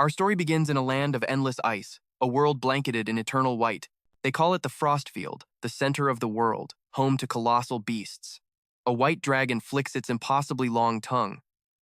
Our story begins in a land of endless ice, a world blanketed in eternal white. They call it the Frostfield, the center of the world, home to colossal beasts. A white dragon flicks its impossibly long tongue,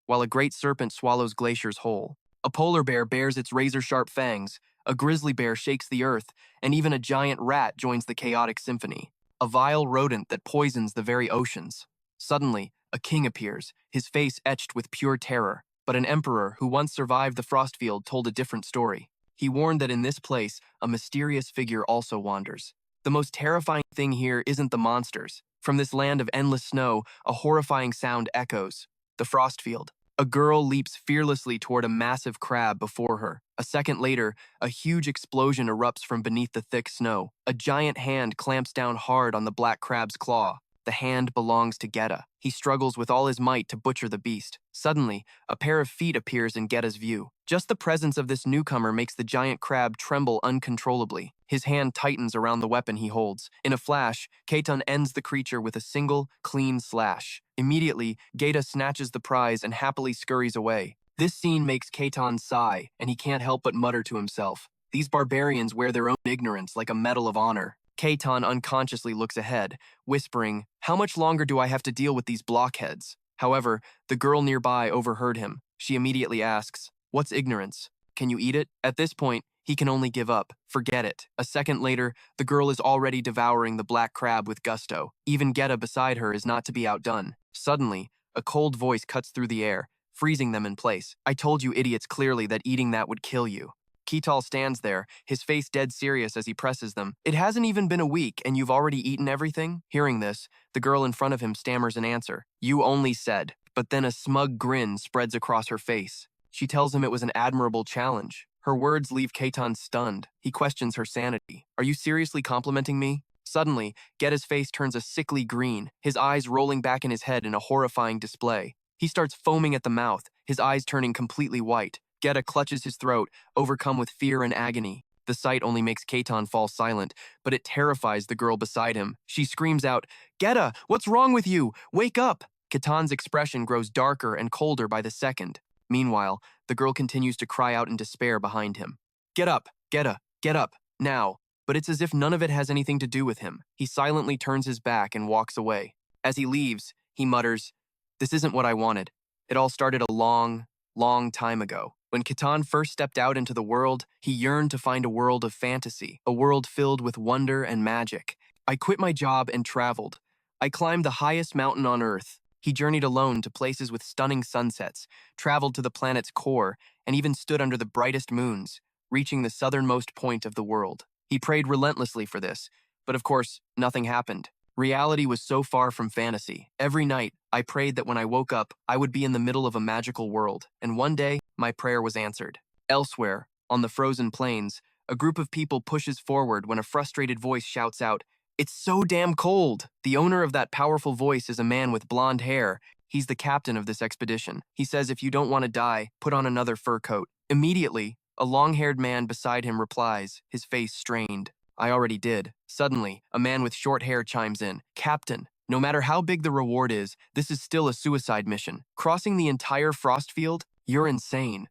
while a great serpent swallows glaciers whole. A polar bear bares its razor-sharp fangs, a grizzly bear shakes the earth, and even a giant rat joins the chaotic symphony. A vile rodent that poisons the very oceans. Suddenly, a king appears, his face etched with pure terror. But an emperor who once survived the Frostfield told a different story. He warned that in this place, a mysterious figure also wanders. The most terrifying thing here isn't the monsters. From this land of endless snow, a horrifying sound echoes. The Frostfield. A girl leaps fearlessly toward a massive crab before her. A second later, a huge explosion erupts from beneath the thick snow. A giant hand clamps down hard on the black crab's claw. The hand belongs to Gheta. He struggles with all his might to butcher the beast. Suddenly, a pair of feet appears in Gheta's view. Just the presence of this newcomer makes the giant crab tremble uncontrollably. His hand tightens around the weapon he holds. In a flash, Ketan ends the creature with a single, clean slash. Immediately, Gheta snatches the prize and happily scurries away. This scene makes Ketan sigh, and he can't help but mutter to himself. These barbarians wear their own ignorance like a medal of honor. Ketan unconsciously looks ahead, whispering, "How much longer do I have to deal with these blockheads?" However, the girl nearby overheard him. She immediately asks, "What's ignorance? Can you eat it?" At this point, he can only give up. Forget it. A second later, the girl is already devouring the black crab with gusto. Even Gheta beside her is not to be outdone. Suddenly, a cold voice cuts through the air, freezing them in place. "I told you idiots clearly that eating that would kill you." Ketan stands there, his face dead serious as he presses them. "It hasn't even been a week, and you've already eaten everything?" Hearing this, the girl in front of him stammers an answer. "You only said." But then a smug grin spreads across her face. She tells him it was an admirable challenge. Her words leave Ketan stunned. He questions her sanity. "Are you seriously complimenting me?" Suddenly, Gheta's face turns a sickly green, his eyes rolling back in his head in a horrifying display. He starts foaming at the mouth, his eyes turning completely white. Gheta clutches his throat, overcome with fear and agony. The sight only makes Ketan fall silent, but it terrifies the girl beside him. She screams out, "Gheta, what's wrong with you? Wake up!" Ketan's expression grows darker and colder by the second. Meanwhile, the girl continues to cry out in despair behind him. "Get up, Gheta, get up, now." But it's as if none of it has anything to do with him. He silently turns his back and walks away. As he leaves, he mutters, "This isn't what I wanted. It all started a long, long time ago." When Ketan first stepped out into the world, he yearned to find a world of fantasy, a world filled with wonder and magic. "I quit my job and traveled. I climbed the highest mountain on Earth." He journeyed alone to places with stunning sunsets, traveled to the planet's core, and even stood under the brightest moons, reaching the southernmost point of the world. He prayed relentlessly for this, but of course, nothing happened. Reality was so far from fantasy. Every night, I prayed that when I woke up, I would be in the middle of a magical world, and one day, my prayer was answered. Elsewhere, on the frozen plains, a group of people pushes forward when a frustrated voice shouts out, "It's so damn cold!" The owner of that powerful voice is a man with blonde hair. He's the captain of this expedition. He says if you don't want to die, put on another fur coat. Immediately, a long-haired man beside him replies, his face strained, "I already did." Suddenly, a man with short hair chimes in, "Captain, no matter how big the reward is, this is still a suicide mission. Crossing the entire Frostfield? You're insane."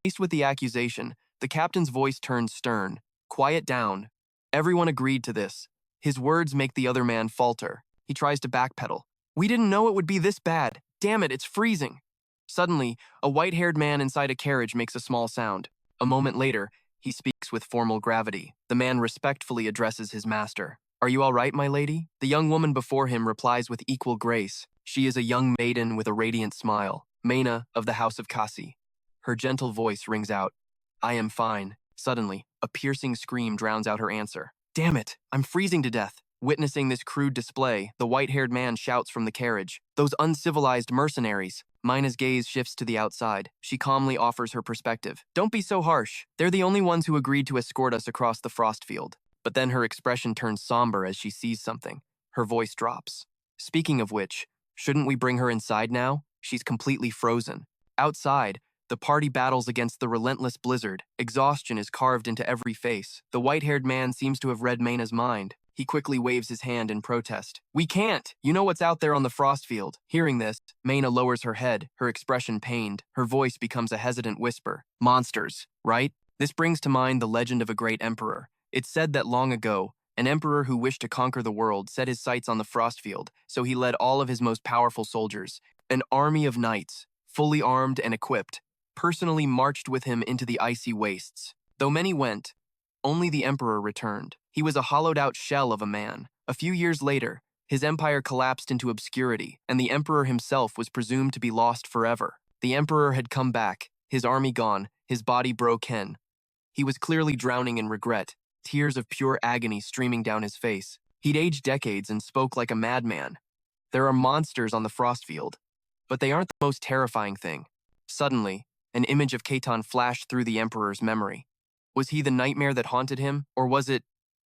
Faced with the accusation, the captain's voice turns stern. "Quiet down." Everyone agreed to this. His words make the other man falter. He tries to backpedal. "We didn't know it would be this bad. Damn it, it's freezing." Suddenly, a white-haired man inside a carriage makes a small sound. A moment later, he speaks with formal gravity. The man respectfully addresses his master. "Are you all right, my lady?" The young woman before him replies with equal grace. She is a young maiden with a radiant smile, Mena of the House of Kasi. Her gentle voice rings out, "I am fine." Suddenly, a piercing scream drowns out her answer. "Damn it, I'm freezing to death." Witnessing this crude display, the white-haired man shouts from the carriage, "Those uncivilized mercenaries." Mina's gaze shifts to the outside. She calmly offers her perspective. "Don't be so harsh. They're the only ones who agreed to escort us across the Frostfield." But then her expression turns somber as she sees something. Her voice drops. "Speaking of which, shouldn't we bring her inside now? She's completely frozen." Outside, the party battles against the relentless blizzard. Exhaustion is carved into every face. The white-haired man seems to have read Mina's mind. He quickly waves his hand in protest. "We can't! You know what's out there on the Frostfield." Hearing this, Mena lowers her head, her expression pained. Her voice becomes a hesitant whisper. "Monsters. right? This brings to mind the legend of a great emperor. It's said that long ago, an emperor who wished to conquer the world set his sights on the Frostfield, so he led all of his most powerful soldiers, an army of knights, fully armed and equipped, personally marched with him into the icy wastes. Though many went, only the emperor returned. He was a hollowed-out shell of a man. A few years later, his empire collapsed into obscurity, and the emperor himself was presumed to be lost forever. The emperor had come back, his army gone, his body broken. He was clearly drowning in regret, tears of pure agony streaming down his face. He'd aged decades and spoke like a madman. There are monsters on the Frostfield, but they aren't the most terrifying thing. Suddenly, an image of Ketan flashed through the emperor's memory. Was he the nightmare that haunted him, or was it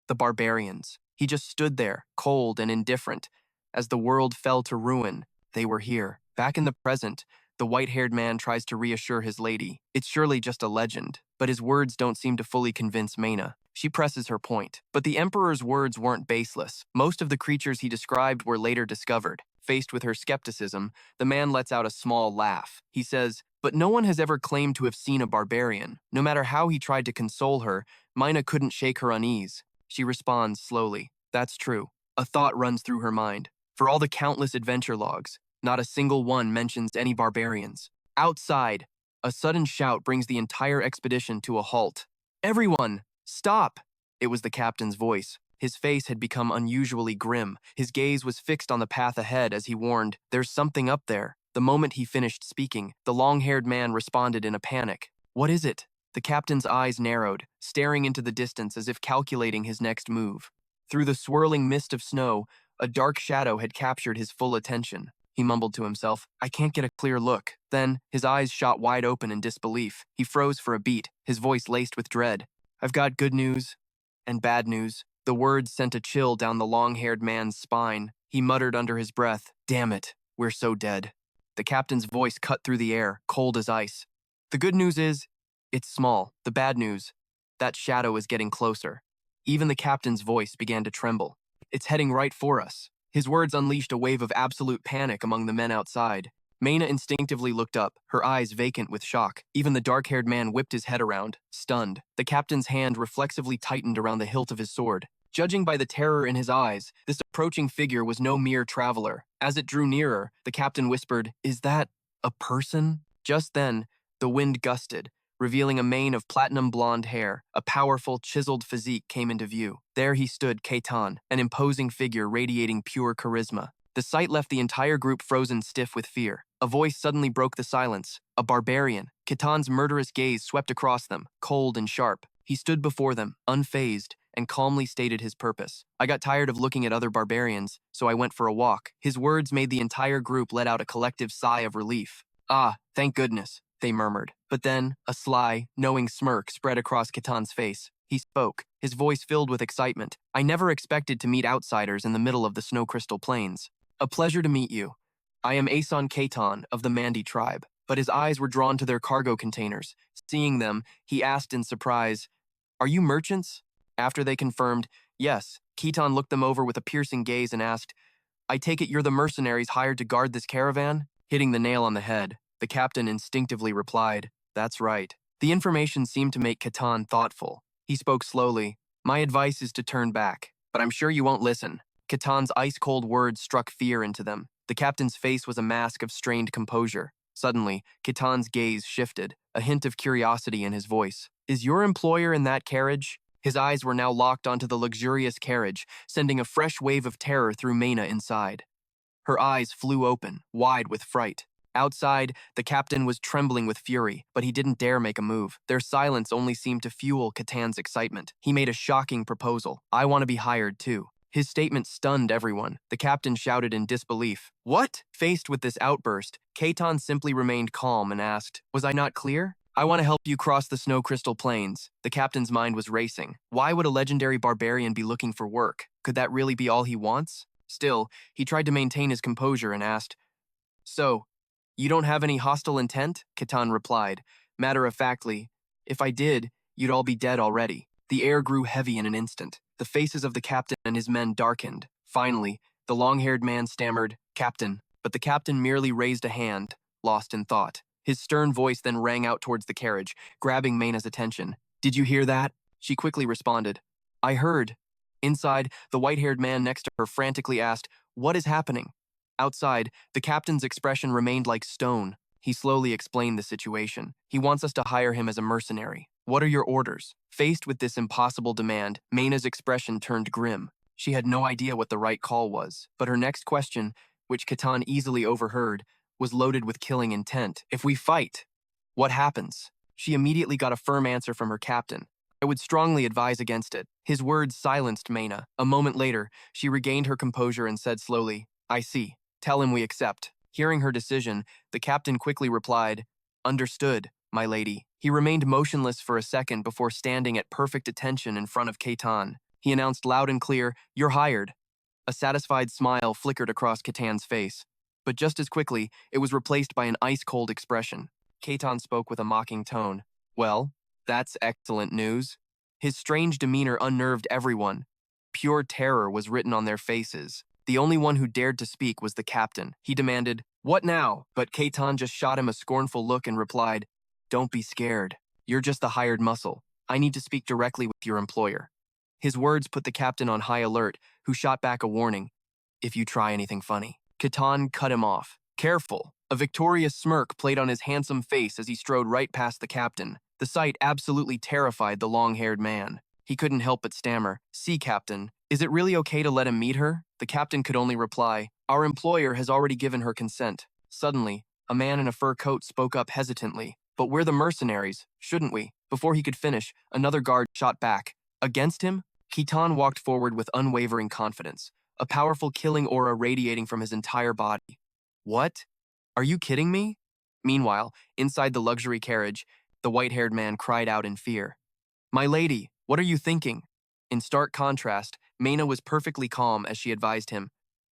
the barbarians? He just stood there, cold and indifferent. As the world fell to ruin, they were here. Back in the present, the white-haired man tries to reassure his lady. It's surely just a legend, but his words don't seem to fully convince Mena. She presses her point. But the emperor's words weren't baseless. Most of the creatures he described were later discovered. Faced with her skepticism, the man lets out a small laugh. He says, "But no one has ever claimed to have seen a barbarian." No matter how he tried to console her, Mina couldn't shake her unease. She responds slowly, "That's true." A thought runs through her mind. For all the countless adventure logs, not a single one mentions any barbarians. Outside, a sudden shout brings the entire expedition to a halt. "Everyone, stop!" It was the captain's voice. His face had become unusually grim. His gaze was fixed on the path ahead as he warned, "There's something up there." The moment he finished speaking, the long-haired man responded in a panic. "What is it?" The captain's eyes narrowed, staring into the distance as if calculating his next move. Through the swirling mist of snow, a dark shadow had captured his full attention. He mumbled to himself, "I can't get a clear look." Then, his eyes shot wide open in disbelief. He froze for a beat, his voice laced with dread. "I've got good news and bad news." The words sent a chill down the long-haired man's spine. He muttered under his breath, "Damn it, we're so dead." The captain's voice cut through the air, cold as ice. "The good news is, it's small. The bad news, that shadow is getting closer." Even the captain's voice began to tremble. "It's heading right for us." His words unleashed a wave of absolute panic among the men outside. Mena instinctively looked up, her eyes vacant with shock. Even the dark-haired man whipped his head around, stunned. The captain's hand reflexively tightened around the hilt of his sword. Judging by the terror in his eyes, this approaching figure was no mere traveler. As it drew nearer, the captain whispered, "Is that a person?" Just then, the wind gusted, revealing a mane of platinum blonde hair. A powerful, chiseled physique came into view. There he stood, Ketan, an imposing figure radiating pure charisma. The sight left the entire group frozen stiff with fear. A voice suddenly broke the silence. A barbarian. Ketan's murderous gaze swept across them, cold and sharp. He stood before them, unfazed, and calmly stated his purpose. "I got tired of looking at other barbarians, so I went for a walk." His words made the entire group let out a collective sigh of relief. "Ah, thank goodness," they murmured. But then, a sly, knowing smirk spread across Ketan's face. He spoke, his voice filled with excitement. "I never expected to meet outsiders in the middle of the Snow Crystal Plains. A pleasure to meet you. I am Asan Ketan of the Mandi tribe." But his eyes were drawn to their cargo containers. Seeing them, he asked in surprise, "Are you merchants?" After they confirmed, yes, Ketan looked them over with a piercing gaze and asked, "I take it you're the mercenaries hired to guard this caravan?" Hitting the nail on the head, the captain instinctively replied, "That's right." The information seemed to make Ketan thoughtful. He spoke slowly, "My advice is to turn back, but I'm sure you won't listen." Ketan's ice-cold words struck fear into them. The captain's face was a mask of strained composure. Suddenly, Ketan's gaze shifted, a hint of curiosity in his voice. "Is your employer in that carriage?" His eyes were now locked onto the luxurious carriage, sending a fresh wave of terror through Mena inside. Her eyes flew open, wide with fright. Outside, the captain was trembling with fury, but he didn't dare make a move. Their silence only seemed to fuel Ketan's excitement. He made a shocking proposal. "I want to be hired too." His statement stunned everyone. The captain shouted in disbelief, "What?" Faced with this outburst, Ketan simply remained calm and asked, "Was I not clear? I want to help you cross the Snow Crystal Plains." The captain's mind was racing. Why would a legendary barbarian be looking for work? Could that really be all he wants? Still, he tried to maintain his composure and asked, "So, you don't have any hostile intent?" Ketan replied, matter-of-factly, "If I did, you'd all be dead already." The air grew heavy in an instant. The faces of the captain and his men darkened. Finally, the long-haired man stammered, "Captain," but the captain merely raised a hand, lost in thought. His stern voice then rang out towards the carriage, grabbing Mayna's attention. "Did you hear that?" She quickly responded. "I heard." Inside, the white-haired man next to her frantically asked, "What is happening?" Outside, the captain's expression remained like stone. He slowly explained the situation. "He wants us to hire him as a mercenary. What are your orders?" Faced with this impossible demand, Mayna's expression turned grim. She had no idea what the right call was, but her next question, which Ketan easily overheard, was loaded with killing intent. "If we fight, what happens?" She immediately got a firm answer from her captain. "I would strongly advise against it." His words silenced Mayna. A moment later, she regained her composure and said slowly, "I see. Tell him we accept." Hearing her decision, the captain quickly replied, "Understood, my lady." He remained motionless for a second before standing at perfect attention in front of Ketan. He announced loud and clear, "You're hired." A satisfied smile flickered across Ketan's face, but just as quickly, it was replaced by an ice-cold expression. Ketan spoke with a mocking tone. "Well, that's excellent news." His strange demeanor unnerved everyone. Pure terror was written on their faces. The only one who dared to speak was the captain. He demanded, "What now?" But Ketan just shot him a scornful look and replied, "Don't be scared. You're just the hired muscle. I need to speak directly with your employer." His words put the captain on high alert, who shot back a warning, "If you try anything funny." Ketan cut him off. "Careful." A victorious smirk played on his handsome face as he strode right past the captain. The sight absolutely terrified the long-haired man. He couldn't help but stammer, "See, Captain, is it really okay to let him meet her?" The captain could only reply, "Our employer has already given her consent." Suddenly, a man in a fur coat spoke up hesitantly, "But we're the mercenaries, shouldn't we?" Before he could finish, another guard shot back. "Against him?" Ketan walked forward with unwavering confidence, a powerful killing aura radiating from his entire body. "What? Are you kidding me?" Meanwhile, inside the luxury carriage, the white-haired man cried out in fear. "My lady, what are you thinking?" In stark contrast, Mayna was perfectly calm as she advised him,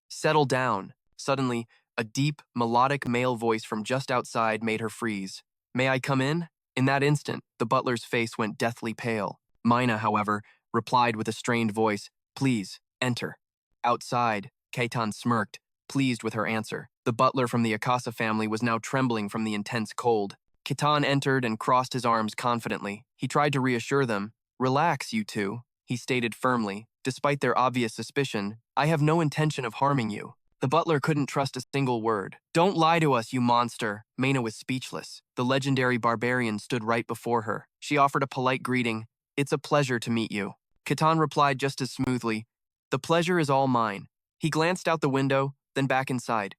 "Settle down." Suddenly, a deep, melodic male voice from just outside made her freeze. "May I come in?" In that instant, the butler's face went deathly pale. Mayna, however, replied with a strained voice, "Please, enter." Outside, Ketan smirked, pleased with her answer. The butler from the Akasa family was now trembling from the intense cold. Ketan entered and crossed his arms confidently. He tried to reassure them. "Relax, you two," he stated firmly. "Despite their obvious suspicion, I have no intention of harming you." The butler couldn't trust a single word. "Don't lie to us, you monster." Mayna was speechless. The legendary barbarian stood right before her. She offered a polite greeting. "It's a pleasure to meet you." Ketan replied just as smoothly, "The pleasure is all mine." He glanced out the window, then back inside.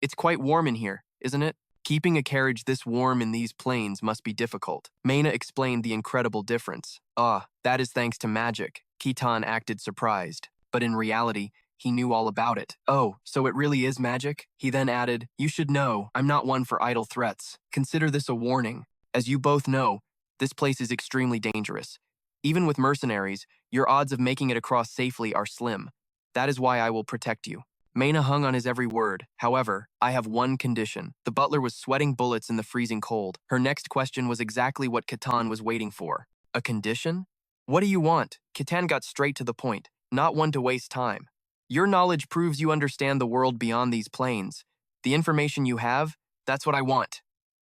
"It's quite warm in here, isn't it?" Keeping a carriage this warm in these plains must be difficult. Mayna explained the incredible difference. "Ah, that is thanks to magic." Ketan acted surprised, but in reality, he knew all about it. "Oh, so it really is magic?" He then added, "You should know, I'm not one for idle threats. Consider this a warning. As you both know, this place is extremely dangerous. Even with mercenaries, your odds of making it across safely are slim. That is why I will protect you." Mayna hung on his every word. "However, I have one condition." The butler was sweating bullets in the freezing cold. Her next question was exactly what Ketan was waiting for. "A condition? What do you want?" Ketan got straight to the point, not one to waste time. "Your knowledge proves you understand the world beyond these plains. The information you have, that's what I want."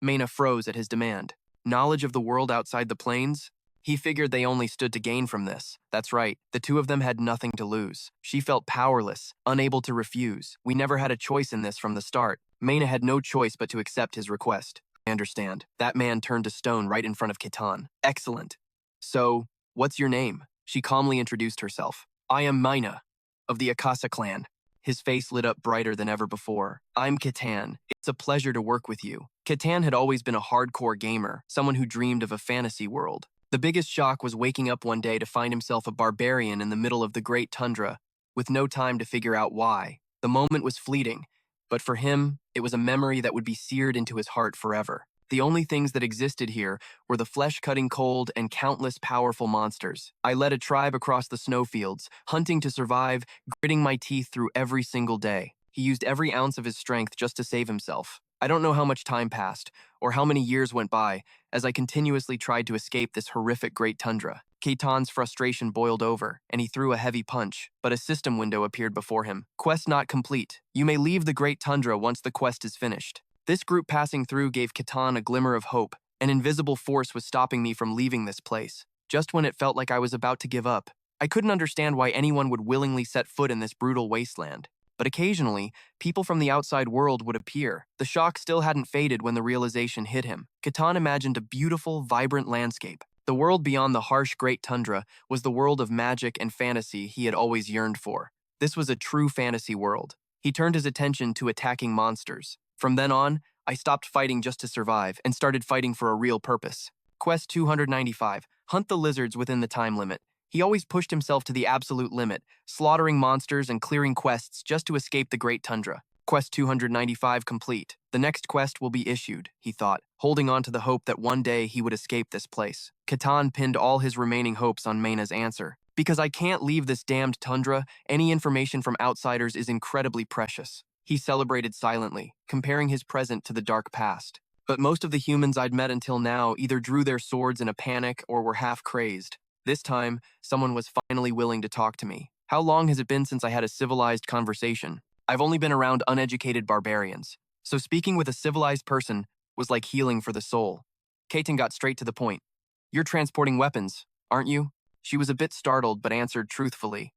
Mayna froze at his demand. Knowledge of the world outside the plains? He figured they only stood to gain from this. That's right, the two of them had nothing to lose. She felt powerless, unable to refuse. "We never had a choice in this from the start." Mayna had no choice but to accept his request. "I understand." That man turned to stone right in front of Ketan. "Excellent. So, what's your name?" She calmly introduced herself. "I am Mayna, of the Akasa clan." His face lit up brighter than ever before. "I'm Ketan. It's a pleasure to work with you." Ketan had always been a hardcore gamer, someone who dreamed of a fantasy world. The biggest shock was waking up one day to find himself a barbarian in the middle of the great tundra, with no time to figure out why. The moment was fleeting, but for him, it was a memory that would be seared into his heart forever. The only things that existed here were the flesh-cutting cold and countless powerful monsters. "I led a tribe across the snowfields, hunting to survive, gritting my teeth through every single day." He used every ounce of his strength just to save himself. "I don't know how much time passed, or how many years went by, as I continuously tried to escape this horrific great tundra." Ketan's frustration boiled over, and he threw a heavy punch, but a system window appeared before him. "Quest not complete. You may leave the great tundra once the quest is finished." This group passing through gave Ketan a glimmer of hope. An invisible force was stopping me from leaving this place. Just when it felt like I was about to give up, I couldn't understand why anyone would willingly set foot in this brutal wasteland. But occasionally, people from the outside world would appear. The shock still hadn't faded when the realization hit him. Ketan imagined a beautiful, vibrant landscape. The world beyond the harsh great tundra was the world of magic and fantasy he had always yearned for. This was a true fantasy world. He turned his attention to attacking monsters. From then on, I stopped fighting just to survive and started fighting for a real purpose. Quest 295, hunt the lizards within the time limit. He always pushed himself to the absolute limit, slaughtering monsters and clearing quests just to escape the great tundra. Quest 295 complete. The next quest will be issued, he thought, holding on to the hope that one day he would escape this place. Ketan pinned all his remaining hopes on Mayna's answer. Because I can't leave this damned tundra, any information from outsiders is incredibly precious. He celebrated silently, comparing his present to the dark past. But most of the humans I'd met until now either drew their swords in a panic or were half crazed. This time, someone was finally willing to talk to me. How long has it been since I had a civilized conversation? I've only been around uneducated barbarians, so speaking with a civilized person was like healing for the soul. Ketan got straight to the point. You're transporting weapons, aren't you? She was a bit startled but answered truthfully.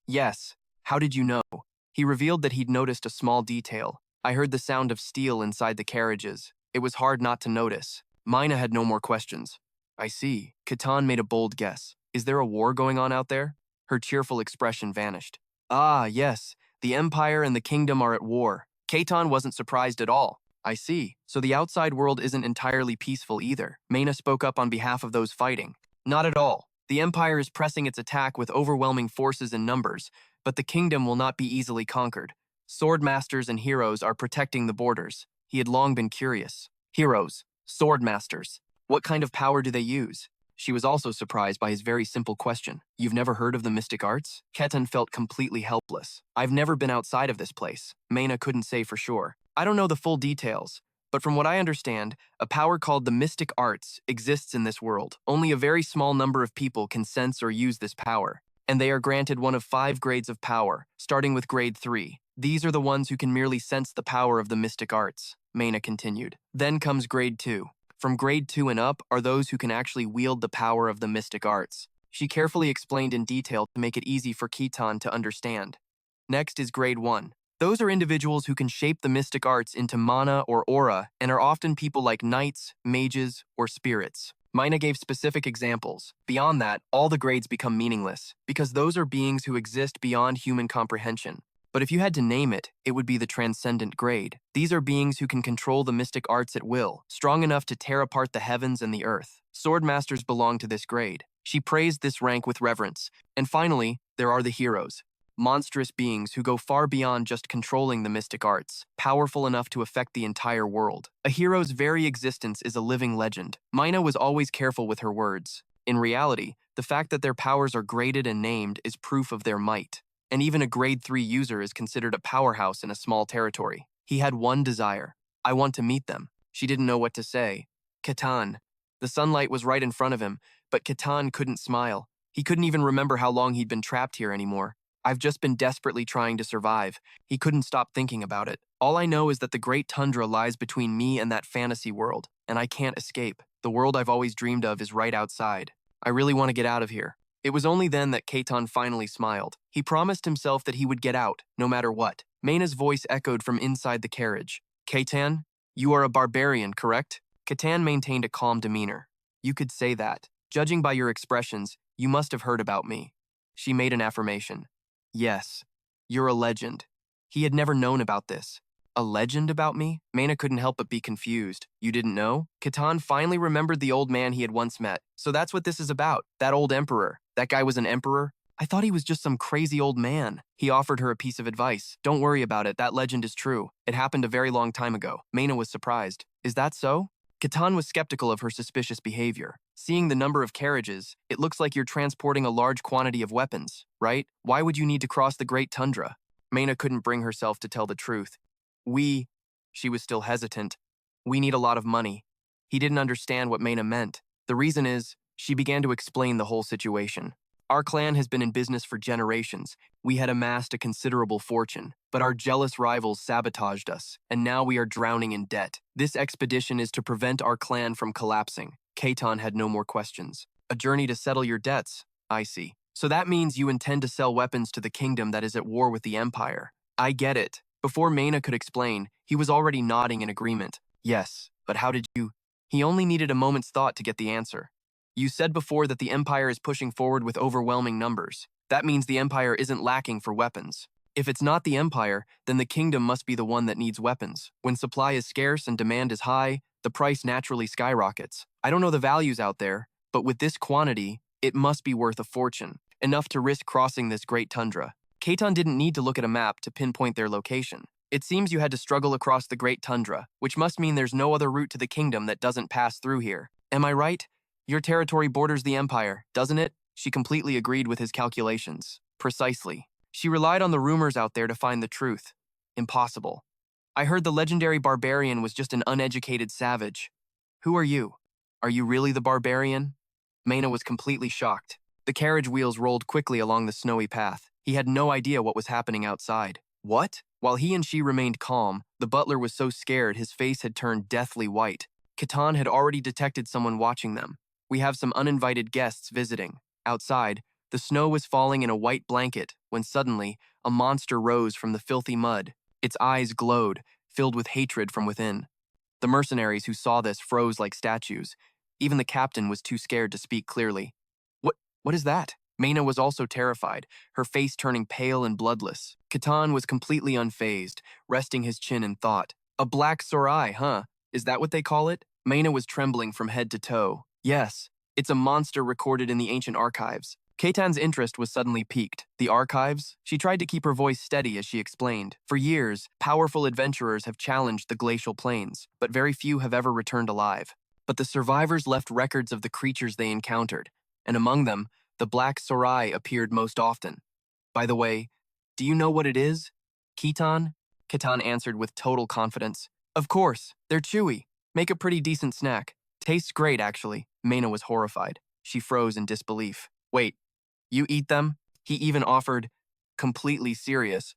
Yes. How did you know? He revealed that he'd noticed a small detail. I heard the sound of steel inside the carriages. It was hard not to notice. Mina had no more questions. I see. Ketan made a bold guess. Is there a war going on out there? Her cheerful expression vanished. Ah, yes. The Empire and the Kingdom are at war. Ketan wasn't surprised at all. I see. So the outside world isn't entirely peaceful either. Mayna spoke up on behalf of those fighting. Not at all. The Empire is pressing its attack with overwhelming forces and numbers, but the Kingdom will not be easily conquered. Sword masters and heroes are protecting the borders. He had long been curious. Heroes. Sword masters. What kind of power do they use? She was also surprised by his very simple question. You've never heard of the mystic arts? Ketan felt completely helpless. I've never been outside of this place. Mayna couldn't say for sure. I don't know the full details, but from what I understand, a power called the mystic arts exists in this world. Only a very small number of people can sense or use this power, and they are granted one of 5 grades of power, starting with grade 3. These are the ones who can merely sense the power of the mystic arts, Mayna continued. Then comes grade 2. From grade 2 and up are those who can actually wield the power of the mystic arts. She carefully explained in detail to make it easy for Ketan to understand. Next is grade 1. Those are individuals who can shape the mystic arts into mana or aura and are often people like knights, mages, or spirits. Mina gave specific examples. Beyond that, all the grades become meaningless, because those are beings who exist beyond human comprehension. But if you had to name it, it would be the transcendent grade. These are beings who can control the mystic arts at will, strong enough to tear apart the heavens and the earth. Sword masters belong to this grade. She praised this rank with reverence. And finally, there are the heroes. Monstrous beings who go far beyond just controlling the mystic arts, powerful enough to affect the entire world. A hero's very existence is a living legend. Mina was always careful with her words. In reality, the fact that their powers are graded and named is proof of their might. And even a grade 3 user is considered a powerhouse in a small territory. He had one desire. I want to meet them. She didn't know what to say. Ketan. The sunlight was right in front of him, but Ketan couldn't smile. He couldn't even remember how long he'd been trapped here anymore. I've just been desperately trying to survive. He couldn't stop thinking about it. All I know is that the great tundra lies between me and that fantasy world, and I can't escape. The world I've always dreamed of is right outside. I really want to get out of here. It was only then that Ketan finally smiled. He promised himself that he would get out, no matter what. Mayna's voice echoed from inside the carriage. Ketan, you are a barbarian, correct? Ketan maintained a calm demeanor. You could say that. Judging by your expressions, you must have heard about me. She made an affirmation. Yes, you're a legend. He had never known about this. A legend about me? Mayna couldn't help but be confused. You didn't know? Ketan finally remembered the old man he had once met. So that's what this is about. That old emperor. That guy was an emperor? I thought he was just some crazy old man. He offered her a piece of advice. Don't worry about it. That legend is true. It happened a very long time ago. Mayna was surprised. Is that so? Ketan was skeptical of her suspicious behavior. Seeing the number of carriages, it looks like you're transporting a large quantity of weapons, right? Why would you need to cross the great tundra? Mayna couldn't bring herself to tell the truth. She was still hesitant. We need a lot of money. He didn't understand what Mayna meant. The reason is, she began to explain the whole situation. Our clan has been in business for generations. We had amassed a considerable fortune, but our jealous rivals sabotaged us, and now we are drowning in debt. This expedition is to prevent our clan from collapsing. Ketan had no more questions. A journey to settle your debts, I see. So that means you intend to sell weapons to the kingdom that is at war with the Empire. I get it. Before Mena could explain, he was already nodding in agreement. Yes, but how did you? He only needed a moment's thought to get the answer. You said before that the Empire is pushing forward with overwhelming numbers. That means the Empire isn't lacking for weapons. If it's not the Empire, then the kingdom must be the one that needs weapons. When supply is scarce and demand is high, the price naturally skyrockets. I don't know the values out there, but with this quantity, it must be worth a fortune, enough to risk crossing this great tundra. Ketan didn't need to look at a map to pinpoint their location. It seems you had to struggle across the great tundra, which must mean there's no other route to the kingdom that doesn't pass through here. Am I right? Your territory borders the Empire, doesn't it? She completely agreed with his calculations. Precisely. She relied on the rumors out there to find the truth. Impossible. I heard the legendary barbarian was just an uneducated savage. Who are you? Are you really the barbarian? Mena was completely shocked. The carriage wheels rolled quickly along the snowy path. He had no idea what was happening outside. What? While he and she remained calm, the butler was so scared his face had turned deathly white. Ketan had already detected someone watching them. We have some uninvited guests visiting. Outside, the snow was falling in a white blanket when suddenly a monster rose from the filthy mud. Its eyes glowed, filled with hatred from within. The mercenaries who saw this froze like statues. Even the captain was too scared to speak clearly. What is that? Mena was also terrified, her face turning pale and bloodless. Ketan was completely unfazed, resting his chin in thought. A black sorai, huh? Is that what they call it? Mena was trembling from head to toe. Yes, it's a monster recorded in the ancient archives. Ketan's interest was suddenly piqued. The archives? She tried to keep her voice steady as she explained. For years, powerful adventurers have challenged the Glacial Plains, but very few have ever returned alive. But the survivors left records of the creatures they encountered, and among them, the black sorai appeared most often. By the way, do you know what it is? Ketan? Ketan answered with total confidence. Of course, they're chewy. Make a pretty decent snack. Tastes great, actually. Mena was horrified. She froze in disbelief. Wait, you eat them? He even offered, completely serious.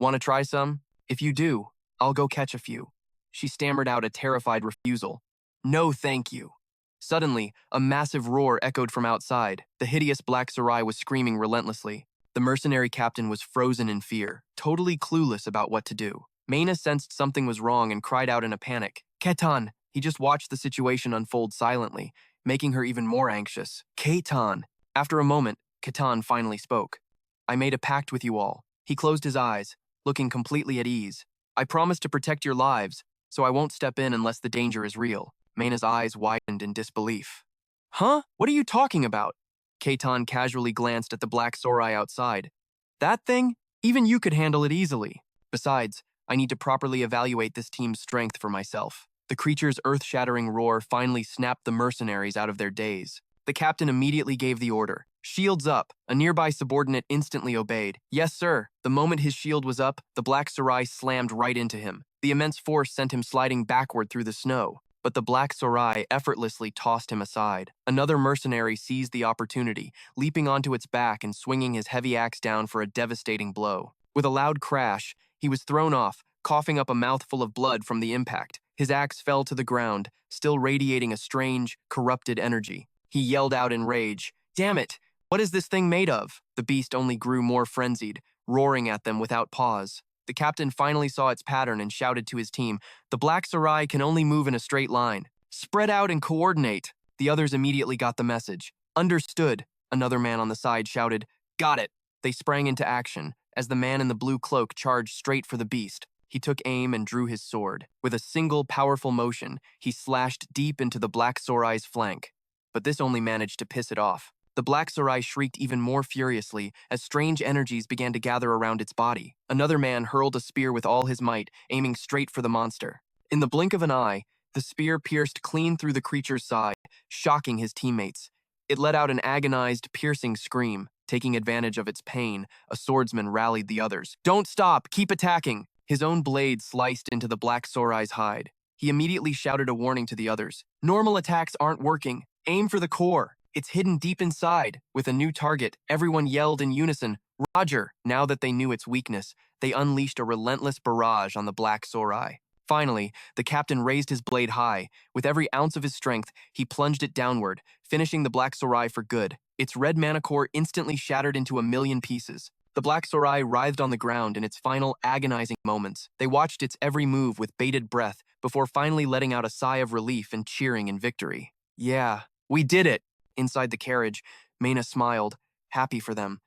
Want to try some? If you do, I'll go catch a few. She stammered out a terrified refusal. No, thank you. Suddenly, a massive roar echoed from outside. The hideous black sarai was screaming relentlessly. The mercenary captain was frozen in fear, totally clueless about what to do. Mena sensed something was wrong and cried out in a panic. Ketan! He just watched the situation unfold silently, making her even more anxious. Ketan! After a moment, Ketan finally spoke. I made a pact with you all. He closed his eyes, looking completely at ease. I promise to protect your lives, so I won't step in unless the danger is real. Mena's eyes widened in disbelief. Huh? What are you talking about? Ketan casually glanced at the black sorai outside. That thing? Even you could handle it easily. Besides, I need to properly evaluate this team's strength for myself. The creature's earth-shattering roar finally snapped the mercenaries out of their daze. The captain immediately gave the order. Shields up. A nearby subordinate instantly obeyed. Yes, sir. The moment his shield was up, the black sarai slammed right into him. The immense force sent him sliding backward through the snow. But the black sarai effortlessly tossed him aside. Another mercenary seized the opportunity, leaping onto its back and swinging his heavy axe down for a devastating blow. With a loud crash, he was thrown off, coughing up a mouthful of blood from the impact. His axe fell to the ground, still radiating a strange, corrupted energy. He yelled out in rage, "Damn it! What is this thing made of?" The beast only grew more frenzied, roaring at them without pause. The captain finally saw its pattern and shouted to his team, "The black sarai can only move in a straight line. Spread out and coordinate." The others immediately got the message. Understood, another man on the side shouted. Got it. They sprang into action, as the man in the blue cloak charged straight for the beast. He took aim and drew his sword. With a single powerful motion, he slashed deep into the black sarai's flank. But this only managed to piss it off. The black sarai shrieked even more furiously as strange energies began to gather around its body. Another man hurled a spear with all his might, aiming straight for the monster. In the blink of an eye, the spear pierced clean through the creature's side, shocking his teammates. It let out an agonized, piercing scream. Taking advantage of its pain, a swordsman rallied the others. Don't stop! Keep attacking! His own blade sliced into the black sarai's hide. He immediately shouted a warning to the others. Normal attacks aren't working. Aim for the core. It's hidden deep inside. With a new target, everyone yelled in unison, Roger! Now that they knew its weakness, they unleashed a relentless barrage on the black sorai. Finally, the captain raised his blade high. With every ounce of his strength, he plunged it downward, finishing the black sorai for good. Its red mana core instantly shattered into a million pieces. The black sorai writhed on the ground in its final agonizing moments. They watched its every move with bated breath before finally letting out a sigh of relief and cheering in victory. Yeah, we did it! Inside the carriage, Mena smiled, happy for them.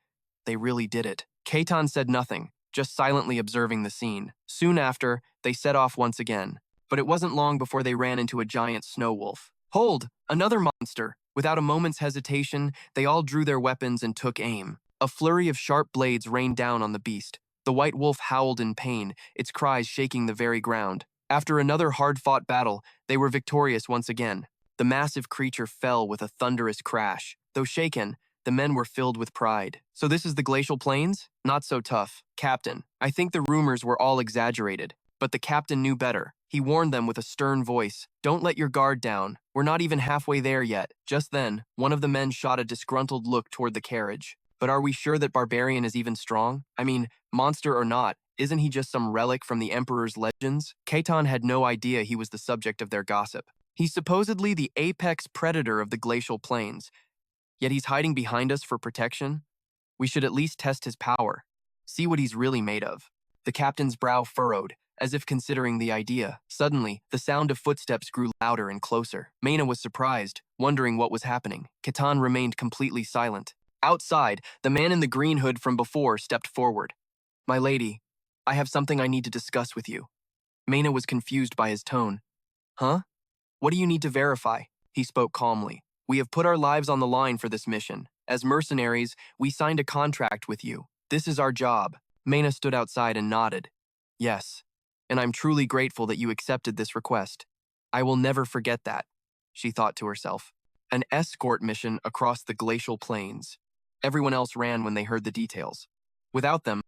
They really did it. Ketan said nothing, just silently observing the scene. Soon after, they set off once again. But it wasn't long before they ran into a giant snow wolf. Hold! Another monster! Without a moment's hesitation, they all drew their weapons and took aim. A flurry of sharp blades rained down on the beast. The white wolf howled in pain, its cries shaking the very ground. After another hard-fought battle, they were victorious once again. The massive creature fell with a thunderous crash. Though shaken, the men were filled with pride. So this is the Glacial Plains? Not so tough. Captain, I think the rumors were all exaggerated. But the captain knew better. He warned them with a stern voice, don't let your guard down. We're not even halfway there yet. Just then, one of the men shot a disgruntled look toward the carriage. But are we sure that Barbarian is even strong? I mean, monster or not, isn't he just some relic from the Emperor's legends? Ketan had no idea he was the subject of their gossip. He's supposedly the apex predator of the Glacial Plains, yet he's hiding behind us for protection? We should at least test his power, see what he's really made of. The captain's brow furrowed, as if considering the idea. Suddenly, the sound of footsteps grew louder and closer. Mena was surprised, wondering what was happening. Ketan remained completely silent. Outside, the man in the green hood from before stepped forward. My lady, I have something I need to discuss with you. Mena was confused by his tone. Huh? What do you need to verify? He spoke calmly. We have put our lives on the line for this mission. As mercenaries, we signed a contract with you. This is our job. Mena stood outside and nodded. Yes, and I'm truly grateful that you accepted this request. I will never forget that, she thought to herself. An escort mission across the Glacial Plains. Everyone else ran when they heard the details. Without them,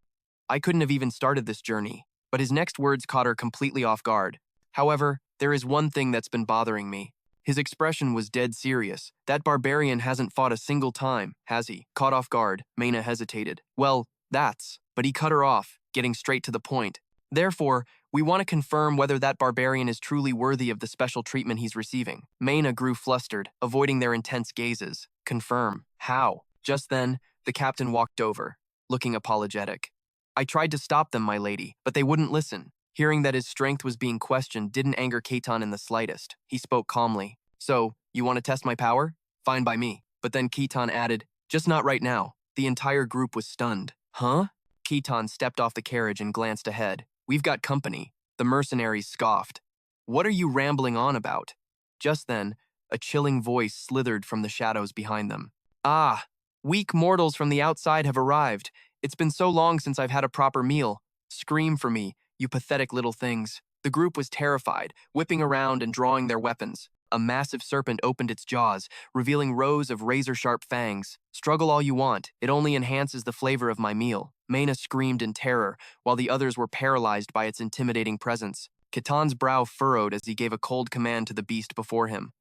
I couldn't have even started this journey. But his next words caught her completely off guard. However, there is one thing that's been bothering me. His expression was dead serious. That barbarian hasn't fought a single time, has he? Caught off guard, Mena hesitated. Well, but he cut her off, getting straight to the point. Therefore, we want to confirm whether that barbarian is truly worthy of the special treatment he's receiving. Mena grew flustered, avoiding their intense gazes. Confirm. How? Just then, the captain walked over, looking apologetic. I tried to stop them, my lady, but they wouldn't listen. Hearing that his strength was being questioned didn't anger Ketan in the slightest. He spoke calmly. So, you want to test my power? Fine by me. But then Ketan added, just not right now. The entire group was stunned. Huh? Ketan stepped off the carriage and glanced ahead. We've got company. The mercenaries scoffed. What are you rambling on about? Just then, a chilling voice slithered from the shadows behind them. Ah, weak mortals from the outside have arrived. It's been so long since I've had a proper meal. Scream for me, you pathetic little things. The group was terrified, whipping around and drawing their weapons. A massive serpent opened its jaws, revealing rows of razor-sharp fangs. Struggle all you want, it only enhances the flavor of my meal. Mena screamed in terror, while the others were paralyzed by its intimidating presence. Ketan's brow furrowed as he gave a cold command to the beast before him.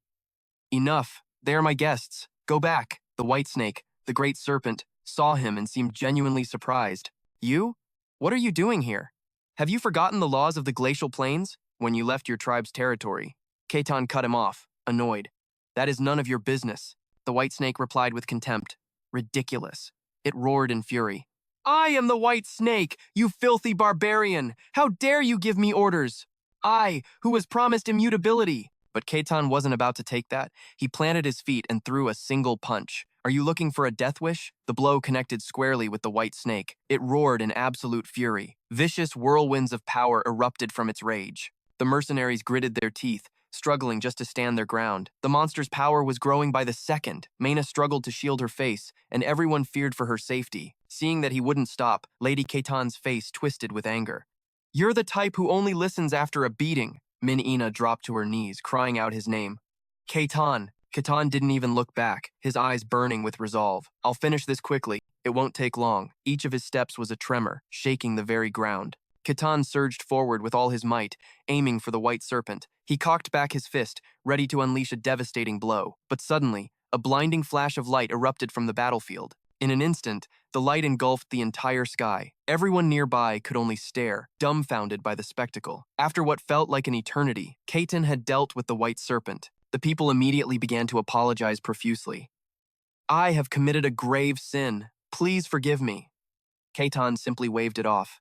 Enough, they are my guests. Go back. The white snake, the great serpent, saw him and seemed genuinely surprised. You? What are you doing here? Have you forgotten the laws of the Glacial Plains when you left your tribe's territory? Ketan cut him off, annoyed. That is none of your business. The white snake replied with contempt. Ridiculous. It roared in fury. I am the white snake, you filthy barbarian! How dare you give me orders? I, who was promised immutability. But Ketan wasn't about to take that. He planted his feet and threw a single punch. Are you looking for a death wish? The blow connected squarely with the white snake. It roared in absolute fury. Vicious whirlwinds of power erupted from its rage. The mercenaries gritted their teeth, struggling just to stand their ground. The monster's power was growing by the second. Mena struggled to shield her face, and everyone feared for her safety. Seeing that he wouldn't stop, Lady Ketan's face twisted with anger. You're the type who only listens after a beating. Min-Ina dropped to her knees, crying out his name. Ketan. Ketan didn't even look back, his eyes burning with resolve. I'll finish this quickly. It won't take long. Each of his steps was a tremor, shaking the very ground. Ketan surged forward with all his might, aiming for the white serpent. He cocked back his fist, ready to unleash a devastating blow. But suddenly, A blinding flash of light erupted from the battlefield. In an instant, the light engulfed the entire sky. Everyone nearby could only stare, dumbfounded by the spectacle. After what felt like an eternity, Ketan had dealt with the white serpent. The people immediately began to apologize profusely. I have committed a grave sin. Please forgive me. Ketan simply waved it off.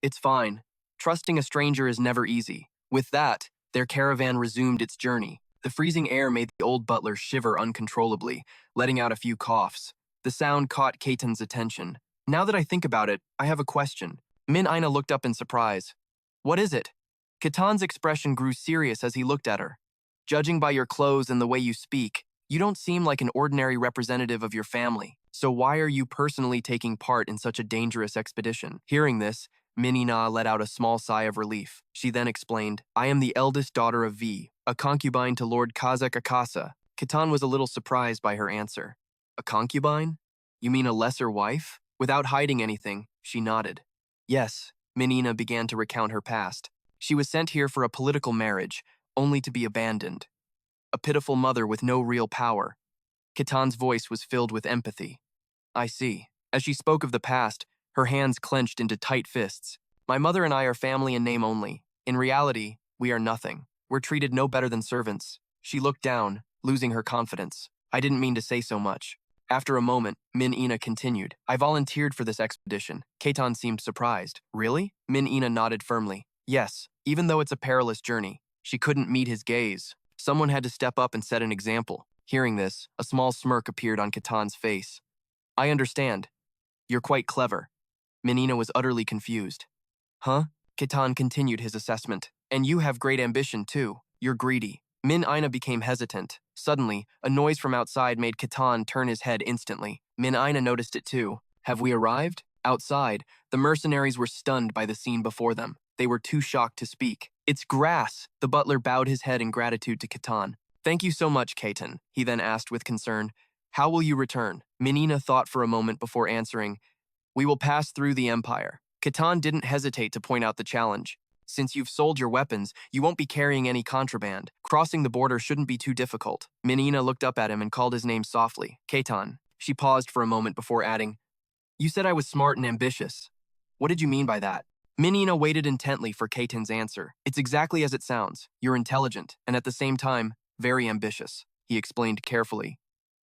It's fine. Trusting a stranger is never easy. With that, their caravan resumed its journey. The freezing air made the old butler shiver uncontrollably, letting out a few coughs. The sound caught Ketan's attention. Now that I think about it, I have a question. Min Aina looked up in surprise. What is it? Ketan's expression grew serious as he looked at her. Judging by your clothes and the way you speak, you don't seem like an ordinary representative of your family. So why are you personally taking part in such a dangerous expedition? Hearing this, Minina let out a small sigh of relief. She then explained, I am the eldest daughter of V, a concubine to Lord Kazak Akasa. Ketan was a little surprised by her answer. A concubine? You mean a lesser wife? Without hiding anything, she nodded. Yes, Minina began to recount her past. She was sent here for a political marriage, only to be abandoned. A pitiful mother with no real power. Ketan's voice was filled with empathy. I see. As she spoke of the past, her hands clenched into tight fists. My mother and I are family in name only. In reality, we are nothing. We're treated no better than servants. She looked down, losing her confidence. I didn't mean to say so much. After a moment, Min Ina continued. I volunteered for this expedition. Ketan seemed surprised. Really? Min Ina nodded firmly. Yes, even though it's a perilous journey. She couldn't meet his gaze. Someone had to step up and set an example. Hearing this, a small smirk appeared on Ketan's face. I understand. You're quite clever. Minina was utterly confused. Huh? Ketan continued his assessment. And you have great ambition, too. You're greedy. Min Aina became hesitant. Suddenly, a noise from outside made Ketan turn his head instantly. Min Aina noticed it too. Have we arrived? Outside, the mercenaries were stunned by the scene before them. They were too shocked to speak. It's grass! The butler bowed his head in gratitude to Ketan. Thank you so much, Ketan, he then asked with concern. How will you return? Minina thought for a moment before answering. We will pass through the Empire. Ketan didn't hesitate to point out the challenge. Since you've sold your weapons, you won't be carrying any contraband. Crossing the border shouldn't be too difficult. Minina looked up at him and called his name softly. Ketan. She paused for a moment before adding, You said I was smart and ambitious. What did you mean by that? Minina waited intently for Ketan's answer. It's exactly as it sounds. You're intelligent, and at the same time, very ambitious, he explained carefully.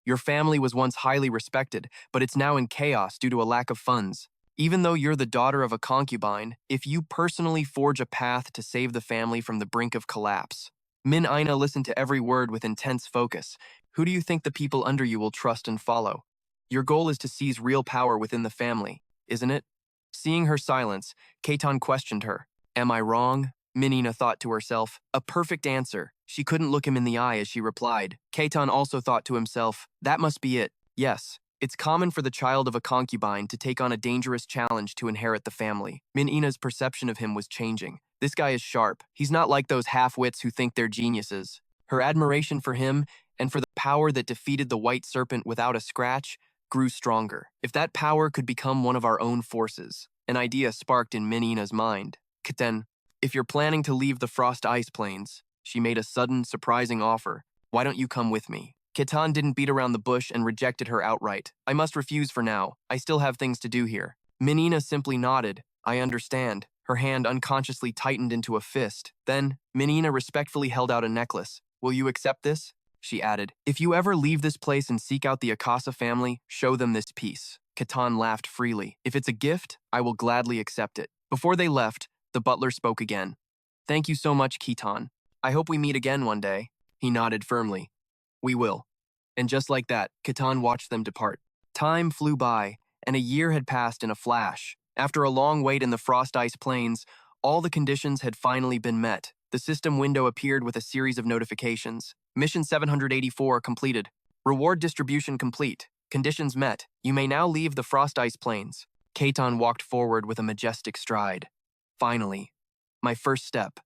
Your family was once highly respected, but it's now in chaos due to a lack of funds. Even though you're the daughter of a concubine, if you personally forge a path to save the family from the brink of collapse. Min Aina listened to every word with intense focus. Who do you think the people under you will trust and follow? Your goal is to seize real power within the family, isn't it? Seeing her silence, Ketan questioned her. Am I wrong? Minina thought to herself. A perfect answer. She couldn't look him in the eye as she replied. Ketan also thought to himself, that must be it. Yes. It's common for the child of a concubine to take on a dangerous challenge to inherit the family. Minina's perception of him was changing. This guy is sharp. He's not like those half-wits who think they're geniuses. Her admiration for him and for the power that defeated the white serpent without a scratch grew stronger. If that power could become one of our own forces, an idea sparked in Minina's mind. Ketan, if you're planning to leave the frost ice plains, she made a sudden, surprising offer. Why don't you come with me? Ketan didn't beat around the bush and rejected her outright. I must refuse for now. I still have things to do here. Minina simply nodded. I understand. Her hand unconsciously tightened into a fist. Then, Minina respectfully held out a necklace. Will you accept this? She added. If you ever leave this place and seek out the Akasa family, show them this piece. Ketan laughed freely. If it's a gift, I will gladly accept it. Before they left, the butler spoke again. Thank you so much, Ketan. I hope we meet again one day. He nodded firmly. We will. And just like that, Ketan watched them depart. Time flew by, and a year had passed in a flash. After a long wait in the frost ice plains, all the conditions had finally been met. The system window appeared with a series of notifications. Mission 784 completed. Reward distribution complete. Conditions met. You may now leave the frost ice plains. Ketan walked forward with a majestic stride. Finally, my first step.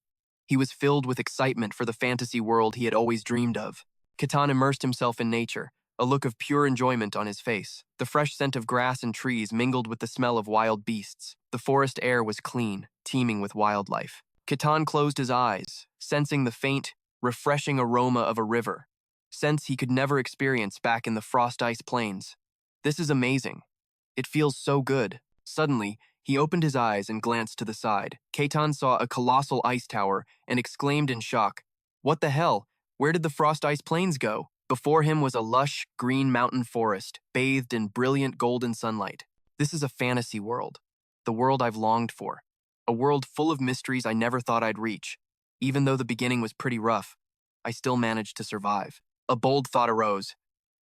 He was filled with excitement for the fantasy world he had always dreamed of. Ketan immersed himself in nature, a look of pure enjoyment on his face. The fresh scent of grass and trees mingled with the smell of wild beasts. The forest air was clean, teeming with wildlife. Ketan closed his eyes, sensing the faint, refreshing aroma of a river. sense he could never experience back in the frost ice plains. This is amazing. It feels so good. Suddenly, he opened his eyes and glanced to the side. Ketan saw a colossal ice tower and exclaimed in shock, "What the hell? Where did the frost ice plains go?" Before him was a lush, green mountain forest, bathed in brilliant golden sunlight. This is a fantasy world, the world I've longed for. A world full of mysteries I never thought I'd reach. Even though the beginning was pretty rough, I still managed to survive. A bold thought arose.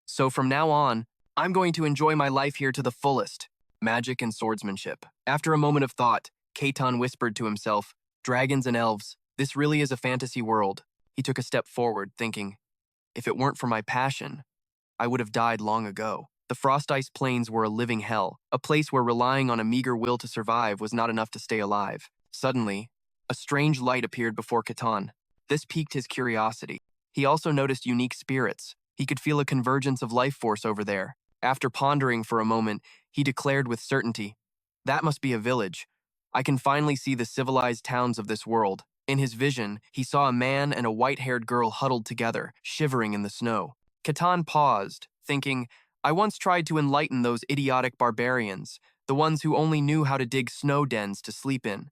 So from now on, I'm going to enjoy my life here to the fullest. Magic and swordsmanship. After a moment of thought, Ketan whispered to himself, "Dragons and elves, this really is a fantasy world." He took a step forward, thinking, if it weren't for my passion, I would have died long ago. The frost ice plains were a living hell, a place where relying on a meager will to survive was not enough to stay alive. Suddenly, a strange light appeared before Ketan. This piqued his curiosity. He also noticed unique spirits. He could feel a convergence of life force over there. After pondering for a moment, he declared with certainty, "That must be a village. I can finally see the civilized towns of this world." In his vision, he saw a man and a white-haired girl huddled together, shivering in the snow. Ketan paused, thinking, I once tried to enlighten those idiotic barbarians, the ones who only knew how to dig snow dens to sleep in,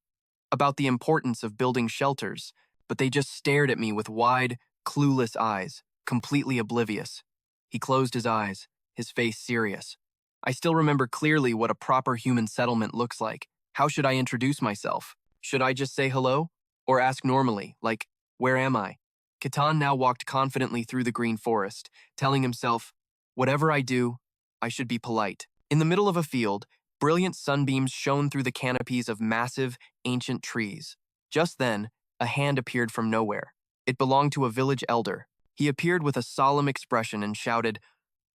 about the importance of building shelters, but they just stared at me with wide, clueless eyes, completely oblivious. He closed his eyes, his face serious. I still remember clearly what a proper human settlement looks like. How should I introduce myself? Should I just say hello? Or ask normally, like, where am I? Ketan now walked confidently through the green forest, telling himself, whatever I do, I should be polite. In the middle of a field, brilliant sunbeams shone through the canopies of massive, ancient trees. Just then, a hand appeared from nowhere. It belonged to a village elder. He appeared with a solemn expression and shouted,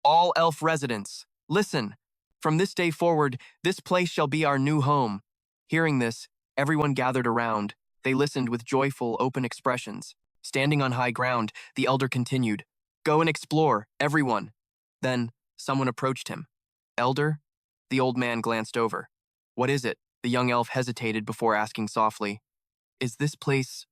All elf residents, listen! From this day forward, this place shall be our new home. Hearing this, everyone gathered around. They listened with joyful, open expressions. Standing on high ground, the elder continued, Go and explore, everyone. Then, someone approached him. Elder? The old man glanced over. What is it? The young elf hesitated before asking softly, Is this place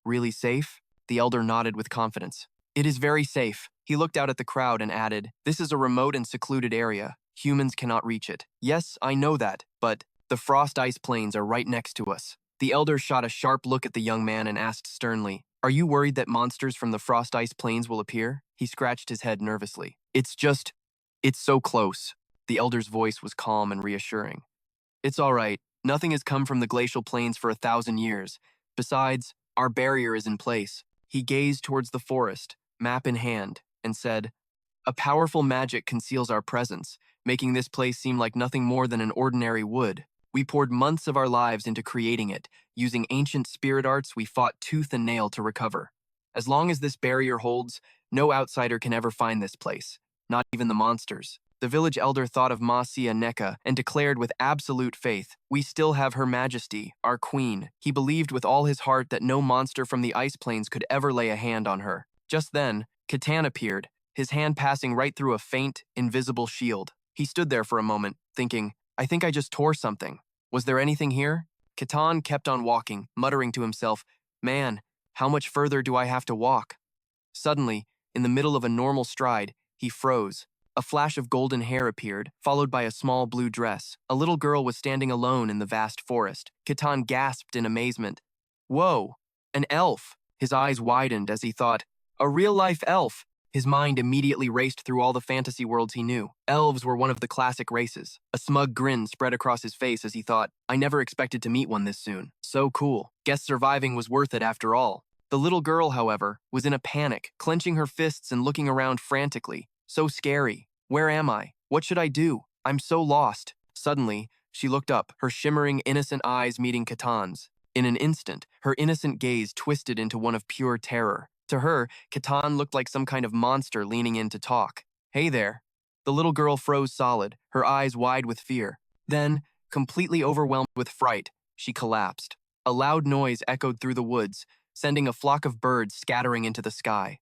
really safe? The elder nodded with confidence. It is very safe. He looked out at the crowd and added, This is a remote and secluded area. Humans cannot reach it. Yes, I know that, but the frost ice plains are right next to us. The elder shot a sharp look at the young man and asked sternly, Are you worried that monsters from the frost ice plains will appear? He scratched his head nervously. It's so close. The elder's voice was calm and reassuring. It's all right. Nothing has come from the glacial plains for 1,000 years. Besides, our barrier is in place. He gazed towards the forest, map in hand, and said, A powerful magic conceals our presence, making this place seem like nothing more than an ordinary wood. We poured months of our lives into creating it. Using ancient spirit arts, we fought tooth and nail to recover. As long as this barrier holds, no outsider can ever find this place, not even the monsters. The village elder thought of Ma Sia Neka and declared with absolute faith, We still have Her Majesty, our queen. He believed with all his heart that no monster from the ice plains could ever lay a hand on her. Just then, Ketan appeared, his hand passing right through a faint, invisible shield. He stood there for a moment, thinking, I think I just tore something. Was there anything here? Ketan kept on walking, muttering to himself, Man, how much further do I have to walk? Suddenly, in the middle of a normal stride, he froze. A flash of golden hair appeared, followed by a small blue dress. A little girl was standing alone in the vast forest. Ketan gasped in amazement. Whoa, an elf! His eyes widened as he thought, A real-life elf! His mind immediately raced through all the fantasy worlds he knew. Elves were one of the classic races. A smug grin spread across his face as he thought, I never expected to meet one this soon. So cool. Guess surviving was worth it after all. The little girl, however, was in a panic, clenching her fists and looking around frantically. So scary. Where am I? What should I do? I'm so lost. Suddenly, she looked up, her shimmering, innocent eyes meeting Ketan's. In an instant, her innocent gaze twisted into one of pure terror. To her, Ketan looked like some kind of monster leaning in to talk. Hey there. The little girl froze solid, her eyes wide with fear. Then, completely overwhelmed with fright, she collapsed. A loud noise echoed through the woods, sending a flock of birds scattering into the sky.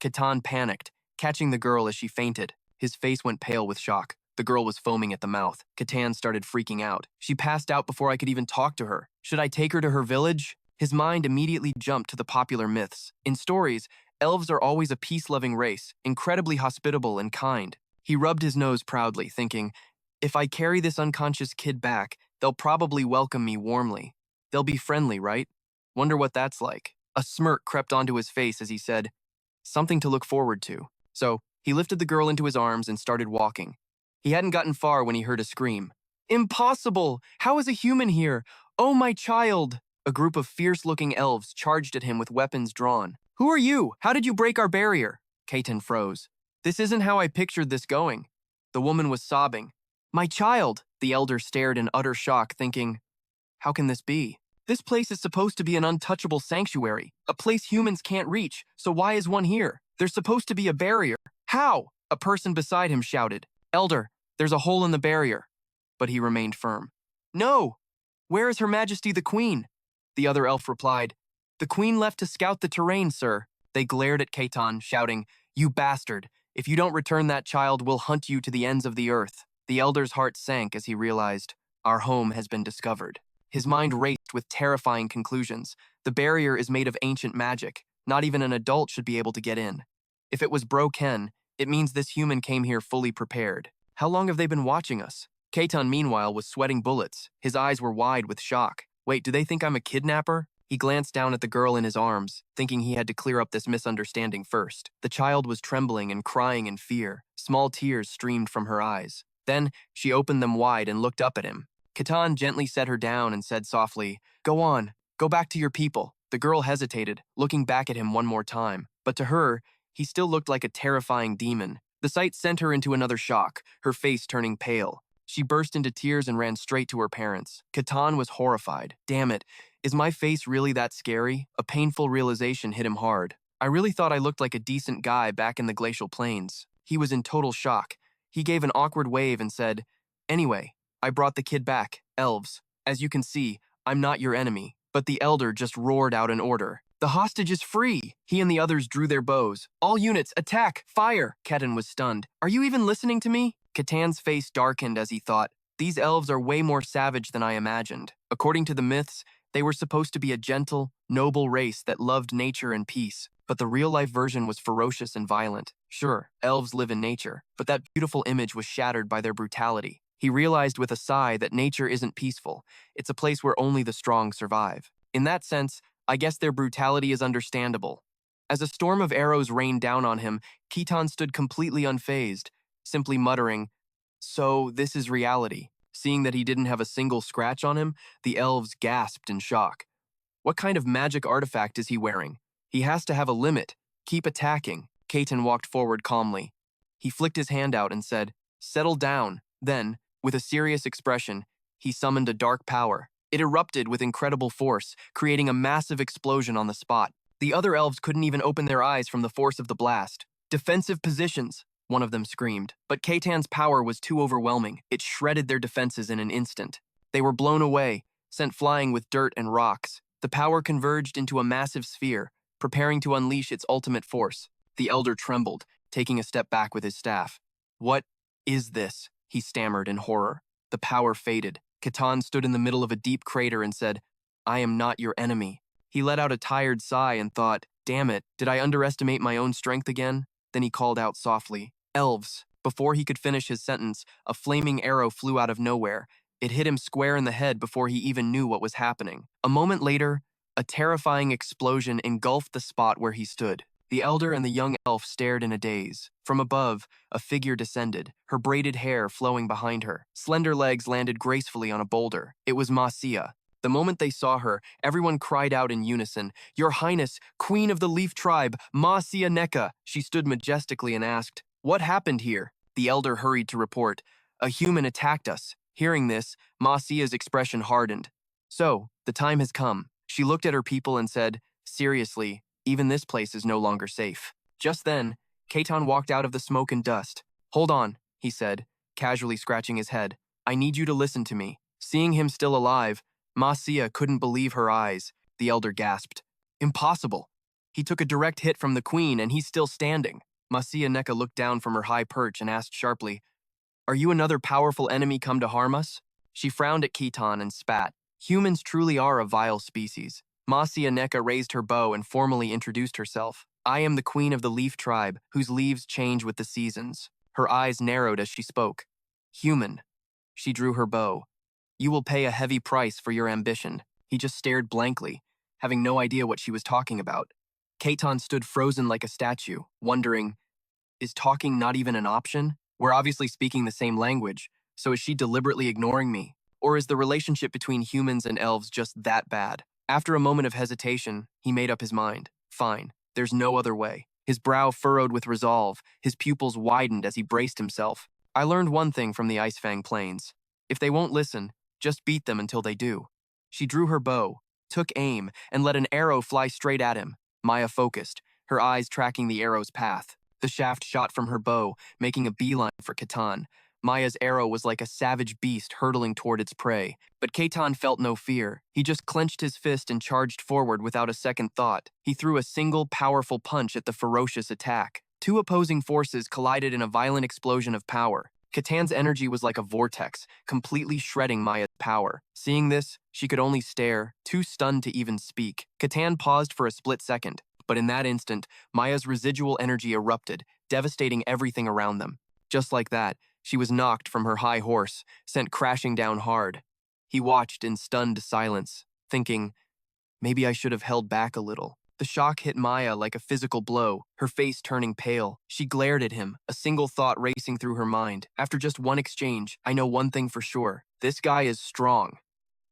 Ketan panicked, catching the girl as she fainted. His face went pale with shock. The girl was foaming at the mouth. Ketan started freaking out. She passed out before I could even talk to her. Should I take her to her village? His mind immediately jumped to the popular myths. In stories, Elves are always a peace-loving race, incredibly hospitable and kind. He rubbed his nose proudly, thinking, if I carry this unconscious kid back, they'll probably welcome me warmly. They'll be friendly, right? Wonder what that's like. A smirk crept onto his face as he said, something to look forward to. So, he lifted the girl into his arms and started walking. He hadn't gotten far when he heard a scream. Impossible! How is a human here? Oh, my child! A group of fierce-looking elves charged at him with weapons drawn. Who are you? How did you break our barrier? Ketan froze. This isn't how I pictured this going. The woman was sobbing. My child! The elder stared in utter shock, thinking, how can this be? This place is supposed to be an untouchable sanctuary, a place humans can't reach, so why is one here? There's supposed to be a barrier. How? A person beside him shouted. Elder, there's a hole in the barrier. But he remained firm. No! Where is Her Majesty the Queen? The other elf replied, the Queen left to scout the terrain, sir. They glared at Ketan, shouting, you bastard! If you don't return that child, we'll hunt you to the ends of the earth. The elder's heart sank as he realized, our home has been discovered. His mind raced with terrifying conclusions. The barrier is made of ancient magic. Not even an adult should be able to get in. If it was broken, it means this human came here fully prepared. How long have they been watching us? Ketan, meanwhile, was sweating bullets. His eyes were wide with shock. Wait, do they think I'm a kidnapper? He glanced down at the girl in his arms, thinking he had to clear up this misunderstanding first. The child was trembling and crying in fear. Small tears streamed from her eyes. Then, she opened them wide and looked up at him. Ketan gently set her down and said softly, go on, go back to your people. The girl hesitated, looking back at him one more time. But to her, he still looked like a terrifying demon. The sight sent her into another shock, her face turning pale. She burst into tears and ran straight to her parents. Ketan was horrified. Damn it, is my face really that scary? A painful realization hit him hard. I really thought I looked like a decent guy back in the Glacial Plains. He was in total shock. He gave an awkward wave and said, anyway, I brought the kid back, elves. As you can see, I'm not your enemy. But the elder just roared out an order. The hostage is free! He and the others drew their bows. All units, attack! Fire! Ketan was stunned. Are you even listening to me? Ketan's face darkened as he thought, these elves are way more savage than I imagined. According to the myths, they were supposed to be a gentle, noble race that loved nature and peace. But the real-life version was ferocious and violent. Sure, elves live in nature, but that beautiful image was shattered by their brutality. He realized with a sigh that nature isn't peaceful. It's a place where only the strong survive. In that sense, I guess their brutality is understandable. As a storm of arrows rained down on him, Ketan stood completely unfazed, simply muttering, so this is reality. Seeing that he didn't have a single scratch on him, the elves gasped in shock. What kind of magic artifact is he wearing? He has to have a limit. Keep attacking. Ketan walked forward calmly. He flicked his hand out and said, settle down. Then, with a serious expression, he summoned a dark power. It erupted with incredible force, creating a massive explosion on the spot. The other elves couldn't even open their eyes from the force of the blast. Defensive positions, one of them screamed. But Ketan's power was too overwhelming. It shredded their defenses in an instant. They were blown away, sent flying with dirt and rocks. The power converged into a massive sphere, preparing to unleash its ultimate force. The elder trembled, taking a step back with his staff. What is this? He stammered in horror. The power faded. Ketan stood in the middle of a deep crater and said, I am not your enemy. He let out a tired sigh and thought, damn it, did I underestimate my own strength again? Then he called out softly, elves. Before he could finish his sentence, a flaming arrow flew out of nowhere. It hit him square in the head before he even knew what was happening. A moment later, a terrifying explosion engulfed the spot where he stood. The elder and the young elf stared in a daze. From above, a figure descended, her braided hair flowing behind her. Slender legs landed gracefully on a boulder. It was Masia. The moment they saw her, everyone cried out in unison, Your Highness, Queen of the Leaf Tribe, Masia Neka. She stood majestically and asked, What happened here? The elder hurried to report, A human attacked us. Hearing this, Masia's expression hardened. So, the time has come. She looked at her people and said, Seriously, even this place is no longer safe. Just then, Ketan walked out of the smoke and dust. Hold on, he said, casually scratching his head. I need you to listen to me. Seeing him still alive, Masia couldn't believe her eyes. The elder gasped. Impossible. He took a direct hit from the queen and he's still standing. Masia Neka looked down from her high perch and asked sharply, Are you another powerful enemy come to harm us? She frowned at Ketan and spat. Humans truly are a vile species. Masia Neka raised her bow and formally introduced herself. I am the queen of the leaf tribe, whose leaves change with the seasons. Her eyes narrowed as she spoke. Human. She drew her bow. You will pay a heavy price for your ambition. He just stared blankly, having no idea what she was talking about. Ketan stood frozen like a statue, wondering, is talking not even an option? We're obviously speaking the same language, so is she deliberately ignoring me? Or is the relationship between humans and elves just that bad? After a moment of hesitation, he made up his mind. Fine, there's no other way. His brow furrowed with resolve, his pupils widened as he braced himself. I learned one thing from the Icefang Plains. If they won't listen, just beat them until they do. She drew her bow, took aim, and let an arrow fly straight at him. Maya focused, her eyes tracking the arrow's path. The shaft shot from her bow, making a beeline for Ketan. Maya's arrow was like a savage beast hurtling toward its prey, but Ketan felt no fear. He just clenched his fist and charged forward without a second thought. He threw a single, powerful punch at the ferocious attack. Two opposing forces collided in a violent explosion of power. Ketan's energy was like a vortex, completely shredding Maya's power. Seeing this, she could only stare, too stunned to even speak. Ketan paused for a split second, but in that instant, Maya's residual energy erupted, devastating everything around them. Just like that, she was knocked from her high horse, sent crashing down hard. He watched in stunned silence, thinking, maybe I should have held back a little. The shock hit Maya like a physical blow, her face turning pale. She glared at him, a single thought racing through her mind. After just one exchange, I know one thing for sure. This guy is strong.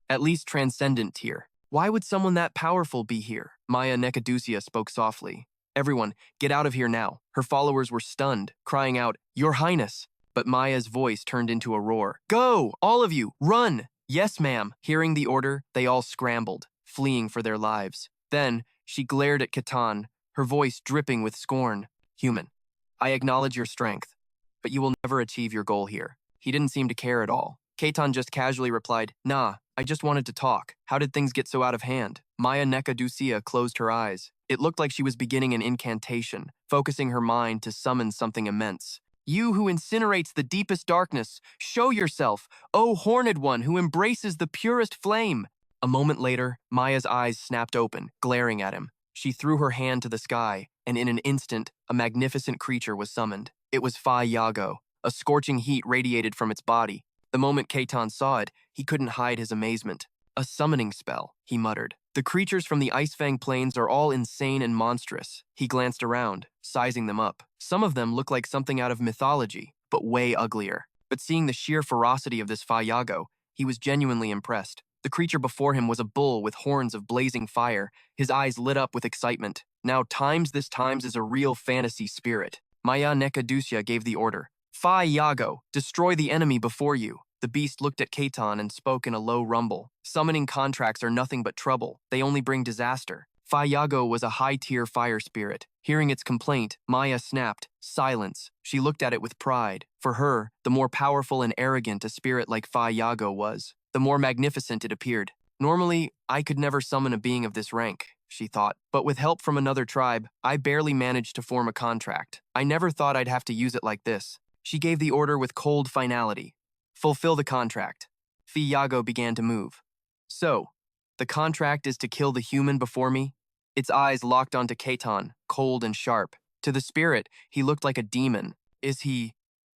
At least transcendent tier. Why would someone that powerful be here? Maya Nekadusia spoke softly. Everyone, get out of here now. Her followers were stunned, crying out, Your Highness. But Maya's voice turned into a roar. Go, all of you, run! Yes, ma'am. Hearing the order, they all scrambled, fleeing for their lives. Then, she glared at Ketan, her voice dripping with scorn. Human, I acknowledge your strength, but you will never achieve your goal here. He didn't seem to care at all. Ketan just casually replied, Nah, I just wanted to talk. How did things get so out of hand? Maya Nekadusia closed her eyes. It looked like she was beginning an incantation, focusing her mind to summon something immense. You who incinerates the deepest darkness, show yourself, O horned one who embraces the purest flame. A moment later, Maya's eyes snapped open, glaring at him. She threw her hand to the sky, and in an instant, a magnificent creature was summoned. It was Fi Yago. A scorching heat radiated from its body. The moment Ketan saw it, he couldn't hide his amazement. A summoning spell, he muttered. The creatures from the Icefang Plains are all insane and monstrous. He glanced around, sizing them up. Some of them look like something out of mythology, but way uglier. But seeing the sheer ferocity of this Fi Yago, he was genuinely impressed. The creature before him was a bull with horns of blazing fire. His eyes lit up with excitement. Now times is a real fantasy spirit. Maya Nekadusia gave the order. Fi Yago, destroy the enemy before you. The beast looked at Ketan and spoke in a low rumble. Summoning contracts are nothing but trouble. They only bring disaster. Fi Yago was a high-tier fire spirit. Hearing its complaint, Maya snapped, silence. She looked at it with pride. For her, the more powerful and arrogant a spirit like Fi Yago was, the more magnificent it appeared. Normally, I could never summon a being of this rank, she thought. But with help from another tribe, I barely managed to form a contract. I never thought I'd have to use it like this. She gave the order with cold finality. Fulfill the contract. Fi Yago began to move. So, the contract is to kill the human before me? Its eyes locked onto Ketan, cold and sharp. To the spirit, he looked like a demon. Is he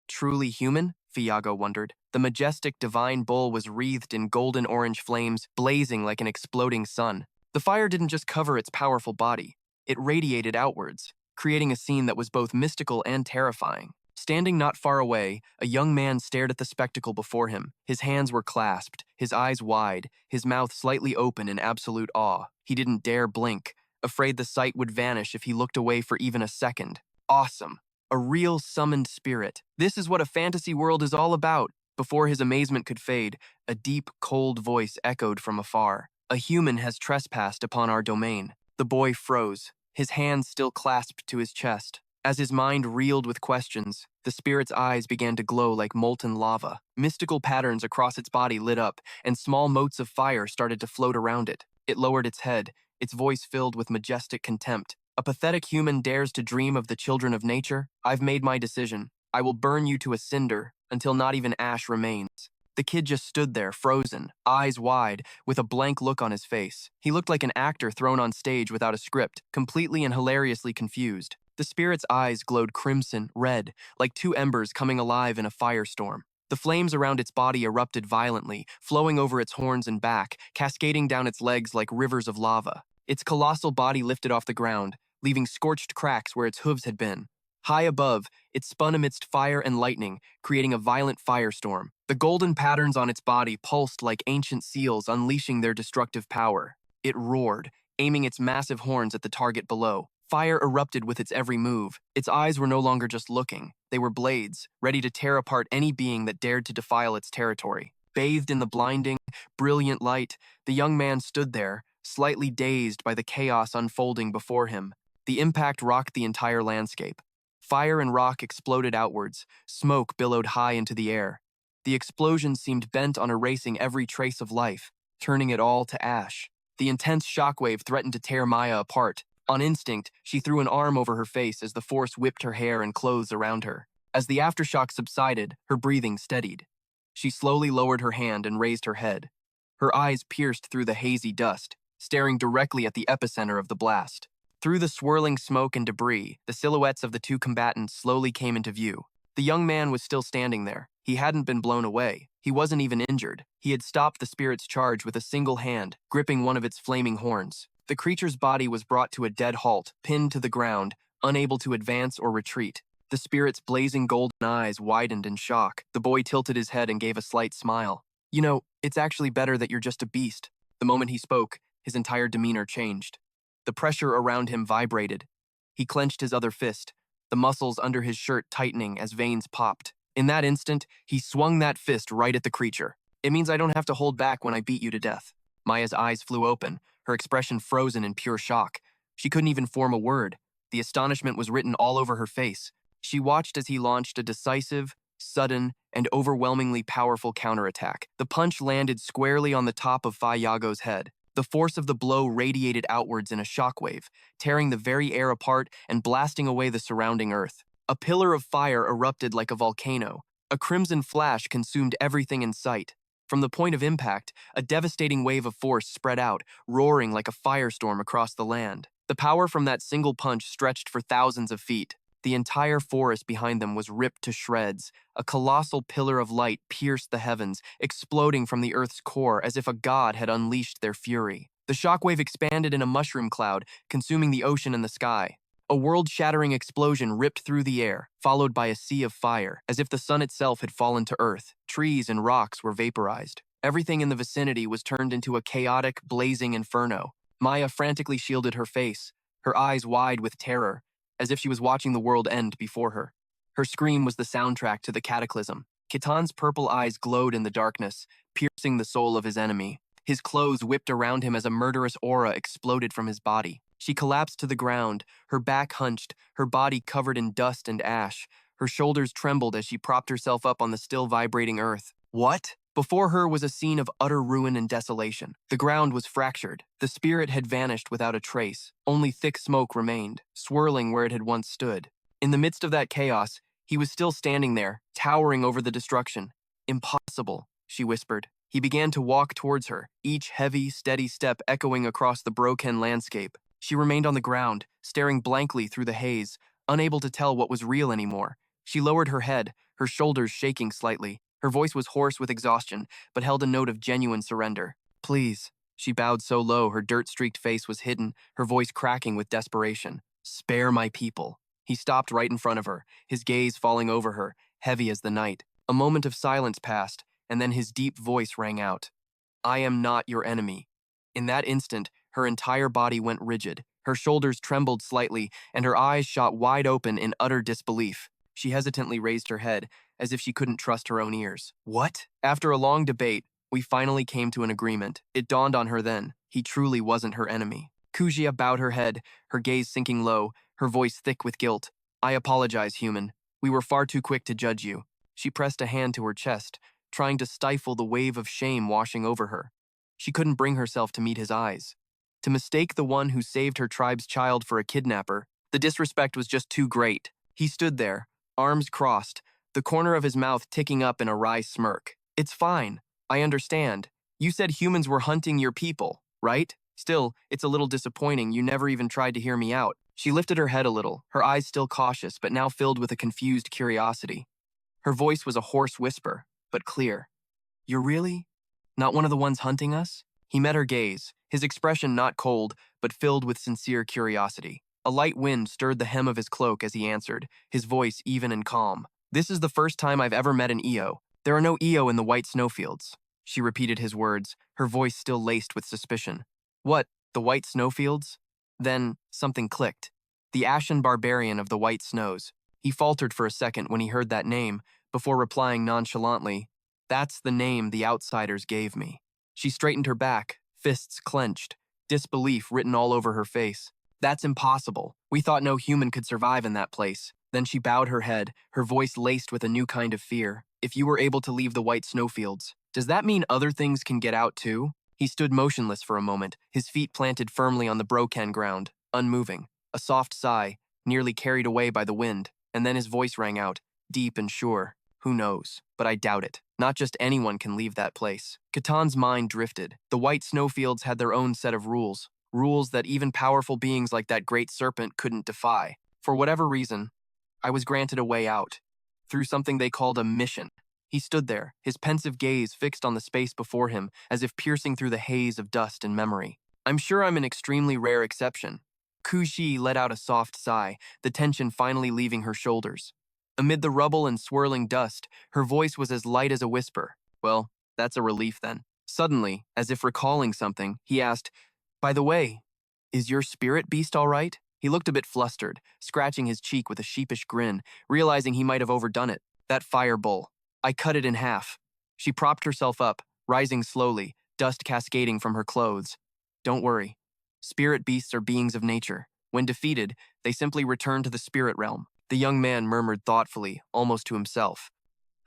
truly human? Fi Yago wondered. The majestic divine bull was wreathed in golden-orange flames, blazing like an exploding sun. The fire didn't just cover its powerful body. It radiated outwards, creating a scene that was both mystical and terrifying. Standing not far away, a young man stared at the spectacle before him. His hands were clasped, his eyes wide, his mouth slightly open in absolute awe. He didn't dare blink, afraid the sight would vanish if he looked away for even a second. Awesome. A real summoned spirit. This is what a fantasy world is all about. Before his amazement could fade, a deep, cold voice echoed from afar. A human has trespassed upon our domain. The boy froze, his hands still clasped to his chest. As his mind reeled with questions, the spirit's eyes began to glow like molten lava. Mystical patterns across its body lit up, and small motes of fire started to float around it. It lowered its head, its voice filled with majestic contempt. A pathetic human dares to dream of the children of nature? I've made my decision. I will burn you to a cinder until not even ash remains. The kid just stood there, frozen, eyes wide, with a blank look on his face. He looked like an actor thrown on stage without a script, completely and hilariously confused. The spirit's eyes glowed crimson, red, like two embers coming alive in a firestorm. The flames around its body erupted violently, flowing over its horns and back, cascading down its legs like rivers of lava. Its colossal body lifted off the ground, leaving scorched cracks where its hooves had been. High above, it spun amidst fire and lightning, creating a violent firestorm. The golden patterns on its body pulsed like ancient seals, unleashing their destructive power. It roared, aiming its massive horns at the target below. Fire erupted with its every move. Its eyes were no longer just looking. They were blades, ready to tear apart any being that dared to defile its territory. Bathed in the blinding, brilliant light, the young man stood there, slightly dazed by the chaos unfolding before him. The impact rocked the entire landscape. Fire and rock exploded outwards. Smoke billowed high into the air. The explosion seemed bent on erasing every trace of life, turning it all to ash. The intense shockwave threatened to tear Maya apart. On instinct, she threw an arm over her face as the force whipped her hair and clothes around her. As the aftershock subsided, her breathing steadied. She slowly lowered her hand and raised her head. Her eyes pierced through the hazy dust, staring directly at the epicenter of the blast. Through the swirling smoke and debris, the silhouettes of the two combatants slowly came into view. The young man was still standing there. He hadn't been blown away. He wasn't even injured. He had stopped the spirit's charge with a single hand, gripping one of its flaming horns. The creature's body was brought to a dead halt, pinned to the ground, unable to advance or retreat. The spirit's blazing golden eyes widened in shock. The boy tilted his head and gave a slight smile. "You know, it's actually better that you're just a beast." The moment he spoke, his entire demeanor changed. The pressure around him vibrated. He clenched his other fist, the muscles under his shirt tightening as veins popped. In that instant, he swung that fist right at the creature. "It means I don't have to hold back when I beat you to death." Maya's eyes flew open, her expression frozen in pure shock. She couldn't even form a word. The astonishment was written all over her face. She watched as he launched a decisive, sudden, and overwhelmingly powerful counterattack. The punch landed squarely on the top of Fi Yago's head. The force of the blow radiated outwards in a shockwave, tearing the very air apart and blasting away the surrounding earth. A pillar of fire erupted like a volcano. A crimson flash consumed everything in sight. From the point of impact, a devastating wave of force spread out, roaring like a firestorm across the land. The power from that single punch stretched for thousands of feet. The entire forest behind them was ripped to shreds. A colossal pillar of light pierced the heavens, exploding from the earth's core as if a god had unleashed their fury. The shockwave expanded in a mushroom cloud, consuming the ocean and the sky. A world-shattering explosion ripped through the air, followed by a sea of fire, as if the sun itself had fallen to earth. Trees and rocks were vaporized. Everything in the vicinity was turned into a chaotic, blazing inferno. Maya frantically shielded her face, her eyes wide with terror, as if she was watching the world end before her. Her scream was the soundtrack to the cataclysm. Ketan's purple eyes glowed in the darkness, piercing the soul of his enemy. His clothes whipped around him as a murderous aura exploded from his body. She collapsed to the ground, her back hunched, her body covered in dust and ash. Her shoulders trembled as she propped herself up on the still vibrating earth. What? Before her was a scene of utter ruin and desolation. The ground was fractured. The spirit had vanished without a trace. Only thick smoke remained, swirling where it had once stood. In the midst of that chaos, he was still standing there, towering over the destruction. "Impossible," she whispered. He began to walk towards her, each heavy, steady step echoing across the broken landscape. She remained on the ground, staring blankly through the haze, unable to tell what was real anymore. She lowered her head, her shoulders shaking slightly. Her voice was hoarse with exhaustion, but held a note of genuine surrender. "Please." She bowed so low her dirt-streaked face was hidden, her voice cracking with desperation. "Spare my people." He stopped right in front of her, his gaze falling over her, heavy as the night. A moment of silence passed, and then his deep voice rang out. "I am not your enemy." In that instant, her entire body went rigid. Her shoulders trembled slightly, and her eyes shot wide open in utter disbelief. She hesitantly raised her head, as if she couldn't trust her own ears. "What?" After a long debate, we finally came to an agreement. It dawned on her then. He truly wasn't her enemy. Kujia bowed her head, her gaze sinking low, her voice thick with guilt. "I apologize, human. We were far too quick to judge you." She pressed a hand to her chest, trying to stifle the wave of shame washing over her. She couldn't bring herself to meet his eyes. To mistake the one who saved her tribe's child for a kidnapper, the disrespect was just too great. He stood there, arms crossed, the corner of his mouth ticking up in a wry smirk. It's fine. I understand. You said humans were hunting your people, right? Still, it's a little disappointing you never even tried to hear me out. She lifted her head a little, her eyes still cautious but now filled with a confused curiosity. Her voice was a hoarse whisper, but clear. You're really not one of the ones hunting us? He met her gaze, his expression not cold, but filled with sincere curiosity. A light wind stirred the hem of his cloak as he answered, his voice even and calm. This is the first time I've ever met an EO. There are no EO in the White Snowfields. She repeated his words, her voice still laced with suspicion. What, the White Snowfields? Then, something clicked. The ashen barbarian of the White Snows. He faltered for a second when he heard that name, before replying nonchalantly, That's the name the outsiders gave me. She straightened her back, fists clenched, disbelief written all over her face. That's impossible. We thought no human could survive in that place. Then she bowed her head, her voice laced with a new kind of fear. If you were able to leave the White Snowfields, does that mean other things can get out too? He stood motionless for a moment, his feet planted firmly on the broken ground, unmoving. A soft sigh, nearly carried away by the wind, and then his voice rang out, deep and sure. Who knows? But I doubt it. Not just anyone can leave that place. Ketan's mind drifted. The White Snowfields had their own set of rules, rules that even powerful beings like that great serpent couldn't defy. For whatever reason, I was granted a way out, through something they called a mission. He stood there, his pensive gaze fixed on the space before him, as if piercing through the haze of dust and memory. I'm sure I'm an extremely rare exception. Kuji let out a soft sigh, the tension finally leaving her shoulders. Amid the rubble and swirling dust, her voice was as light as a whisper. Well, that's a relief then. Suddenly, as if recalling something, he asked, By the way, is your spirit beast all right? He looked a bit flustered, scratching his cheek with a sheepish grin, realizing he might have overdone it. That fire bull. I cut it in half. She propped herself up, rising slowly, dust cascading from her clothes. Don't worry. Spirit beasts are beings of nature. When defeated, they simply return to the spirit realm. The young man murmured thoughtfully, almost to himself.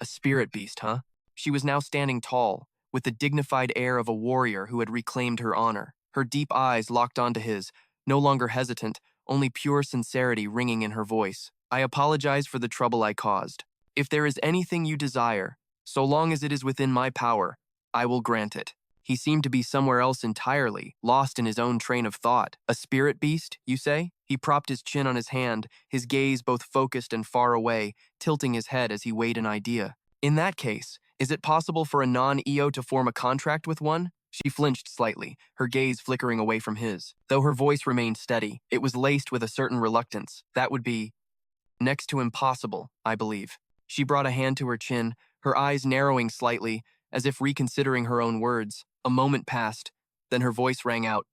A spirit beast, huh? She was now standing tall, with the dignified air of a warrior who had reclaimed her honor. Her deep eyes locked onto his, no longer hesitant, only pure sincerity ringing in her voice. I apologize for the trouble I caused. If there is anything you desire, so long as it is within my power, I will grant it. He seemed to be somewhere else entirely, lost in his own train of thought. A spirit beast, you say? He propped his chin on his hand, his gaze both focused and far away, tilting his head as he weighed an idea. In that case, is it possible for a non-EO to form a contract with one? She flinched slightly, her gaze flickering away from his. Though her voice remained steady, it was laced with a certain reluctance. That would be next to impossible, I believe. She brought a hand to her chin, her eyes narrowing slightly, as if reconsidering her own words. A moment passed, then her voice rang out.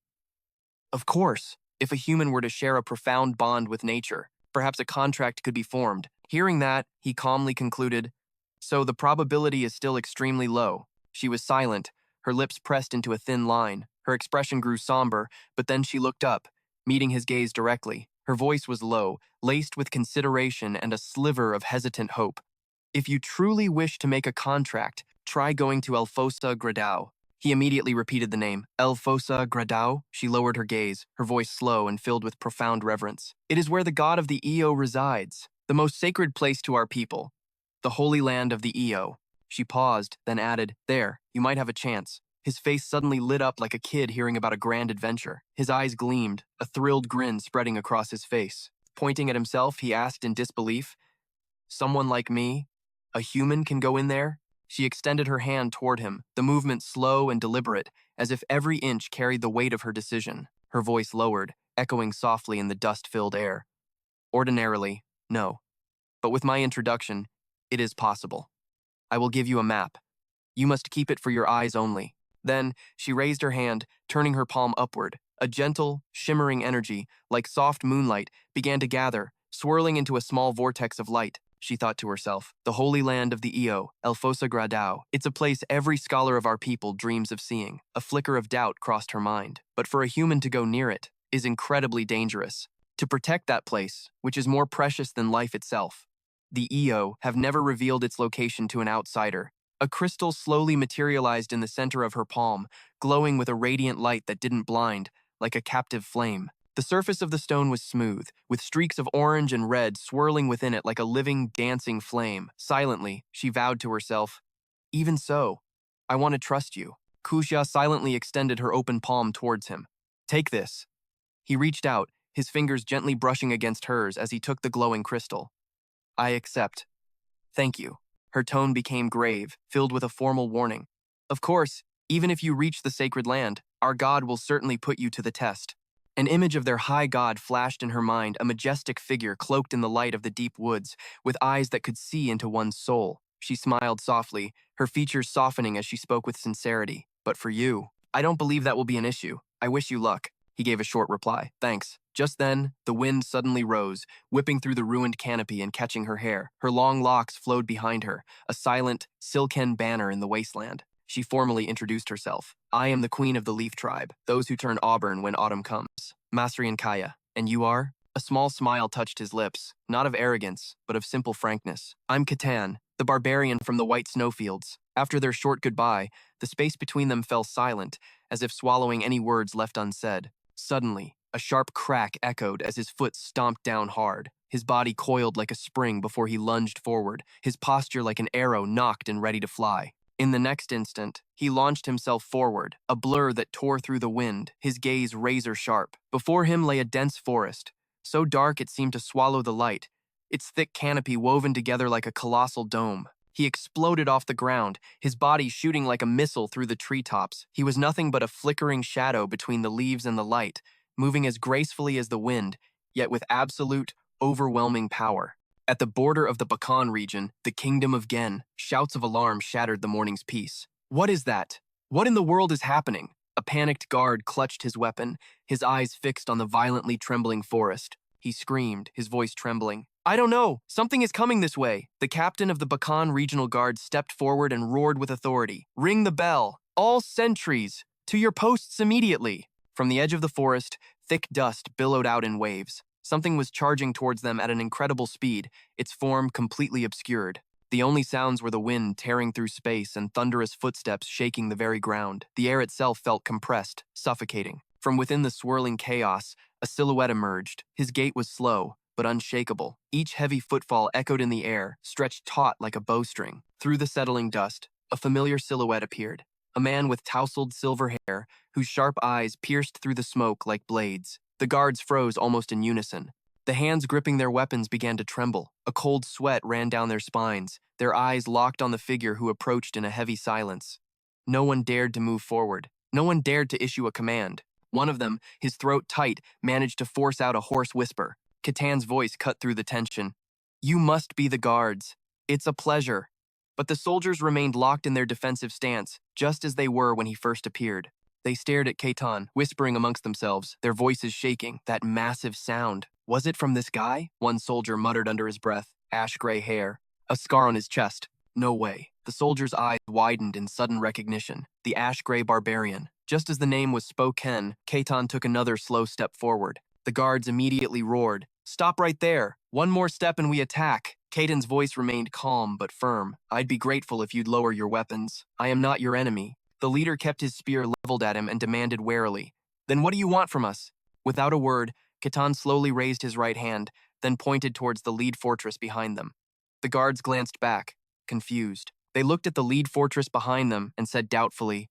Of course, if a human were to share a profound bond with nature, perhaps a contract could be formed. Hearing that, he calmly concluded, So the probability is still extremely low. She was silent, her lips pressed into a thin line. Her expression grew somber, but then she looked up, meeting his gaze directly. Her voice was low, laced with consideration and a sliver of hesitant hope. If you truly wish to make a contract, try going to Elfosa Gradau. He immediately repeated the name. Elfosa Gradau? She lowered her gaze, her voice slow and filled with profound reverence. It is where the god of the EO resides, the most sacred place to our people, the holy land of the EO. She paused, then added, There, you might have a chance. His face suddenly lit up like a kid hearing about a grand adventure. His eyes gleamed, a thrilled grin spreading across his face. Pointing at himself, he asked in disbelief, Someone like me? A human can go in there? She extended her hand toward him, the movement slow and deliberate, as if every inch carried the weight of her decision. Her voice lowered, echoing softly in the dust-filled air. Ordinarily, no. But with my introduction, it is possible. I will give you a map. You must keep it for your eyes only. Then, she raised her hand, turning her palm upward. A gentle, shimmering energy, like soft moonlight, began to gather, swirling into a small vortex of light. She thought to herself, the holy land of the EO, Elfosa Gradau. It's a place every scholar of our people dreams of seeing. A flicker of doubt crossed her mind. But for a human to go near it is incredibly dangerous. To protect that place, which is more precious than life itself, the EO have never revealed its location to an outsider. A crystal slowly materialized in the center of her palm, glowing with a radiant light that didn't blind, like a captive flame. The surface of the stone was smooth, with streaks of orange and red swirling within it like a living, dancing flame. Silently, she vowed to herself, Even so, I want to trust you. Kuxia silently extended her open palm towards him. Take this. He reached out, his fingers gently brushing against hers as he took the glowing crystal. I accept. Thank you. Her tone became grave, filled with a formal warning. Of course, even if you reach the sacred land, our god will certainly put you to the test. An image of their high god flashed in her mind, a majestic figure cloaked in the light of the deep woods, with eyes that could see into one's soul. She smiled softly, her features softening as she spoke with sincerity. But for you, I don't believe that will be an issue. I wish you luck. He gave a short reply. Thanks. Just then, the wind suddenly rose, whipping through the ruined canopy and catching her hair. Her long locks flowed behind her, a silent, silken banner in the wasteland. She formally introduced herself. I am the queen of the Leaf Tribe, those who turn auburn when autumn comes. Masrian Kaya. And you are? A small smile touched his lips, not of arrogance, but of simple frankness. I'm Ketan, the barbarian from the White Snowfields. After their short goodbye, the space between them fell silent, as if swallowing any words left unsaid. Suddenly, a sharp crack echoed as his foot stomped down hard. His body coiled like a spring before he lunged forward, his posture like an arrow nocked and ready to fly. In the next instant, he launched himself forward, a blur that tore through the wind, his gaze razor-sharp. Before him lay a dense forest, so dark it seemed to swallow the light, its thick canopy woven together like a colossal dome. He exploded off the ground, his body shooting like a missile through the treetops. He was nothing but a flickering shadow between the leaves and the light, moving as gracefully as the wind, yet with absolute, overwhelming power. At the border of the Bakan region, the kingdom of Gen, shouts of alarm shattered the morning's peace. What is that? What in the world is happening? A panicked guard clutched his weapon, his eyes fixed on the violently trembling forest. He screamed, his voice trembling. I don't know. Something is coming this way. The captain of the Bakan Regional Guard stepped forward and roared with authority. Ring the bell. All sentries, to your posts immediately. From the edge of the forest, thick dust billowed out in waves. Something was charging towards them at an incredible speed, its form completely obscured. The only sounds were the wind tearing through space and thunderous footsteps shaking the very ground. The air itself felt compressed, suffocating. From within the swirling chaos, a silhouette emerged. His gait was slow, but unshakable. Each heavy footfall echoed in the air, stretched taut like a bowstring. Through the settling dust, a familiar silhouette appeared. A man with tousled silver hair, whose sharp eyes pierced through the smoke like blades. The guards froze almost in unison. The hands gripping their weapons began to tremble. A cold sweat ran down their spines, their eyes locked on the figure who approached in a heavy silence. No one dared to move forward. No one dared to issue a command. One of them, his throat tight, managed to force out a hoarse whisper. Ketan's voice cut through the tension. You must be the guards. It's a pleasure. But the soldiers remained locked in their defensive stance, just as they were when he first appeared. They stared at Ketan, whispering amongst themselves, their voices shaking. That massive sound. Was it from this guy? One soldier muttered under his breath. Ash-gray hair. A scar on his chest. No way. The soldier's eyes widened in sudden recognition. The ash-gray barbarian. Just as the name was spoken, Ketan took another slow step forward. The guards immediately roared. Stop right there. One more step and we attack. Ketan's voice remained calm but firm. I'd be grateful if you'd lower your weapons. I am not your enemy. The leader kept his spear leveled at him and demanded warily, Then what do you want from us? Without a word, Ketan slowly raised his right hand, then pointed towards the lead fortress behind them. The guards glanced back, confused. They looked at the lead fortress behind them and said doubtfully,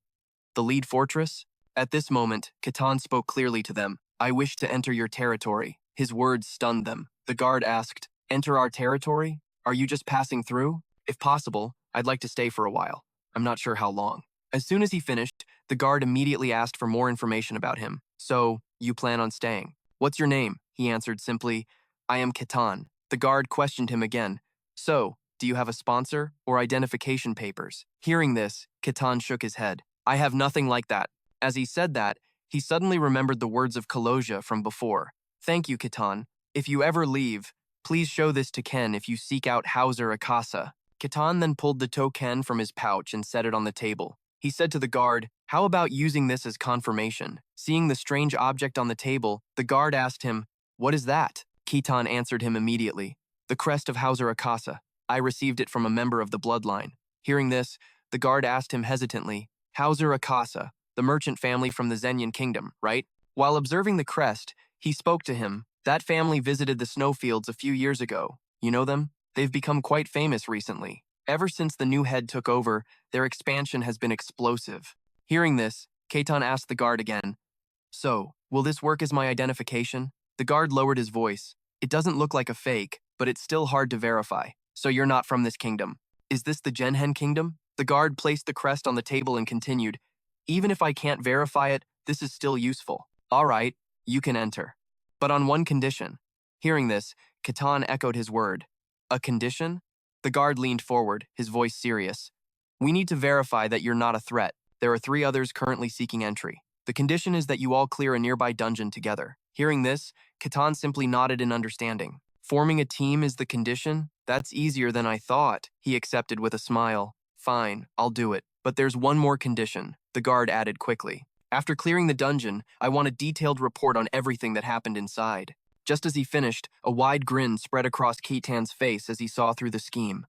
The lead fortress? At this moment, Ketan spoke clearly to them. I wish to enter your territory. His words stunned them. The guard asked, Enter our territory? Are you just passing through? If possible, I'd like to stay for a while. I'm not sure how long. As soon as he finished, the guard immediately asked for more information about him. So, you plan on staying? What's your name? He answered simply, I am Ketan. The guard questioned him again. So, do you have a sponsor or identification papers? Hearing this, Ketan shook his head. I have nothing like that. As he said that, he suddenly remembered the words of Kaloja from before. Thank you, Ketan. If you ever leave, please show this to Ken if you seek out Hauser Akasa. Ketan then pulled the token from his pouch and set it on the table. He said to the guard, How about using this as confirmation? Seeing the strange object on the table, the guard asked him, What is that? Ketan answered him immediately. The crest of Hauser Akasa. I received it from a member of the bloodline. Hearing this, the guard asked him hesitantly, Hauser Akasa, the merchant family from the Zenyan kingdom, right? While observing the crest, he spoke to him. That family visited the snowfields a few years ago. You know them? They've become quite famous recently. Ever since the new head took over, their expansion has been explosive. Hearing this, Ketan asked the guard again, "So, will this work as my identification?" The guard lowered his voice. "It doesn't look like a fake, but it's still hard to verify. So you're not from this kingdom. Is this the Genhen kingdom?" The guard placed the crest on the table and continued, "Even if I can't verify it, this is still useful. All right, you can enter. But on one condition." Hearing this, Ketan echoed his word. "A condition?" The guard leaned forward, his voice serious. "We need to verify that you're not a threat. There are 3 others currently seeking entry. The condition is that you all clear a nearby dungeon together." Hearing this, Ketan simply nodded in understanding. "Forming a team is the condition? That's easier than I thought," he accepted with a smile. "Fine, I'll do it. But there's one more condition," the guard added quickly. "After clearing the dungeon, I want a detailed report on everything that happened inside." Just as he finished, a wide grin spread across Ketan's face as he saw through the scheme.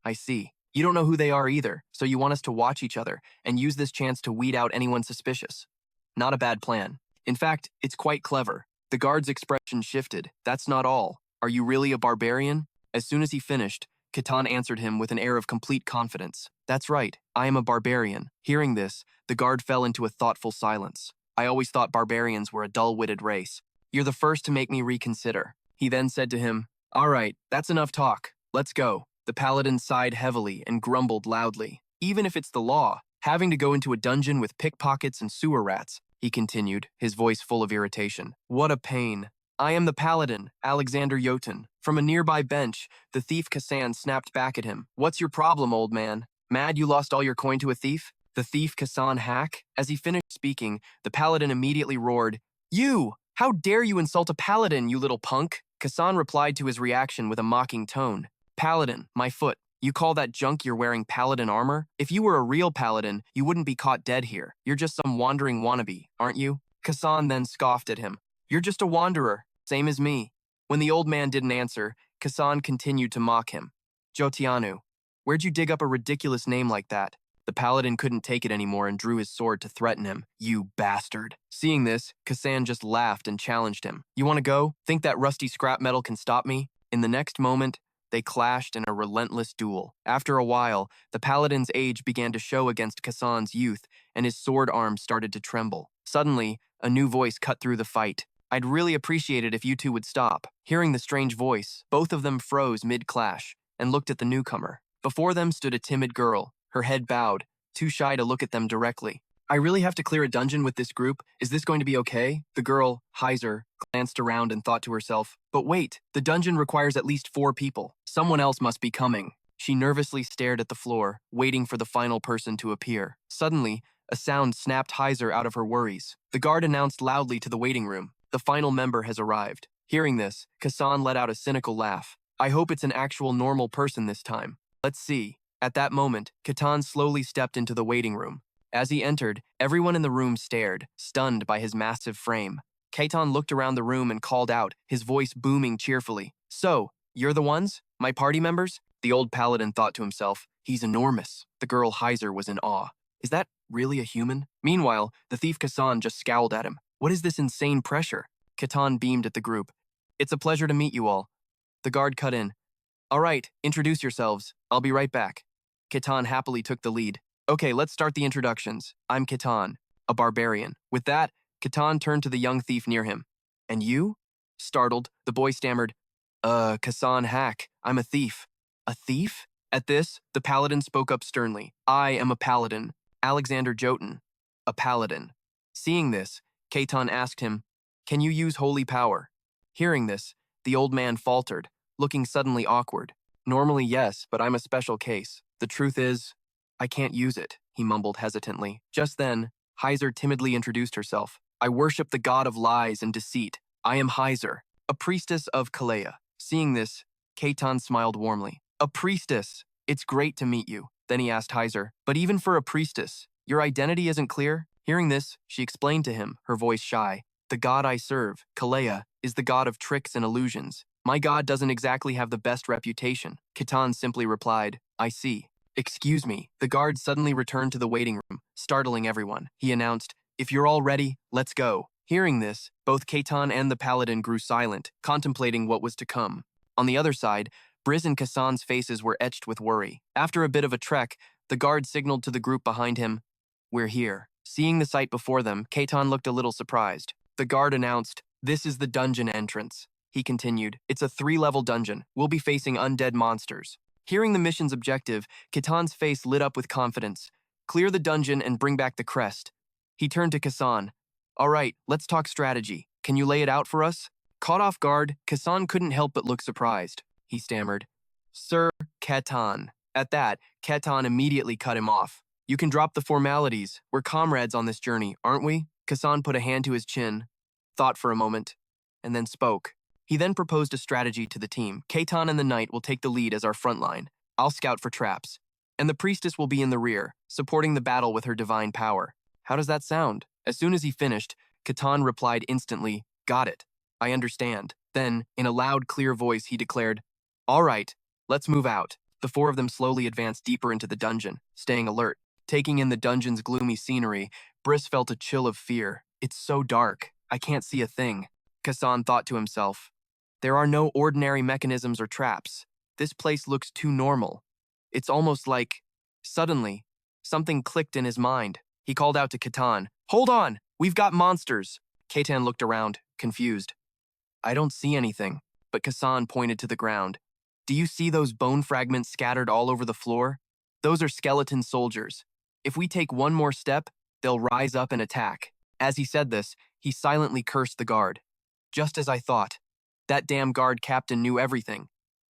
"I see. You don't know who they are either, so you want us to watch each other and use this chance to weed out anyone suspicious. Not a bad plan. In fact, it's quite clever." The guard's expression shifted. "That's not all. Are you really a barbarian?" As soon as he finished, Ketan answered him with an air of complete confidence. "That's right, I am a barbarian." Hearing this, the guard fell into a thoughtful silence. "I always thought barbarians were a dull-witted race. You're the first to make me reconsider." He then said to him, "All right, that's enough talk. Let's go." The paladin sighed heavily and grumbled loudly. "Even if it's the law, having to go into a dungeon with pickpockets and sewer rats," he continued, his voice full of irritation. "What a pain. I am the paladin, Alexander Jotun." From a nearby bench, the thief Ketan snapped back at him. "What's your problem, old man? Mad you lost all your coin to a thief?" The thief Ketan hack? As he finished speaking, the paladin immediately roared, "You! How dare you insult a paladin, you little punk?" Ketan replied to his reaction with a mocking tone. "Paladin, my foot. You call that junk you're wearing paladin armor? If you were a real paladin, you wouldn't be caught dead here. You're just some wandering wannabe, aren't you?" Ketan then scoffed at him. "You're just a wanderer, same as me." When the old man didn't answer, Ketan continued to mock him. "Jotianu, where'd you dig up a ridiculous name like that?" The paladin couldn't take it anymore and drew his sword to threaten him. "You bastard." Seeing this, Ketan just laughed and challenged him. "You want to go? Think that rusty scrap metal can stop me?" In the next moment, they clashed in a relentless duel. After a while, the paladin's age began to show against Ketan's youth, and his sword arms started to tremble. Suddenly, a new voice cut through the fight. "I'd really appreciate it if you two would stop." Hearing the strange voice, both of them froze mid-clash and looked at the newcomer. Before them stood a timid girl, her head bowed, too shy to look at them directly. "I really have to clear a dungeon with this group. Is this going to be okay?" The girl, Heiser, glanced around and thought to herself, "But wait, the dungeon requires at least 4 people. Someone else must be coming." She nervously stared at the floor, waiting for the final person to appear. Suddenly, a sound snapped Heiser out of her worries. The guard announced loudly to the waiting room, "The final member has arrived." Hearing this, Ketan let out a cynical laugh. "I hope it's an actual normal person this time. Let's see." At that moment, Ketan slowly stepped into the waiting room. As he entered, everyone in the room stared, stunned by his massive frame. Ketan looked around the room and called out, his voice booming cheerfully. "So, you're the ones? My party members?" The old paladin thought to himself, "He's enormous." The girl Heiser was in awe. "Is that really a human?" Meanwhile, the thief Ketan just scowled at him. "What is this insane pressure?" Ketan beamed at the group. "It's a pleasure to meet you all." The guard cut in. "All right, introduce yourselves. I'll be right back." Ketan happily took the lead. "Okay, let's start the introductions. I'm Ketan, a barbarian." With that, Ketan turned to the young thief near him. "And you?" Startled, the boy stammered, Ketan hack. I'm a thief." "A thief?" At this, the paladin spoke up sternly. "I am a paladin, Alexander Jotun, a paladin." Seeing this, Ketan asked him, "Can you use holy power?" Hearing this, the old man faltered, looking suddenly awkward. "Normally, yes, but I'm a special case. The truth is, I can't use it," he mumbled hesitantly. Just then, Heiser timidly introduced herself. "I worship the god of lies and deceit. I am Heiser, a priestess of Kalea." Seeing this, Ketan smiled warmly. "A priestess! It's great to meet you." Then he asked Heiser, "But even for a priestess, your identity isn't clear?" Hearing this, she explained to him, her voice shy. "The god I serve, Kalea, is the god of tricks and illusions. My god doesn't exactly have the best reputation." Ketan simply replied, "I see." "Excuse me." The guard suddenly returned to the waiting room, startling everyone. He announced, "If you're all ready, let's go." Hearing this, both Ketan and the paladin grew silent, contemplating what was to come. On the other side, Briz and Kassan's faces were etched with worry. After a bit of a trek, the guard signaled to the group behind him, "We're here." Seeing the sight before them, Ketan looked a little surprised. The guard announced, "This is the dungeon entrance." He continued, "It's a 3-level dungeon. We'll be facing undead monsters." Hearing the mission's objective, Ketan's face lit up with confidence. "Clear the dungeon and bring back the crest." He turned to Kassan. "All right, let's talk strategy. Can you lay it out for us?" Caught off guard, Kassan couldn't help but look surprised. He stammered, "Sir Ketan." At that, Ketan immediately cut him off. "You can drop the formalities. We're comrades on this journey, aren't we?" Kassan put a hand to his chin, thought for a moment, and then spoke. He then proposed a strategy to the team. Ketan and the knight will take the lead as our front line. I'll scout for traps. And the priestess will be in the rear, supporting the battle with her divine power. How does that sound? As soon as he finished, Ketan replied instantly, "Got it. I understand." Then, in a loud, clear voice, he declared, "All right, let's move out." The 4 of them slowly advanced deeper into the dungeon, staying alert. Taking in the dungeon's gloomy scenery, Briss felt a chill of fear. "It's so dark. I can't see a thing." Kassan thought to himself, "There are no ordinary mechanisms or traps. This place looks too normal. It's almost like..." Suddenly, something clicked in his mind. He called out to Ketan, "Hold on! We've got monsters!" Ketan looked around, confused. "I don't see anything," but Kassan pointed to the ground. "Do you see those bone fragments scattered all over the floor? Those are skeleton soldiers. If we take one more step, they'll rise up and attack." As he said this, he silently cursed the guard. "Just as I thought. That damn guard captain knew everything.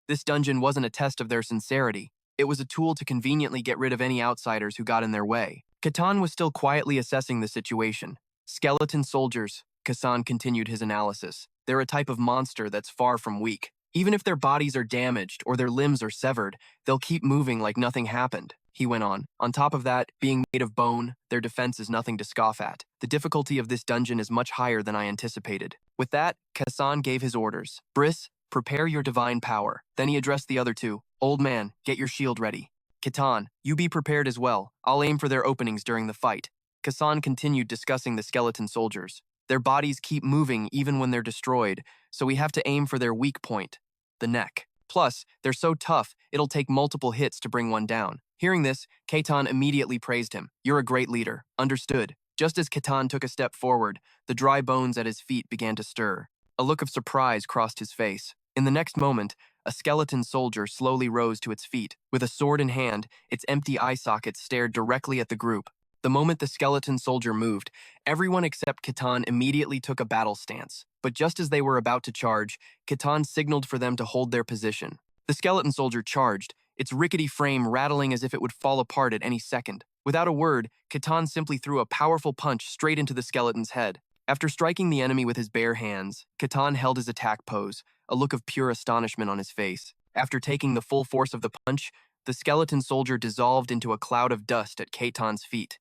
This dungeon wasn't a test of their sincerity. It was a tool to conveniently get rid of any outsiders who got in their way." Ketan was still quietly assessing the situation. "Skeleton soldiers," Kassan continued his analysis. "They're a type of monster that's far from weak. Even if their bodies are damaged or their limbs are severed, they'll keep moving like nothing happened." He went on. "On top of that, being made of bone, their defense is nothing to scoff at. The difficulty of this dungeon is much higher than I anticipated." With that, Kassan gave his orders. "Briss, prepare your divine power." Then he addressed the other 2. "Old man, get your shield ready. Ketan, you be prepared as well. I'll aim for their openings during the fight." Kassan continued discussing the skeleton soldiers. "Their bodies keep moving even when they're destroyed, so we have to aim for their weak point, the neck. Plus, they're so tough, it'll take multiple hits to bring one down." Hearing this, Ketan immediately praised him. "You're a great leader." Understood. Just as Ketan took a step forward, the dry bones at his feet began to stir. A look of surprise crossed his face. In the next moment, a skeleton soldier slowly rose to its feet. With a sword in hand, its empty eye sockets stared directly at the group. The moment the skeleton soldier moved, everyone except Ketan immediately took a battle stance. But just as they were about to charge, Ketan signaled for them to hold their position. The skeleton soldier charged, its rickety frame rattling as if it would fall apart at any second. Without a word, Ketan simply threw a powerful punch straight into the skeleton's head. After striking the enemy with his bare hands, Ketan held his attack pose, a look of pure astonishment on his face. After taking the full force of the punch, the skeleton soldier dissolved into a cloud of dust at Ketan's feet.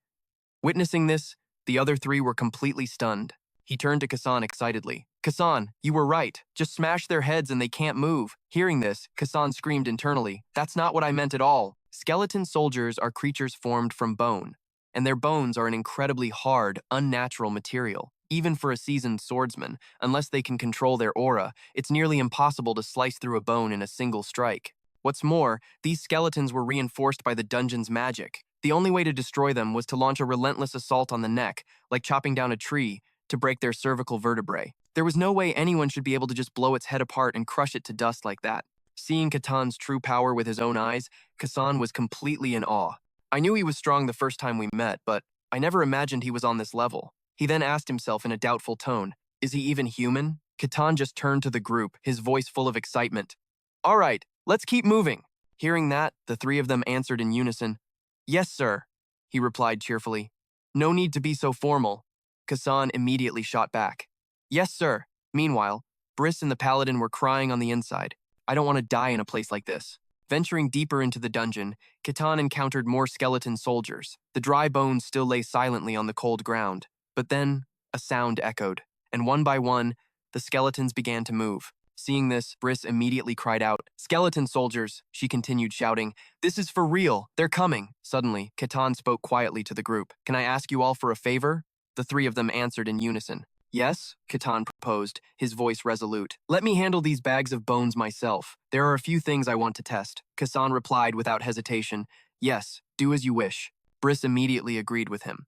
Witnessing this, the other 3 were completely stunned. He turned to Kassan excitedly. "Kassan, you were right. Just smash their heads and they can't move." Hearing this, Kassan screamed internally, "That's not what I meant at all." Skeleton soldiers are creatures formed from bone, and their bones are an incredibly hard, unnatural material. Even for a seasoned swordsman, unless they can control their aura, it's nearly impossible to slice through a bone in a single strike. What's more, these skeletons were reinforced by the dungeon's magic. The only way to destroy them was to launch a relentless assault on the neck, like chopping down a tree, to break their cervical vertebrae. There was no way anyone should be able to just blow its head apart and crush it to dust like that. Seeing Ketan's true power with his own eyes, Kassan was completely in awe. "I knew he was strong the first time we met, but I never imagined he was on this level." He then asked himself in a doubtful tone, "Is he even human?" Ketan just turned to the group, his voice full of excitement. "All right, let's keep moving." Hearing that, the 3 of them answered in unison, "Yes, sir," he replied cheerfully. "No need to be so formal." Kassan immediately shot back, "Yes, sir." Meanwhile, Briss and the paladin were crying on the inside. "I don't want to die in a place like this." Venturing deeper into the dungeon, Ketan encountered more skeleton soldiers. The dry bones still lay silently on the cold ground. But then, a sound echoed, and one by one, the skeletons began to move. Seeing this, Briss immediately cried out, "Skeleton soldiers," she continued shouting, "This is for real, they're coming." Suddenly, Ketan spoke quietly to the group. "Can I ask you all for a favor?" The 3 of them answered in unison, Yes, Ketan proposed, his voice resolute. Let me handle these bags of bones myself. There are a few things I want to test. Ketan replied without hesitation. Yes, do as you wish. Briss immediately agreed with him.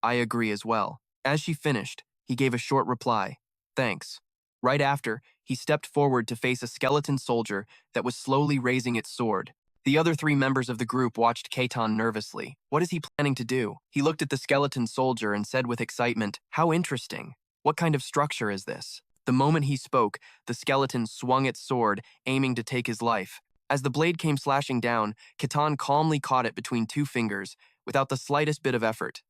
I agree as well. As she finished, he gave a short reply. Thanks. Right after, he stepped forward to face a skeleton soldier that was slowly raising its sword. The other three members of the group watched Ketan nervously. What is he planning to do? He looked at the skeleton soldier and said with excitement, How interesting. What kind of structure is this? The moment he spoke, the skeleton swung its sword, aiming to take his life. As the blade came slashing down, Ketan calmly caught it between two fingers, without the slightest bit of effort.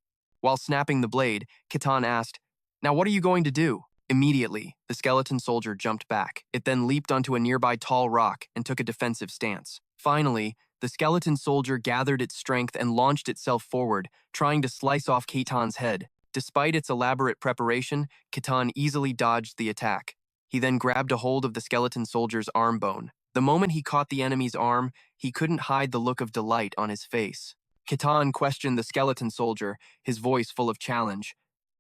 While snapping the blade, Ketan asked, Now what are you going to do? Immediately, the skeleton soldier jumped back. It then leaped onto a nearby tall rock and took a defensive stance. Finally, the skeleton soldier gathered its strength and launched itself forward, trying to slice off Ketan's head. Despite its elaborate preparation, Ketan easily dodged the attack. He then grabbed a hold of the skeleton soldier's arm bone. The moment he caught the enemy's arm, he couldn't hide the look of delight on his face. Ketan questioned the skeleton soldier, his voice full of challenge.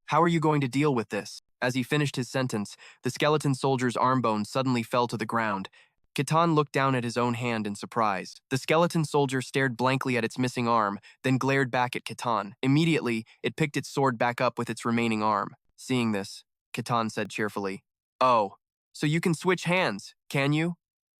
How are you going to deal with this? As he finished his sentence, the skeleton soldier's arm bone suddenly fell to the ground. Ketan looked down at his own hand in surprise. The skeleton soldier stared blankly at its missing arm, then glared back at Ketan. Immediately, it picked its sword back up with its remaining arm. Seeing this, Ketan said cheerfully, Oh, so you can switch hands, can you?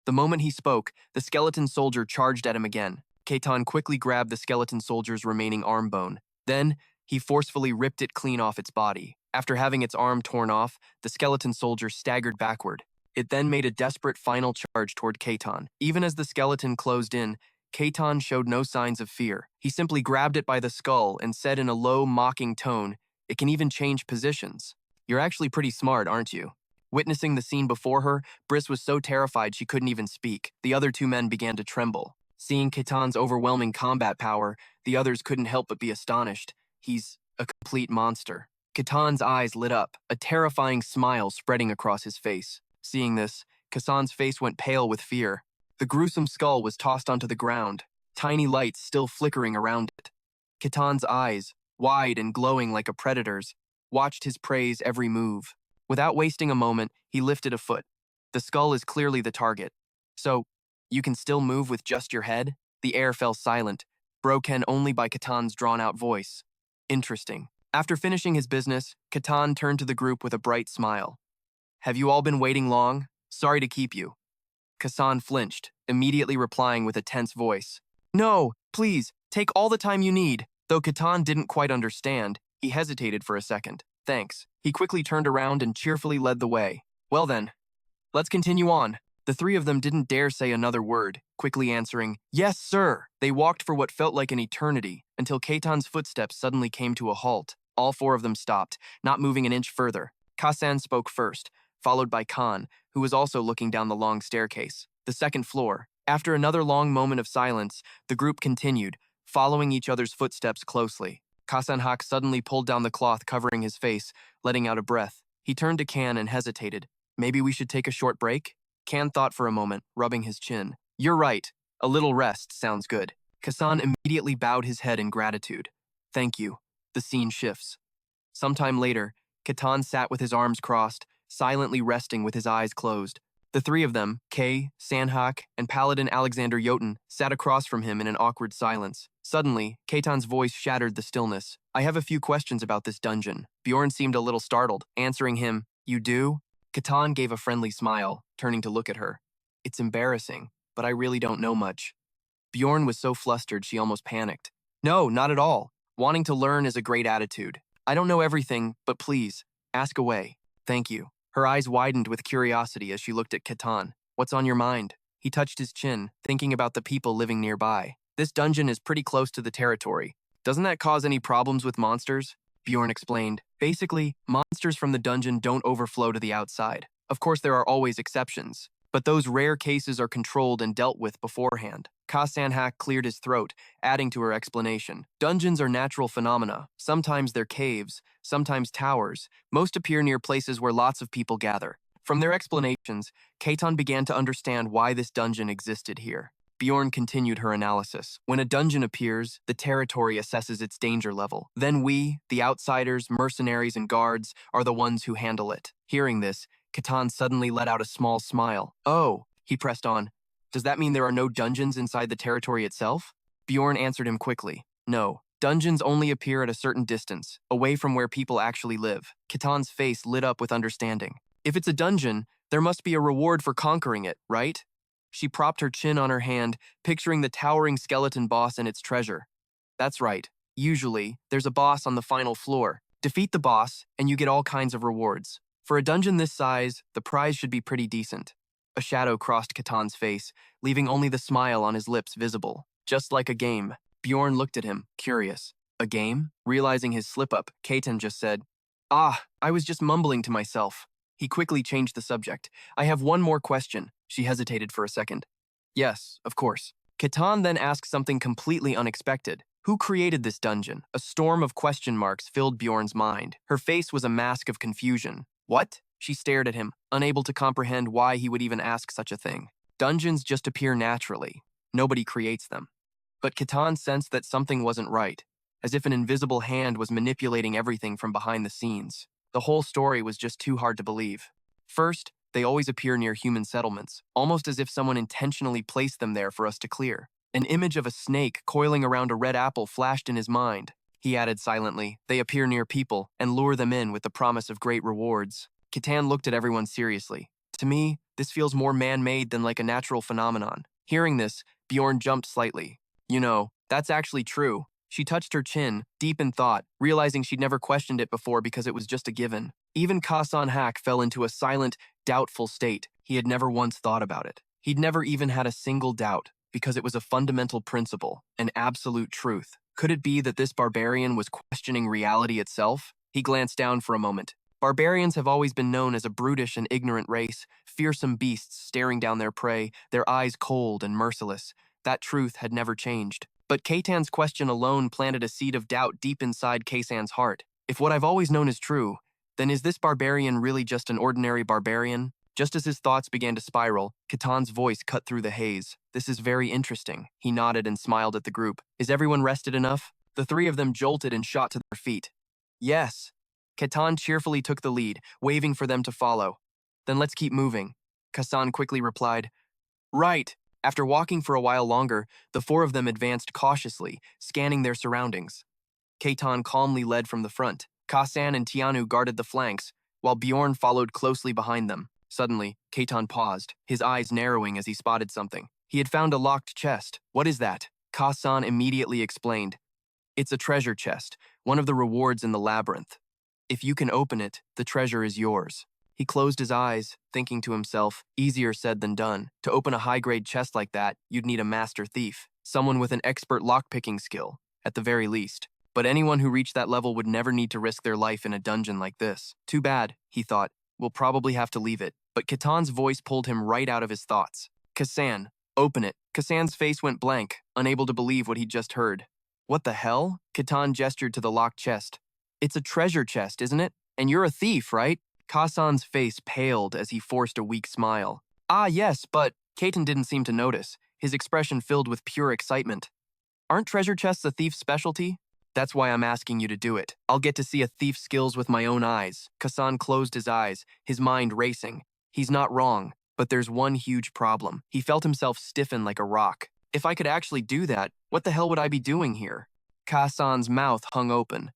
The moment he spoke, the skeleton soldier charged at him again. Ketan quickly grabbed the skeleton soldier's remaining arm bone. Then, he forcefully ripped it clean off its body. After having its arm torn off, the skeleton soldier staggered backward. It then made a desperate final charge toward Ketan. Even as the skeleton closed in, Ketan showed no signs of fear. He simply grabbed it by the skull and said in a low, mocking tone, It can even change positions. You're actually pretty smart, aren't you? Witnessing the scene before her, Briss was so terrified she couldn't even speak. The other two men began to tremble. Seeing Ketan's overwhelming combat power, the others couldn't help but be astonished. He's a complete monster. Ketan's eyes lit up, a terrifying smile spreading across his face. Seeing this, Ketan's face went pale with fear. The gruesome skull was tossed onto the ground, tiny lights still flickering around it. Ketan's eyes, wide and glowing like a predator's, watched his prey's every move. Without wasting a moment, he lifted a foot. The skull is clearly the target. So, you can still move with just your head? The air fell silent, broken only by Ketan's drawn-out voice. Interesting. After finishing his business, Ketan turned to the group with a bright smile. Have you all been waiting long? Sorry to keep you. Ketan flinched, immediately replying with a tense voice. No, please, take all the time you need. Though Ketan didn't quite understand, he hesitated for a second. Thanks. He quickly turned around and cheerfully led the way. Well then, let's continue on. The three of them didn't dare say another word, quickly answering, Yes, sir. They walked for what felt like an eternity, until Ketan's footsteps suddenly came to a halt. All four of them stopped, not moving an inch further. Kasan spoke first, followed by Khan, who was also looking down the long staircase. The second floor. After another long moment of silence, the group continued, following each other's footsteps closely. Kasan suddenly pulled down the cloth covering his face, letting out a breath. He turned to Kan and hesitated. Maybe we should take a short break? Kan thought for a moment, rubbing his chin. You're right. A little rest sounds good. Kasan immediately bowed his head in gratitude. Thank you. The scene shifts. Sometime later, Ketan sat with his arms crossed, silently resting with his eyes closed. The three of them, Kay, Sanhak, and Paladin Alexander Jotun, sat across from him in an awkward silence. Suddenly, Ketan's voice shattered the stillness. I have a few questions about this dungeon. Bjorn seemed a little startled, answering him, You do? Ketan gave a friendly smile, turning to look at her. It's embarrassing, but I really don't know much. Bjorn was so flustered she almost panicked. No, not at all. Wanting to learn is a great attitude. I don't know everything, but please, ask away. Thank you. Her eyes widened with curiosity as she looked at Ketan. What's on your mind? He touched his chin, thinking about the people living nearby. This dungeon is pretty close to the territory. Doesn't that cause any problems with monsters? Bjorn explained. Basically, monsters from the dungeon don't overflow to the outside. Of course, there are always exceptions, but those rare cases are controlled and dealt with beforehand. Ka-Sanhak cleared his throat, adding to her explanation. Dungeons are natural phenomena. Sometimes they're caves, sometimes towers. Most appear near places where lots of people gather. From their explanations, Ketan began to understand why this dungeon existed here. Bjorn continued her analysis. When a dungeon appears, the territory assesses its danger level. Then we, the outsiders, mercenaries, and guards, are the ones who handle it. Hearing this, Ketan suddenly let out a small smile. Oh, he pressed on. Does that mean there are no dungeons inside the territory itself? Bjorn answered him quickly. No. Dungeons only appear at a certain distance, away from where people actually live. Ketan's face lit up with understanding. If it's a dungeon, there must be a reward for conquering it, right? She propped her chin on her hand, picturing the towering skeleton boss and its treasure. That's right. Usually, there's a boss on the final floor. Defeat the boss, and you get all kinds of rewards. For a dungeon this size, the prize should be pretty decent. A shadow crossed Ketan's face, leaving only the smile on his lips visible. Just like a game. Bjorn looked at him, curious. A game? Realizing his slip-up, Ketan just said, "Ah, I was just mumbling to myself." He quickly changed the subject. "I have one more question." She hesitated for a second. "Yes, of course." Ketan then asked something completely unexpected. Who created this dungeon? A storm of question marks filled Bjorn's mind. Her face was a mask of confusion. What? She stared at him, unable to comprehend why he would even ask such a thing. Dungeons just appear naturally. Nobody creates them. But Ketan sensed that something wasn't right, as if an invisible hand was manipulating everything from behind the scenes. The whole story was just too hard to believe. First, they always appear near human settlements, almost as if someone intentionally placed them there for us to clear. An image of a snake coiling around a red apple flashed in his mind. He added silently, they appear near people and lure them in with the promise of great rewards. Ketan looked at everyone seriously. To me, this feels more man-made than like a natural phenomenon. Hearing this, Bjorn jumped slightly. You know, that's actually true. She touched her chin, deep in thought, realizing she'd never questioned it before because it was just a given. Even Kasan Hak fell into a silent, doubtful state. He had never once thought about it. He'd never even had a single doubt, because it was a fundamental principle, an absolute truth. Could it be that this barbarian was questioning reality itself? He glanced down for a moment. Barbarians have always been known as a brutish and ignorant race, fearsome beasts staring down their prey, their eyes cold and merciless. That truth had never changed. But Ketan's question alone planted a seed of doubt deep inside Kasan's heart. If what I've always known is true, then is this barbarian really just an ordinary barbarian? Just as his thoughts began to spiral, Ketan's voice cut through the haze. This is very interesting. He nodded and smiled at the group. Is everyone rested enough? The three of them jolted and shot to their feet. Yes. Ketan cheerfully took the lead, waving for them to follow. Then let's keep moving. Kasan quickly replied, Right. After walking for a while longer, the four of them advanced cautiously, scanning their surroundings. Ketan calmly led from the front. Kasan and Tianu guarded the flanks, while Bjorn followed closely behind them. Suddenly, Ketan paused, his eyes narrowing as he spotted something. He had found a locked chest. What is that? Kasan immediately explained. It's a treasure chest, one of the rewards in the labyrinth. If you can open it, the treasure is yours. He closed his eyes, thinking to himself, easier said than done. To open a high-grade chest like that, you'd need a master thief, someone with an expert lockpicking skill, at the very least. But anyone who reached that level would never need to risk their life in a dungeon like this. Too bad, he thought. We'll probably have to leave it. But Ketan's voice pulled him right out of his thoughts. Kasan, open it. Kasan's face went blank, unable to believe what he'd just heard. What the hell? Ketan gestured to the locked chest. It's a treasure chest, isn't it? And you're a thief, right? Kasan's face paled as he forced a weak smile. Ah, yes, but Ketan didn't seem to notice, his expression filled with pure excitement. Aren't treasure chests a thief's specialty? That's why I'm asking you to do it. I'll get to see a thief's skills with my own eyes. Kasan closed his eyes, his mind racing. He's not wrong, but there's one huge problem. He felt himself stiffen like a rock. If I could actually do that, what the hell would I be doing here? Kasan's mouth hung open.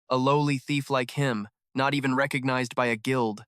A lowly thief like him, not even recognized by a guild.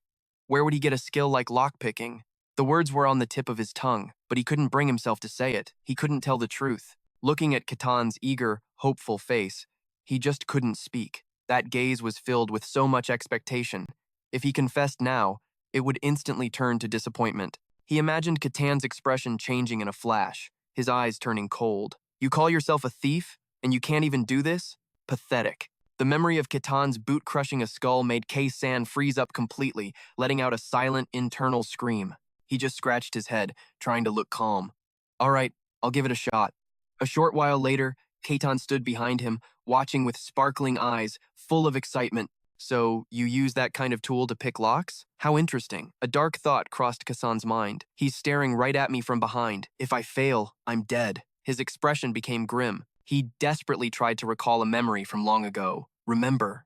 Where would he get a skill like lockpicking? The words were on the tip of his tongue, but he couldn't bring himself to say it. He couldn't tell the truth. Looking at Ketan's eager, hopeful face, he just couldn't speak. That gaze was filled with so much expectation. If he confessed now, it would instantly turn to disappointment. He imagined Ketan's expression changing in a flash, his eyes turning cold. You call yourself a thief, and you can't even do this? Pathetic. The memory of Ketan's boot crushing a skull made Kasan freeze up completely, letting out a silent, internal scream. He just scratched his head, trying to look calm. All right, I'll give it a shot. A short while later, Ketan stood behind him, watching with sparkling eyes, full of excitement. So, you use that kind of tool to pick locks? How interesting. A dark thought crossed Kassan's mind. He's staring right at me from behind. If I fail, I'm dead. His expression became grim. He desperately tried to recall a memory from long ago. Remember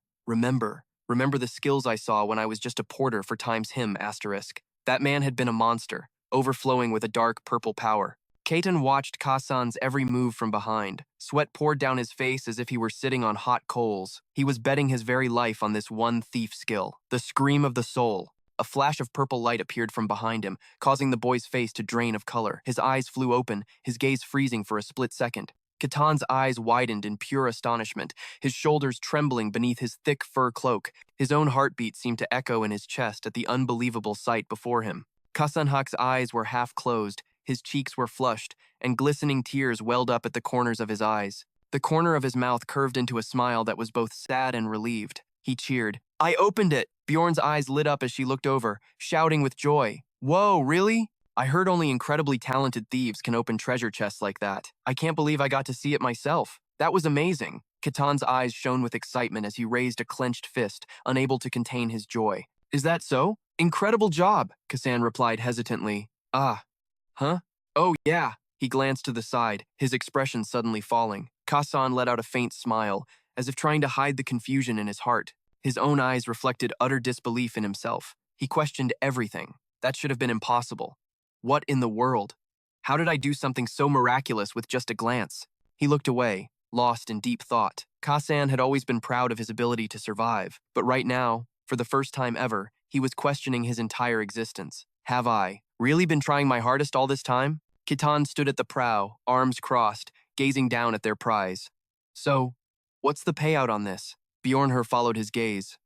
the skills I saw when I was just a porter for Times Him, asterisk. That man had been a monster, overflowing with a dark purple power. Ketan watched Kassan's every move from behind. Sweat poured down his face as if he were sitting on hot coals. He was betting his very life on this one thief skill. The scream of the soul. A flash of purple light appeared from behind him, causing the boy's face to drain of color. His eyes flew open, his gaze freezing for a split second. Ketan's eyes widened in pure astonishment, his shoulders trembling beneath his thick fur cloak. His own heartbeat seemed to echo in his chest at the unbelievable sight before him. Kasanhak's eyes were half closed, his cheeks were flushed, and glistening tears welled up at the corners of his eyes. The corner of his mouth curved into a smile that was both sad and relieved. He cheered. I opened it! Bjorn's eyes lit up as she looked over, shouting with joy. Whoa, really? I heard only incredibly talented thieves can open treasure chests like that. I can't believe I got to see it myself. That was amazing. Ketan's eyes shone with excitement as he raised a clenched fist, unable to contain his joy. Is that so? Incredible job, Kassan replied hesitantly. Ah. Huh? Oh, yeah. He glanced to the side, his expression suddenly falling. Kassan let out a faint smile, as if trying to hide the confusion in his heart. His own eyes reflected utter disbelief in himself. He questioned everything. That should have been impossible. What in the world? How did I do something so miraculous with just a glance? He looked away, lost in deep thought. Kassan had always been proud of his ability to survive, but right now, for the first time ever, he was questioning his entire existence. Have I really been trying my hardest all this time? Ketan stood at the prow, arms crossed, gazing down at their prize. So, what's the payout on this? Bjornher followed his gaze.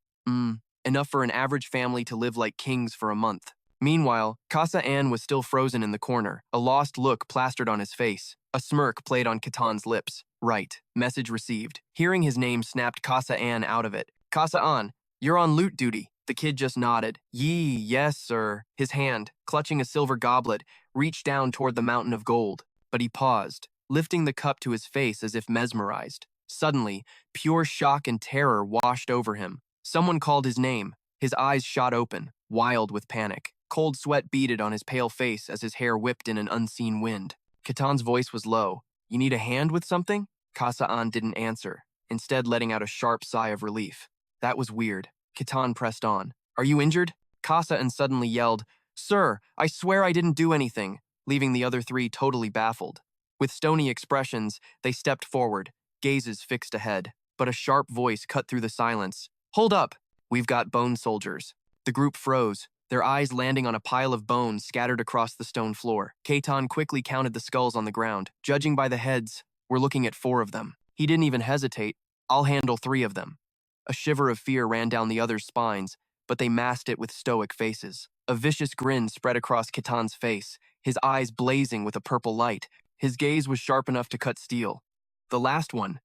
Enough for an average family to live like kings for a month. Meanwhile, Kasa Ann was still frozen in the corner, a lost look plastered on his face. A smirk played on Ketan's lips. Right. Message received. Hearing his name snapped Kasa Ann out of it. Kasa Ann, you're on loot duty. The kid just nodded. Yee, yes, sir. His hand, clutching a silver goblet, reached down toward the mountain of gold. But he paused, lifting the cup to his face as if mesmerized. Suddenly, pure shock and terror washed over him. Someone called his name. His eyes shot open, wild with panic. Cold sweat beaded on his pale face as his hair whipped in an unseen wind. Ketan's voice was low. You need a hand with something? Kasa-an didn't answer, instead letting out a sharp sigh of relief. That was weird. Ketan pressed on. Are you injured? Kasa-an suddenly yelled, Sir, I swear I didn't do anything, leaving the other three totally baffled. With stony expressions, they stepped forward, gazes fixed ahead. But a sharp voice cut through the silence. Hold up! We've got bone soldiers. The group froze, their eyes landing on a pile of bones scattered across the stone floor. Ketan quickly counted the skulls on the ground. Judging by the heads, we're looking at 4 of them. He didn't even hesitate. I'll handle 3 of them. A shiver of fear ran down the others' spines, but they masked it with stoic faces. A vicious grin spread across Ketan's face, his eyes blazing with a purple light. His gaze was sharp enough to cut steel. The last one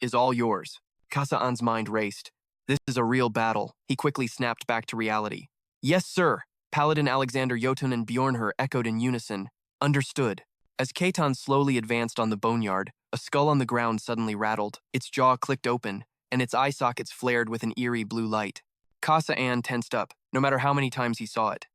is all yours. Kasa-an's mind raced. This is a real battle. He quickly snapped back to reality. Yes, sir. Paladin Alexander Jotun and Bjornher echoed in unison. Understood. As Ketan slowly advanced on the boneyard, a skull on the ground suddenly rattled. Its jaw clicked open, and its eye sockets flared with an eerie blue light. Kasa-an tensed up, no matter how many times he saw it.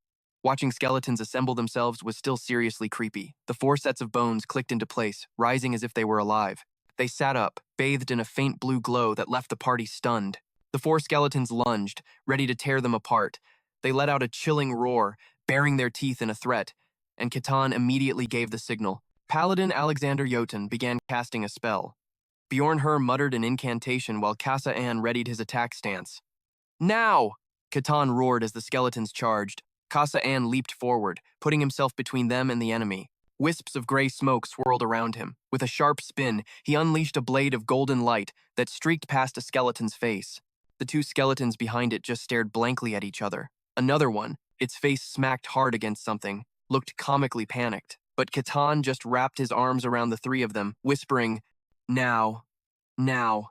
Watching skeletons assemble themselves was still seriously creepy. The 4 sets of bones clicked into place, rising as if they were alive. They sat up, bathed in a faint blue glow that left the party stunned. The 4 skeletons lunged, ready to tear them apart. They let out a chilling roar, baring their teeth in a threat, and Ketan immediately gave the signal. Paladin Alexander Jotun began casting a spell. Bjornher muttered an incantation while Kasa-an readied his attack stance. Now! Ketan roared as the skeletons charged. Kasa-an leaped forward, putting himself between them and the enemy. Wisps of gray smoke swirled around him. With a sharp spin, he unleashed a blade of golden light that streaked past a skeleton's face. The 2 skeletons behind it just stared blankly at each other. Another one, its face smacked hard against something, looked comically panicked. But Ketan just wrapped his arms around the 3 of them, whispering, Now. Now.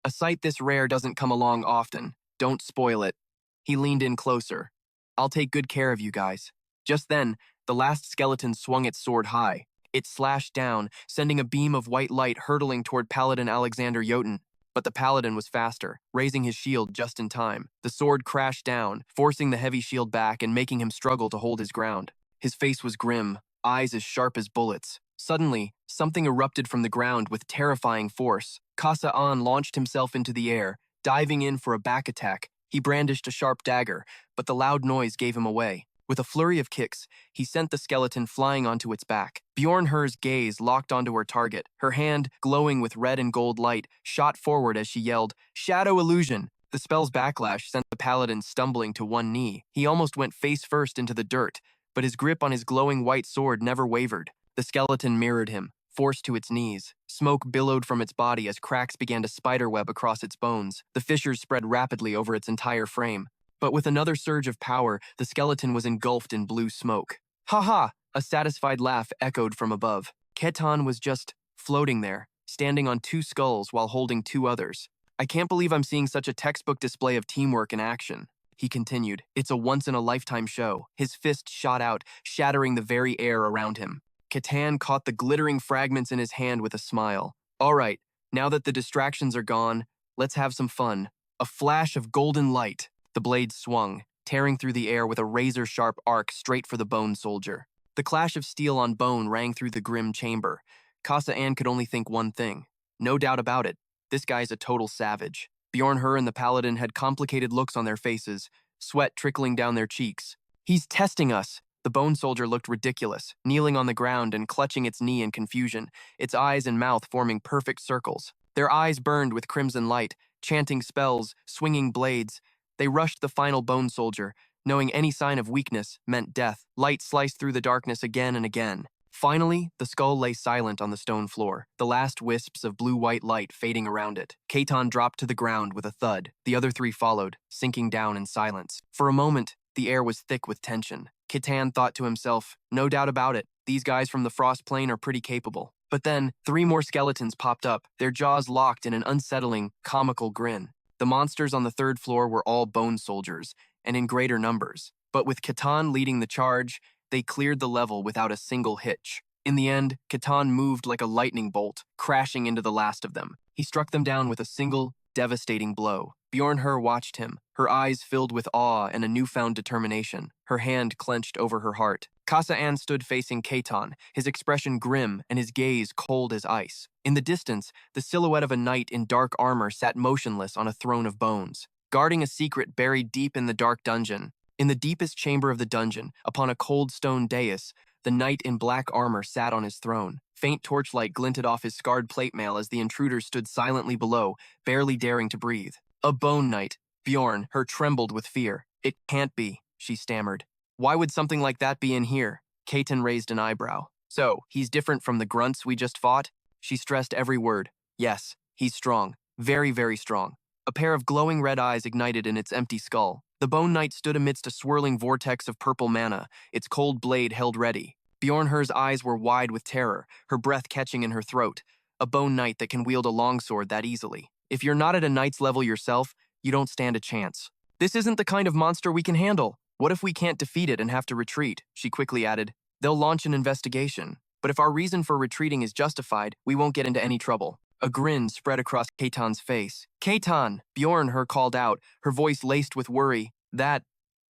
A sight this rare doesn't come along often. Don't spoil it. He leaned in closer. I'll take good care of you guys. Just then, the last skeleton swung its sword high. It slashed down, sending a beam of white light hurtling toward Paladin Alexander Jotun. But the paladin was faster, raising his shield just in time. The sword crashed down, forcing the heavy shield back and making him struggle to hold his ground. His face was grim, eyes as sharp as bullets. Suddenly, something erupted from the ground with terrifying force. Kasa-an launched himself into the air, diving in for a back attack. He brandished a sharp dagger, but the loud noise gave him away. With a flurry of kicks, he sent the skeleton flying onto its back. Bjornher's gaze locked onto her target. Her hand, glowing with red and gold light, shot forward as she yelled, "Shadow illusion!" The spell's backlash sent the paladin stumbling to one knee. He almost went face first into the dirt, but his grip on his glowing white sword never wavered. The skeleton mirrored him, forced to its knees. Smoke billowed from its body as cracks began to spiderweb across its bones. The fissures spread rapidly over its entire frame. But with another surge of power, the skeleton was engulfed in blue smoke. "Ha ha!" A satisfied laugh echoed from above. Ketan was just floating there, standing on two skulls while holding two others. "I can't believe I'm seeing such a textbook display of teamwork in action," he continued. "It's a once-in-a-lifetime show." His fist shot out, shattering the very air around him. Ketan caught the glittering fragments in his hand with a smile. "All right, now that the distractions are gone, let's have some fun." A flash of golden light. The blade swung, tearing through the air with a razor-sharp arc straight for the bone soldier. The clash of steel on bone rang through the grim chamber. Kasa-an could only think one thing. No doubt about it, this guy's a total savage. Bjornher and the paladin had complicated looks on their faces, sweat trickling down their cheeks. "He's testing us!" The bone soldier looked ridiculous, kneeling on the ground and clutching its knee in confusion, its eyes and mouth forming perfect circles. Their eyes burned with crimson light, chanting spells, swinging blades. They rushed the final bone soldier, knowing any sign of weakness meant death. Light sliced through the darkness again and again. Finally, the skull lay silent on the stone floor, the last wisps of blue-white light fading around it. Ketan dropped to the ground with a thud. The other three followed, sinking down in silence. For a moment, the air was thick with tension. Ketan thought to himself, no doubt about it, these guys from the Frost Plain are pretty capable. But then, three more skeletons popped up, their jaws locked in an unsettling, comical grin. The monsters on the third floor were all bone soldiers, and in greater numbers. But with Ketan leading the charge, they cleared the level without a single hitch. In the end, Ketan moved like a lightning bolt, crashing into the last of them. He struck them down with a single, devastating blow. Bjornher watched him, her eyes filled with awe and a newfound determination, her hand clenched over her heart. Kasa-an stood facing Ketan, his expression grim and his gaze cold as ice. In the distance, the silhouette of a knight in dark armor sat motionless on a throne of bones, guarding a secret buried deep in the dark dungeon. In the deepest chamber of the dungeon, upon a cold stone dais, the knight in black armor sat on his throne. Faint torchlight glinted off his scarred plate mail as the intruders stood silently below, barely daring to breathe. A bone knight. Bjornher trembled with fear. "It can't be," she stammered. "Why would something like that be in here?" Ketan raised an eyebrow. "So, he's different from the grunts we just fought?" She stressed every word. "Yes, he's strong. Very, very strong." A pair of glowing red eyes ignited in its empty skull. The bone knight stood amidst a swirling vortex of purple mana, its cold blade held ready. Bjornher's eyes were wide with terror, her breath catching in her throat. A bone knight that can wield a longsword that easily. If you're not at a knight's level yourself, you don't stand a chance. "This isn't the kind of monster we can handle. What if we can't defeat it and have to retreat?" she quickly added. "They'll launch an investigation. But if our reason for retreating is justified, we won't get into any trouble." A grin spread across Ketan's face. "Ketan!" Bjornher called out, her voice laced with worry. "That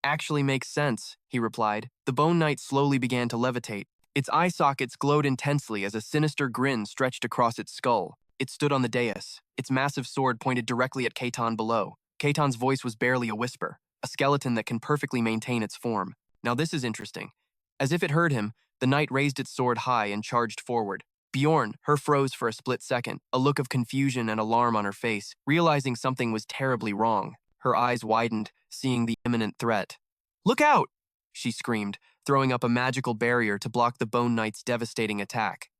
actually makes sense," he replied. The bone knight slowly began to levitate. Its eye sockets glowed intensely as a sinister grin stretched across its skull. It stood on the dais, its massive sword pointed directly at Ketan below. Ketan's voice was barely a whisper, a skeleton that can perfectly maintain its form. "Now this is interesting." As if it heard him, the knight raised its sword high and charged forward. Bjornher froze for a split second, a look of confusion and alarm on her face, realizing something was terribly wrong. Her eyes widened, seeing the imminent threat. "Look out!" she screamed, throwing up a magical barrier to block the bone knight's devastating attack.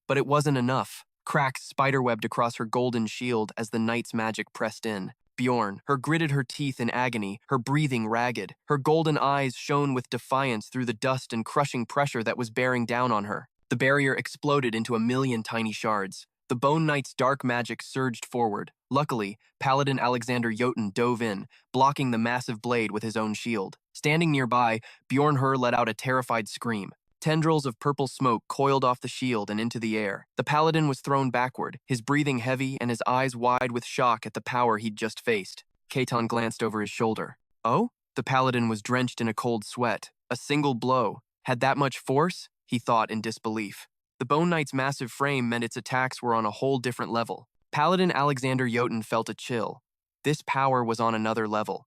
But it wasn't enough. Cracks spiderwebbed across her golden shield as the knight's magic pressed in. Bjornher gritted her teeth in agony, her breathing ragged. Her golden eyes shone with defiance through the dust and crushing pressure that was bearing down on her. The barrier exploded into a million tiny shards. The bone knight's dark magic surged forward. Luckily, Paladin Alexander Jotun dove in, blocking the massive blade with his own shield. Standing nearby, Bjornher let out a terrified scream. Tendrils of purple smoke coiled off the shield and into the air. The paladin was thrown backward, his breathing heavy and his eyes wide with shock at the power he'd just faced. Ketan glanced over his shoulder. Oh? The paladin was drenched in a cold sweat. A single blow. Had that much force? He thought in disbelief. The Bone Knight's massive frame meant its attacks were on a whole different level. Paladin Alexander Jotun felt a chill. This power was on another level.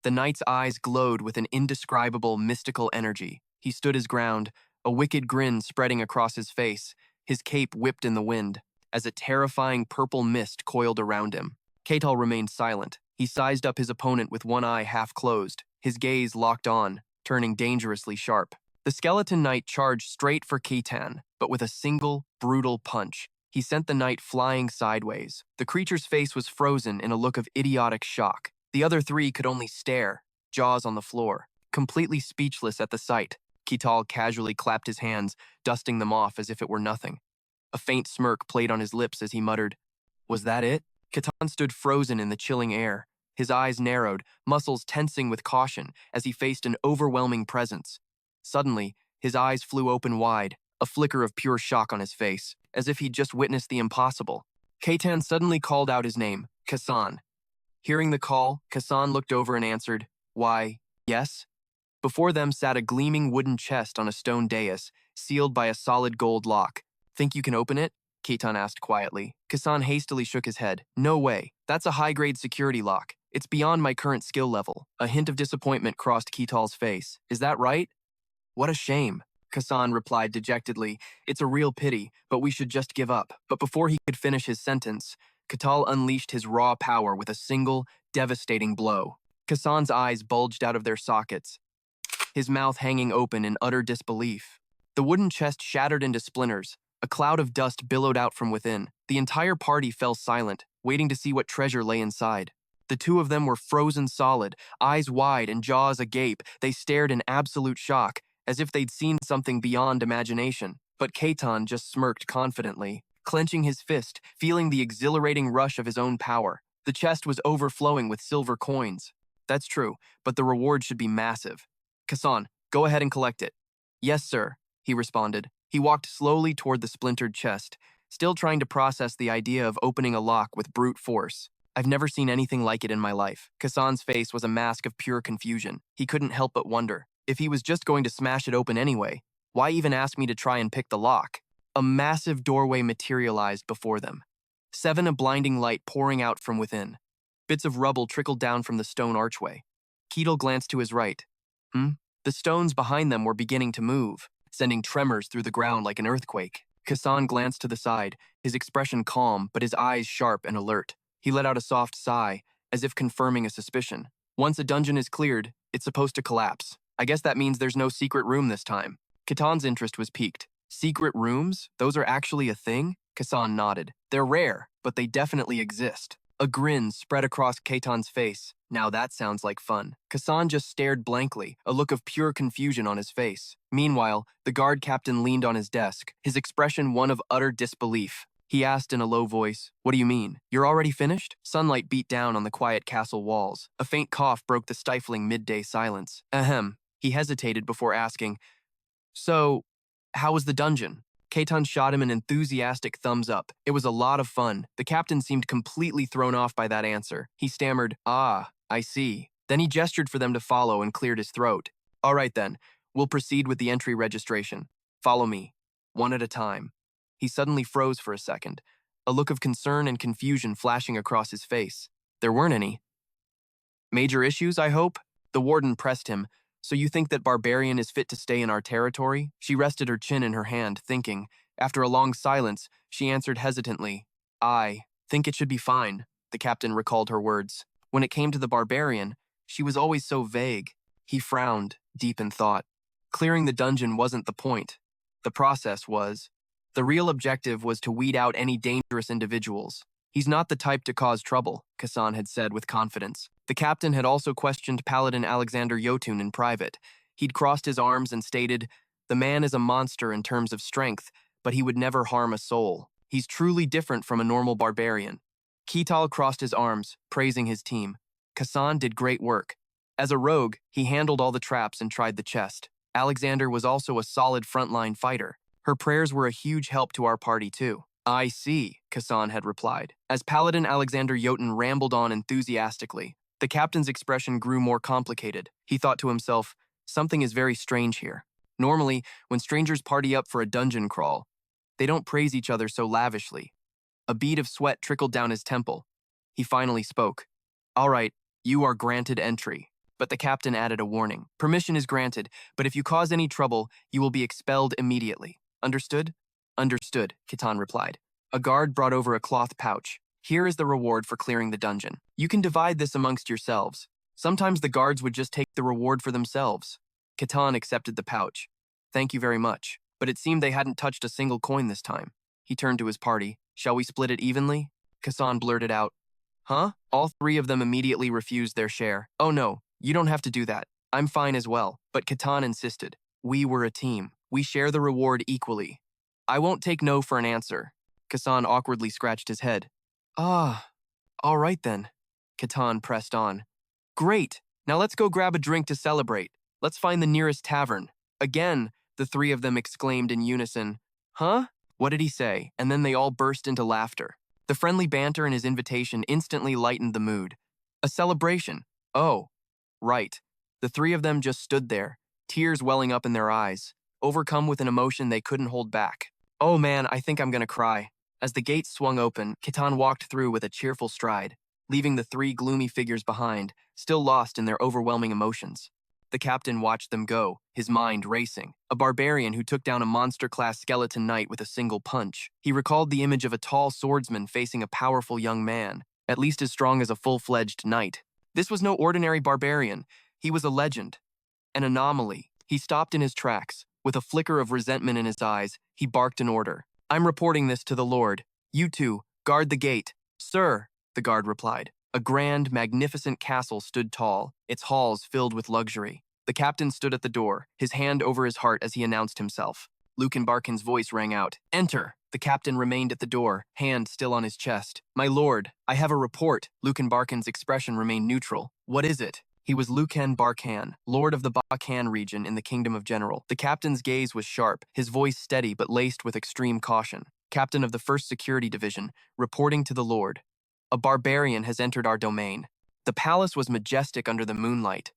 The knight's eyes glowed with an indescribable, mystical energy. He stood his ground, a wicked grin spreading across his face. His cape whipped in the wind, as a terrifying purple mist coiled around him. Ketal remained silent. He sized up his opponent with one eye half closed, his gaze locked on, turning dangerously sharp. The skeleton knight charged straight for Ketan, but with a single, brutal punch. He sent the knight flying sideways. The creature's face was frozen in a look of idiotic shock. The other three could only stare, jaws on the floor, completely speechless at the sight. Ketal casually clapped his hands, dusting them off as if it were nothing. A faint smirk played on his lips as he muttered, "Was that it?" Ketan stood frozen in the chilling air. His eyes narrowed, muscles tensing with caution as he faced an overwhelming presence. Suddenly, his eyes flew open wide, a flicker of pure shock on his face, as if he'd just witnessed the impossible. Ketan suddenly called out his name, Ketan. Hearing the call, Ketan looked over and answered, "Why, yes?" Before them sat a gleaming wooden chest on a stone dais, sealed by a solid gold lock. "Think you can open it?" Ketan asked quietly. Ketan hastily shook his head. "No way. That's a high-grade security lock. It's beyond my current skill level." A hint of disappointment crossed Ketal's face. "Is that right?" "What a shame," Ketan replied dejectedly. "It's a real pity, but we should just give up." But before he could finish his sentence, Ketal unleashed his raw power with a single, devastating blow. Ketan's eyes bulged out of their sockets, his mouth hanging open in utter disbelief. The wooden chest shattered into splinters. A cloud of dust billowed out from within. The entire party fell silent, waiting to see what treasure lay inside. The two of them were frozen solid, eyes wide and jaws agape. They stared in absolute shock, as if they'd seen something beyond imagination. But Ketan just smirked confidently, clenching his fist, feeling the exhilarating rush of his own power. The chest was overflowing with silver coins. "That's true, but the reward should be massive. Ketan, go ahead and collect it." "Yes, sir," he responded. He walked slowly toward the splintered chest, still trying to process the idea of opening a lock with brute force. "I've never seen anything like it in my life." Ketan's face was a mask of pure confusion. He couldn't help but wonder, if he was just going to smash it open anyway, why even ask me to try and pick the lock? A massive doorway materialized before them. A blinding light pouring out from within. Bits of rubble trickled down from the stone archway. Ketel glanced to his right. The stones behind them were beginning to move, sending tremors through the ground like an earthquake. Ketan glanced to the side, his expression calm, but his eyes sharp and alert. He let out a soft sigh, as if confirming a suspicion. Once a dungeon is cleared, it's supposed to collapse. I guess that means there's no secret room this time. Ketan's interest was piqued. Secret rooms? Those are actually a thing? Ketan nodded. They're rare, but they definitely exist. A grin spread across Ketan's face. Now that sounds like fun. Ketan just stared blankly, a look of pure confusion on his face. Meanwhile, the guard captain leaned on his desk, his expression one of utter disbelief. He asked in a low voice, "What do you mean? You're already finished?" Sunlight beat down on the quiet castle walls. A faint cough broke the stifling midday silence. Ahem. He hesitated before asking, "So, how was the dungeon?" Ketan shot him an enthusiastic thumbs up. It was a lot of fun. The captain seemed completely thrown off by that answer. He stammered, "Ah, I see." Then he gestured for them to follow and cleared his throat. "All right then, we'll proceed with the entry registration. Follow me, one at a time." He suddenly froze for a second, a look of concern and confusion flashing across his face. There weren't any. "Major issues, I hope?" The warden pressed him. "So you think that Barbarian is fit to stay in our territory?" She rested her chin in her hand, thinking. After a long silence, she answered hesitantly, "I think it should be fine." The captain recalled her words. When it came to the Barbarian, she was always so vague. He frowned, deep in thought. Clearing the dungeon wasn't the point. The process was. The real objective was to weed out any dangerous individuals. "He's not the type to cause trouble," Ketan had said with confidence. The captain had also questioned Paladin Alexander Jotun in private. He'd crossed his arms and stated, "The man is a monster in terms of strength, but he would never harm a soul. He's truly different from a normal barbarian." Ketal crossed his arms, praising his team. Ketan did great work. As a rogue, he handled all the traps and tried the chest. Alexander was also a solid frontline fighter. Her prayers were a huge help to our party too. I see, Ketan had replied. As Paladin Alexander Jotun rambled on enthusiastically, the captain's expression grew more complicated. He thought to himself, something is very strange here. Normally, when strangers party up for a dungeon crawl, they don't praise each other so lavishly. A bead of sweat trickled down his temple. He finally spoke. All right, you are granted entry. But the captain added a warning. Permission is granted, but if you cause any trouble, you will be expelled immediately. Understood? Understood, Ketan replied. A guard brought over a cloth pouch. Here is the reward for clearing the dungeon. You can divide this amongst yourselves. Sometimes the guards would just take the reward for themselves. Ketan accepted the pouch. Thank you very much. But it seemed they hadn't touched a single coin this time. He turned to his party. Shall we split it evenly? Ketan blurted out. Huh? All three of them immediately refused their share. Oh no, you don't have to do that. I'm fine as well. But Ketan insisted. We were a team. We share the reward equally. I won't take no for an answer. Ketan awkwardly scratched his head. Ah, all right then. Ketan pressed on. Great. Now let's go grab a drink to celebrate. Let's find the nearest tavern. Again, the three of them exclaimed in unison. Huh? What did he say? And then they all burst into laughter. The friendly banter and his invitation instantly lightened the mood. A celebration. Oh, right. The three of them just stood there, tears welling up in their eyes, overcome with an emotion they couldn't hold back. Oh man, I think I'm gonna cry. As the gates swung open, Ketan walked through with a cheerful stride, leaving the three gloomy figures behind, still lost in their overwhelming emotions. The captain watched them go, his mind racing. A barbarian who took down a monster-class skeleton knight with a single punch. He recalled the image of a tall swordsman facing a powerful young man, at least as strong as a full-fledged knight. This was no ordinary barbarian. He was a legend. An anomaly. He stopped in his tracks. With a flicker of resentment in his eyes, he barked an order. I'm reporting this to the Lord. You two, guard the gate. Sir, the guard replied. A grand, magnificent castle stood tall, its halls filled with luxury. The captain stood at the door, his hand over his heart as he announced himself. Lucan Barkin's voice rang out. Enter! The captain remained at the door, hand still on his chest. My lord, I have a report. Lucan Barkin's expression remained neutral. What is it? He was Lucan Barkan, lord of the Bakan region in the Kingdom of General. The captain's gaze was sharp, his voice steady but laced with extreme caution. Captain of the 1st Security Division, reporting to the Lord. A barbarian has entered our domain. The palace was majestic under the moonlight,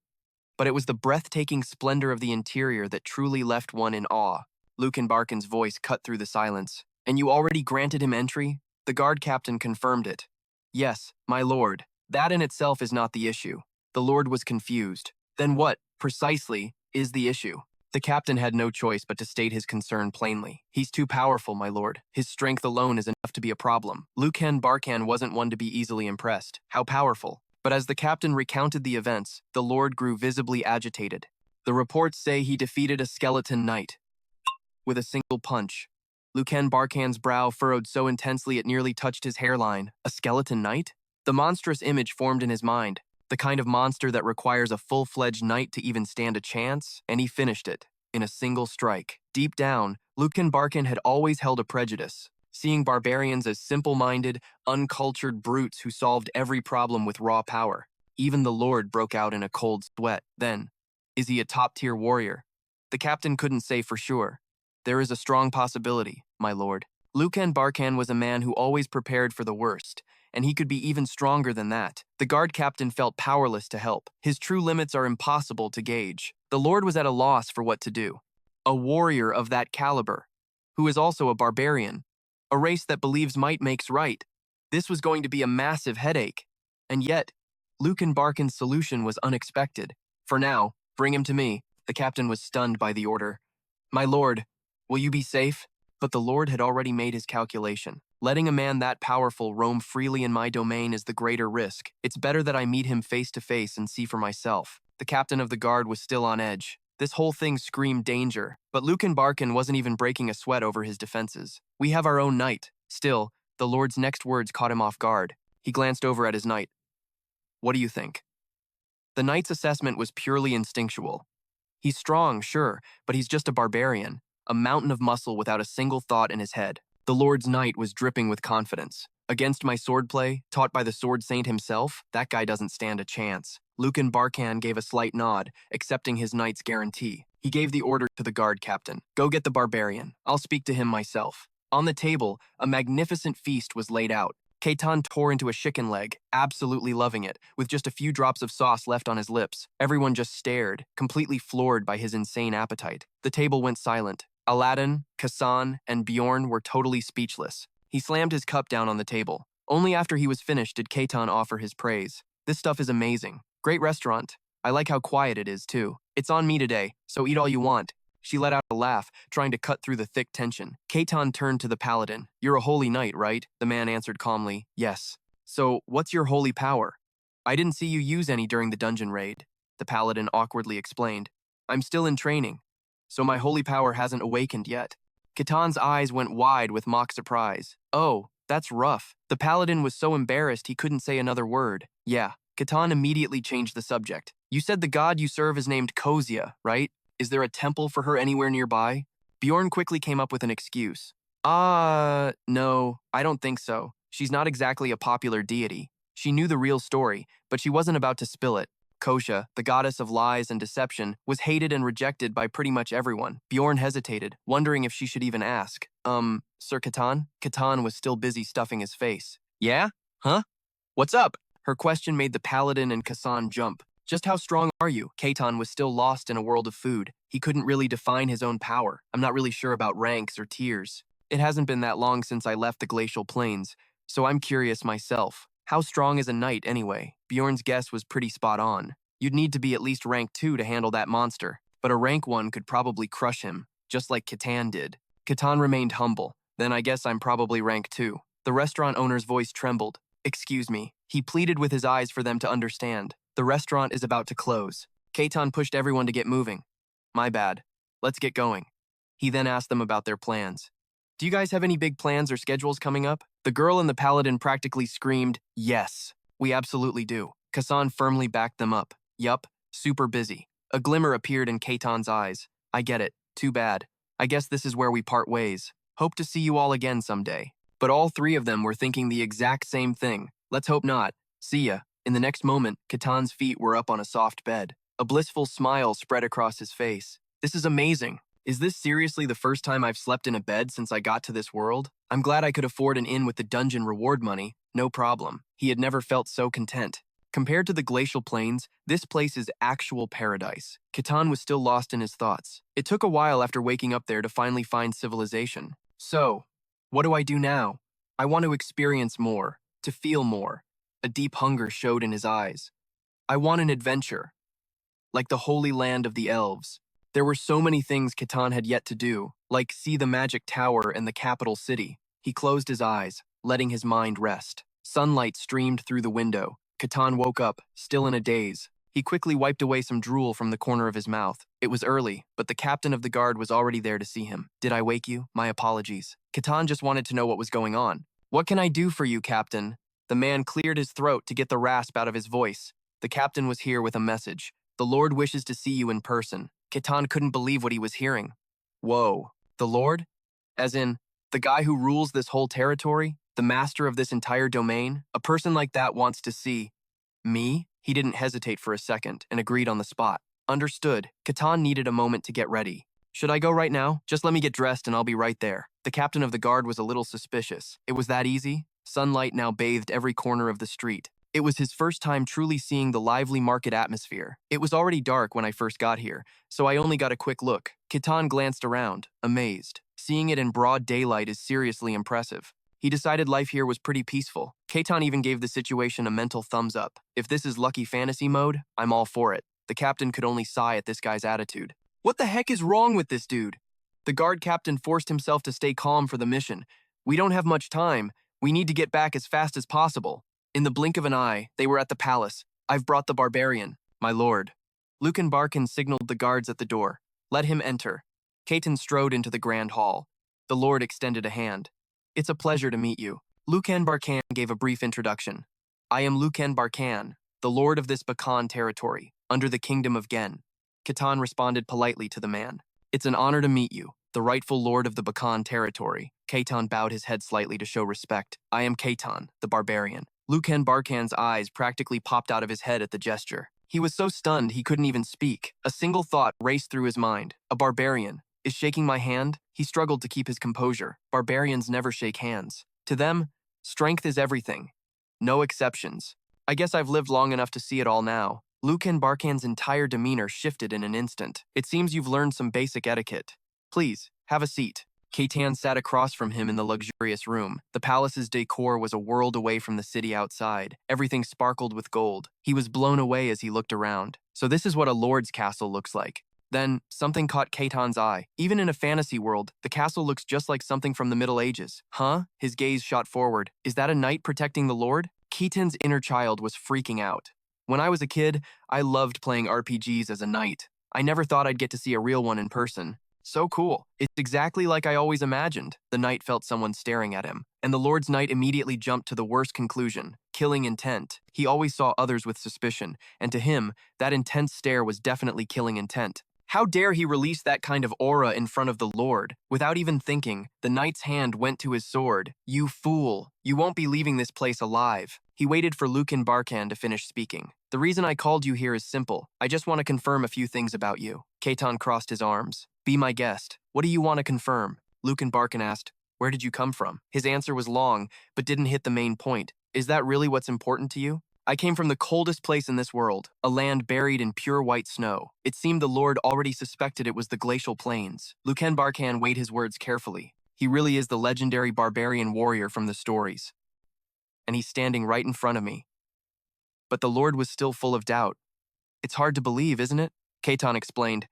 but it was the breathtaking splendor of the interior that truly left one in awe. Lucan Barkin's voice cut through the silence. And you already granted him entry? The guard captain confirmed it. Yes, my lord. That in itself is not the issue. The lord was confused. Then what, precisely, is the issue? The captain had no choice but to state his concern plainly. He's too powerful, my lord. His strength alone is enough to be a problem. Lucan Barkan wasn't one to be easily impressed. How powerful? But as the captain recounted the events, the lord grew visibly agitated. The reports say he defeated a skeleton knight with a single punch. Lucan Barkan's brow furrowed so intensely it nearly touched his hairline. A skeleton knight? The monstrous image formed in his mind. The kind of monster that requires a full-fledged knight to even stand a chance, and he finished it, in a single strike. Deep down, Lucan Barkan had always held a prejudice, seeing barbarians as simple-minded, uncultured brutes who solved every problem with raw power. Even the Lord broke out in a cold sweat. Then, is he a top-tier warrior? The captain couldn't say for sure. There is a strong possibility, my lord. Lucan Barkan was a man who always prepared for the worst, and he could be even stronger than that. The guard captain felt powerless to help. His true limits are impossible to gauge. The lord was at a loss for what to do. A warrior of that caliber, who is also a barbarian, a race that believes might makes right. This was going to be a massive headache. And yet, Lucan Barkan's solution was unexpected. For now, bring him to me. The captain was stunned by the order. My lord, will you be safe? But the lord had already made his calculation. Letting a man that powerful roam freely in my domain is the greater risk. It's better that I meet him face to face and see for myself. The captain of the guard was still on edge. This whole thing screamed danger, but Lucan Barkan wasn't even breaking a sweat over his defenses. We have our own knight. Still, the lord's next words caught him off guard. He glanced over at his knight. What do you think? The knight's assessment was purely instinctual. He's strong, sure, but he's just a barbarian, a mountain of muscle without a single thought in his head. The lord's knight was dripping with confidence. Against my swordplay, taught by the Sword Saint himself, that guy doesn't stand a chance. Lucan Barkan gave a slight nod, accepting his knight's guarantee. He gave the order to the guard captain. Go get the barbarian. I'll speak to him myself. On the table, a magnificent feast was laid out. Ketan tore into a chicken leg, absolutely loving it, with just a few drops of sauce left on his lips. Everyone just stared, completely floored by his insane appetite. The table went silent. Aladdin, Kassan, and Bjorn were totally speechless. He slammed his cup down on the table. Only after he was finished did Ketan offer his praise. This stuff is amazing. Great restaurant. I like how quiet it is, too. It's on me today, so eat all you want. She let out a laugh, trying to cut through the thick tension. Ketan turned to the paladin. You're a holy knight, right? The man answered calmly. Yes. So, what's your holy power? I didn't see you use any during the dungeon raid. The paladin awkwardly explained. I'm still in training, so my holy power hasn't awakened yet. Ketan's eyes went wide with mock surprise. Oh, that's rough. The paladin was so embarrassed he couldn't say another word. Yeah. Ketan immediately changed the subject. You said the god you serve is named Kozia, right? Is there a temple for her anywhere nearby? Bjorn quickly came up with an excuse. No, I don't think so. She's not exactly a popular deity. She knew the real story, but she wasn't about to spill it. Kosha, the goddess of lies and deception, was hated and rejected by pretty much everyone. Bjorn hesitated, wondering if she should even ask. Sir Ketan? Ketan was still busy stuffing his face. Yeah? Huh? What's up? Her question made the paladin and Kassan jump. Just how strong are you? Ketan was still lost in a world of food. He couldn't really define his own power. I'm not really sure about ranks or tiers. It hasn't been that long since I left the Glacial Plains, so I'm curious myself. How strong is a knight anyway? Bjorn's guess was pretty spot on. You'd need to be at least rank 2 to handle that monster, but a rank 1 could probably crush him, just like Ketan did. Ketan remained humble. Then I guess I'm probably rank 2. The restaurant owner's voice trembled. Excuse me. He pleaded with his eyes for them to understand. The restaurant is about to close. Ketan pushed everyone to get moving. My bad. Let's get going. He then asked them about their plans. Do you guys have any big plans or schedules coming up? The girl and the paladin practically screamed, yes, we absolutely do. Kassan firmly backed them up. Yup, super busy. A glimmer appeared in Ketan's eyes. I get it. Too bad. I guess this is where we part ways. Hope to see you all again someday. But all three of them were thinking the exact same thing. Let's hope not. See ya. In the next moment, Ketan's feet were up on a soft bed. A blissful smile spread across his face. This is amazing. Is this seriously the first time I've slept in a bed since I got to this world? I'm glad I could afford an inn with the dungeon reward money. No problem. He had never felt so content. Compared to the Glacial Plains, this place is actual paradise. Ketan was still lost in his thoughts. It took a while after waking up there to finally find civilization. So, what do I do now? I want to experience more, to feel more. A deep hunger showed in his eyes. I want an adventure, like the holy land of the elves. There were so many things Ketan had yet to do, like see the magic tower and the capital city. He closed his eyes, letting his mind rest. Sunlight streamed through the window. Ketan woke up, still in a daze. He quickly wiped away some drool from the corner of his mouth. It was early, but the captain of the guard was already there to see him. Did I wake you? My apologies. Ketan just wanted to know what was going on. What can I do for you, Captain? The man cleared his throat to get the rasp out of his voice. The captain was here with a message. The Lord wishes to see you in person. Ketan couldn't believe what he was hearing. Whoa, the Lord? As in, the guy who rules this whole territory? The master of this entire domain? A person like that wants to see me? He didn't hesitate for a second and agreed on the spot. Understood. Ketan needed a moment to get ready. Should I go right now? Just let me get dressed and I'll be right there. The captain of the guard was a little suspicious. It was that easy? Sunlight now bathed every corner of the street. It was his first time truly seeing the lively market atmosphere. It was already dark when I first got here, so I only got a quick look. Ketan glanced around, amazed. Seeing it in broad daylight is seriously impressive. He decided life here was pretty peaceful. Ketan even gave the situation a mental thumbs up. If this is lucky fantasy mode, I'm all for it. The captain could only sigh at this guy's attitude. What the heck is wrong with this dude? The guard captain forced himself to stay calm for the mission. We don't have much time. We need to get back as fast as possible. In the blink of an eye, they were at the palace. I've brought the barbarian, my lord. Lucan Barkan signaled the guards at the door. Let him enter. Ketan strode into the grand hall. The lord extended a hand. It's a pleasure to meet you. Lucan Barkan gave a brief introduction. I am Lucan Barkan, the lord of this Bakan territory, under the kingdom of Gen. Ketan responded politely to the man. It's an honor to meet you. the rightful lord of the Bakan territory. Ketan bowed his head slightly to show respect. I am Ketan, the barbarian. Barkan's eyes practically popped out of his head at the gesture. He was so stunned he couldn't even speak. A single thought raced through his mind. A barbarian is shaking my hand? He struggled to keep his composure. Barbarians never shake hands. To them, strength is everything. No exceptions. I guess I've lived long enough to see it all now. Barkan's entire demeanor shifted in an instant. It seems you've learned some basic etiquette. Please, have a seat. Ketan sat across from him in the luxurious room. The palace's decor was a world away from the city outside. Everything sparkled with gold. He was blown away as he looked around. So this is what a lord's castle looks like. Then, something caught Ketan's eye. Even in a fantasy world, the castle looks just like something from the Middle Ages. Huh? His gaze shot forward. Is that a knight protecting the lord? Ketan's inner child was freaking out. When I was a kid, I loved playing RPGs as a knight. I never thought I'd get to see a real one in person. So cool. It's exactly like I always imagined. The knight felt someone staring at him, and the Lord's Knight immediately jumped to the worst conclusion, killing intent. He always saw others with suspicion, and to him, that intense stare was definitely killing intent. How dare he release that kind of aura in front of the Lord? Without even thinking, the knight's hand went to his sword. You fool! You won't be leaving this place alive. He waited for Barkan to finish speaking. The reason I called you here is simple. I just want to confirm a few things about you. Ketan crossed his arms. Be my guest. What do you want to confirm? Barkan asked. Where did you come from? His answer was long, but didn't hit the main point. Is that really what's important to you? I came from the coldest place in this world, a land buried in pure white snow. It seemed the Lord already suspected it was the Glacial Plains. Barkan weighed his words carefully. He really is the legendary barbarian warrior from the stories. And he's standing right in front of me. But the Lord was still full of doubt. It's hard to believe, isn't it? Ketan explained.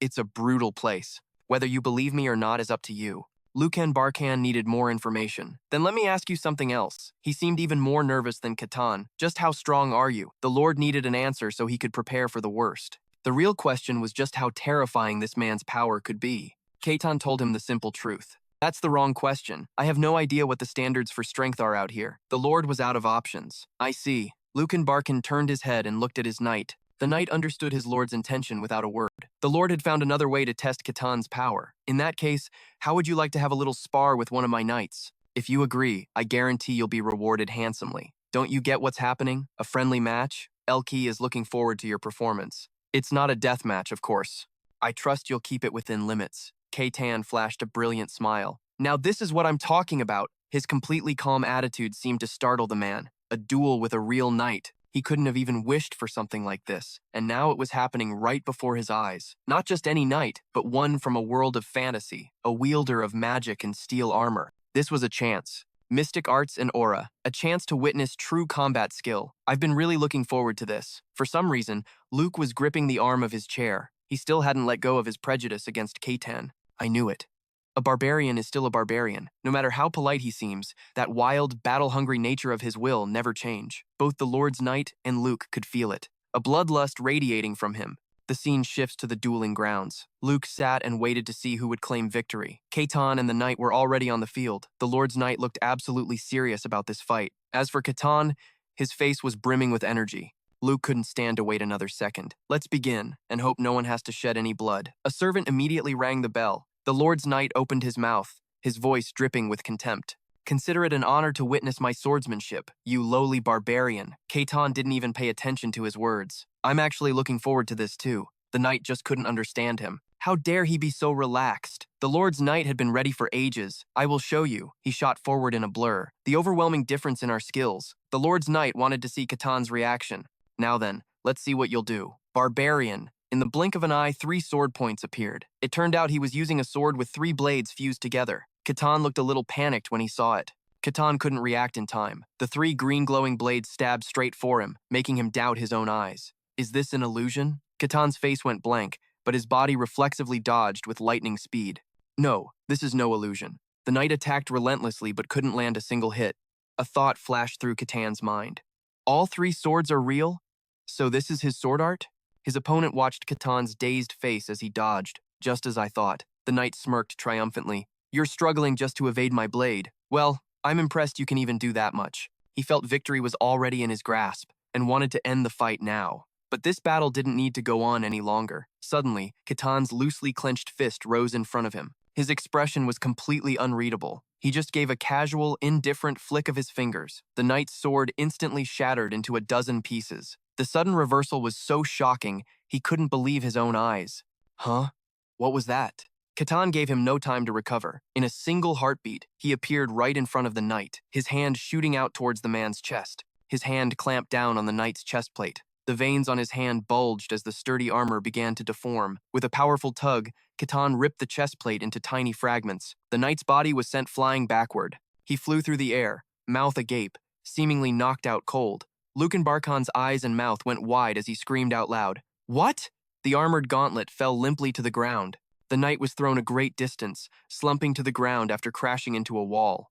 It's a brutal place. Whether you believe me or not is up to you. Barkan needed more information. Then let me ask you something else. He seemed even more nervous than Ketan. Just how strong are you? The Lord needed an answer so he could prepare for the worst. The real question was just how terrifying this man's power could be. Ketan told him the simple truth. That's the wrong question. I have no idea what the standards for strength are out here. The Lord was out of options. I see. Barkan turned his head and looked at his knight. The knight understood his lord's intention without a word. The lord had found another way to test Ketan's power. In that case, how would you like to have a little spar with one of my knights? If you agree, I guarantee you'll be rewarded handsomely. Don't you get what's happening? A friendly match? Elki is looking forward to your performance. It's not a death match, of course. I trust you'll keep it within limits. Ketan flashed a brilliant smile. Now this is what I'm talking about. His completely calm attitude seemed to startle the man. A duel with a real knight. He couldn't have even wished for something like this, and now it was happening right before his eyes. Not just any knight, but one from a world of fantasy, a wielder of magic and steel armor. This was a chance. Mystic arts and aura, a chance to witness true combat skill. I've been really looking forward to this. For some reason, Luke was gripping the arm of his chair. He still hadn't let go of his prejudice against Ketan. I knew it. A barbarian is still a barbarian. No matter how polite he seems, that wild, battle-hungry nature of his will never change. Both the Lord's Knight and Luke could feel it. A bloodlust radiating from him. The scene shifts to the dueling grounds. Luke sat and waited to see who would claim victory. Ketan and the knight were already on the field. The Lord's Knight looked absolutely serious about this fight. As for Ketan, his face was brimming with energy. Luke couldn't stand to wait another second. Let's begin, and hope no one has to shed any blood. A servant immediately rang the bell. The Lord's Knight opened his mouth, his voice dripping with contempt. Consider it an honor to witness my swordsmanship, you lowly barbarian. Ketan didn't even pay attention to his words. I'm actually looking forward to this too. The knight just couldn't understand him. How dare he be so relaxed? The Lord's Knight had been ready for ages. I will show you. He shot forward in a blur. The overwhelming difference in our skills. The Lord's Knight wanted to see Ketan's reaction. Now then, let's see what you'll do. Barbarian. In the blink of an eye, 3 sword points appeared. It turned out he was using a sword with 3 blades fused together. Ketan looked a little panicked when he saw it. Ketan couldn't react in time. The 3 green glowing blades stabbed straight for him, making him doubt his own eyes. Is this an illusion? Ketan's face went blank, but his body reflexively dodged with lightning speed. No, this is no illusion. The knight attacked relentlessly but couldn't land a single hit. A thought flashed through Ketan's mind. All 3 swords are real? So this is his sword art? His opponent watched Ketan's dazed face as he dodged, just as I thought. The knight smirked triumphantly. You're struggling just to evade my blade. Well, I'm impressed you can even do that much. He felt victory was already in his grasp and wanted to end the fight now. But this battle didn't need to go on any longer. Suddenly, Ketan's loosely clenched fist rose in front of him. His expression was completely unreadable. He just gave a casual, indifferent flick of his fingers. The knight's sword instantly shattered into a dozen pieces. The sudden reversal was so shocking, he couldn't believe his own eyes. Huh? What was that? Ketan gave him no time to recover. In a single heartbeat, he appeared right in front of the knight, his hand shooting out towards the man's chest. His hand clamped down on the knight's chest plate. The veins on his hand bulged as the sturdy armor began to deform. With a powerful tug, Ketan ripped the chest plate into tiny fragments. The knight's body was sent flying backward. He flew through the air, mouth agape, seemingly knocked out cold. Lucan Barkan's eyes and mouth went wide as he screamed out loud. What? The armored gauntlet fell limply to the ground. The knight was thrown a great distance, slumping to the ground after crashing into a wall.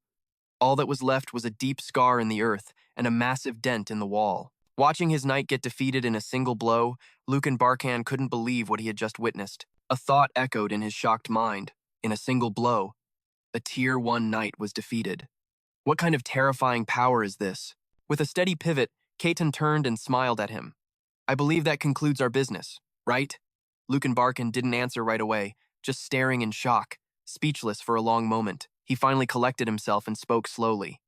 All that was left was a deep scar in the earth and a massive dent in the wall. Watching his knight get defeated in a single blow, Lucan Barkan couldn't believe what he had just witnessed. A thought echoed in his shocked mind. In a single blow, a Tier 1 knight was defeated. What kind of terrifying power is this? With a steady pivot, Ketan turned and smiled at him. I believe that concludes our business, right? Lucan Barkan didn't answer right away, just staring in shock, speechless for a long moment. He finally collected himself and spoke slowly.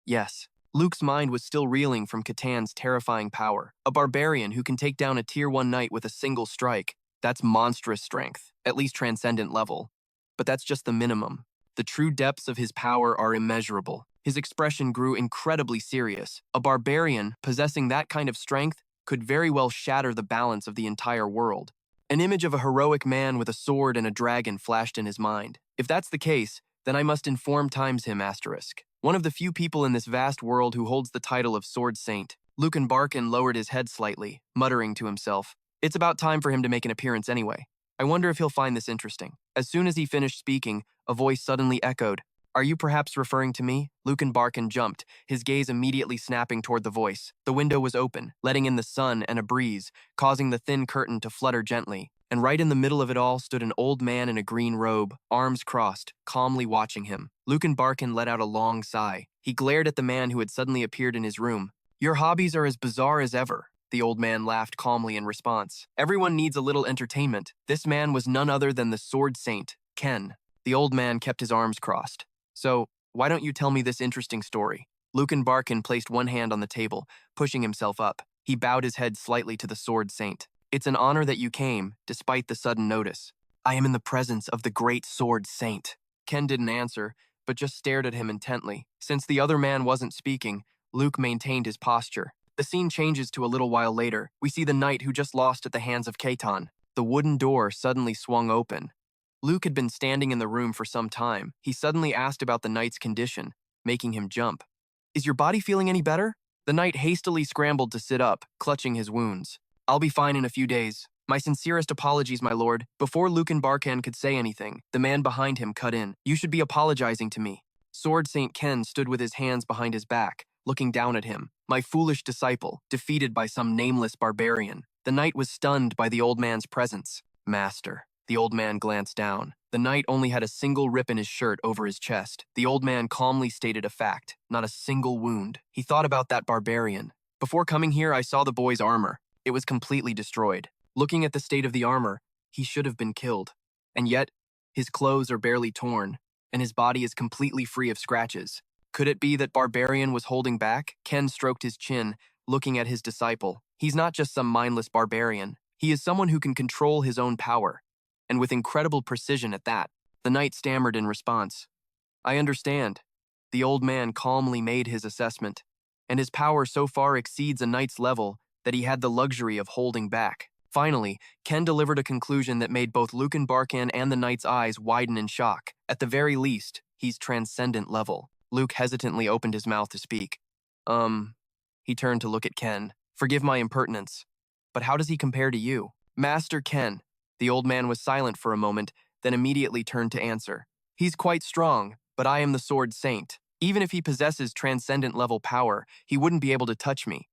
Yes. Luke's mind was still reeling from Ketan's terrifying power. A barbarian who can take down a Tier 1 knight with a single strike. That's monstrous strength, at least transcendent level. But that's just the minimum. The true depths of his power are immeasurable. His expression grew incredibly serious. A barbarian possessing that kind of strength could very well shatter the balance of the entire world. An image of a heroic man with a sword and a dragon flashed in his mind. If that's the case, then I must inform Times him *. One of the few people in this vast world who holds the title of Sword Saint. Lucan Barkan lowered his head slightly, muttering to himself. It's about time for him to make an appearance anyway. I wonder if he'll find this interesting. As soon as he finished speaking, a voice suddenly echoed. Are you perhaps referring to me? Lucan Barkan jumped, his gaze immediately snapping toward the voice. The window was open, letting in the sun and a breeze, causing the thin curtain to flutter gently. And right in the middle of it all stood an old man in a green robe, arms crossed, calmly watching him. Lucan Barkan let out a long sigh. He glared at the man who had suddenly appeared in his room. Your hobbies are as bizarre as ever. The old man laughed calmly in response. Everyone needs a little entertainment. This man was none other than the Sword Saint, Ken. The old man kept his arms crossed. So, why don't you tell me this interesting story? Lucan Barkan placed one hand on the table, pushing himself up. He bowed his head slightly to the Sword Saint. It's an honor that you came, despite the sudden notice. I am in the presence of the great Sword Saint. Ken didn't answer, but just stared at him intently. Since the other man wasn't speaking, Luke maintained his posture. The scene changes to a little while later. We see the knight who just lost at the hands of Ketan. The wooden door suddenly swung open. Luke had been standing in the room for some time. He suddenly asked about the knight's condition, making him jump. Is your body feeling any better? The knight hastily scrambled to sit up, clutching his wounds. I'll be fine in a few days. My sincerest apologies, my lord. Before Lucan Barkan could say anything, the man behind him cut in. You should be apologizing to me. Sword Saint Ken stood with his hands behind his back, looking down at him. My foolish disciple, defeated by some nameless barbarian. The knight was stunned by the old man's presence. Master. The old man glanced down. The knight only had a single rip in his shirt over his chest. The old man calmly stated a fact, not a single wound. He thought about that barbarian. Before coming here, I saw the boy's armor. It was completely destroyed. Looking at the state of the armor, he should have been killed. And yet, his clothes are barely torn, and his body is completely free of scratches. Could it be that Barbarian was holding back? Ken stroked his chin, looking at his disciple. He's not just some mindless barbarian. He is someone who can control his own power, and with incredible precision at that. The knight stammered in response. I understand. The old man calmly made his assessment, and his power so far exceeds a knight's level that he had the luxury of holding back. Finally, Ken delivered a conclusion that made both Lucan Barkan and the knight's eyes widen in shock. At the very least, he's transcendent level. Luke hesitantly opened his mouth to speak. He turned to look at Ken. Forgive my impertinence, but how does he compare to you? Master Ken. The old man was silent for a moment, then immediately turned to answer. He's quite strong, but I am the Sword Saint. Even if he possesses transcendent level power, he wouldn't be able to touch me.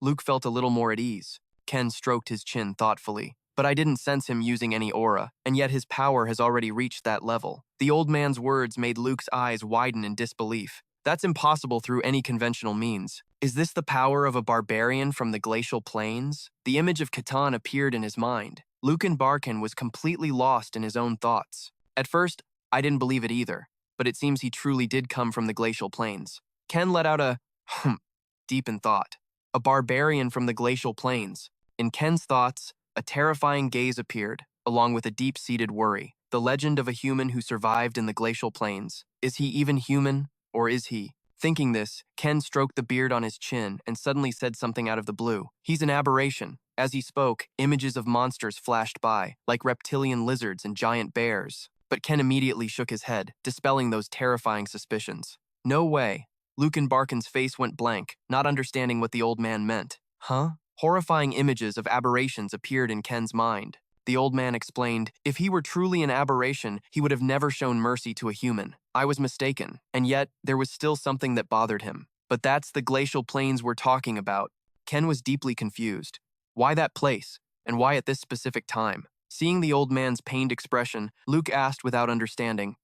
Luke felt a little more at ease. Ken stroked his chin thoughtfully. But I didn't sense him using any aura, and yet his power has already reached that level. The old man's words made Luke's eyes widen in disbelief. That's impossible through any conventional means. Is this the power of a barbarian from the Glacial Plains? The image of Ketan appeared in his mind. Lucan Barkan was completely lost in his own thoughts. At first, I didn't believe it either, but it seems he truly did come from the Glacial Plains. Ken let out a deep in thought. A barbarian from the Glacial Plains. In Ken's thoughts, a terrifying gaze appeared, along with a deep-seated worry. The legend of a human who survived in the Glacial Plains. Is he even human, or is he? Thinking this, Ken stroked the beard on his chin and suddenly said something out of the blue. He's an aberration. As he spoke, images of monsters flashed by, like reptilian lizards and giant bears. But Ken immediately shook his head, dispelling those terrifying suspicions. No way. Lucan Barkin's face went blank, not understanding what the old man meant. Huh? Horrifying images of aberrations appeared in Ken's mind. The old man explained, if he were truly an aberration, he would have never shown mercy to a human. I was mistaken, and yet there was still something that bothered him. But that's the Glacial Plains we're talking about. Ken was deeply confused. Why that place? And why at this specific time? Seeing the old man's pained expression, Luke asked without understanding,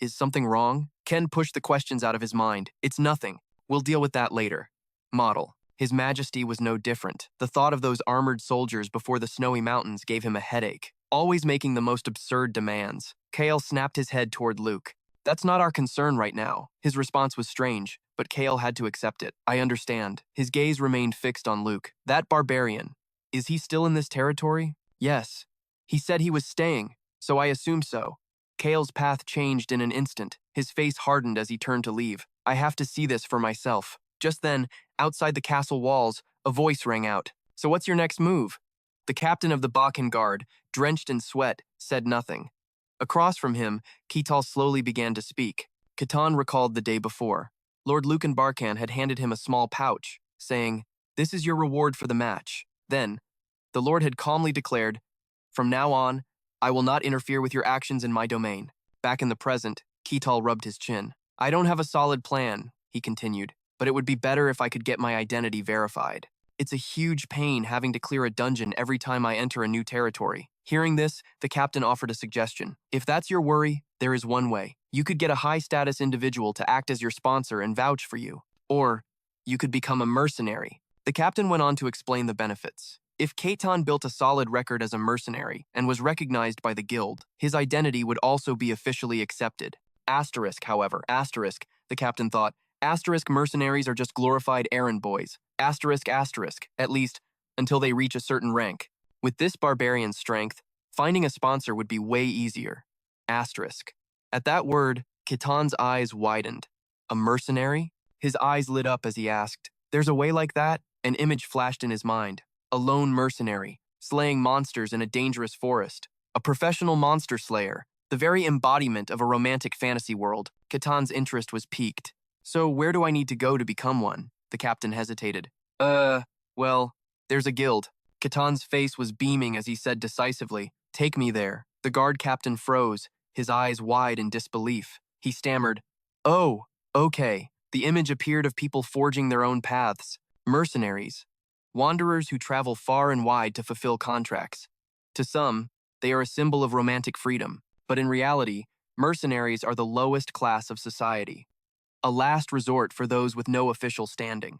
is something wrong? Ken pushed the questions out of his mind. It's nothing. We'll deal with that later. Model. His Majesty was no different. The thought of those armored soldiers before the snowy mountains gave him a headache, always making the most absurd demands. Kale snapped his head toward Luke. That's not our concern right now. His response was strange, but Kale had to accept it. I understand. His gaze remained fixed on Luke. That barbarian. Is he still in this territory? Yes. He said he was staying, so I assume so. Kale's path changed in an instant. His face hardened as he turned to leave. I have to see this for myself. Just then, outside the castle walls, a voice rang out. So what's your next move? The captain of the Bakken Guard, drenched in sweat, said nothing. Across from him, Ketal slowly began to speak. Ketan recalled the day before. Lord Lucan Barkan had handed him a small pouch, saying, "This is your reward for the match." Then, the Lord had calmly declared, "From now on, I will not interfere with your actions in my domain." Back in the present, Ketal rubbed his chin. I don't have a solid plan, he continued, but it would be better if I could get my identity verified. It's a huge pain having to clear a dungeon every time I enter a new territory. Hearing this, the captain offered a suggestion. If that's your worry, there is one way. You could get a high-status individual to act as your sponsor and vouch for you. Or, you could become a mercenary. The captain went on to explain the benefits. If Ketan built a solid record as a mercenary and was recognized by the guild, his identity would also be officially accepted. Asterisk, however, asterisk, the captain thought, asterisk mercenaries are just glorified errand boys. Asterisk, asterisk, at least, until they reach a certain rank. With this barbarian's strength, finding a sponsor would be way easier. Asterisk. At that word, Ketan's eyes widened. A mercenary? His eyes lit up as he asked, "There's a way like that?" An image flashed in his mind. A lone mercenary, slaying monsters in a dangerous forest. A professional monster slayer, the very embodiment of a romantic fantasy world. Ketan's interest was piqued. So where do I need to go to become one? The captain hesitated. Well, there's a guild. Ketan's face was beaming as he said decisively, "Take me there." The guard captain froze, his eyes wide in disbelief. He stammered, "Oh, okay." The image appeared of people forging their own paths. Mercenaries. Wanderers who travel far and wide to fulfill contracts. To some, they are a symbol of romantic freedom, but in reality, mercenaries are the lowest class of society. A last resort for those with no official standing.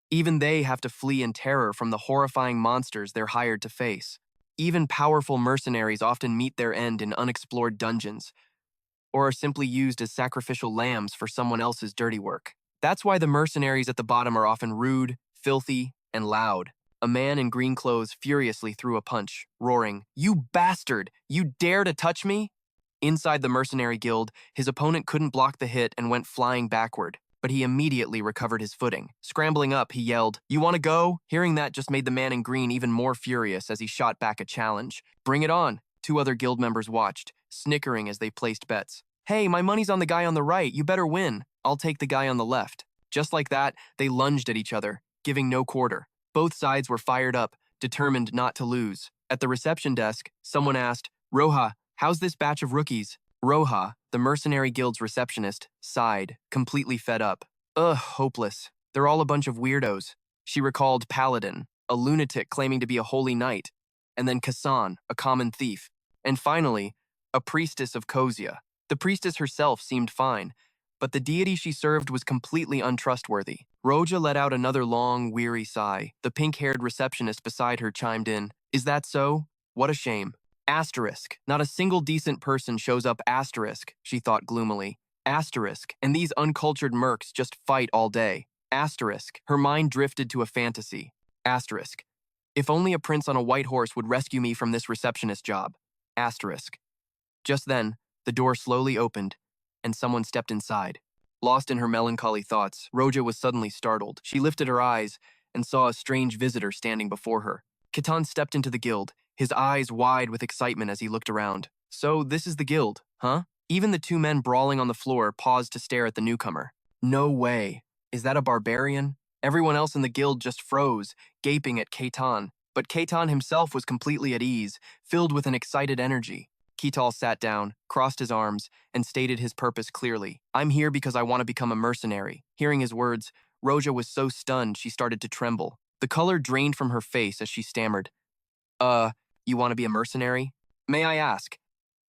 Even they have to flee in terror from the horrifying monsters they're hired to face. Even powerful mercenaries often meet their end in unexplored dungeons, or are simply used as sacrificial lambs for someone else's dirty work. That's why the mercenaries at the bottom are often rude, filthy, and loud. A man in green clothes furiously threw a punch, roaring, "You bastard! You dare to touch me?" Inside the mercenary guild, his opponent couldn't block the hit and went flying backward, but he immediately recovered his footing. Scrambling up, he yelled, "You want to go?" Hearing that just made the man in green even more furious as he shot back a challenge. "Bring it on." Two other guild members watched, snickering as they placed bets. "Hey, my money's on the guy on the right. You better win. I'll take the guy on the left." Just like that, they lunged at each other, giving no quarter. Both sides were fired up, determined not to lose. At the reception desk, someone asked, "Roja, how's this batch of rookies?" Roja, the Mercenary Guild's receptionist, sighed, completely fed up. "Ugh, hopeless. They're all a bunch of weirdos." She recalled Paladin, a lunatic claiming to be a holy knight, and then Kassan, a common thief, and finally, a priestess of Kozia. The priestess herself seemed fine, but the deity she served was completely untrustworthy. Roja let out another long, weary sigh. The pink-haired receptionist beside her chimed in, "Is that so? What a shame." Asterisk. Not a single decent person shows up, asterisk, she thought gloomily. Asterisk. And these uncultured mercs just fight all day. Asterisk. Her mind drifted to a fantasy. Asterisk. If only a prince on a white horse would rescue me from this receptionist job. Asterisk. Just then, the door slowly opened, and someone stepped inside. Lost in her melancholy thoughts, Roja was suddenly startled. She lifted her eyes and saw a strange visitor standing before her. Ketan stepped into the guild, his eyes wide with excitement as he looked around. So this is the guild, huh? Even the two men brawling on the floor paused to stare at the newcomer. No way. Is that a barbarian? Everyone else in the guild just froze, gaping at Ketan. But Ketan himself was completely at ease, filled with an excited energy. Ketal sat down, crossed his arms, and stated his purpose clearly. I'm here because I want to become a mercenary. Hearing his words, Roja was so stunned she started to tremble. The color drained from her face as she stammered. You want to be a mercenary? May I ask?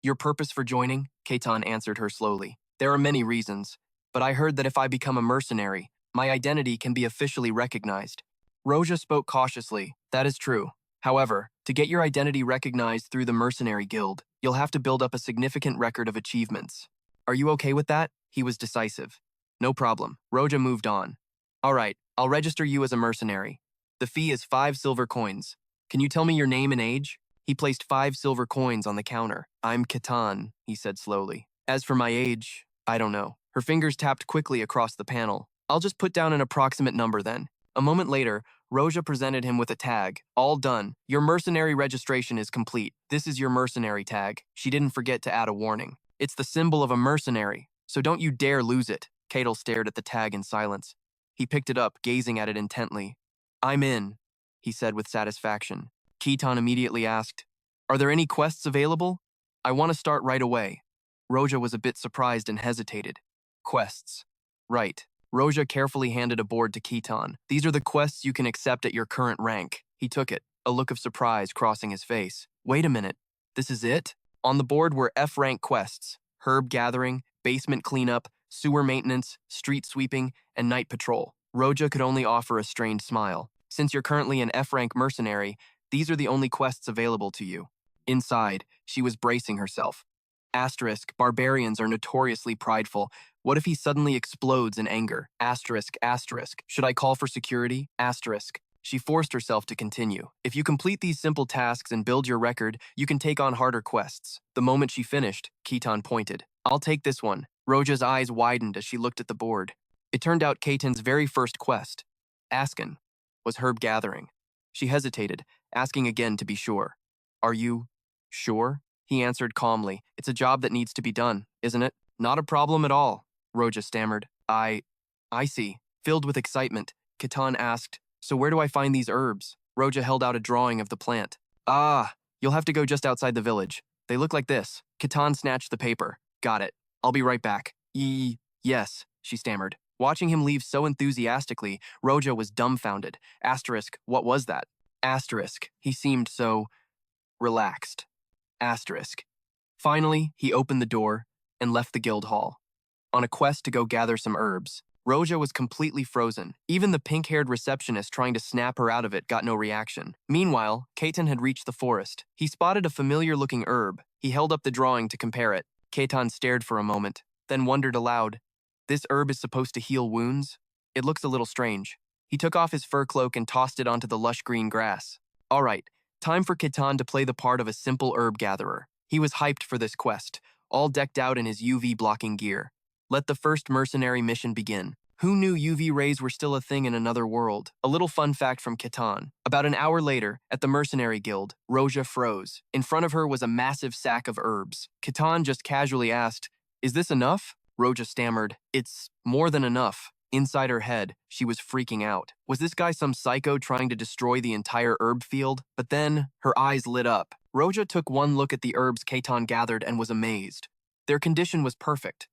Your purpose for joining? Ketan answered her slowly. There are many reasons, but I heard that if I become a mercenary, my identity can be officially recognized. Roja spoke cautiously. That is true. However, to get your identity recognized through the Mercenary Guild, you'll have to build up a significant record of achievements. Are you okay with that? He was decisive. No problem. Roja moved on. All right, I'll register you as a mercenary. The fee is 5 silver coins. Can you tell me your name and age? He placed 5 silver coins on the counter. I'm Ketan, he said slowly. As for my age, I don't know. Her fingers tapped quickly across the panel. I'll just put down an approximate number then. A moment later, Roja presented him with a tag. All done. Your mercenary registration is complete. This is your mercenary tag. She didn't forget to add a warning. It's the symbol of a mercenary, so don't you dare lose it. Ketal stared at the tag in silence. He picked it up, gazing at it intently. I'm in, he said with satisfaction. Ketan immediately asked, Are there any quests available? I want to start right away. Roja was a bit surprised and hesitated. Quests. Right. Roja carefully handed a board to Ketan. These are the quests you can accept at your current rank. He took it, a look of surprise crossing his face. Wait a minute. This is it? On the board were F-rank quests: herb gathering, basement cleanup, sewer maintenance, street sweeping, and night patrol. Roja could only offer a strained smile. Since you're currently an F-rank mercenary, these are the only quests available to you. Inside, she was bracing herself. Asterisk, barbarians are notoriously prideful. What if he suddenly explodes in anger? Asterisk, asterisk. Should I call for security? Asterisk. She forced herself to continue. If you complete these simple tasks and build your record, you can take on harder quests. The moment she finished, Ketan pointed. I'll take this one. Roja's eyes widened as she looked at the board. It turned out Ketan's very first quest, Askin, was herb gathering. She hesitated, asking again to be sure. Are you sure? He answered calmly. It's a job that needs to be done, isn't it? Not a problem at all, Roja stammered. I see. Filled with excitement, Ketan asked, So where do I find these herbs? Roja held out a drawing of the plant. You'll have to go just outside the village. They look like this. Ketan snatched the paper. Got it. I'll be right back. Yes, she stammered. Watching him leave so enthusiastically, Roja was dumbfounded. Asterisk, what was that? Asterisk, he seemed so relaxed. Asterisk. Finally, he opened the door and left the guild hall. On a quest to go gather some herbs, Roja was completely frozen. Even the pink-haired receptionist trying to snap her out of it got no reaction. Meanwhile, Ketan had reached the forest. He spotted a familiar-looking herb. He held up the drawing to compare it. Ketan stared for a moment, then wondered aloud. This herb is supposed to heal wounds? It looks a little strange. He took off his fur cloak and tossed it onto the lush green grass. All right, time for Ketan to play the part of a simple herb gatherer. He was hyped for this quest, all decked out in his UV-blocking gear. Let the first mercenary mission begin. Who knew UV rays were still a thing in another world? A little fun fact from Ketan. About an hour later, at the Mercenary Guild, Roja froze. In front of her was a massive sack of herbs. Ketan just casually asked, Is this enough? Roja stammered, It's more than enough. Inside her head, she was freaking out. Was this guy some psycho trying to destroy the entire herb field? But then, her eyes lit up. Roja took one look at the herbs Ketan gathered and was amazed. Their condition was perfect.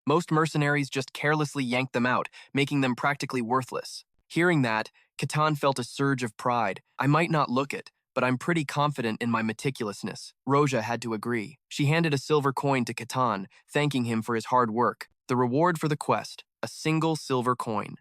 Most mercenaries just carelessly yanked them out, making them practically worthless. Hearing that, Ketan felt a surge of pride. I might not look it, but I'm pretty confident in my meticulousness. Roja had to agree. She handed a silver coin to Ketan, thanking him for his hard work. The reward for the quest, a single silver coin.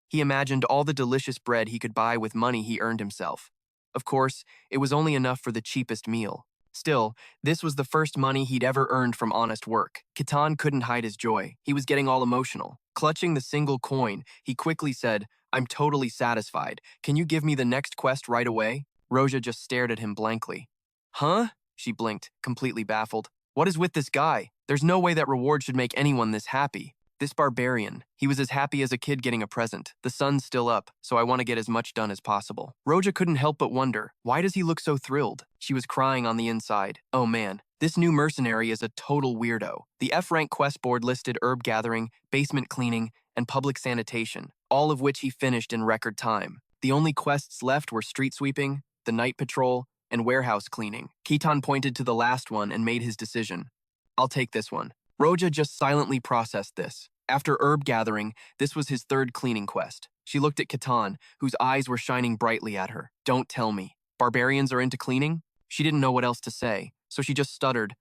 He imagined all the delicious bread he could buy with money he earned himself. Of course, it was only enough for the cheapest meal. Still, this was the first money he'd ever earned from honest work. Ketan couldn't hide his joy. He was getting all emotional. Clutching the single coin, he quickly said, "I'm totally satisfied. Can you give me the next quest right away?" Roja just stared at him blankly. Huh? She blinked, completely baffled. What is with this guy? There's no way that reward should make anyone this happy. This barbarian, he was as happy as a kid getting a present. The sun's still up, so I want to get as much done as possible. Roja couldn't help but wonder, why does he look so thrilled? She was crying on the inside. Oh man, this new mercenary is a total weirdo. The F-rank quest board listed herb gathering, basement cleaning, and public sanitation, all of which he finished in record time. The only quests left were street sweeping, the night patrol, and warehouse cleaning. Ketan pointed to the last one and made his decision. I'll take this one. Roja just silently processed this. After herb gathering, this was his third cleaning quest. She looked at Ketan, whose eyes were shining brightly at her. Don't tell me. Barbarians are into cleaning? She didn't know what else to say, so she just stuttered.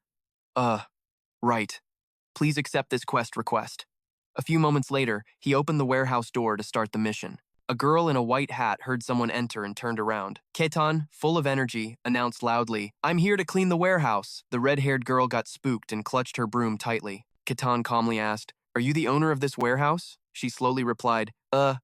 Right. Please accept this quest request. A few moments later, he opened the warehouse door to start the mission. A girl in a white hat heard someone enter and turned around. Ketan, full of energy, announced loudly, "I'm here to clean the warehouse." The red-haired girl got spooked and clutched her broom tightly. Ketan calmly asked, "Are you the owner of this warehouse?" She slowly replied,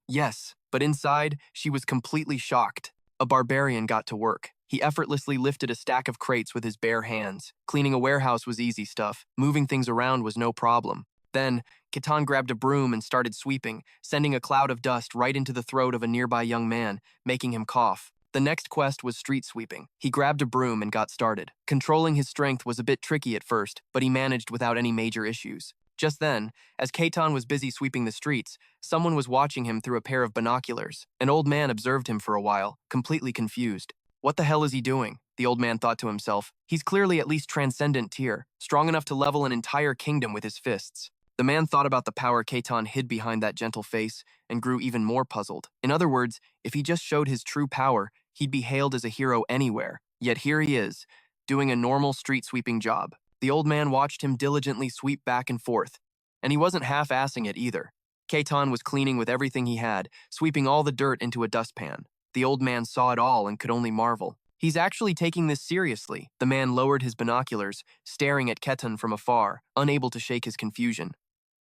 yes. But inside, she was completely shocked. A barbarian got to work. He effortlessly lifted a stack of crates with his bare hands. Cleaning a warehouse was easy stuff. Moving things around was no problem. Then, Ketan grabbed a broom and started sweeping, sending a cloud of dust right into the throat of a nearby young man, making him cough. The next quest was street sweeping. He grabbed a broom and got started. Controlling his strength was a bit tricky at first, but he managed without any major issues. Just then, as Ketan was busy sweeping the streets, someone was watching him through a pair of binoculars. An old man observed him for a while, completely confused. What the hell is he doing? The old man thought to himself. He's clearly at least transcendent tier, strong enough to level an entire kingdom with his fists. The man thought about the power Ketan hid behind that gentle face and grew even more puzzled. In other words, if he just showed his true power, he'd be hailed as a hero anywhere. Yet here he is, doing a normal street sweeping job. The old man watched him diligently sweep back and forth, and he wasn't half-assing it either. Ketan was cleaning with everything he had, sweeping all the dirt into a dustpan. The old man saw it all and could only marvel. He's actually taking this seriously. The man lowered his binoculars, staring at Ketan from afar, unable to shake his confusion.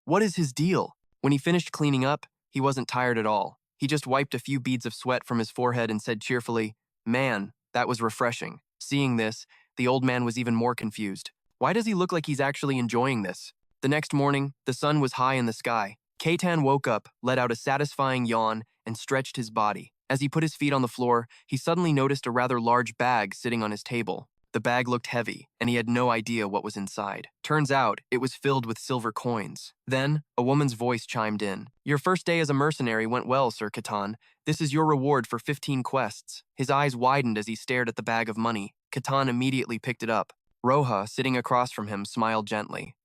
What is his deal? When he finished cleaning up, he wasn't tired at all. He just wiped a few beads of sweat from his forehead and said cheerfully, "Man, that was refreshing." Seeing this, the old man was even more confused. Why does he look like he's actually enjoying this? The next morning, the sun was high in the sky. Ketan woke up, let out a satisfying yawn, and stretched his body. As he put his feet on the floor, he suddenly noticed a rather large bag sitting on his table. The bag looked heavy, and he had no idea what was inside. Turns out, it was filled with silver coins. Then, a woman's voice chimed in. "Your first day as a mercenary went well, Sir Ketan. This is your reward for 15 quests." His eyes widened as he stared at the bag of money. Ketan immediately picked it up. Roja, sitting across from him, smiled gently.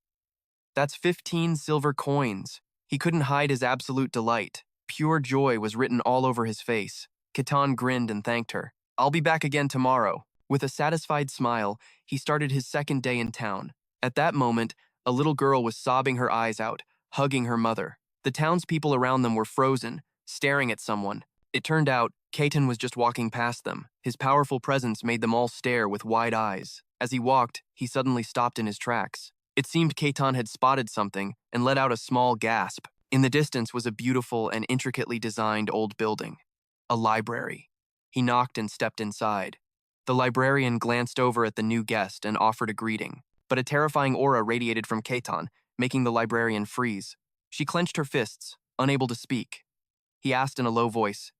"That's 15 silver coins." He couldn't hide his absolute delight. Pure joy was written all over his face. Ketan grinned and thanked her. "I'll be back again tomorrow." With a satisfied smile, he started his second day in town. At that moment, a little girl was sobbing her eyes out, hugging her mother. The townspeople around them were frozen, staring at someone. It turned out, Ketan was just walking past them. His powerful presence made them all stare with wide eyes. As he walked, he suddenly stopped in his tracks. It seemed Ketan had spotted something and let out a small gasp. In the distance was a beautiful and intricately designed old building. A library. He knocked and stepped inside. The librarian glanced over at the new guest and offered a greeting, but a terrifying aura radiated from Ketan, making the librarian freeze. She clenched her fists, unable to speak. He asked in a low voice,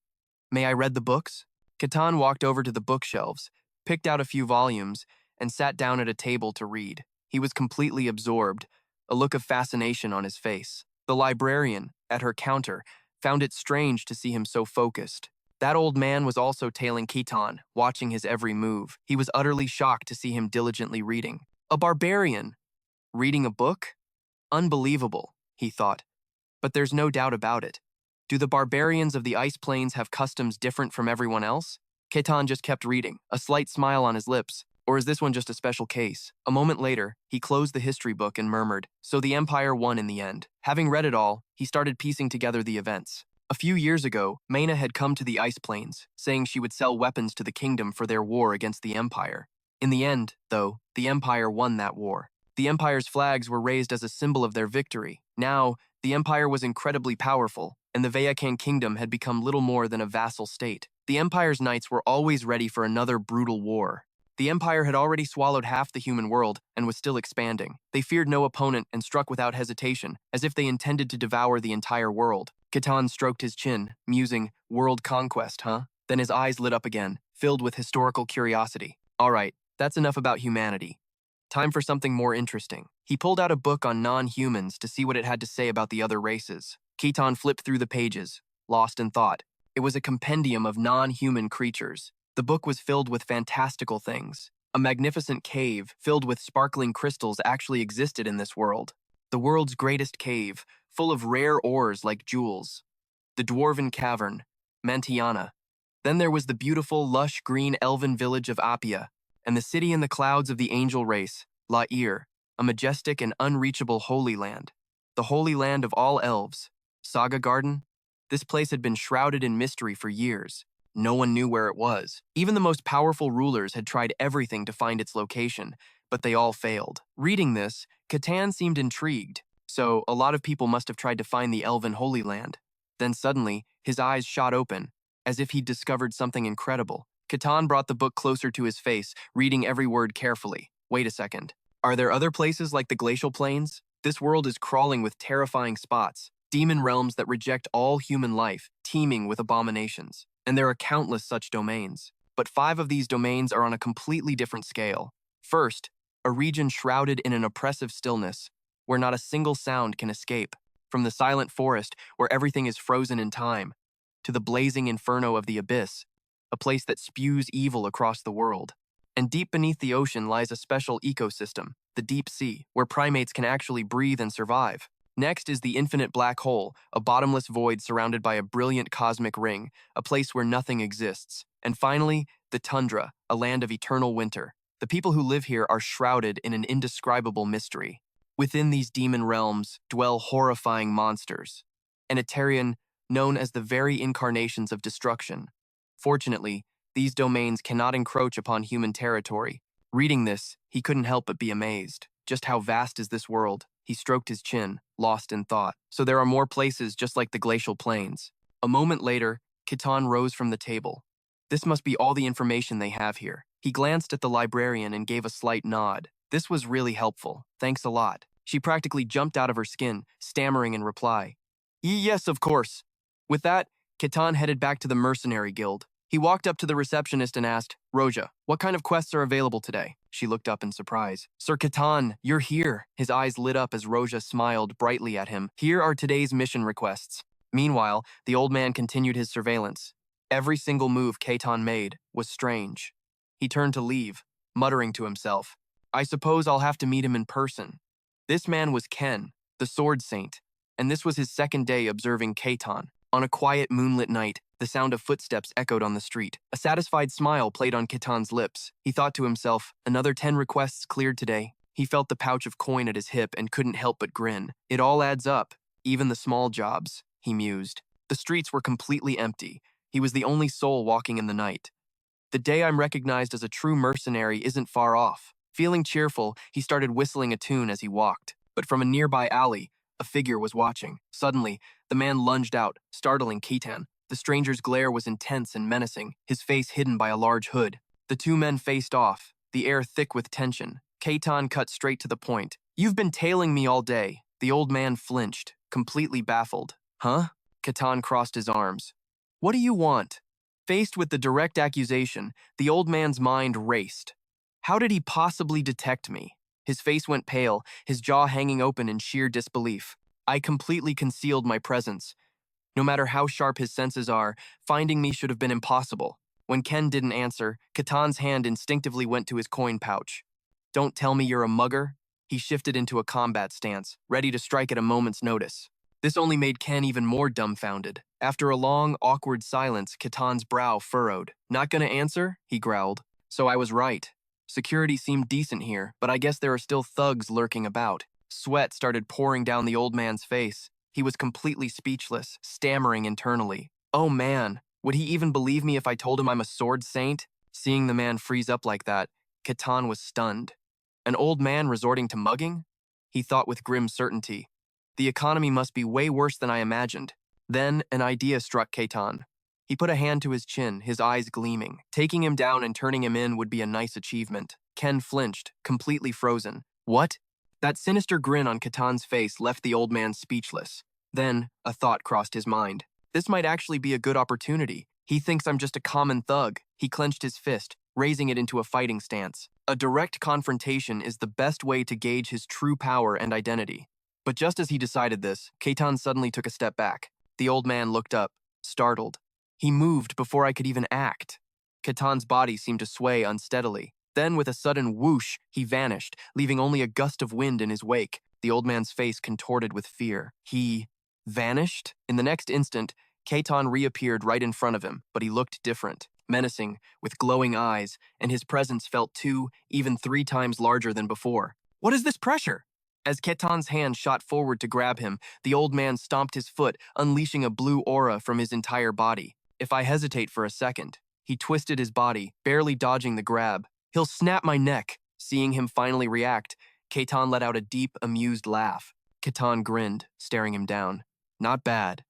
"May I read the books?" Ketan walked over to the bookshelves, picked out a few volumes, and sat down at a table to read. He was completely absorbed, a look of fascination on his face. The librarian, at her counter, found it strange to see him so focused. That old man was also tailing Ketan, watching his every move. He was utterly shocked to see him diligently reading. A barbarian! Reading a book? Unbelievable, he thought. But there's no doubt about it. Do the barbarians of the Ice Plains have customs different from everyone else? Ketan just kept reading, a slight smile on his lips. Or is this one just a special case? A moment later, he closed the history book and murmured, "So the Empire won in the end." Having read it all, he started piecing together the events. A few years ago, Manhwa had come to the Ice Plains, saying she would sell weapons to the kingdom for their war against the Empire. In the end, though, the Empire won that war. The Empire's flags were raised as a symbol of their victory. Now, the Empire was incredibly powerful, and the Vayakan kingdom had become little more than a vassal state. The Empire's knights were always ready for another brutal war. The Empire had already swallowed half the human world and was still expanding. They feared no opponent and struck without hesitation, as if they intended to devour the entire world. Ketan stroked his chin, musing, "World conquest, huh?" Then his eyes lit up again, filled with historical curiosity. "All right, that's enough about humanity. Time for something more interesting." He pulled out a book on non-humans to see what it had to say about the other races. Ketan flipped through the pages, lost in thought. It was a compendium of non-human creatures. The book was filled with fantastical things. A magnificent cave filled with sparkling crystals actually existed in this world. The world's greatest cave, full of rare ores like jewels. The Dwarven Cavern, Mantiana. Then there was the beautiful, lush green elven village of Appia, and the city in the clouds of the angel race, Lair, a majestic and unreachable holy land. The holy land of all elves. Saga Garden? This place had been shrouded in mystery for years. No one knew where it was. Even the most powerful rulers had tried everything to find its location, but they all failed. Reading this, Ketan seemed intrigued, so a lot of people must have tried to find the elven holy land. Then suddenly, his eyes shot open, as if he'd discovered something incredible. Ketan brought the book closer to his face, reading every word carefully. Wait a second. Are there other places like the Glacial Plains? This world is crawling with terrifying spots, demon realms that reject all human life, teeming with abominations. And there are countless such domains. But 5 of these domains are on a completely different scale. First, a region shrouded in an oppressive stillness, where not a single sound can escape. From the silent forest, where everything is frozen in time, to the blazing inferno of the abyss, a place that spews evil across the world. And deep beneath the ocean lies a special ecosystem, the deep sea, where primates can actually breathe and survive. Next is the infinite black hole, a bottomless void surrounded by a brilliant cosmic ring, a place where nothing exists. And finally, the tundra, a land of eternal winter. The people who live here are shrouded in an indescribable mystery. Within these demon realms dwell horrifying monsters, an Etarian known as the very incarnations of destruction. Fortunately, these domains cannot encroach upon human territory. Reading this, he couldn't help but be amazed. Just how vast is this world? He stroked his chin, lost in thought. So there are more places just like the Glacial Plains. A moment later, Ketan rose from the table. This must be all the information they have here. He glanced at the librarian and gave a slight nod. This was really helpful. Thanks a lot. She practically jumped out of her skin, stammering in reply. Yes, of course. With that, Ketan headed back to the Mercenary Guild. He walked up to the receptionist and asked, "Roja, what kind of quests are available today?" She looked up in surprise. "Sir Ketan, you're here." His eyes lit up as Roja smiled brightly at him. "Here are today's mission requests." Meanwhile, the old man continued his surveillance. Every single move Ketan made was strange. He turned to leave, muttering to himself, "I suppose I'll have to meet him in person." This man was Ken, the Sword Saint, and this was his second day observing Ketan. On a quiet moonlit night, the sound of footsteps echoed on the street. A satisfied smile played on Ketan's lips. He thought to himself, another 10 requests cleared today. He felt the pouch of coin at his hip and couldn't help but grin. It all adds up, even the small jobs, he mused. The streets were completely empty. He was the only soul walking in the night. The day I'm recognized as a true mercenary isn't far off. Feeling cheerful, he started whistling a tune as he walked. But from a nearby alley, a figure was watching. Suddenly, the man lunged out, startling Ketan. The stranger's glare was intense and menacing, his face hidden by a large hood. The 2 men faced off, the air thick with tension. Ketan cut straight to the point. "You've been tailing me all day." The old man flinched, completely baffled. "Huh?" Ketan crossed his arms. "What do you want?" Faced with the direct accusation, the old man's mind raced. How did he possibly detect me? His face went pale, his jaw hanging open in sheer disbelief. I completely concealed my presence. No matter how sharp his senses are, finding me should have been impossible. When Ken didn't answer, Ketan's hand instinctively went to his coin pouch. "Don't tell me you're a mugger?" He shifted into a combat stance, ready to strike at a moment's notice. This only made Ken even more dumbfounded. After a long, awkward silence, Ketan's brow furrowed. "Not gonna answer?" he growled. "So I was right. Security seemed decent here, but I guess there are still thugs lurking about." Sweat started pouring down the old man's face. He was completely speechless, stammering internally. Oh man, would he even believe me if I told him I'm a sword saint? Seeing the man freeze up like that, Ketan was stunned. An old man resorting to mugging? He thought with grim certainty. The economy must be way worse than I imagined. Then an idea struck Ketan. He put a hand to his chin, his eyes gleaming. Taking him down and turning him in would be a nice achievement. Ken flinched, completely frozen. What? That sinister grin on Ketan's face left the old man speechless. Then, a thought crossed his mind. This might actually be a good opportunity. He thinks I'm just a common thug. He clenched his fist, raising it into a fighting stance. A direct confrontation is the best way to gauge his true power and identity. But just as he decided this, Ketan suddenly took a step back. The old man looked up, startled. He moved before I could even act. Ketan's body seemed to sway unsteadily. Then, with a sudden whoosh, he vanished, leaving only a gust of wind in his wake. The old man's face contorted with fear. He vanished? In the next instant, Ketan reappeared right in front of him, but he looked different, menacing, with glowing eyes, and his presence felt 2, even 3 times larger than before. What is this pressure? As Ketan's hand shot forward to grab him, the old man stomped his foot, unleashing a blue aura from his entire body. If I hesitate for a second, he twisted his body, barely dodging the grab. He'll snap my neck. Seeing him finally react, Ketan let out a deep, amused laugh. Ketan grinned, staring him down. Not bad.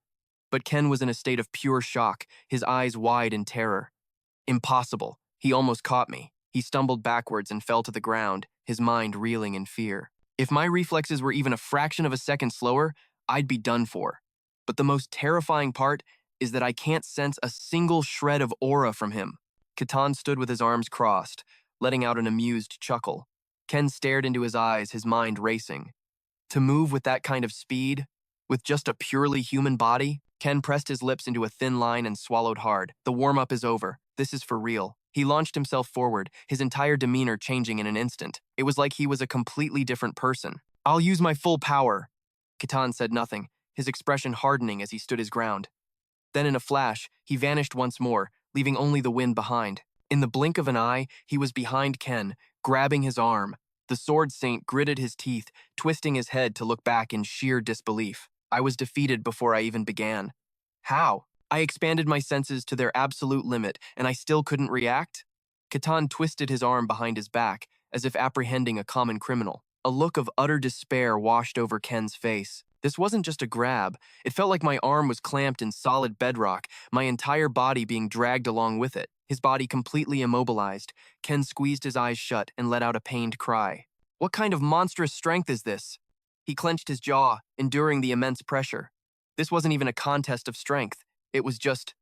But Ken was in a state of pure shock, his eyes wide in terror. Impossible. He almost caught me. He stumbled backwards and fell to the ground, his mind reeling in fear. If my reflexes were even a fraction of a second slower, I'd be done for. But the most terrifying part is that I can't sense a single shred of aura from him. Ketan stood with his arms crossed, letting out an amused chuckle. Ken stared into his eyes, his mind racing. To move with that kind of speed, with just a purely human body? Ken pressed his lips into a thin line and swallowed hard. The warm-up is over. This is for real. He launched himself forward, his entire demeanor changing in an instant. It was like he was a completely different person. I'll use my full power. Ketan said nothing, his expression hardening as he stood his ground. Then in a flash, he vanished once more, leaving only the wind behind. In the blink of an eye, he was behind Ken, grabbing his arm. The sword saint gritted his teeth, twisting his head to look back in sheer disbelief. I was defeated before I even began. How? I expanded my senses to their absolute limit, and I still couldn't react? Ketan twisted his arm behind his back, as if apprehending a common criminal. A look of utter despair washed over Ken's face. This wasn't just a grab. It felt like my arm was clamped in solid bedrock, my entire body being dragged along with it. His body completely immobilized. Ken squeezed his eyes shut and let out a pained cry. What kind of monstrous strength is this? He clenched his jaw, enduring the immense pressure. This wasn't even a contest of strength. It was just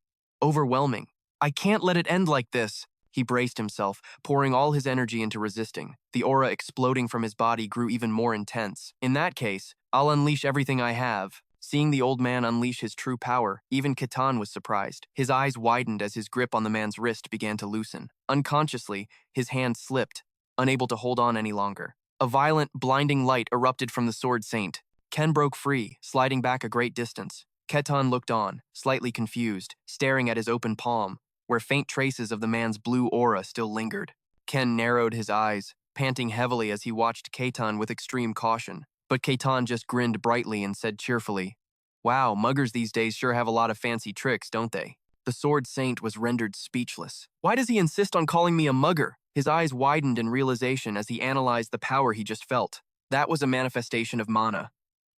overwhelming. I can't let it end like this. He braced himself, pouring all his energy into resisting. The aura exploding from his body grew even more intense. In that case, I'll unleash everything I have. Seeing the old man unleash his true power, even Ketan was surprised. His eyes widened as his grip on the man's wrist began to loosen. Unconsciously, his hand slipped, unable to hold on any longer. A violent, blinding light erupted from the sword saint. Ken broke free, sliding back a great distance. Ketan looked on, slightly confused, staring at his open palm, where faint traces of the man's blue aura still lingered. Ken narrowed his eyes, panting heavily as he watched Ketan with extreme caution. But Ketan just grinned brightly and said cheerfully, Wow, muggers these days sure have a lot of fancy tricks, don't they? The sword saint was rendered speechless. Why does he insist on calling me a mugger? His eyes widened in realization as he analyzed the power he just felt. That was a manifestation of mana,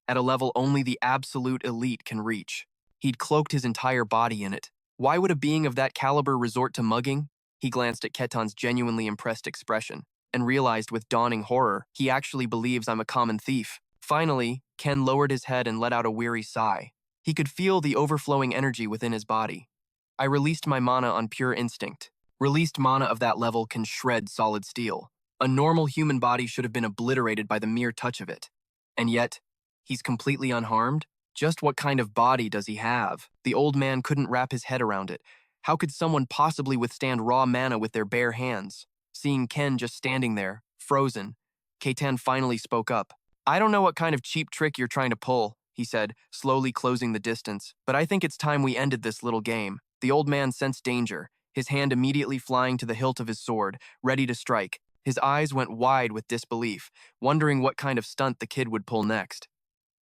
at a level only the absolute elite can reach. He'd cloaked his entire body in it. Why would a being of that caliber resort to mugging? He glanced at Ketan's genuinely impressed expression, and realized with dawning horror, he actually believes I'm a common thief. Finally, Ken lowered his head and let out a weary sigh. He could feel the overflowing energy within his body. I released my mana on pure instinct. Released mana of that level can shred solid steel. A normal human body should have been obliterated by the mere touch of it. And yet, he's completely unharmed? Just what kind of body does he have? The old man couldn't wrap his head around it. How could someone possibly withstand raw mana with their bare hands? Seeing Ken just standing there, frozen, Ketan finally spoke up. I don't know what kind of cheap trick you're trying to pull, he said, slowly closing the distance, but I think it's time we ended this little game. The old man sensed danger, his hand immediately flying to the hilt of his sword, ready to strike. His eyes went wide with disbelief, wondering what kind of stunt the kid would pull next.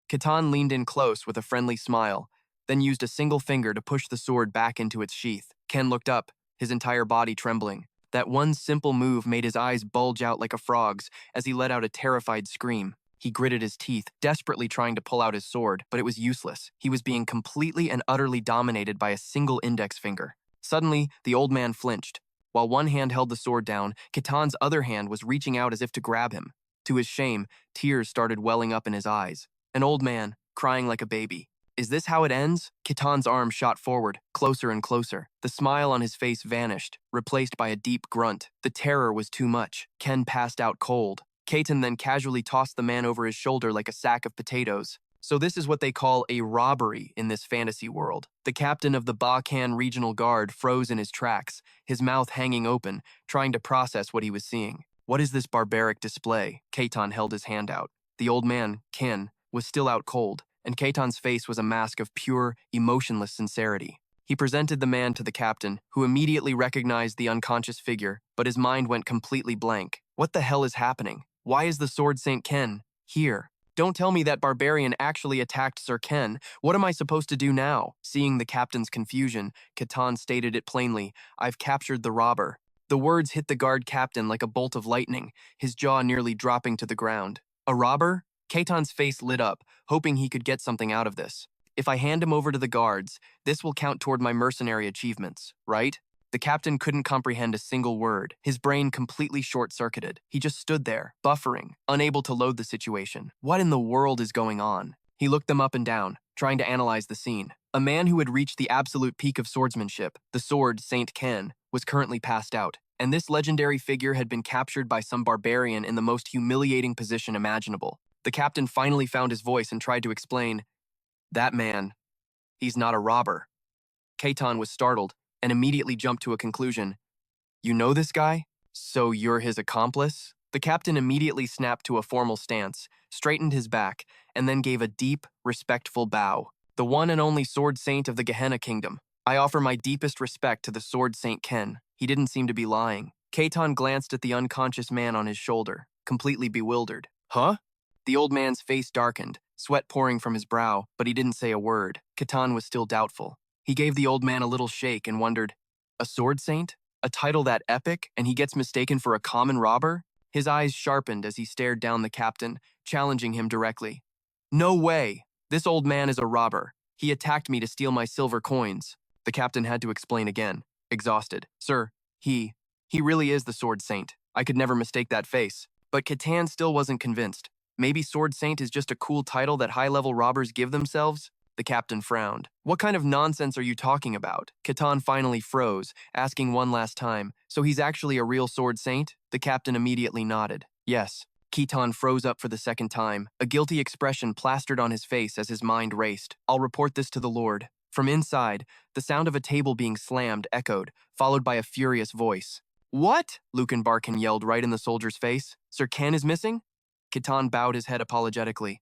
Ketan leaned in close with a friendly smile, then used a single finger to push the sword back into its sheath. Ken looked up, his entire body trembling. That one simple move made his eyes bulge out like a frog's as he let out a terrified scream. He gritted his teeth, desperately trying to pull out his sword, but it was useless. He was being completely and utterly dominated by a single index finger. Suddenly, the old man flinched. While one hand held the sword down, Ketan's other hand was reaching out as if to grab him. To his shame, tears started welling up in his eyes. An old man, crying like a baby. Is this how it ends? Ketan's arm shot forward, closer and closer. The smile on his face vanished, replaced by a deep grunt. The terror was too much. Ken passed out cold. Ketan then casually tossed the man over his shoulder like a sack of potatoes. So this is what they call a robbery in this fantasy world. The captain of the Bakan Regional Guard froze in his tracks, his mouth hanging open, trying to process what he was seeing. What is this barbaric display? Ketan held his hand out. The old man, Ken, was still out cold, and Ketan's face was a mask of pure, emotionless sincerity. He presented the man to the captain, who immediately recognized the unconscious figure, but his mind went completely blank. What the hell is happening? Why is the Sword Saint Ken here? Don't tell me that barbarian actually attacked Sir Ken. What am I supposed to do now? Seeing the captain's confusion, Ketan stated it plainly. I've captured the robber. The words hit the guard captain like a bolt of lightning, his jaw nearly dropping to the ground. A robber? Ketan's face lit up, hoping he could get something out of this. If I hand him over to the guards, this will count toward my mercenary achievements, right? The captain couldn't comprehend a single word. His brain completely short-circuited. He just stood there, buffering, unable to load the situation. What in the world is going on? He looked them up and down, trying to analyze the scene. A man who had reached the absolute peak of swordsmanship, the sword Saint Ken, was currently passed out, and this legendary figure had been captured by some barbarian in the most humiliating position imaginable. The captain finally found his voice and tried to explain, "That man, he's not a robber." Ketan was startled and immediately jumped to a conclusion. You know this guy? So you're his accomplice? The captain immediately snapped to a formal stance, straightened his back, and then gave a deep, respectful bow. The one and only Sword Saint of the Gehenna Kingdom. I offer my deepest respect to the Sword Saint Ken. He didn't seem to be lying. Ketan glanced at the unconscious man on his shoulder, completely bewildered. Huh? The old man's face darkened, sweat pouring from his brow, but he didn't say a word. Ketan was still doubtful. He gave the old man a little shake and wondered, a sword saint? A title that epic, and he gets mistaken for a common robber? His eyes sharpened as he stared down the captain, challenging him directly. No way! This old man is a robber. He attacked me to steal my silver coins. The captain had to explain again, exhausted. Sir, he really is the sword saint. I could never mistake that face. But Ketan still wasn't convinced. Maybe Sword Saint is just a cool title that high-level robbers give themselves? The captain frowned. What kind of nonsense are you talking about? Ketan finally froze, asking one last time, so he's actually a real Sword Saint? The captain immediately nodded. Yes. Ketan froze up for the second time, a guilty expression plastered on his face as his mind raced. I'll report this to the Lord. From inside, the sound of a table being slammed echoed, followed by a furious voice. What? Lucan Barkin yelled right in the soldier's face. Sir Ken is missing? Ketan bowed his head apologetically.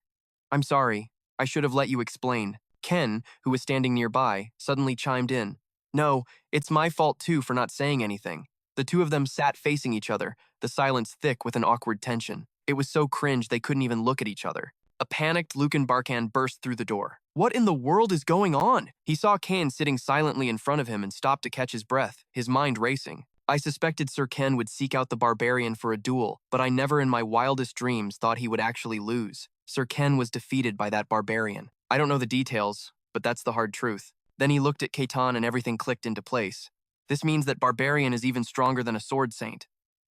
I'm sorry. I should have let you explain. Ken, who was standing nearby, suddenly chimed in. No, it's my fault too for not saying anything. The two of them sat facing each other, the silence thick with an awkward tension. It was so cringe they couldn't even look at each other. A panicked Lucan Barkan burst through the door. What in the world is going on? He saw Ken sitting silently in front of him and stopped to catch his breath, his mind racing. I suspected Sir Ken would seek out the barbarian for a duel, but I never in my wildest dreams thought he would actually lose. Sir Ken was defeated by that barbarian. I don't know the details, but that's the hard truth. Then he looked at Ketan and everything clicked into place. This means that barbarian is even stronger than a sword saint.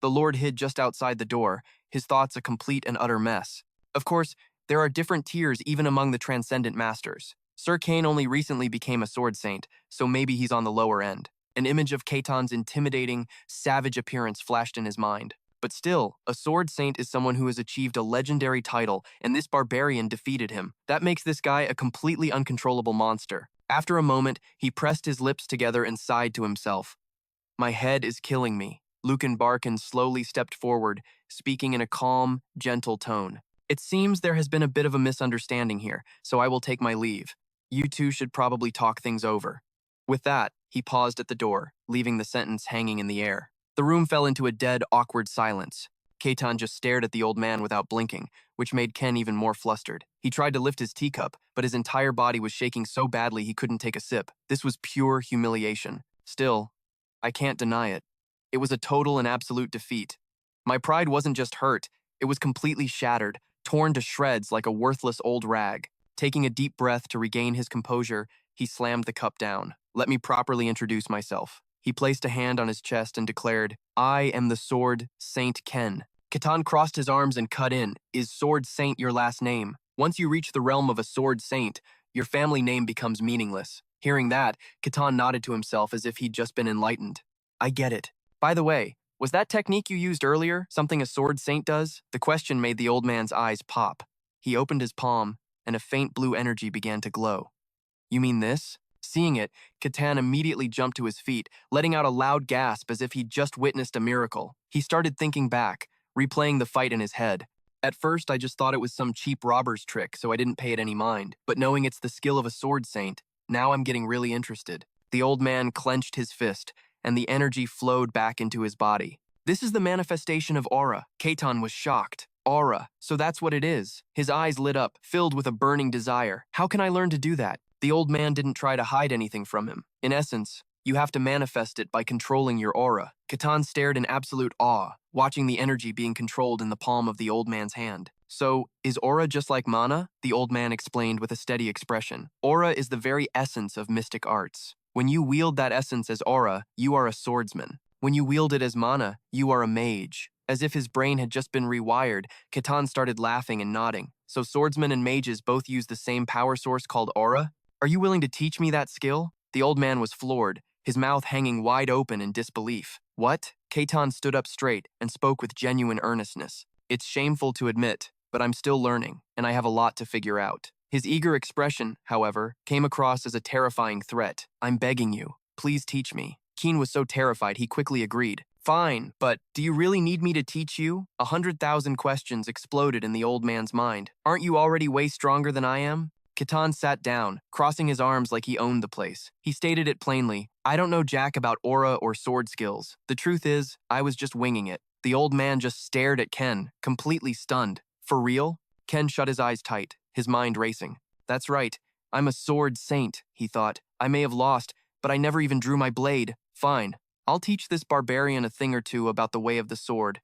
The Lord hid just outside the door, his thoughts a complete and utter mess. Of course, there are different tiers even among the transcendent masters. Sir Ken only recently became a sword saint, so maybe he's on the lower end. An image of Ketan's intimidating, savage appearance flashed in his mind. But still, a sword saint is someone who has achieved a legendary title, and this barbarian defeated him. That makes this guy a completely uncontrollable monster. After a moment, he pressed his lips together and sighed to himself. My head is killing me. Lucan Barkin slowly stepped forward, speaking in a calm, gentle tone. It seems there has been a bit of a misunderstanding here, so I will take my leave. You two should probably talk things over. With that, he paused at the door, leaving the sentence hanging in the air. The room fell into a dead, awkward silence. Ketan just stared at the old man without blinking, which made Ken even more flustered. He tried to lift his teacup, but his entire body was shaking so badly he couldn't take a sip. This was pure humiliation. Still, I can't deny it. It was a total and absolute defeat. My pride wasn't just hurt, it was completely shattered, torn to shreds like a worthless old rag. Taking a deep breath to regain his composure, he slammed the cup down. Let me properly introduce myself. He placed a hand on his chest and declared, I am the Sword Saint Ken. Ketan crossed his arms and cut in. Is Sword Saint your last name? Once you reach the realm of a Sword Saint, your family name becomes meaningless. Hearing that, Ketan nodded to himself as if he'd just been enlightened. I get it. By the way, was that technique you used earlier something a Sword Saint does? The question made the old man's eyes pop. He opened his palm, and a faint blue energy began to glow. You mean this? Seeing it, Ketan immediately jumped to his feet, letting out a loud gasp as if he'd just witnessed a miracle. He started thinking back, replaying the fight in his head. At first, I just thought it was some cheap robber's trick, so I didn't pay it any mind. But knowing it's the skill of a sword saint, now I'm getting really interested. The old man clenched his fist, and the energy flowed back into his body. This is the manifestation of aura. Ketan was shocked. Aura, so that's what it is. His eyes lit up, filled with a burning desire. How can I learn to do that? The old man didn't try to hide anything from him. In essence, you have to manifest it by controlling your aura. Ketan stared in absolute awe, watching the energy being controlled in the palm of the old man's hand. So, is aura just like mana? The old man explained with a steady expression. Aura is the very essence of mystic arts. When you wield that essence as aura, you are a swordsman. When you wield it as mana, you are a mage. As if his brain had just been rewired, Ketan started laughing and nodding. So swordsmen and mages both use the same power source called aura? Are you willing to teach me that skill? The old man was floored, his mouth hanging wide open in disbelief. What? Ketan stood up straight and spoke with genuine earnestness. It's shameful to admit, but I'm still learning, and I have a lot to figure out. His eager expression, however, came across as a terrifying threat. I'm begging you, please teach me. Keen was so terrified he quickly agreed. Fine, but do you really need me to teach you? 100,000 questions exploded in the old man's mind. Aren't you already way stronger than I am? Ketan sat down, crossing his arms like he owned the place. He stated it plainly, I don't know jack about aura or sword skills. The truth is, I was just winging it. The old man just stared at Ken, completely stunned. For real? Ken shut his eyes tight, his mind racing. That's right, I'm a sword saint, he thought. I may have lost, but I never even drew my blade. Fine, I'll teach this barbarian a thing or two about the way of the sword,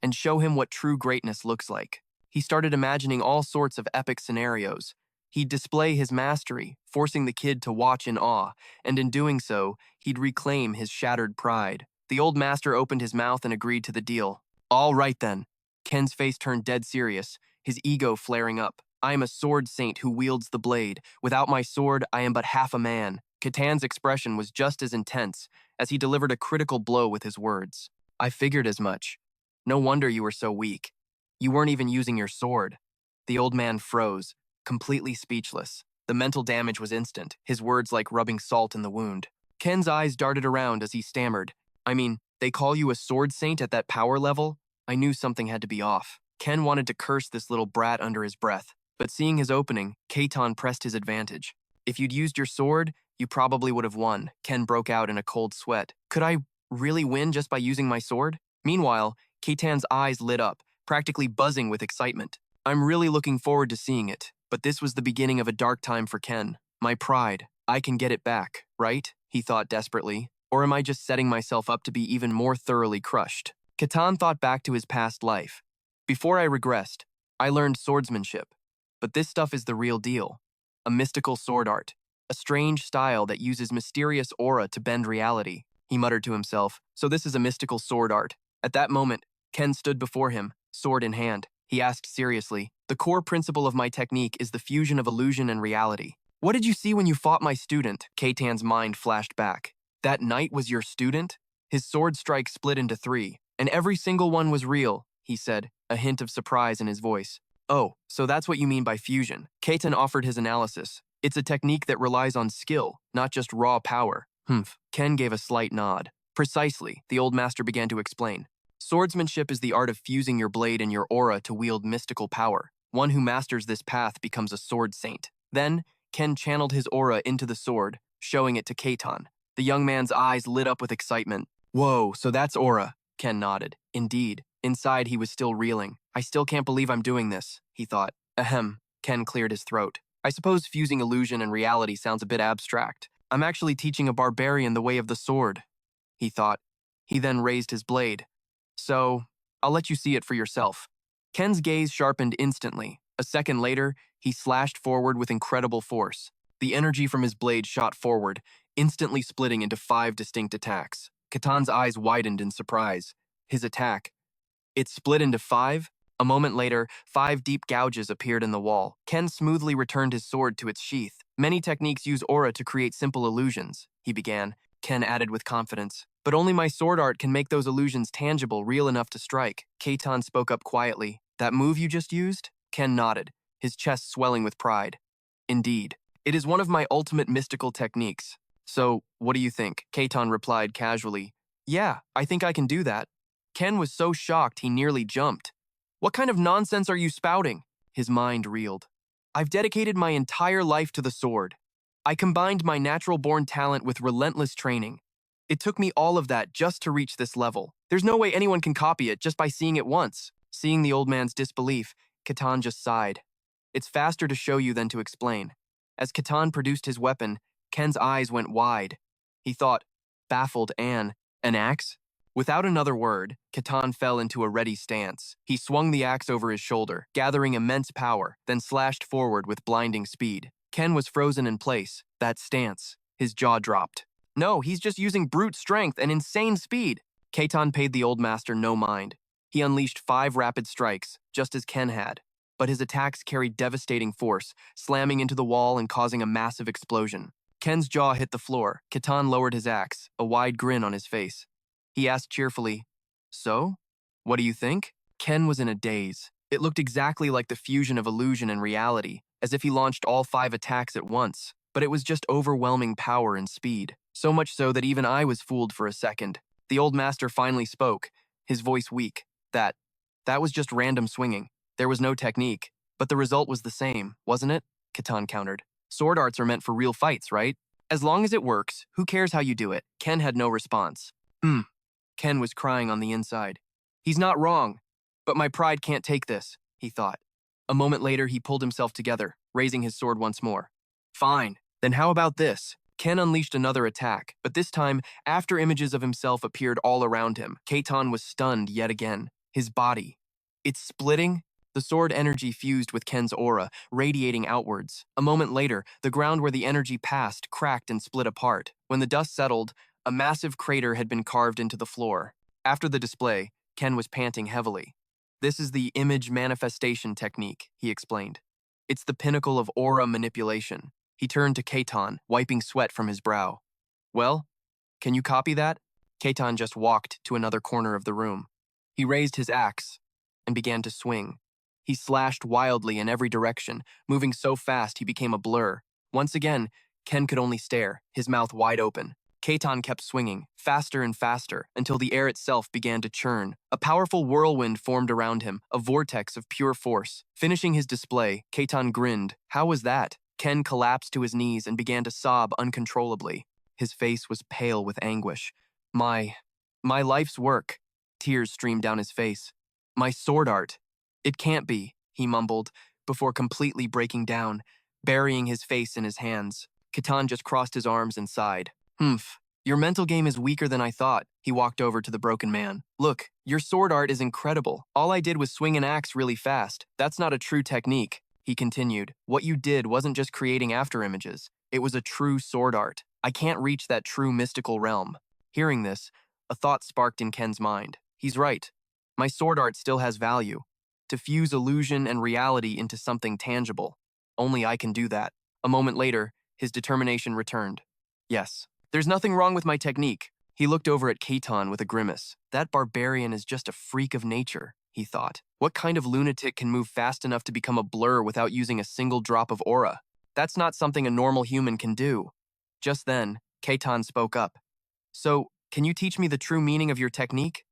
and show him what true greatness looks like. He started imagining all sorts of epic scenarios. He'd display his mastery, forcing the kid to watch in awe, and in doing so, he'd reclaim his shattered pride. The old master opened his mouth and agreed to the deal. All right then. Ken's face turned dead serious, his ego flaring up. I am a sword saint who wields the blade. Without my sword, I am but half a man. Ketan's expression was just as intense as he delivered a critical blow with his words. I figured as much. No wonder you were so weak. You weren't even using your sword. The old man froze, completely speechless. The mental damage was instant, his words like rubbing salt in the wound. Ken's eyes darted around as he stammered. I mean, they call you a sword saint at that power level? I knew something had to be off. Ken wanted to curse this little brat under his breath, but seeing his opening, Ketan pressed his advantage. If you'd used your sword, you probably would have won. Ken broke out in a cold sweat. Could I really win just by using my sword? Meanwhile, Ketan's eyes lit up, practically buzzing with excitement. I'm really looking forward to seeing it, but this was the beginning of a dark time for Ken. My pride. I can get it back, right? He thought desperately. Or am I just setting myself up to be even more thoroughly crushed? Ketan thought back to his past life. Before I regressed, I learned swordsmanship. But this stuff is the real deal. A mystical sword art. A strange style that uses mysterious aura to bend reality. He muttered to himself. So this is a mystical sword art. At that moment, Ken stood before him, sword in hand. He asked seriously, the core principle of my technique is the fusion of illusion and reality. What did you see when you fought my student? Ketan's mind flashed back. That knight was your student? His sword strike split into 3, and every single one was real, he said, a hint of surprise in his voice. Oh, so that's what you mean by fusion. Ketan offered his analysis. It's a technique that relies on skill, not just raw power. Ken gave a slight nod. Precisely, the old master began to explain. Swordsmanship is the art of fusing your blade and your aura to wield mystical power. One who masters this path becomes a sword saint. Then, Ken channeled his aura into the sword, showing it to Ketan. The young man's eyes lit up with excitement. Whoa, so that's aura, Ken nodded. Indeed. Inside, he was still reeling. I still can't believe I'm doing this, he thought. Ahem, Ken cleared his throat. I suppose fusing illusion and reality sounds a bit abstract. I'm actually teaching a barbarian the way of the sword, he thought. He then raised his blade. So, I'll let you see it for yourself. Ken's gaze sharpened instantly. A second later, he slashed forward with incredible force. The energy from his blade shot forward, instantly splitting into 5 distinct attacks. Ketan's eyes widened in surprise. His attack. It split into 5? A moment later, 5 deep gouges appeared in the wall. Ken smoothly returned his sword to its sheath. Many techniques use aura to create simple illusions, he began. Ken added with confidence. But only my sword art can make those illusions tangible, real enough to strike. Ketan spoke up quietly. That move you just used? Ken nodded, his chest swelling with pride. Indeed. It is one of my ultimate mystical techniques. So, what do you think? Ketan replied casually. Yeah, I think I can do that. Ken was so shocked he nearly jumped. What kind of nonsense are you spouting? His mind reeled. I've dedicated my entire life to the sword. I combined my natural-born talent with relentless training. It took me all of that just to reach this level. There's no way anyone can copy it just by seeing it once. Seeing the old man's disbelief, Ketan just sighed. It's faster to show you than to explain. As Ketan produced his weapon, Ken's eyes went wide. He thought, baffled, an axe? Without another word, Ketan fell into a ready stance. He swung the axe over his shoulder, gathering immense power, then slashed forward with blinding speed. Ken was frozen in place, that stance. His jaw dropped. No, he's just using brute strength and insane speed. Ketan paid the old master no mind. He unleashed 5 rapid strikes, just as Ken had. But his attacks carried devastating force, slamming into the wall and causing a massive explosion. Ken's jaw hit the floor. Ketan lowered his axe, a wide grin on his face. He asked cheerfully, So? What do you think? Ken was in a daze. It looked exactly like the fusion of illusion and reality, as if he launched all 5 attacks at once. But it was just overwhelming power and speed. So much so that even I was fooled for a second. The old master finally spoke, his voice weak. That was just random swinging. There was no technique. But the result was the same, wasn't it? Ketan countered. Sword arts are meant for real fights, right? As long as it works, who cares how you do it? Ken had no response. Ken was crying on the inside. He's not wrong, but my pride can't take this, he thought. A moment later, he pulled himself together, raising his sword once more. Fine, then how about this? Ken unleashed another attack, but this time, after images of himself appeared all around him, Ketan was stunned yet again. His body. It's splitting? The sword energy fused with Ken's aura, radiating outwards. A moment later, the ground where the energy passed cracked and split apart. When the dust settled, a massive crater had been carved into the floor. After the display, Ken was panting heavily. This is the image manifestation technique, he explained. It's the pinnacle of aura manipulation. He turned to Ketan, wiping sweat from his brow. Well, can you copy that? Ketan just walked to another corner of the room. He raised his axe and began to swing. He slashed wildly in every direction, moving so fast he became a blur. Once again, Ken could only stare, his mouth wide open. Ketan kept swinging, faster and faster, until the air itself began to churn. A powerful whirlwind formed around him, a vortex of pure force. Finishing his display, Ketan grinned. How was that? Ken collapsed to his knees and began to sob uncontrollably. His face was pale with anguish. My life's work. Tears streamed down his face. My sword art. It can't be, he mumbled, before completely breaking down, burying his face in his hands. Ketan just crossed his arms and sighed. Your mental game is weaker than I thought. He walked over to the broken man. Look, your sword art is incredible. All I did was swing an axe really fast. That's not a true technique, he continued. What you did wasn't just creating afterimages. It was a true sword art. I can't reach that true mystical realm. Hearing this, a thought sparked in Ken's mind. He's right. My sword art still has value. To fuse illusion and reality into something tangible. Only I can do that. A moment later, his determination returned. Yes. There's nothing wrong with my technique. He looked over at Ketan with a grimace. That barbarian is just a freak of nature, he thought. What kind of lunatic can move fast enough to become a blur without using a single drop of aura? That's not something a normal human can do. Just then, Ketan spoke up. So, can you teach me the true meaning of your technique?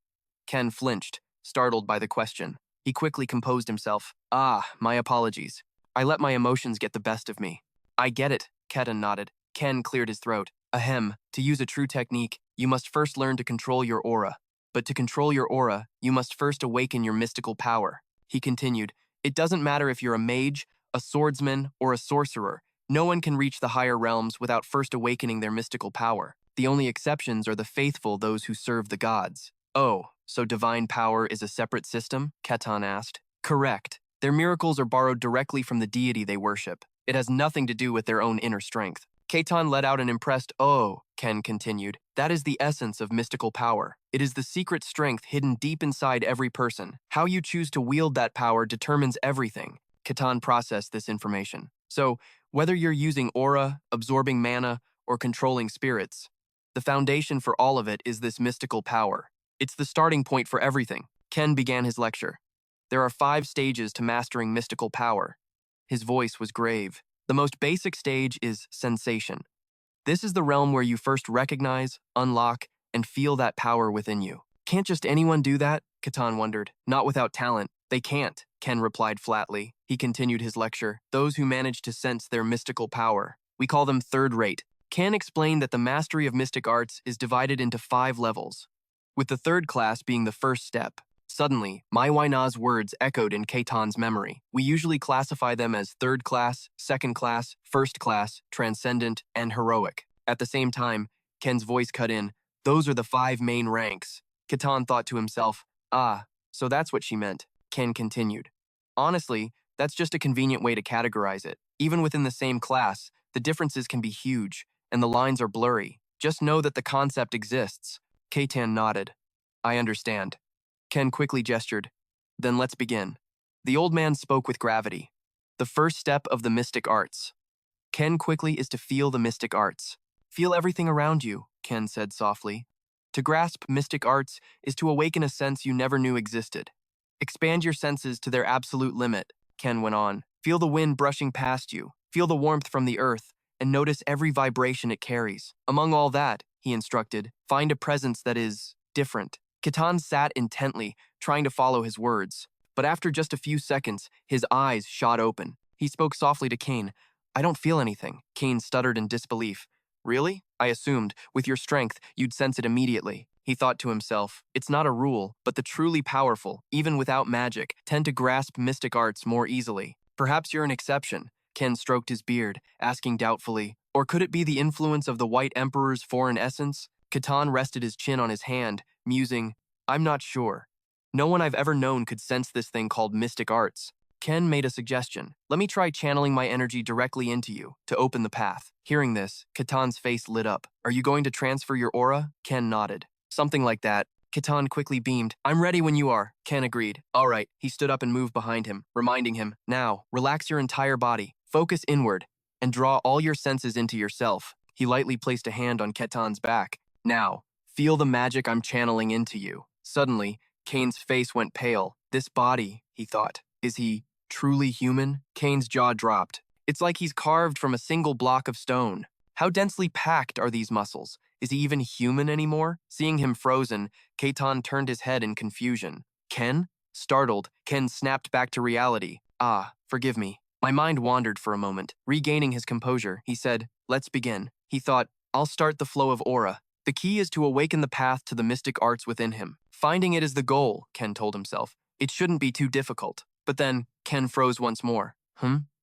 Ken flinched, startled by the question. He quickly composed himself. My apologies. I let my emotions get the best of me. I get it, Ketan nodded. Ken cleared his throat. Ahem, to use a true technique, you must first learn to control your aura. But to control your aura, you must first awaken your mystical power. He continued, it doesn't matter if you're a mage, a swordsman, or a sorcerer. No one can reach the higher realms without first awakening their mystical power. The only exceptions are the faithful, those who serve the gods. Oh, so divine power is a separate system? Ketan asked. Correct. Their miracles are borrowed directly from the deity they worship. It has nothing to do with their own inner strength. Ketan let out an impressed "oh," Ken continued. That is the essence of mystical power. It is the secret strength hidden deep inside every person. How you choose to wield that power determines everything. Ketan processed this information. So, whether you're using aura, absorbing mana, or controlling spirits, the foundation for all of it is this mystical power. It's the starting point for everything. Ken began his lecture. There are 5 stages to mastering mystical power. His voice was grave. The most basic stage is sensation. This is the realm where you first recognize, unlock, and feel that power within you. Can't just anyone do that? Ketan wondered. Not without talent. They can't, Ken replied flatly. He continued his lecture. Those who manage to sense their mystical power. We call them third-rate. Ken explained that the mastery of mystic arts is divided into 5 levels, with the third class being the first step. Suddenly, Maiwaina's words echoed in Ketan's memory. We usually classify them as third class, second class, first class, transcendent, and heroic. At the same time, Ken's voice cut in. Those are the 5 main ranks. Ketan thought to himself, ah, so that's what she meant. Ken continued. Honestly, that's just a convenient way to categorize it. Even within the same class, the differences can be huge, and the lines are blurry. Just know that the concept exists. Ketan nodded. I understand. Ken quickly gestured. Then let's begin. The old man spoke with gravity. The first step of the mystic arts. Ken quickly is to feel the mystic arts. Feel everything around you, Ken said softly. To grasp mystic arts is to awaken a sense you never knew existed. Expand your senses to their absolute limit, Ken went on. Feel the wind brushing past you. Feel the warmth from the earth, and notice every vibration it carries. Among all that, he instructed, find a presence that is different. Ketan sat intently, trying to follow his words. But after just a few seconds, his eyes shot open. He spoke softly to Kane. I don't feel anything. Kane stuttered in disbelief. Really? I assumed, with your strength, you'd sense it immediately. He thought to himself, it's not a rule, but the truly powerful, even without magic, tend to grasp mystic arts more easily. Perhaps you're an exception. Ken stroked his beard, asking doubtfully, or could it be the influence of the White Emperor's foreign essence? Ketan rested his chin on his hand, musing, I'm not sure. No one I've ever known could sense this thing called mystic arts. Ken made a suggestion. Let me try channeling my energy directly into you, to open the path. Hearing this, Ketan's face lit up. Are you going to transfer your aura? Ken nodded. Something like that. Ketan quickly beamed. I'm ready when you are, Ken agreed. All right, he stood up and moved behind him, reminding him, now, relax your entire body, focus inward, and draw all your senses into yourself. He lightly placed a hand on Ketan's back. Now, feel the magic I'm channeling into you. Suddenly, Kane's face went pale. This body, he thought. Is he truly human? Kane's jaw dropped. It's like he's carved from a single block of stone. How densely packed are these muscles? Is he even human anymore? Seeing him frozen, Ketan turned his head in confusion. Ken? Startled, Ken snapped back to reality. Ah, forgive me. My mind wandered for a moment. Regaining his composure, he said, let's begin. He thought, I'll start the flow of aura. The key is to awaken the path to the mystic arts within him. Finding it is the goal, Ken told himself. It shouldn't be too difficult. But then, Ken froze once more.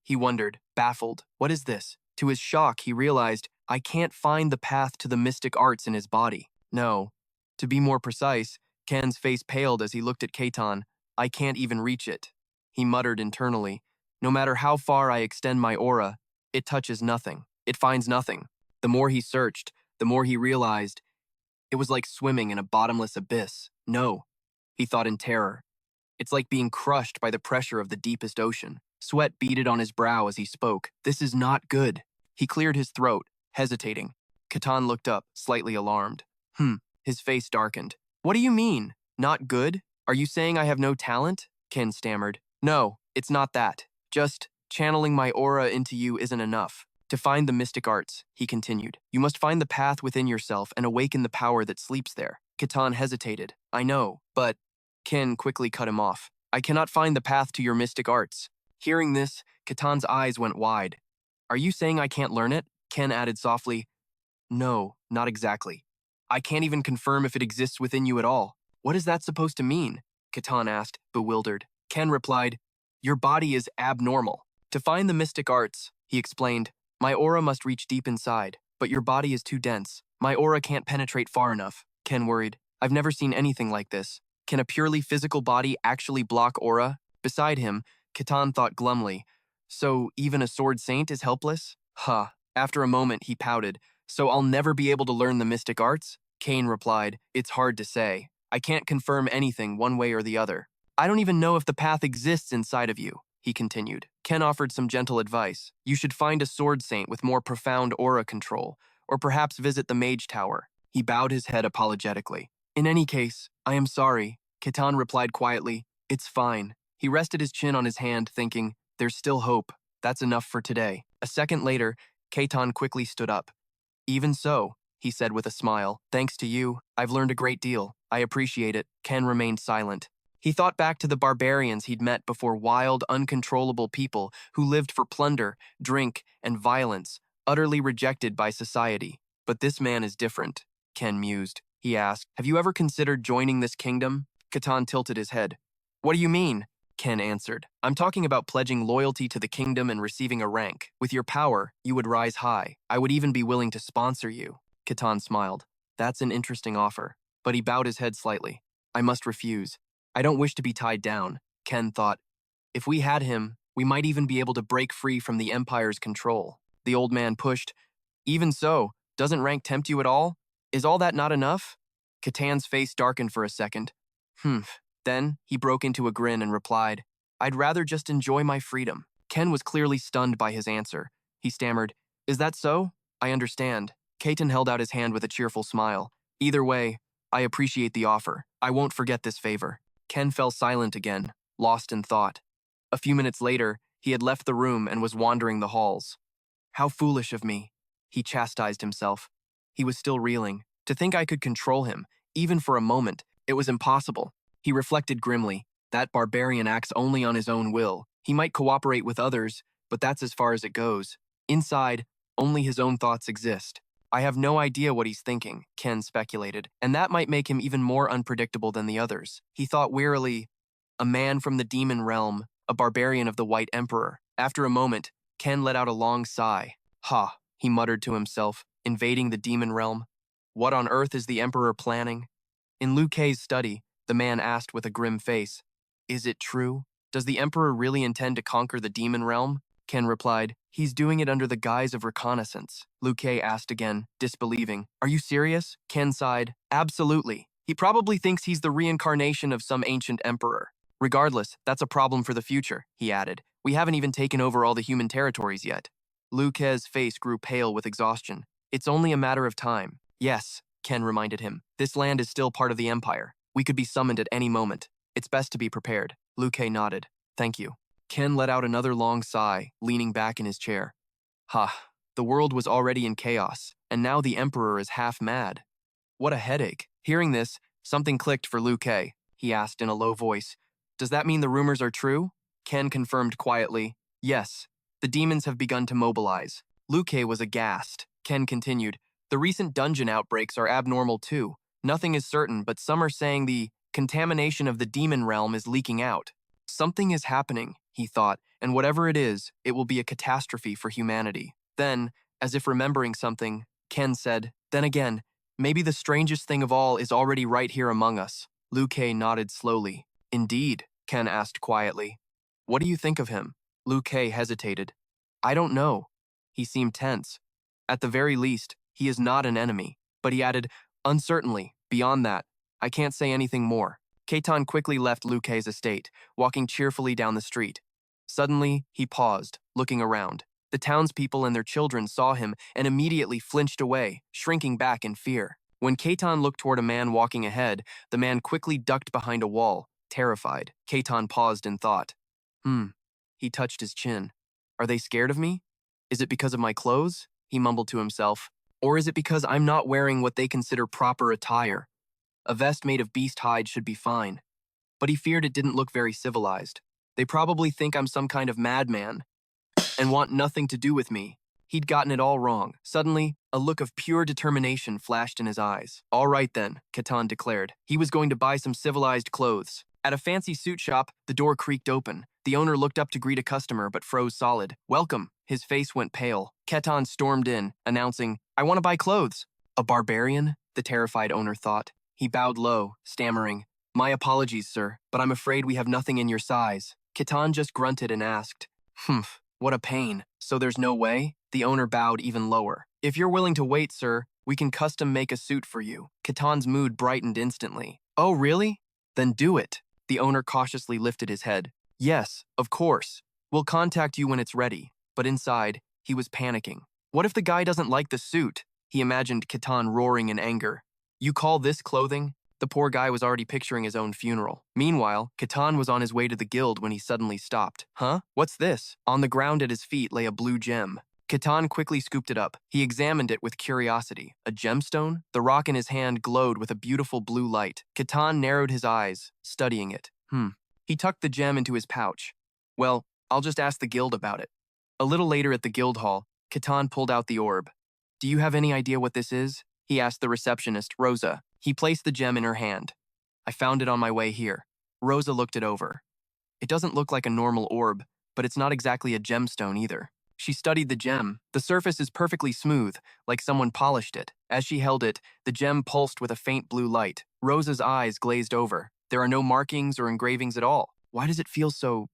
He wondered, baffled. What is this? To his shock, he realized, I can't find the path to the mystic arts in his body. No. To be more precise, Ken's face paled as he looked at Ketan. I can't even reach it. He muttered internally. No matter how far I extend my aura, it touches nothing. It finds nothing. The more he searched, the more he realized it was like swimming in a bottomless abyss. No, he thought in terror. It's like being crushed by the pressure of the deepest ocean. Sweat beaded on his brow as he spoke. This is not good. He cleared his throat, hesitating. Ketan looked up, slightly alarmed. His face darkened. What do you mean? Not good? Are you saying I have no talent? Ken stammered. No, it's not that. Just channeling my aura into you isn't enough. To find the mystic arts, he continued, you must find the path within yourself and awaken the power that sleeps there. Ketan hesitated. I know, but... Ken quickly cut him off. I cannot find the path to your mystic arts. Hearing this, Ketan's eyes went wide. Are you saying I can't learn it? Ken added softly. No, not exactly. I can't even confirm if it exists within you at all. What is that supposed to mean? Ketan asked, bewildered. Ken replied, your body is abnormal. To find the mystic arts, he explained, my aura must reach deep inside, but your body is too dense. My aura can't penetrate far enough, Ken worried. I've never seen anything like this. Can a purely physical body actually block aura? Beside him, Ketan thought glumly. So even a sword saint is helpless? Huh. After a moment, he pouted. So I'll never be able to learn the mystic arts? Kane replied, it's hard to say. I can't confirm anything one way or the other. I don't even know if the path exists inside of you, he continued. Ken offered some gentle advice. You should find a sword saint with more profound aura control, or perhaps visit the mage tower. He bowed his head apologetically. In any case, I am sorry, Ketan replied quietly. It's fine. He rested his chin on his hand, thinking, there's still hope. That's enough for today. A second later, Ketan quickly stood up. Even so, he said with a smile, thanks to you, I've learned a great deal. I appreciate it. Ken remained silent. He thought back to the barbarians he'd met before, wild, uncontrollable people who lived for plunder, drink, and violence, utterly rejected by society. But this man is different, Ken mused. He asked, have you ever considered joining this kingdom? Ketan tilted his head. What do you mean? Ken answered. I'm talking about pledging loyalty to the kingdom and receiving a rank. With your power, you would rise high. I would even be willing to sponsor you. Ketan smiled. That's an interesting offer. But he bowed his head slightly. I must refuse. I don't wish to be tied down, Ken thought. If we had him, we might even be able to break free from the Empire's control. The old man pushed. Even so, doesn't rank tempt you at all? Is all that not enough? Ketan's face darkened for a second. Then, he broke into a grin and replied, I'd rather just enjoy my freedom. Ken was clearly stunned by his answer. He stammered, Is that so? I understand. Ketan held out his hand with a cheerful smile. Either way, I appreciate the offer. I won't forget this favor. Ken fell silent again, lost in thought. A few minutes later, he had left the room and was wandering the halls. How foolish of me, he chastised himself. He was still reeling. To think I could control him, even for a moment, it was impossible. He reflected grimly. That barbarian acts only on his own will. He might cooperate with others, but that's as far as it goes. Inside, only his own thoughts exist. I have no idea what he's thinking, Ken speculated, and that might make him even more unpredictable than the others. He thought wearily, a man from the demon realm, a barbarian of the White Emperor. After a moment, Ken let out a long sigh. Ha, he muttered to himself, invading the demon realm. What on earth is the Emperor planning? In Liu Kei's study, the man asked with a grim face, Is it true? Does the Emperor really intend to conquer the demon realm? Ken replied, He's doing it under the guise of reconnaissance. Liu Kei asked again, disbelieving, Are you serious? Ken sighed, Absolutely. He probably thinks he's the reincarnation of some ancient emperor. Regardless, that's a problem for the future, he added. We haven't even taken over all the human territories yet. Liu Kei's face grew pale with exhaustion. It's only a matter of time. Yes, Ken reminded him. This land is still part of the Empire. We could be summoned at any moment. It's best to be prepared. Liu Kei nodded. Thank you. Ken let out another long sigh, leaning back in his chair. The world was already in chaos, and now the Emperor is half mad. What a headache. Hearing this, something clicked for Liu Kei. He asked in a low voice, Does that mean the rumors are true? Ken confirmed quietly, Yes. The demons have begun to mobilize. Liu Kei was aghast. Ken continued, The recent dungeon outbreaks are abnormal too. Nothing is certain, but some are saying the contamination of the demon realm is leaking out. Something is happening, he thought, and whatever it is, it will be a catastrophe for humanity. Then, as if remembering something, Ken said, Then again, maybe the strangest thing of all is already right here among us. Liu Kei nodded slowly. Indeed, Ken asked quietly. What do you think of him? Liu Kei hesitated. I don't know. He seemed tense. At the very least, he is not an enemy. But he added, Uncertainly, beyond that, I can't say anything more. Ketan quickly left Liu Kei's estate, walking cheerfully down the street. Suddenly, he paused, looking around. The townspeople and their children saw him and immediately flinched away, shrinking back in fear. When Ketan looked toward a man walking ahead, the man quickly ducked behind a wall, terrified. Ketan paused in thought. He touched his chin. Are they scared of me? Is it because of my clothes? He mumbled to himself. Or is it because I'm not wearing what they consider proper attire? A vest made of beast hide should be fine. But he feared it didn't look very civilized. They probably think I'm some kind of madman and want nothing to do with me. He'd gotten it all wrong. Suddenly, a look of pure determination flashed in his eyes. All right then, Ketan declared. He was going to buy some civilized clothes. At a fancy suit shop, the door creaked open. The owner looked up to greet a customer but froze solid. Welcome. His face went pale. Ketan stormed in, announcing, I want to buy clothes. A barbarian? The terrified owner thought. He bowed low, stammering, "My apologies, sir, but I'm afraid we have nothing in your size." Ketan just grunted and asked, "Humph, what a pain. So there's no way?" The owner bowed even lower. "If you're willing to wait, sir, we can custom make a suit for you." Ketan's mood brightened instantly. "Oh, really? Then do it." The owner cautiously lifted his head. "Yes, of course. We'll contact you when it's ready." But inside, he was panicking. What if the guy doesn't like the suit? He imagined Ketan roaring in anger. "You call this clothing?" The poor guy was already picturing his own funeral. Meanwhile, Ketan was on his way to the guild when he suddenly stopped. "Huh? What's this?" On the ground at his feet lay a blue gem. Ketan quickly scooped it up. He examined it with curiosity. A gemstone? The rock in his hand glowed with a beautiful blue light. Ketan narrowed his eyes, studying it. He tucked the gem into his pouch. "Well, I'll just ask the guild about it." A little later at the guild hall, Ketan pulled out the orb. "Do you have any idea what this is?" he asked the receptionist, Rosa. He placed the gem in her hand. "I found it on my way here." Rosa looked it over. "It doesn't look like a normal orb, but it's not exactly a gemstone either." She studied the gem. The surface is perfectly smooth, like someone polished it. As she held it, the gem pulsed with a faint blue light. Rosa's eyes glazed over. "There are no markings or engravings at all. Why does it feel so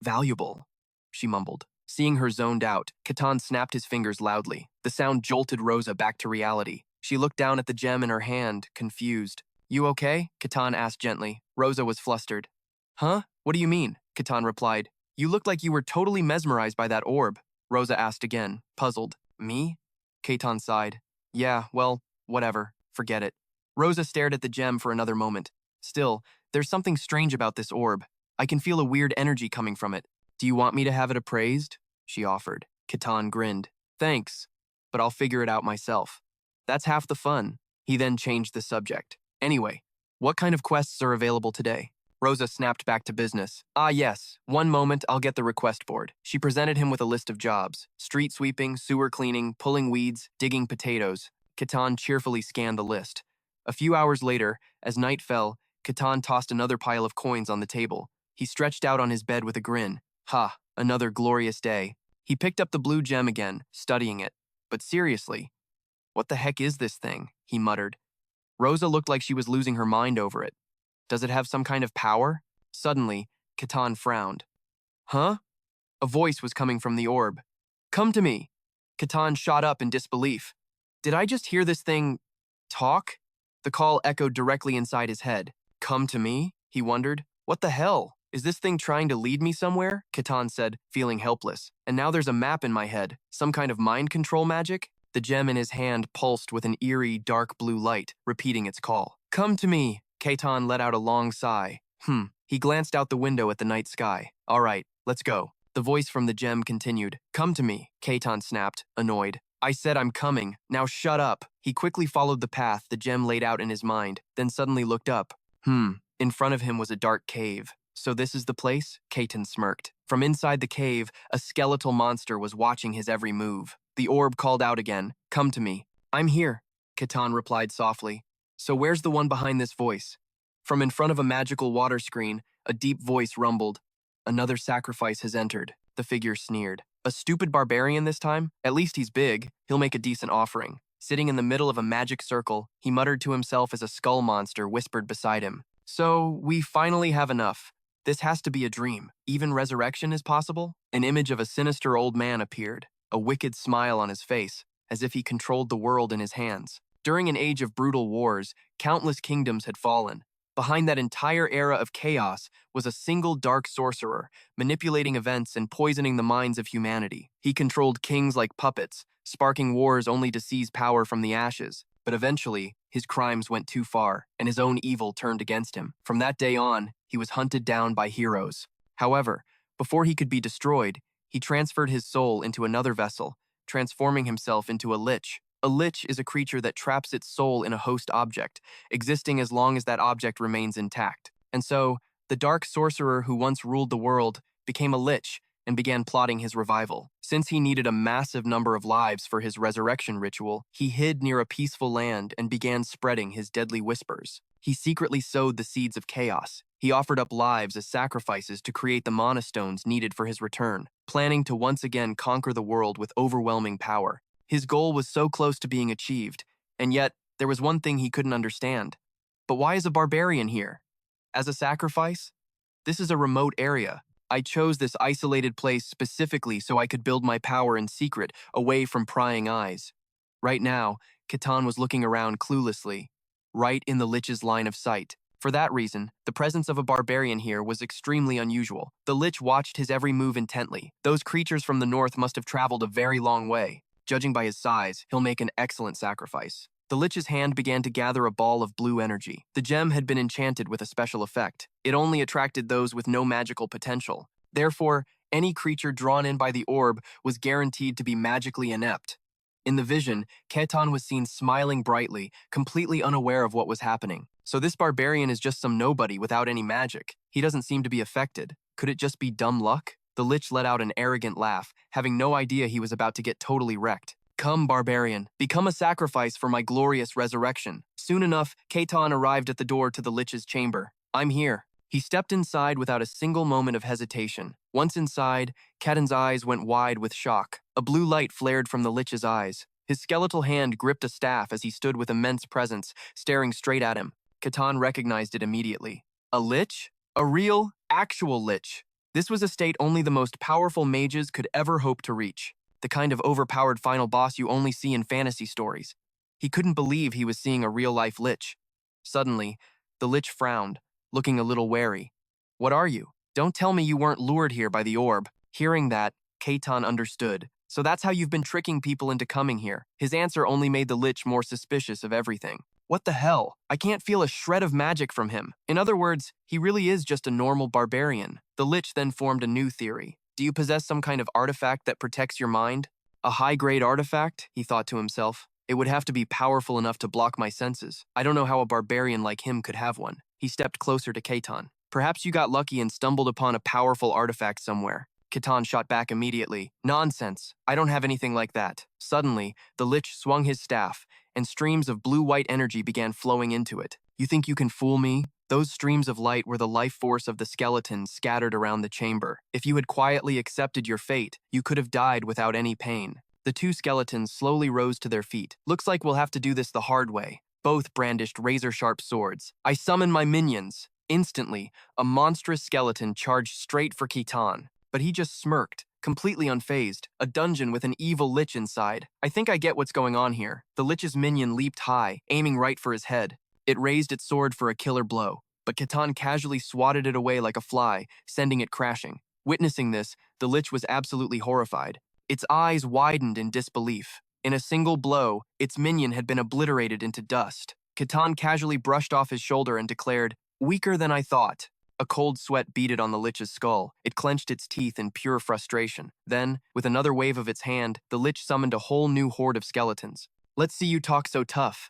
valuable?" she mumbled. Seeing her zoned out, Ketan snapped his fingers loudly. The sound jolted Rosa back to reality. She looked down at the gem in her hand, confused. "You okay?" Ketan asked gently. Rosa was flustered. "Huh? What do you mean?" Ketan replied. "You looked like you were totally mesmerized by that orb." Rosa asked again, puzzled. "Me?" Ketan sighed. "Yeah, well, whatever. Forget it." Rosa stared at the gem for another moment. "Still, there's something strange about this orb. I can feel a weird energy coming from it. Do you want me to have it appraised?" she offered. Ketan grinned. "Thanks, but I'll figure it out myself. That's half the fun." He then changed the subject. "Anyway, what kind of quests are available today?" Rosa snapped back to business. "Ah, yes. One moment, I'll get the request board." She presented him with a list of jobs. Street sweeping, sewer cleaning, pulling weeds, digging potatoes. Ketan cheerfully scanned the list. A few hours later, as night fell, Ketan tossed another pile of coins on the table. He stretched out on his bed with a grin. "Ha, another glorious day." He picked up the blue gem again, studying it. "But seriously, what the heck is this thing?" he muttered. Rosa looked like she was losing her mind over it. "Does it have some kind of power?" Suddenly, Ketan frowned. "Huh?" A voice was coming from the orb. "Come to me." Ketan shot up in disbelief. Did I just hear this thing talk? The call echoed directly inside his head. "Come to me?" he wondered. "What the hell? Is this thing trying to lead me somewhere?" Ketan said, feeling helpless. "And now there's a map in my head. Some kind of mind control magic?" The gem in his hand pulsed with an eerie, dark blue light, repeating its call. "Come to me." Ketan let out a long sigh. He glanced out the window at the night sky. "All right, let's go." The voice from the gem continued. "Come to me," Ketan snapped, annoyed. "I said I'm coming. Now shut up." He quickly followed the path the gem laid out in his mind, then suddenly looked up. In front of him was a dark cave. "So this is the place?" Ketan smirked. From inside the cave, a skeletal monster was watching his every move. The orb called out again. "Come to me." "I'm here," Ketan replied softly. "So where's the one behind this voice?" From in front of a magical water screen, a deep voice rumbled. "Another sacrifice has entered." The figure sneered. "A stupid barbarian this time? At least he's big. He'll make a decent offering." Sitting in the middle of a magic circle, he muttered to himself as a skull monster whispered beside him. "So, we finally have enough. This has to be a dream. Even resurrection is possible?" An image of a sinister old man appeared, a wicked smile on his face, as if he controlled the world in his hands. During an age of brutal wars, countless kingdoms had fallen. Behind that entire era of chaos was a single dark sorcerer, manipulating events and poisoning the minds of humanity. He controlled kings like puppets, sparking wars only to seize power from the ashes. But eventually, his crimes went too far, and his own evil turned against him. From that day on, he was hunted down by heroes. However, before he could be destroyed, he transferred his soul into another vessel, transforming himself into a lich. A lich is a creature that traps its soul in a host object, existing as long as that object remains intact. And so, the dark sorcerer who once ruled the world became a lich and began plotting his revival. Since he needed a massive number of lives for his resurrection ritual, he hid near a peaceful land and began spreading his deadly whispers. He secretly sowed the seeds of chaos. He offered up lives as sacrifices to create the mana stones needed for his return, planning to once again conquer the world with overwhelming power. His goal was so close to being achieved, And yet, there was one thing he couldn't understand. But why is a barbarian here? As a sacrifice? This is a remote area. I chose this isolated place specifically so I could build my power in secret, away from prying eyes. Right now, Ketan was looking around cluelessly, right in the Lich's line of sight. For that reason, the presence of a barbarian here was extremely unusual. The Lich watched his every move intently. Those creatures from the north must have traveled a very long way. Judging by his size, he'll make an excellent sacrifice. The Lich's hand began to gather a ball of blue energy. The gem had been enchanted with a special effect. It only attracted those with no magical potential. Therefore, any creature drawn in by the orb was guaranteed to be magically inept. In the vision, Ketan was seen smiling brightly, completely unaware of what was happening. So this barbarian is just some nobody without any magic. He doesn't seem to be affected. Could it just be dumb luck? The Lich let out an arrogant laugh, having no idea he was about to get totally wrecked. Come, barbarian, become a sacrifice for my glorious resurrection. Soon enough, Ketan arrived at the door to the Lich's chamber. I'm here. He stepped inside without a single moment of hesitation. Once inside, Ketan's eyes went wide with shock. A blue light flared from the Lich's eyes. His skeletal hand gripped a staff as he stood with immense presence, staring straight at him. Ketan recognized it immediately. A Lich? A real, actual Lich. This was a state only the most powerful mages could ever hope to reach. The kind of overpowered final boss you only see in fantasy stories. He couldn't believe he was seeing a real-life Lich. Suddenly, the Lich frowned, looking a little wary. What are you? Don't tell me you weren't lured here by the orb. Hearing that, Ketan understood. So that's how you've been tricking people into coming here. His answer only made the Lich more suspicious of everything. What the hell? I can't feel a shred of magic from him. In other words, he really is just a normal barbarian. The Lich then formed a new theory. Do you possess some kind of artifact that protects your mind? A high-grade artifact, he thought to himself. It would have to be powerful enough to block my senses. I don't know how a barbarian like him could have one. He stepped closer to Ketan. Perhaps you got lucky and stumbled upon a powerful artifact somewhere. Ketan shot back immediately. Nonsense. I don't have anything like that. Suddenly, the Lich swung his staff, and streams of blue-white energy began flowing into it. You think you can fool me? Those streams of light were the life force of the skeletons scattered around the chamber. If you had quietly accepted your fate, you could have died without any pain. The two skeletons slowly rose to their feet. Looks like we'll have to do this the hard way. Both brandished razor-sharp swords. I summon my minions. Instantly, a monstrous skeleton charged straight for Ketan. But he just smirked, completely unfazed, a dungeon with an evil Lich inside. I think I get what's going on here. The Lich's minion leaped high, aiming right for his head. It raised its sword for a killer blow, but Ketan casually swatted it away like a fly, sending it crashing. Witnessing this, the Lich was absolutely horrified. Its eyes widened in disbelief. In a single blow, its minion had been obliterated into dust. Ketan casually brushed off his shoulder and declared, "Weaker than I thought." A cold sweat beaded on the Lich's skull. It clenched its teeth in pure frustration. Then, with another wave of its hand, the Lich summoned a whole new horde of skeletons. Let's see you talk so tough.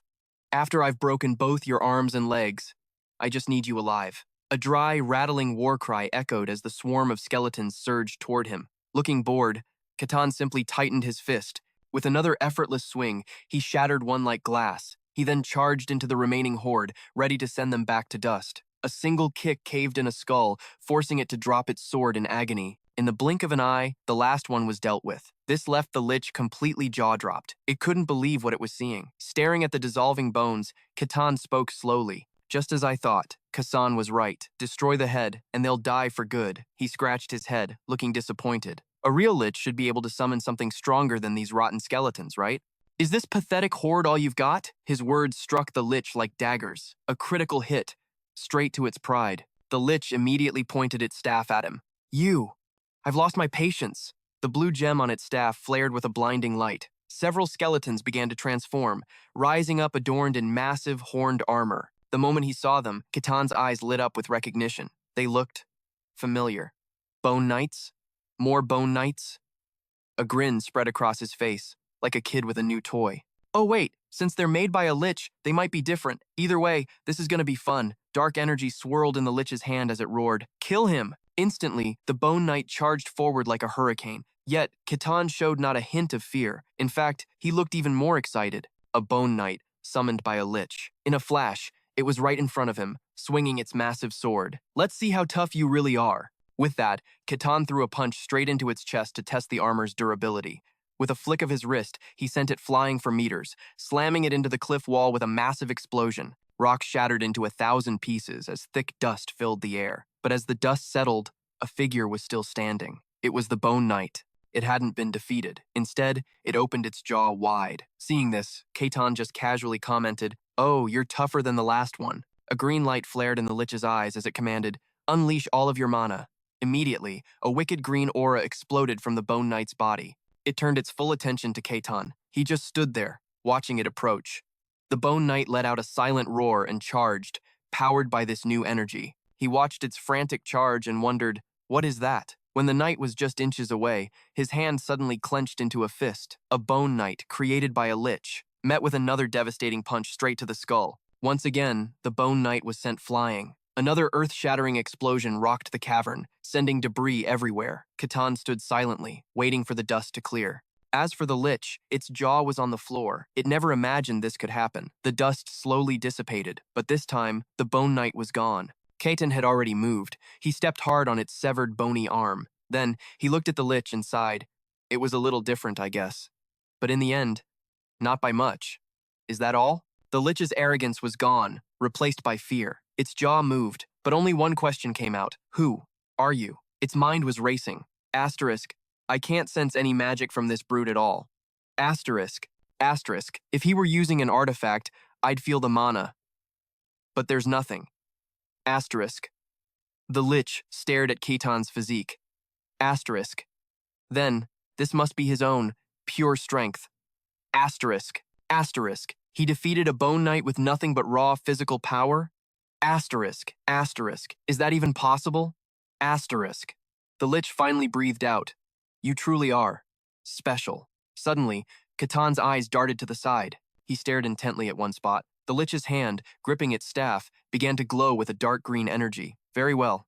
After I've broken both your arms and legs, I just need you alive. A dry, rattling war cry echoed as the swarm of skeletons surged toward him. Looking bored, Ketan simply tightened his fist. With another effortless swing, he shattered one like glass. He then charged into the remaining horde, ready to send them back to dust. A single kick caved in a skull, forcing it to drop its sword in agony. In the blink of an eye, the last one was dealt with. This left the Lich completely jaw-dropped. It couldn't believe what it was seeing. Staring at the dissolving bones, Ketan spoke slowly. Just as I thought, Ketan was right. Destroy the head, and they'll die for good. He scratched his head, looking disappointed. A real Lich should be able to summon something stronger than these rotten skeletons, right? Is this pathetic horde all you've got? His words struck the Lich like daggers. A critical hit, straight to its pride. The Lich immediately pointed its staff at him. You! I've lost my patience. The blue gem on its staff flared with a blinding light. Several skeletons began to transform, rising up adorned in massive, horned armor. The moment he saw them, Ketan's eyes lit up with recognition. They looked familiar. Bone Knights? More Bone Knights? A grin spread across his face, like a kid with a new toy. Oh wait, since they're made by a Lich, they might be different. Either way, this is gonna be fun. Dark energy swirled in the Lich's hand as it roared. Kill him! Instantly, the Bone Knight charged forward like a hurricane. Yet, Ketan showed not a hint of fear. In fact, he looked even more excited. A Bone Knight, summoned by a Lich. In a flash, it was right in front of him, swinging its massive sword. Let's see how tough you really are. With that, Ketan threw a punch straight into its chest to test the armor's durability. With a flick of his wrist, he sent it flying for meters, slamming it into the cliff wall with a massive explosion. Rock shattered into 1,000 pieces as thick dust filled the air. But as the dust settled, a figure was still standing. It was the Bone Knight. It hadn't been defeated. Instead, it opened its jaw wide. Seeing this, Ketan just casually commented, "Oh, you're tougher than the last one." A green light flared in the Lich's eyes as it commanded, "Unleash all of your mana." Immediately, a wicked green aura exploded from the Bone Knight's body. It turned its full attention to Ketan. He just stood there, watching it approach. The Bone Knight let out a silent roar and charged, powered by this new energy. He watched its frantic charge and wondered, what is that? When the knight was just inches away, his hand suddenly clenched into a fist. A Bone Knight, created by a Lich, met with another devastating punch straight to the skull. Once again, the Bone Knight was sent flying. Another earth-shattering explosion rocked the cavern, sending debris everywhere. Ketan stood silently, waiting for the dust to clear. As for the Lich, its jaw was on the floor. It never imagined this could happen. The dust slowly dissipated, but this time, the Bone Knight was gone. Ketan had already moved. He stepped hard on its severed bony arm. Then, he looked at the Lich and sighed. It was a little different, I guess. But in the end, not by much. Is that all? The Lich's arrogance was gone, replaced by fear. Its jaw moved, but only one question came out. Who are you? Its mind was racing. Asterisk, I can't sense any magic from this brute at all. Asterisk, asterisk, if he were using an artifact, I'd feel the mana. But there's nothing. Asterisk. The Lich stared at Ketan's physique. Asterisk. Then, this must be his own, pure strength. Asterisk, asterisk. He defeated a Bone Knight with nothing but raw physical power? Asterisk, asterisk. Is that even possible? Asterisk. The Lich finally breathed out. You truly are special. Suddenly, Ketan's eyes darted to the side. He stared intently at one spot. The Lich's hand, gripping its staff, began to glow with a dark green energy. Very well.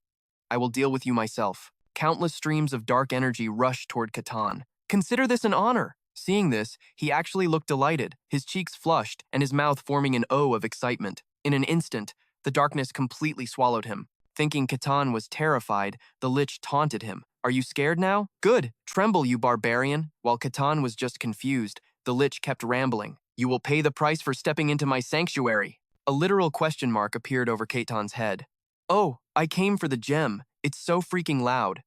I will deal with you myself. Countless streams of dark energy rushed toward Ketan. Consider this an honor. Seeing this, he actually looked delighted, his cheeks flushed and his mouth forming an O of excitement. In an instant, the darkness completely swallowed him. Thinking Ketan was terrified, the Lich taunted him. Are you scared now? Good. Tremble, you barbarian. While Ketan was just confused, the Lich kept rambling. You will pay the price for stepping into my sanctuary. A literal question mark appeared over Ketan's head. Oh, I came for the gem. It's so freaking loud.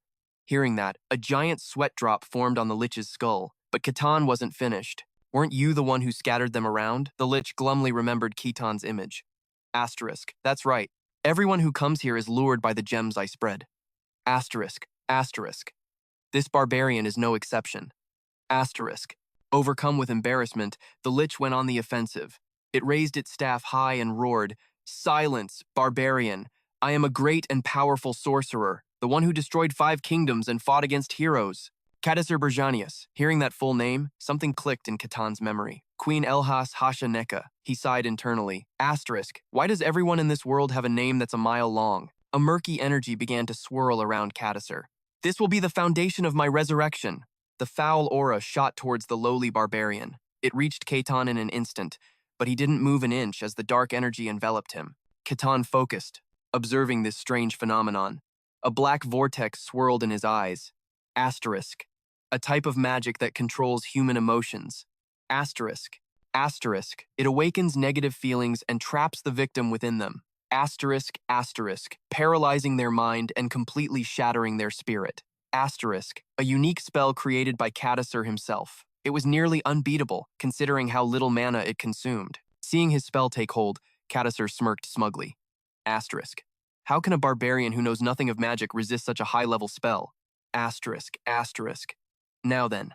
Hearing that, a giant sweat drop formed on the Lich's skull. But Ketan wasn't finished. Weren't you the one who scattered them around? The Lich glumly remembered Ketan's image. Asterisk. That's right. Everyone who comes here is lured by the gems I spread. Asterisk. Asterisk. This barbarian is no exception. Asterisk. Overcome with embarrassment, the Lich went on the offensive. It raised its staff high and roared, Silence, barbarian. I am a great and powerful sorcerer, the one who destroyed 5 kingdoms and fought against heroes. Kadasir Berjanius. Hearing that full name, something clicked in Ketan's memory. Queen Elhas Hasha Neka. He sighed internally. Asterisk. Why does everyone in this world have a name that's a mile long? A murky energy began to swirl around Kadasir. This will be the foundation of my resurrection. The foul aura shot towards the lowly barbarian. It reached Ketan in an instant, but he didn't move an inch as the dark energy enveloped him. Ketan focused, observing this strange phenomenon. A black vortex swirled in his eyes. Asterisk. A type of magic that controls human emotions. Asterisk. Asterisk. It awakens negative feelings and traps the victim within them. Asterisk, asterisk. Paralyzing their mind and completely shattering their spirit. Asterisk. A unique spell created by Kadasir himself. It was nearly unbeatable, considering how little mana it consumed. Seeing his spell take hold, Kadasir smirked smugly. Asterisk. How can a barbarian who knows nothing of magic resist such a high-level spell? Asterisk, asterisk. Now then,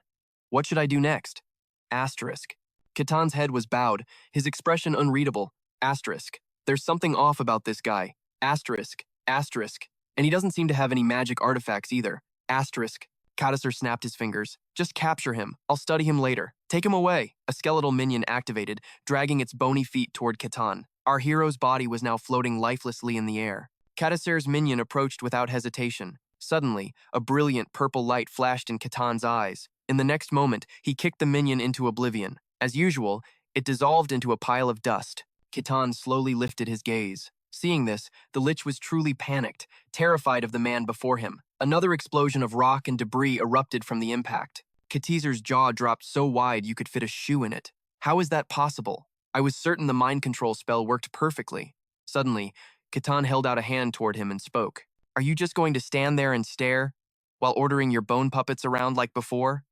what should I do next? Asterisk. Ketan's head was bowed, his expression unreadable. Asterisk. There's something off about this guy. Asterisk, asterisk. And he doesn't seem to have any magic artifacts either. Asterisk. Kadasir snapped his fingers. Just capture him. I'll study him later. Take him away. A skeletal minion activated, dragging its bony feet toward Ketan. Our hero's body was now floating lifelessly in the air. Kadasir's minion approached without hesitation. Suddenly, a brilliant purple light flashed in Ketan's eyes. In the next moment, he kicked the minion into oblivion. As usual, it dissolved into a pile of dust. Ketan slowly lifted his gaze. Seeing this, the Lich was truly panicked, terrified of the man before him. Another explosion of rock and debris erupted from the impact. Katizer's jaw dropped so wide you could fit a shoe in it. How is that possible? I was certain the mind control spell worked perfectly. Suddenly, Ketan held out a hand toward him and spoke. Are you just going to stand there and stare while ordering your bone puppets around like before?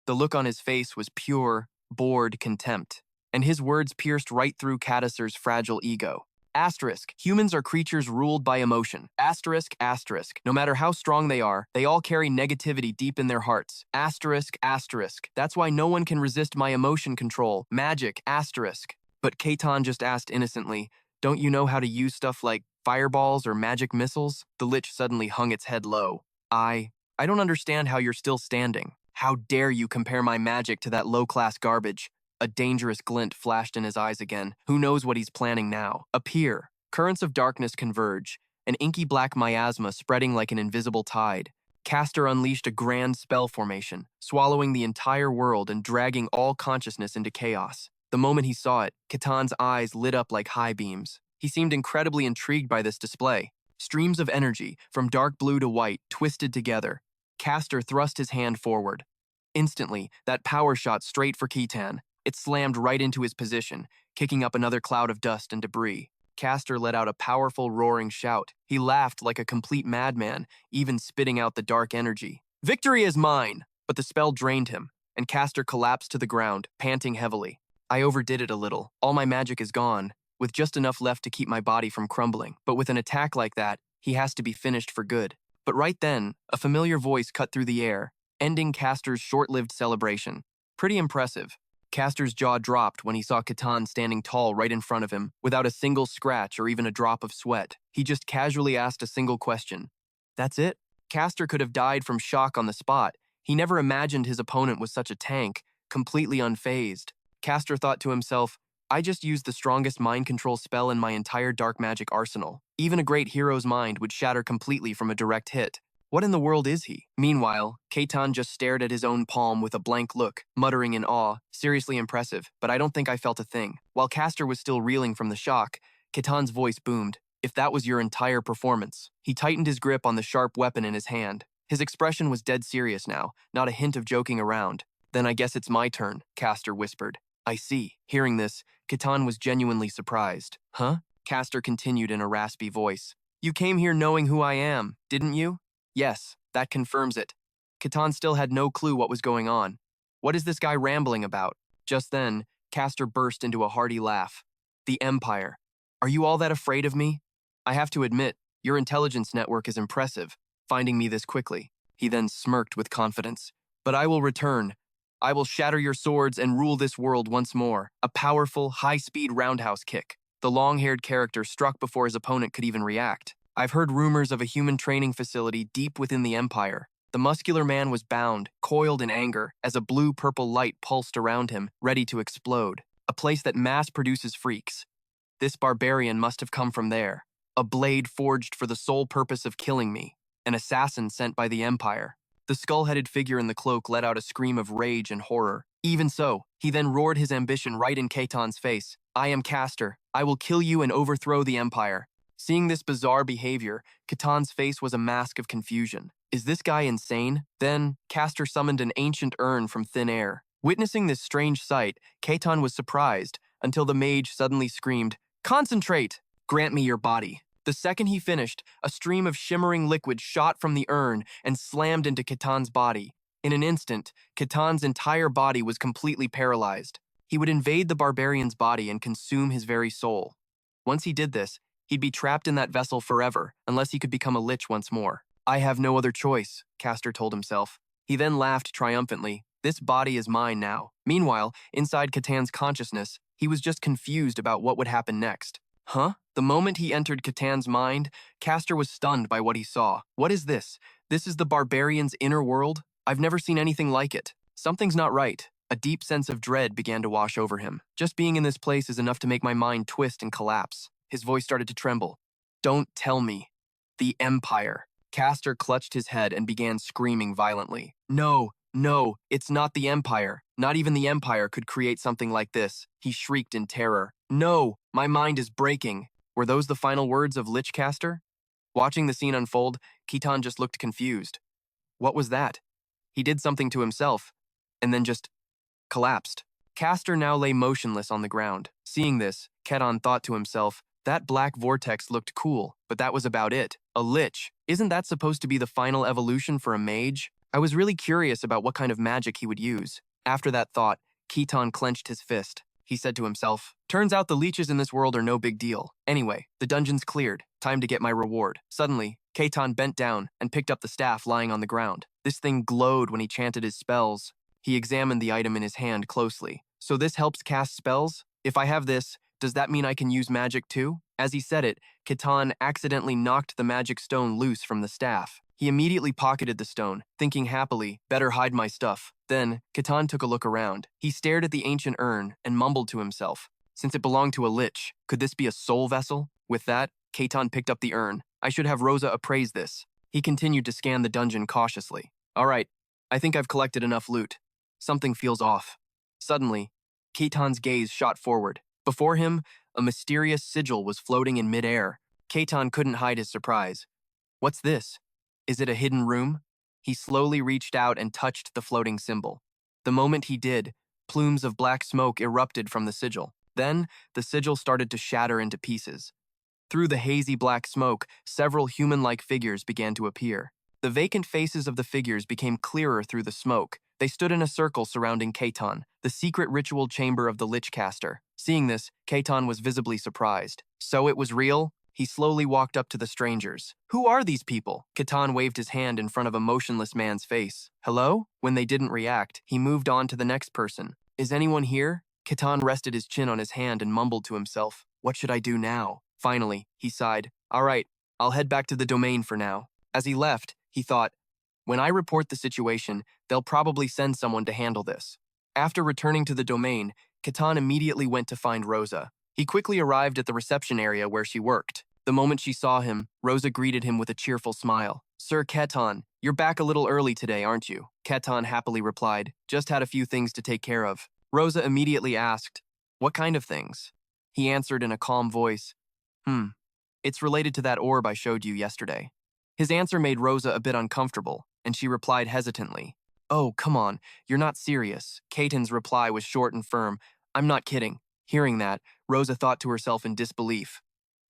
The look on his face was pure, bored contempt, and his words pierced right through Katizer's fragile ego. Asterisk, humans are creatures ruled by emotion. Asterisk, asterisk. No matter how strong they are, they all carry negativity deep in their hearts. Asterisk, asterisk. That's why no one can resist my emotion control. Magic, asterisk. But Ketan just asked innocently, don't you know how to use stuff like fireballs or magic missiles? The Lich suddenly hung its head low. I don't understand how you're still standing. How dare you compare my magic to that low-class garbage? A dangerous glint flashed in his eyes again. Who knows what he's planning now? Appear. Currents of darkness converge, an inky black miasma spreading like an invisible tide. Caster unleashed a grand spell formation, swallowing the entire world and dragging all consciousness into chaos. The moment he saw it, Ketan's eyes lit up like high beams. He seemed incredibly intrigued by this display. Streams of energy, from dark blue to white, twisted together. Caster thrust his hand forward. Instantly, that power shot straight for Ketan. It slammed right into his position, kicking up another cloud of dust and debris. Caster let out a powerful, roaring shout. He laughed like a complete madman, even spitting out the dark energy. Victory is mine! But the spell drained him, and Caster collapsed to the ground, panting heavily. I overdid it a little. All my magic is gone, with just enough left to keep my body from crumbling. But with an attack like that, he has to be finished for good. But right then, a familiar voice cut through the air, ending Caster's short-lived celebration. Pretty impressive. Caster's jaw dropped when he saw Ketan standing tall right in front of him, without a single scratch or even a drop of sweat. He just casually asked a single question. That's it? Caster could have died from shock on the spot. He never imagined his opponent was such a tank, completely unfazed. Caster thought to himself, I just used the strongest mind control spell in my entire dark magic arsenal. Even a great hero's mind would shatter completely from a direct hit. What in the world is he? Meanwhile, Ketan just stared at his own palm with a blank look, muttering in awe, seriously impressive, but I don't think I felt a thing. While Caster was still reeling from the shock, Ketan's voice boomed. If that was your entire performance. He tightened his grip on the sharp weapon in his hand. His expression was dead serious now, not a hint of joking around. Then I guess it's my turn, Caster whispered. I see. Hearing this, Ketan was genuinely surprised. Huh? Caster continued in a raspy voice. You came here knowing who I am, didn't you? Yes, that confirms it. Ketan still had no clue what was going on. What is this guy rambling about? Just then, Caster burst into a hearty laugh. The Empire. Are you all that afraid of me? I have to admit, your intelligence network is impressive, finding me this quickly. He then smirked with confidence. But I will return. I will shatter your swords and rule this world once more. A powerful, high-speed roundhouse kick. The long-haired character struck before his opponent could even react. I've heard rumors of a human training facility deep within the Empire. The muscular man was bound, coiled in anger, as a blue-purple light pulsed around him, ready to explode. A place that mass-produces freaks. This barbarian must have come from there. A blade forged for the sole purpose of killing me. An assassin sent by the Empire. The skull-headed figure in the cloak let out a scream of rage and horror. Even so, he then roared his ambition right in Ketan's face. I am Caster. I will kill you and overthrow the Empire. Seeing this bizarre behavior, Ketan's face was a mask of confusion. Is this guy insane? Then, Caster summoned an ancient urn from thin air. Witnessing this strange sight, Ketan was surprised, until the mage suddenly screamed, Concentrate! Grant me your body. The second he finished, a stream of shimmering liquid shot from the urn and slammed into Ketan's body. In an instant, Ketan's entire body was completely paralyzed. He would invade the barbarian's body and consume his very soul. Once he did this, he'd be trapped in that vessel forever, unless he could become a lich once more. I have no other choice, Caster told himself. He then laughed triumphantly. This body is mine now. Meanwhile, inside Ketan's consciousness, he was just confused about what would happen next. Huh? The moment he entered Ketan's mind, Caster was stunned by what he saw. What is this? This is the barbarian's inner world? I've never seen anything like it. Something's not right. A deep sense of dread began to wash over him. Just being in this place is enough to make my mind twist and collapse. His voice started to tremble. Don't tell me. The Empire. Caster clutched his head and began screaming violently. No, it's not the Empire. Not even the Empire could create something like this. He shrieked in terror. No, my mind is breaking. Were those the final words of Lich Caster? Watching the scene unfold, Ketan just looked confused. What was that? He did something to himself. and then just collapsed. Castor now lay motionless on the ground. Seeing this, Ketan thought to himself, that black vortex looked cool, but that was about it. A lich. Isn't that supposed to be the final evolution for a mage? I was really curious about what kind of magic he would use. After that thought, Ketan clenched his fist. He said to himself, turns out the leeches in this world are no big deal. Anyway, the dungeon's cleared. Time to get my reward. Suddenly, Ketan bent down and picked up the staff lying on the ground. This thing glowed when he chanted his spells. He examined the item in his hand closely. So this helps cast spells? If I have this, does that mean I can use magic too? As he said it, Ketan accidentally knocked the magic stone loose from the staff. He immediately pocketed the stone, thinking happily, better hide my stuff. Then, Ketan took a look around. He stared at the ancient urn and mumbled to himself. Since it belonged to a lich, could this be a soul vessel? With that, Ketan picked up the urn. I should have Rosa appraise this. He continued to scan the dungeon cautiously. All right, I think I've collected enough loot. Something feels off. Suddenly, Ketan's gaze shot forward. Before him, a mysterious sigil was floating in midair. Ketan couldn't hide his surprise. What's this? Is it a hidden room? He slowly reached out and touched the floating symbol. The moment he did, plumes of black smoke erupted from the sigil. Then, the sigil started to shatter into pieces. Through the hazy black smoke, several human-like figures began to appear. The vacant faces of the figures became clearer through the smoke. They stood in a circle surrounding Ketan, the secret ritual chamber of the Lich caster. Seeing this, Ketan was visibly surprised. So it was real? He slowly walked up to the strangers. Who are these people? Ketan waved his hand in front of a motionless man's face. Hello? When they didn't react, he moved on to the next person. Is anyone here? Ketan rested his chin on his hand and mumbled to himself. What should I do now? Finally, he sighed. All right, I'll head back to the domain for now. As he left, he thought, when I report the situation, they'll probably send someone to handle this. After returning to the domain, Ketan immediately went to find Rosa. He quickly arrived at the reception area where she worked. The moment she saw him, Rosa greeted him with a cheerful smile. Sir Ketan, you're back a little early today, aren't you? Ketan happily replied, just had a few things to take care of. Rosa immediately asked, what kind of things? He answered in a calm voice, it's related to that orb I showed you yesterday. His answer made Rosa a bit uncomfortable, and she replied hesitantly, oh, come on, you're not serious. Ketan's reply was short and firm, I'm not kidding. Hearing that, Rosa thought to herself in disbelief.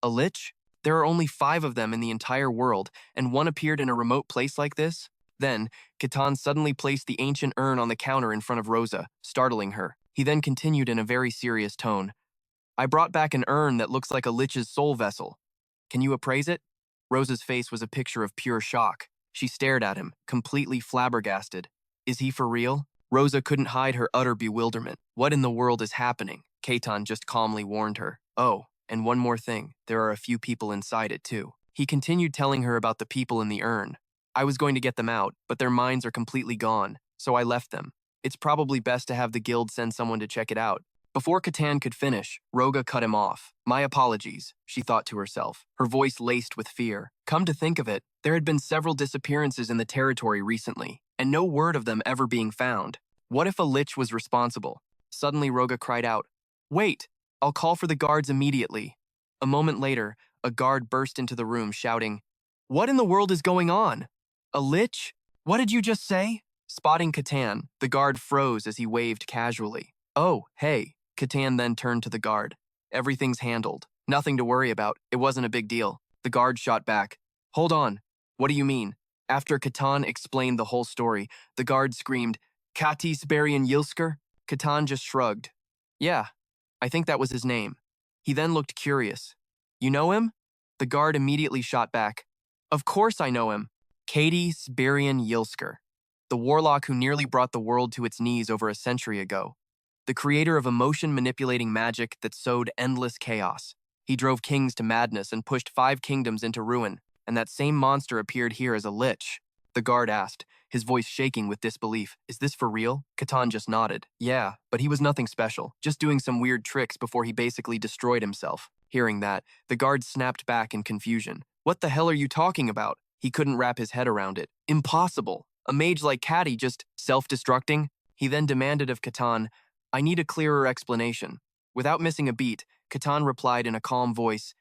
A lich? There are only 5 of them in the entire world, and one appeared in a remote place like this? Then, Ketan suddenly placed the ancient urn on the counter in front of Rosa, startling her. He then continued in a very serious tone. I brought back an urn that looks like a lich's soul vessel. Can you appraise it? Rosa's face was a picture of pure shock. She stared at him, completely flabbergasted. Is he for real? Rosa couldn't hide her utter bewilderment. What in the world is happening? Ketan just calmly warned her. Oh, and one more thing. There are a few people inside it too. He continued telling her about the people in the urn. I was going to get them out, but their minds are completely gone, so I left them. It's probably best to have the guild send someone to check it out. Before Ketan could finish, Roga cut him off. My apologies, she thought to herself, her voice laced with fear. Come to think of it, there had been several disappearances in the territory recently, and no word of them ever being found. What if a lich was responsible? Suddenly Roga cried out, wait, I'll call for the guards immediately. A moment later, a guard burst into the room shouting, what in the world is going on? A lich? What did you just say? Spotting Ketan, the guard froze as he waved casually. Oh, hey. Ketan then turned to the guard. Everything's handled. Nothing to worry about. It wasn't a big deal. The guard shot back. Hold on. What do you mean? After Ketan explained the whole story, the guard screamed, Katis Barian Yilsker? Ketan just shrugged. Yeah, I think that was his name. He then looked curious. You know him? The guard immediately shot back. Of course I know him. Katis Barian Yilsker, the warlock who nearly brought the world to its knees over a century ago. The creator of emotion-manipulating magic that sowed endless chaos. He drove kings to madness and pushed 5 kingdoms into ruin, and that same monster appeared here as a lich. The guard asked, his voice shaking with disbelief. Is this for real? Ketan just nodded. Yeah, but he was nothing special, just doing some weird tricks before he basically destroyed himself. Hearing that, the guard snapped back in confusion. What the hell are you talking about? He couldn't wrap his head around it. Impossible. A mage like Kati just self-destructing? He then demanded of Ketan, I need a clearer explanation. Without missing a beat, Ketan replied in a calm voice,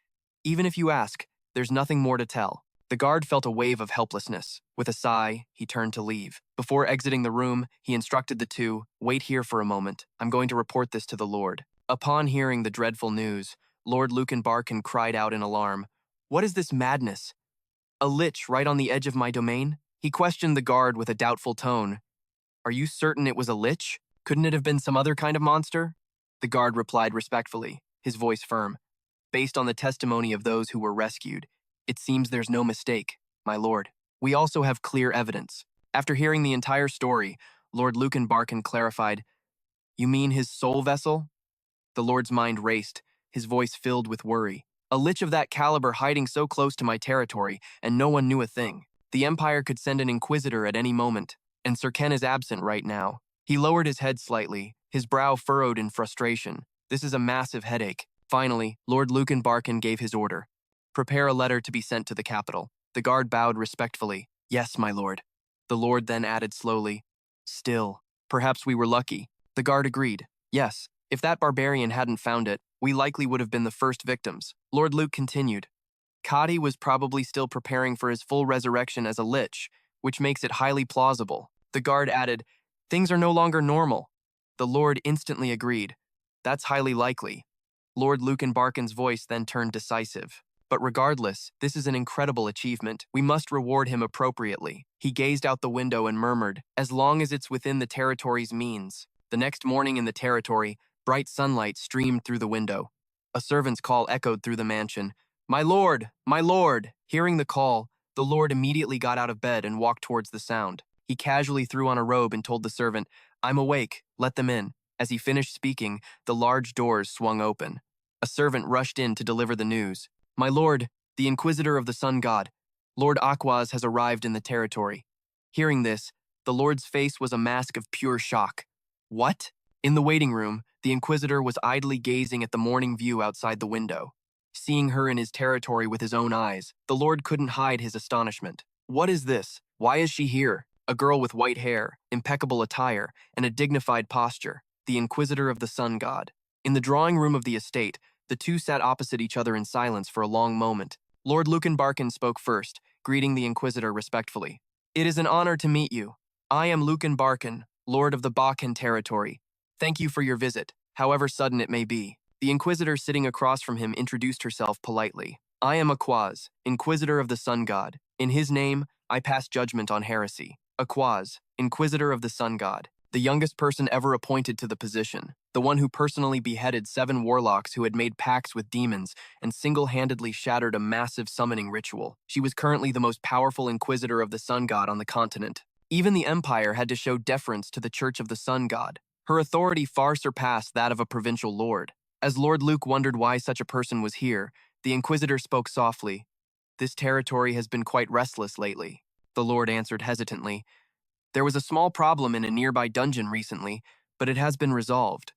even if you ask, there's nothing more to tell. The guard felt a wave of helplessness. With a sigh, he turned to leave. Before exiting the room, he instructed the two, "Wait here for a moment. I'm going to report this to the Lord." Upon hearing the dreadful news, Lord Lucanbarken cried out in alarm, "What is this madness? A lich right on the edge of my domain?" He questioned the guard with a doubtful tone. "Are you certain it was a lich? Couldn't it have been some other kind of monster?" The guard replied respectfully, his voice firm. "Based on the testimony of those who were rescued, it seems there's no mistake, my lord. We also have clear evidence." After hearing the entire story, Lord Lucanbarken clarified, "You mean his soul vessel?" The lord's mind raced, his voice filled with worry. "A lich of that caliber hiding so close to my territory, and no one knew a thing. The Empire could send an Inquisitor at any moment, and Sir Ken is absent right now." He lowered his head slightly, his brow furrowed in frustration. "This is a massive headache." Finally, Lord Lucanbarken gave his order. "Prepare a letter to be sent to the capital." The guard bowed respectfully. "Yes, my lord." The lord then added slowly, "Still, perhaps we were lucky." The guard agreed. "Yes, if that barbarian hadn't found it, we likely would have been the first victims." Lord Luke continued. "Kadi was probably still preparing for his full resurrection as a lich, which makes it highly plausible." The guard added, "Things are no longer normal." The lord instantly agreed. "That's highly likely." Lord Lucanbarken's voice then turned decisive. "But regardless, this is an incredible achievement. We must reward him appropriately." He gazed out the window and murmured, "As long as it's within the territory's means." The next morning in the territory, bright sunlight streamed through the window. A servant's call echoed through the mansion. "My lord! My lord!" Hearing the call, the lord immediately got out of bed and walked towards the sound. He casually threw on a robe and told the servant, "I'm awake, let them in." As he finished speaking, the large doors swung open. A servant rushed in to deliver the news. "My lord, the Inquisitor of the Sun God, Lord Aquas has arrived in the territory." Hearing this, the lord's face was a mask of pure shock. "What?" In the waiting room, the Inquisitor was idly gazing at the morning view outside the window. Seeing her in his territory with his own eyes, the lord couldn't hide his astonishment. "What is this? Why is she here?" A girl with white hair, impeccable attire, and a dignified posture, the Inquisitor of the Sun God. In the drawing room of the estate, the two sat opposite each other in silence for a long moment. Lord Lucanbarken spoke first, greeting the Inquisitor respectfully. "It is an honor to meet you. I am Lucanbarken, Lord of the Bakken territory. Thank you for your visit, however sudden it may be." The Inquisitor sitting across from him introduced herself politely. "I am Aquas, Inquisitor of the Sun God. In his name, I pass judgment on heresy." Aquas, Inquisitor of the Sun God, the youngest person ever appointed to the position, the one who personally beheaded 7 warlocks who had made pacts with demons and single-handedly shattered a massive summoning ritual. She was currently the most powerful Inquisitor of the Sun God on the continent. Even the Empire had to show deference to the Church of the Sun God. Her authority far surpassed that of a provincial lord. As Lord Luke wondered why such a person was here, the Inquisitor spoke softly. "This territory has been quite restless lately." The lord answered hesitantly. "There was a small problem in a nearby dungeon recently, but it has been resolved."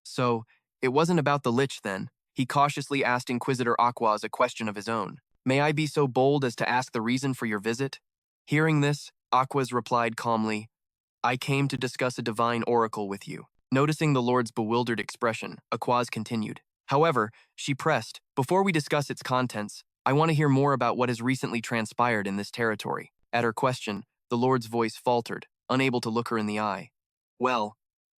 "So, it wasn't about the Lich then?" He cautiously asked Inquisitor Aquas a question of his own. "May I be so bold as to ask the reason for your visit?" Hearing this, Aquas replied calmly, "I came to discuss a divine oracle with you." Noticing the lord's bewildered expression, Aquas continued. "However, she pressed, before we discuss its contents, I want to hear more about what has recently transpired in this territory." At her question, the lord's voice faltered, unable to look her in the eye. "Well,"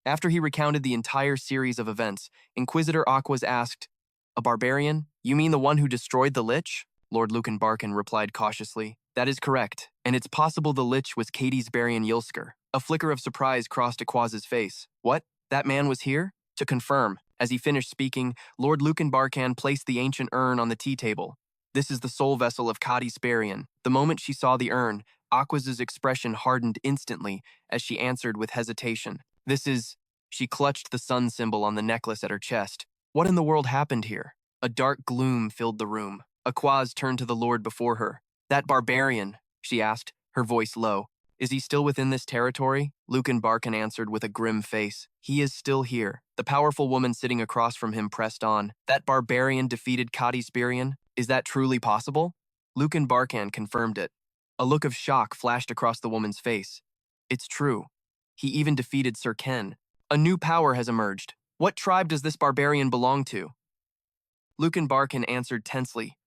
after he recounted the entire series of events, Inquisitor Aquas asked, "A barbarian? You mean the one who destroyed the Lich?" Lord Lucanbarken replied cautiously, "That is correct, and it's possible the Lich was Katie's Barian Yilsker." A flicker of surprise crossed Aquas's face. "What? That man was here?" To confirm, as he finished speaking, Lord Lucanbarken placed the ancient urn on the tea table. "This is the soul vessel of Kadi Sparian." The moment she saw the urn, Aquas's expression hardened instantly as she answered with hesitation. "This is..." She clutched the sun symbol on the necklace at her chest. What in the world happened here? A dark gloom filled the room. Aquas turned to the lord before her. "That barbarian," she asked, her voice low. "Is he still within this territory?" Lucanbarken answered with a grim face. "He is still here." The powerful woman sitting across from him pressed on. "That barbarian defeated Kadi Sparian? Is that truly possible?" Lucanbarken confirmed it. A look of shock flashed across the woman's face. "It's true. He even defeated Sir Ken. A new power has emerged. What tribe does this barbarian belong to?" Lucanbarken answered tensely.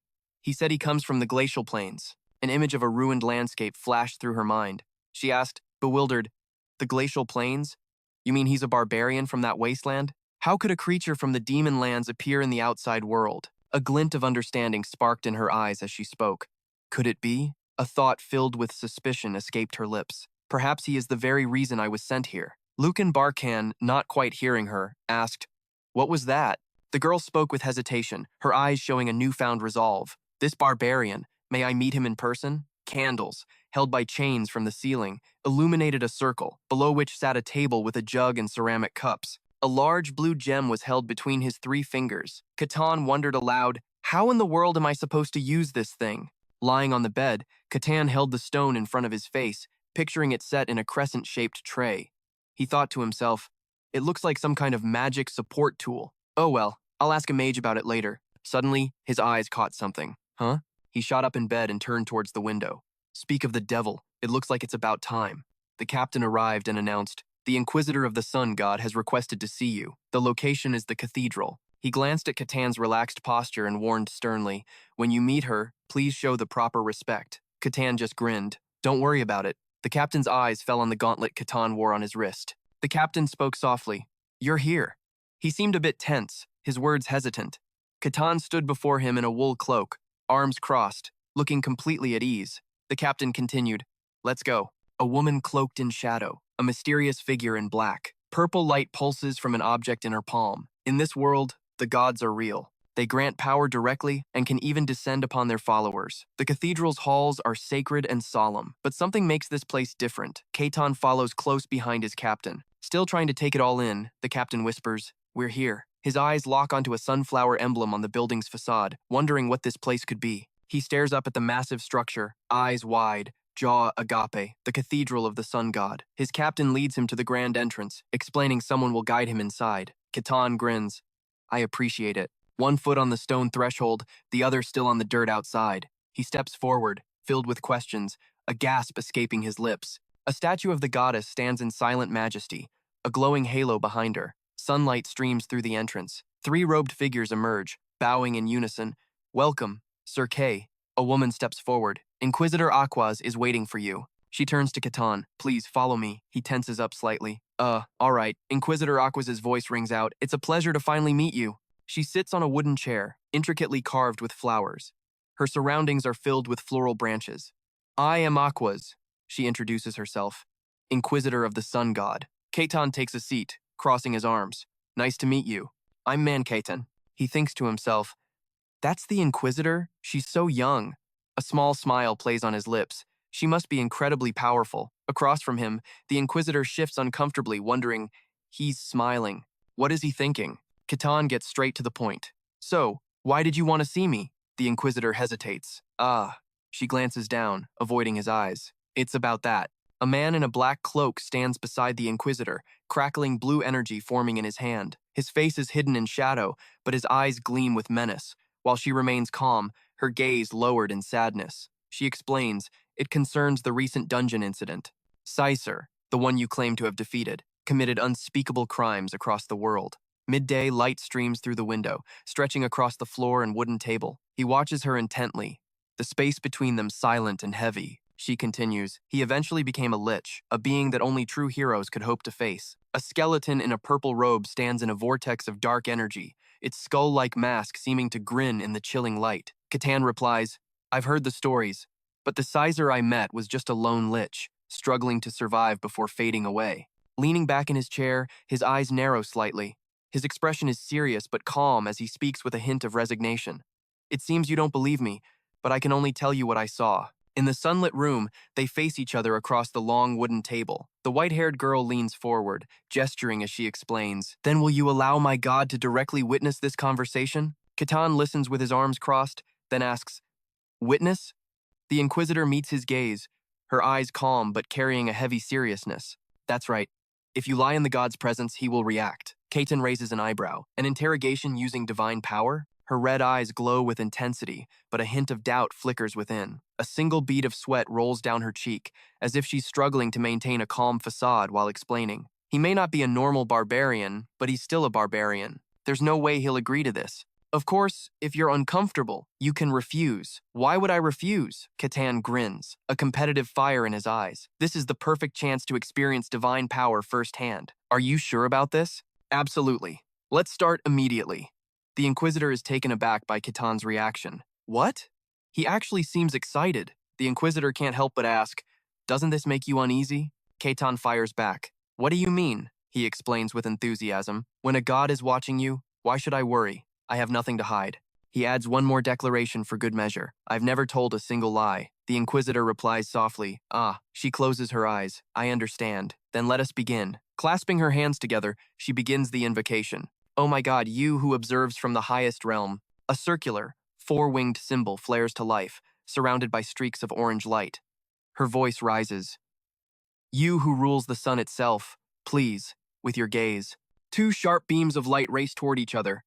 "He said he comes from the Glacial Plains." An image of a ruined landscape flashed through her mind. She asked, bewildered, "The Glacial Plains? You mean he's a barbarian from that wasteland? How could a creature from the demon lands appear in the outside world?" A glint of understanding sparked in her eyes as she spoke. Could it be? A thought filled with suspicion escaped her lips. Perhaps he is the very reason I was sent here. Lucan Barkan, not quite hearing her, asked, "What was that?" The girl spoke with hesitation, her eyes showing a newfound resolve. "This barbarian, may I meet him in person?" Candles, held by chains from the ceiling, illuminated a circle, below which sat a table with a jug and ceramic cups. A large blue gem was held between his 3 fingers. Ketan wondered aloud, how in the world am I supposed to use this thing? Lying on the bed, Ketan held the stone in front of his face, picturing it set in a crescent-shaped tray. He thought to himself, it looks like some kind of magic support tool. Oh well, I'll ask a mage about it later. Suddenly, his eyes caught something. Huh? He shot up in bed and turned towards the window. Speak of the devil, it looks like it's about time. The captain arrived and announced, "The Inquisitor of the Sun God has requested to see you. The location is the cathedral." He glanced at Ketan's relaxed posture and warned sternly, "When you meet her, please show the proper respect." Ketan just grinned. "Don't worry about it." The captain's eyes fell on the gauntlet Ketan wore on his wrist. The captain spoke softly, "You're here." He seemed a bit tense, his words hesitant. Ketan stood before him in a wool cloak, arms crossed, looking completely at ease. The captain continued, "Let's go." A woman cloaked in shadow, a mysterious figure in black. Purple light pulses from an object in her palm. In this world, the gods are real. They grant power directly and can even descend upon their followers. The cathedral's halls are sacred and solemn, but something makes this place different. Ketan follows close behind his captain. Still trying to take it all in, the captain whispers, "We're here." His eyes lock onto a sunflower emblem on the building's facade, wondering what this place could be. He stares up at the massive structure, eyes wide, jaw agape, the cathedral of the sun god. His captain leads him to the grand entrance, explaining someone will guide him inside. Ketan grins. "I appreciate it." One foot on the stone threshold, the other still on the dirt outside. He steps forward, filled with questions, a gasp escaping his lips. A statue of the goddess stands in silent majesty, a glowing halo behind her. Sunlight streams through the entrance. 3 robed figures emerge, bowing in unison. "Welcome, Sir K." A woman steps forward. "Inquisitor Aquas is waiting for you." She turns to Ketan. "Please follow me." He tenses up slightly. All right." Inquisitor Aquas's voice rings out. "It's a pleasure to finally meet you." She sits on a wooden chair, intricately carved with flowers. Her surroundings are filled with floral branches. "I am Aquas," she introduces herself. "Inquisitor of the Sun God." Ketan takes a seat, crossing his arms. "Nice to meet you. I'm Ketan." He thinks to himself, "That's the Inquisitor? She's so young." A small smile plays on his lips. She must be incredibly powerful. Across from him, the Inquisitor shifts uncomfortably, wondering, he's smiling. What is he thinking? Ketan gets straight to the point. "So, why did you want to see me?" The Inquisitor hesitates. "Ah." She glances down, avoiding his eyes. "It's about that." A man in a black cloak stands beside the Inquisitor, crackling blue energy forming in his hand. His face is hidden in shadow, but his eyes gleam with menace. While she remains calm, her gaze lowered in sadness. She explains, it concerns the recent dungeon incident. Caesar, the one you claim to have defeated, committed unspeakable crimes across the world. Midday light streams through the window, stretching across the floor and wooden table. He watches her intently, the space between them silent and heavy. She continues, "He eventually became a Lich, a being that only true heroes could hope to face. A skeleton in a purple robe stands in a vortex of dark energy, its skull-like mask seeming to grin in the chilling light." Ketan replies, "I've heard the stories, but the Caesar I met was just a lone Lich, struggling to survive before fading away." Leaning back in his chair, his eyes narrow slightly. His expression is serious but calm as he speaks with a hint of resignation. "It seems you don't believe me, but I can only tell you what I saw." In the sunlit room, they face each other across the long wooden table. The white-haired girl leans forward, gesturing as she explains, "Then will you allow my god to directly witness this conversation?" Ketan listens with his arms crossed, then asks, "Witness?" The Inquisitor meets his gaze, her eyes calm but carrying a heavy seriousness. "That's right. If you lie in the god's presence, he will react." Ketan raises an eyebrow. "An interrogation using divine power?" Her red eyes glow with intensity, but a hint of doubt flickers within. A single bead of sweat rolls down her cheek, as if she's struggling to maintain a calm facade while explaining. "He may not be a normal barbarian, but he's still a barbarian. There's no way he'll agree to this." Of course, if you're uncomfortable, you can refuse. Why would I refuse? Ketan grins, a competitive fire in his eyes. This is the perfect chance to experience divine power firsthand. Are you sure about this? Absolutely. Let's start immediately. The Inquisitor is taken aback by Ketan's reaction. What? He actually seems excited. The Inquisitor can't help but ask, doesn't this make you uneasy? Ketan fires back. What do you mean? He explains with enthusiasm. When a god is watching you, why should I worry? I have nothing to hide. He adds one more declaration for good measure. I've never told a single lie. The Inquisitor replies softly, Ah. She closes her eyes. I understand. Then let us begin. Clasping her hands together, she begins the invocation. Oh my God, you who observes from the highest realm. A circular, four-winged symbol flares to life, surrounded by streaks of orange light. Her voice rises. You who rules the sun itself, please, with your gaze. Two sharp beams of light race toward each other.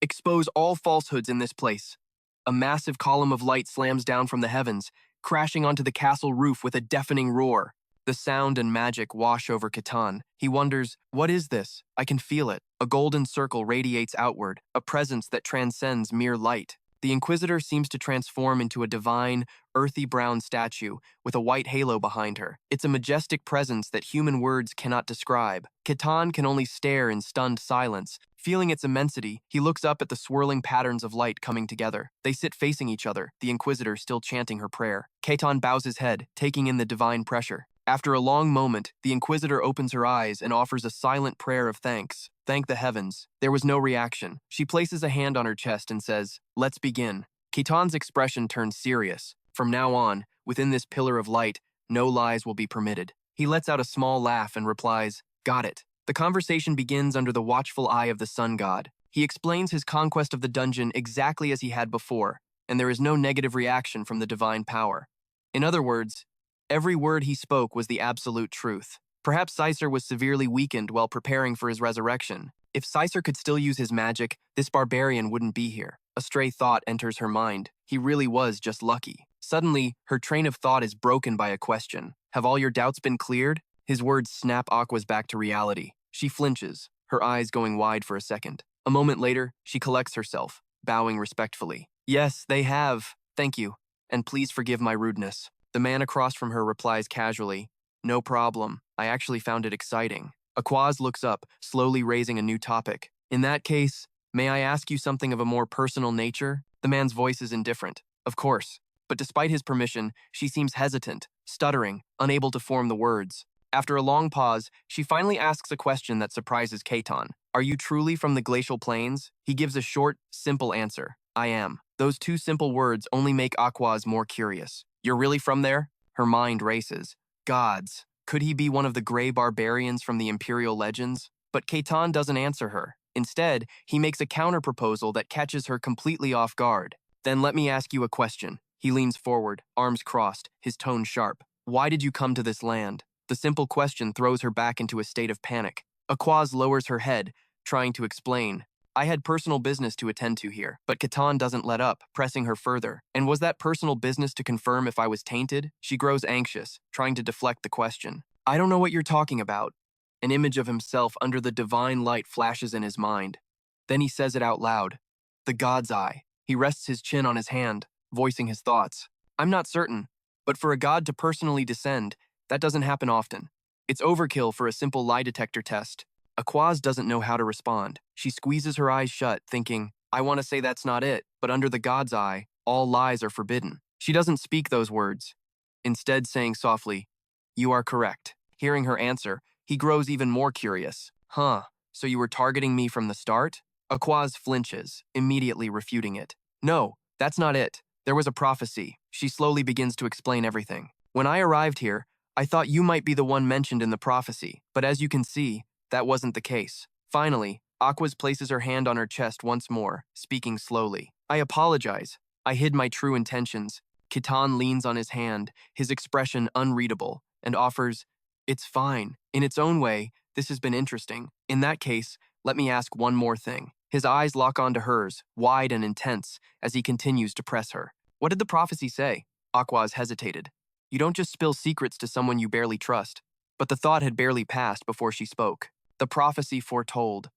Expose all falsehoods in this place. A massive column of light slams down from the heavens, crashing onto the castle roof with a deafening roar. The sound and magic wash over Ketan. He wonders, what is this? I can feel it. A golden circle radiates outward, a presence that transcends mere light. The Inquisitor seems to transform into a divine, earthy brown statue with a white halo behind her. It's a majestic presence that human words cannot describe. Ketan can only stare in stunned silence. Feeling its immensity, he looks up at the swirling patterns of light coming together. They sit facing each other, the Inquisitor still chanting her prayer. Ketan bows his head, taking in the divine pressure. After a long moment, the Inquisitor opens her eyes and offers a silent prayer of thanks. Thank the heavens. There was no reaction. She places a hand on her chest and says, let's begin. Ketan's expression turns serious. From now on, within this pillar of light, no lies will be permitted. He lets out a small laugh and replies, got it. The conversation begins under the watchful eye of the sun god. He explains his conquest of the dungeon exactly as he had before, and there is no negative reaction from the divine power. In other words, every word he spoke was the absolute truth. Perhaps Sicer was severely weakened while preparing for his resurrection. If Sicer could still use his magic, this barbarian wouldn't be here. A stray thought enters her mind. He really was just lucky. Suddenly, her train of thought is broken by a question. Have all your doubts been cleared? His words snap Aquas back to reality. She flinches, her eyes going wide for a second. A moment later, she collects herself, bowing respectfully. Yes, they have. Thank you. And please forgive my rudeness. The man across from her replies casually, no problem. I actually found it exciting. Aquas looks up, slowly raising a new topic. In that case, may I ask you something of a more personal nature? The man's voice is indifferent. Of course. But despite his permission, she seems hesitant, stuttering, unable to form the words. After a long pause, she finally asks a question that surprises Ketan. Are you truly from the Glacial Plains? He gives a short, simple answer. I am. Those two simple words only make Aquas more curious. You're really from there? Her mind races. Gods. Could he be one of the gray barbarians from the Imperial legends? But Ketan doesn't answer her. Instead, he makes a counter-proposal that catches her completely off guard. Then let me ask you a question. He leans forward, arms crossed, his tone sharp. Why did you come to this land? The simple question throws her back into a state of panic. Aquas lowers her head, trying to explain. I had personal business to attend to here, but Ketan doesn't let up, pressing her further. And was that personal business to confirm if I was tainted? She grows anxious, trying to deflect the question. I don't know what you're talking about. An image of himself under the divine light flashes in his mind. Then he says it out loud. The God's Eye. He rests his chin on his hand, voicing his thoughts. I'm not certain, but for a god to personally descend, that doesn't happen often. It's overkill for a simple lie detector test. Aquas doesn't know how to respond. She squeezes her eyes shut, thinking, I want to say that's not it, but under the God's eye, all lies are forbidden. She doesn't speak those words, instead saying softly, You are correct. Hearing her answer, he grows even more curious. Huh, so you were targeting me from the start? Aquas flinches, immediately refuting it. No, that's not it. There was a prophecy. She slowly begins to explain everything. When I arrived here, I thought you might be the one mentioned in the prophecy, but as you can see, that wasn't the case. Finally, Aquas places her hand on her chest once more, speaking slowly. I apologize. I hid my true intentions. Ketan leans on his hand, his expression unreadable, and offers, It's fine. In its own way, this has been interesting. In that case, let me ask one more thing. His eyes lock onto hers, wide and intense, as he continues to press her. What did the prophecy say? Aquas hesitated. You don't just spill secrets to someone you barely trust. But the thought had barely passed before she spoke. The prophecy foretold.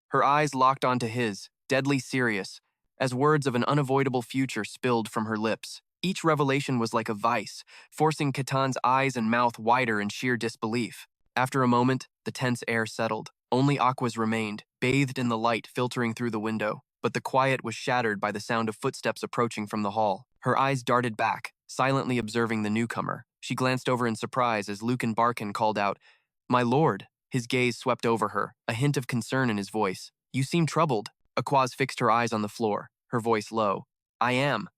Her eyes locked onto his, deadly serious, as words of an unavoidable future spilled from her lips. Each revelation was like a vice, forcing Ketan's eyes and mouth wider in sheer disbelief. After a moment, the tense air settled. Only Aquas remained, bathed in the light filtering through the window, but the quiet was shattered by the sound of footsteps approaching from the hall. Her eyes darted back, silently observing the newcomer. She glanced over in surprise as Lucan Barkin called out, "My lord." His gaze swept over her, a hint of concern in his voice. "You seem troubled." Aquas fixed her eyes on the floor, her voice low. "I am.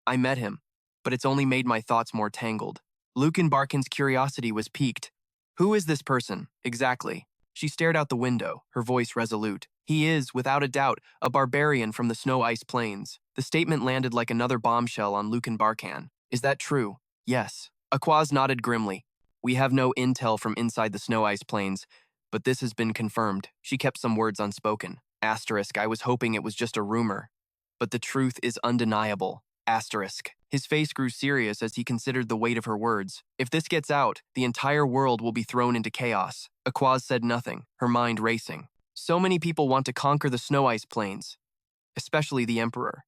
I met him, but it's only made my thoughts more tangled." Lucan Barkin's curiosity was piqued. "Who is this person, exactly?" She stared out the window, her voice resolute. "He is, without a doubt, a barbarian from the snow-ice plains." The statement landed like another bombshell on Lucan Barkan. "Is that true?" "Yes." Aquas nodded grimly. "We have no intel from inside the snow-ice plains, but this has been confirmed." She kept some words unspoken. Asterisk, I was hoping it was just a rumor. But the truth is undeniable. Asterisk. His face grew serious as he considered the weight of her words. "If this gets out, the entire world will be thrown into chaos." Aquas said nothing, her mind racing. So many people want to conquer the snow-ice plains, especially the Emperor.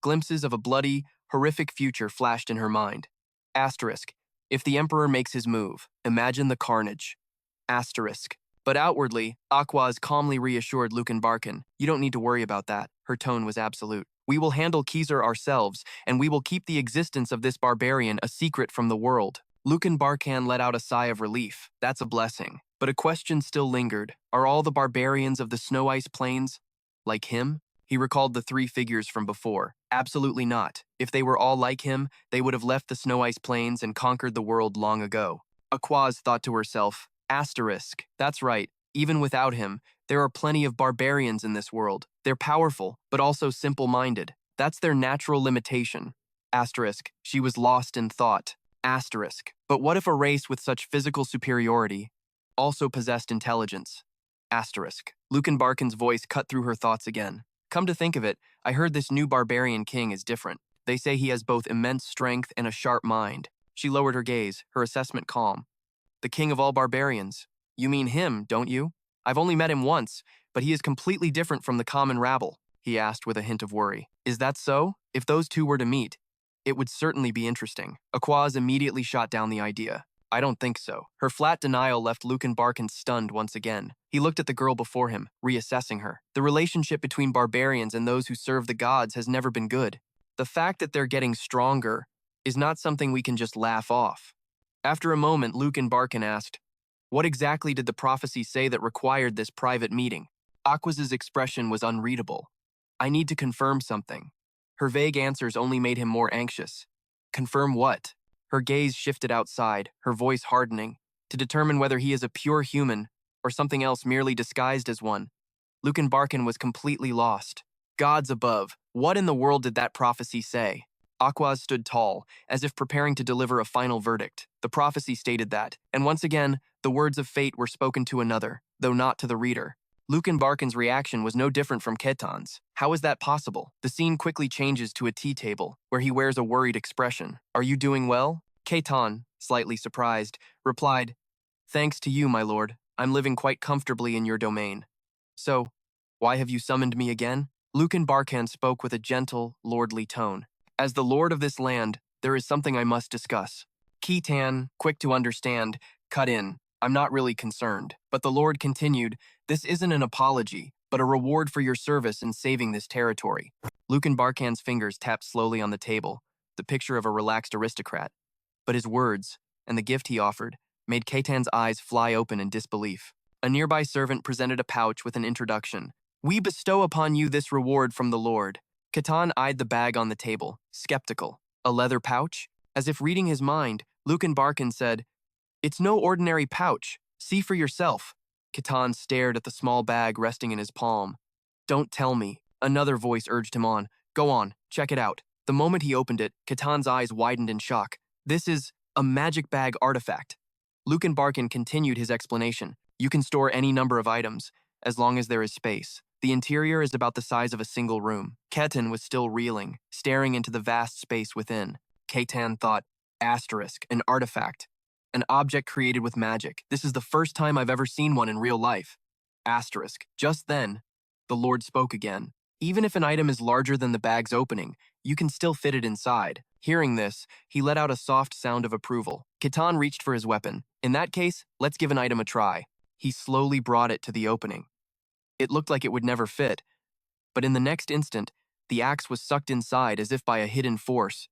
Glimpses of a bloody, horrific future flashed in her mind. Asterisk. If the Emperor makes his move, imagine the carnage. Asterisk. But outwardly, Aquas calmly reassured Lucan Barkin. "You don't need to worry about that." Her tone was absolute. "We will handle Keezer ourselves, and we will keep the existence of this barbarian a secret from the world." Lucan Barkan let out a sigh of relief. That's a blessing. But a question still lingered. Are all the barbarians of the snow-ice plains like him? He recalled the three figures from before. Absolutely not. If they were all like him, they would have left the snow-ice plains and conquered the world long ago. Aquas thought to herself, asterisk. That's right. Even without him, there are plenty of barbarians in this world. They're powerful, but also simple-minded. That's their natural limitation. Asterisk. She was lost in thought. Asterisk. But what if a race with such physical superiority also possessed intelligence? Asterisk. Lucan Barkin's voice cut through her thoughts again. Come to think of it, I heard this new barbarian king is different. They say he has both immense strength and a sharp mind. She lowered her gaze, her assessment calm. The king of all barbarians. You mean him, don't you? I've only met him once, but he is completely different from the common rabble, he asked with a hint of worry. Is that so? If those two were to meet, it would certainly be interesting. Aquas immediately shot down the idea. I don't think so. Her flat denial left Lucan Barkin stunned once again. He looked at the girl before him, reassessing her. The relationship between barbarians and those who serve the gods has never been good. The fact that they're getting stronger is not something we can just laugh off. After a moment, Lucan Barkin asked, what exactly did the prophecy say that required this private meeting? Aquas's expression was unreadable. I need to confirm something. Her vague answers only made him more anxious. Confirm what? Her gaze shifted outside, her voice hardening, to determine whether he is a pure human or something else merely disguised as one. Lucan Barkin was completely lost. Gods above, what in the world did that prophecy say? Aquas stood tall, as if preparing to deliver a final verdict. The prophecy stated that, and once again, the words of fate were spoken to another, though not to the reader. Lucan Barkin's reaction was no different from Ketan's. How is that possible? The scene quickly changes to a tea table, where he wears a worried expression. Are you doing well? Ketan, slightly surprised, replied, Thanks to you, my lord. I'm living quite comfortably in your domain. So, why have you summoned me again? Lucan Barkan spoke with a gentle, lordly tone. As the lord of this land, there is something I must discuss. Ketan, quick to understand, cut in. I'm not really concerned. But the lord continued, this isn't an apology, but a reward for your service in saving this territory. Lucan Barkan's fingers tapped slowly on the table, the picture of a relaxed aristocrat. But his words, and the gift he offered, made Ketan's eyes fly open in disbelief. A nearby servant presented a pouch with an introduction. We bestow upon you this reward from the Lord. Ketan eyed the bag on the table, skeptical. A leather pouch? As if reading his mind, Lucan Barkin said, It's no ordinary pouch. See for yourself. Ketan stared at the small bag resting in his palm. Don't tell me. Another voice urged him on. Go on, check it out. The moment he opened it, Ketan's eyes widened in shock. This is a magic bag artifact. Lucan Barkin continued his explanation. You can store any number of items, as long as there is space. The interior is about the size of a single room. Ketan was still reeling, staring into the vast space within. Ketan thought, asterisk, an artifact. An object created with magic. This is the first time I've ever seen one in real life. Asterisk. Just then, the Lord spoke again. Even if an item is larger than the bag's opening, you can still fit it inside. Hearing this, he let out a soft sound of approval. Ketan reached for his weapon. In that case, let's give an item a try. He slowly brought it to the opening. It looked like it would never fit, but in the next instant, the axe was sucked inside as if by a hidden force.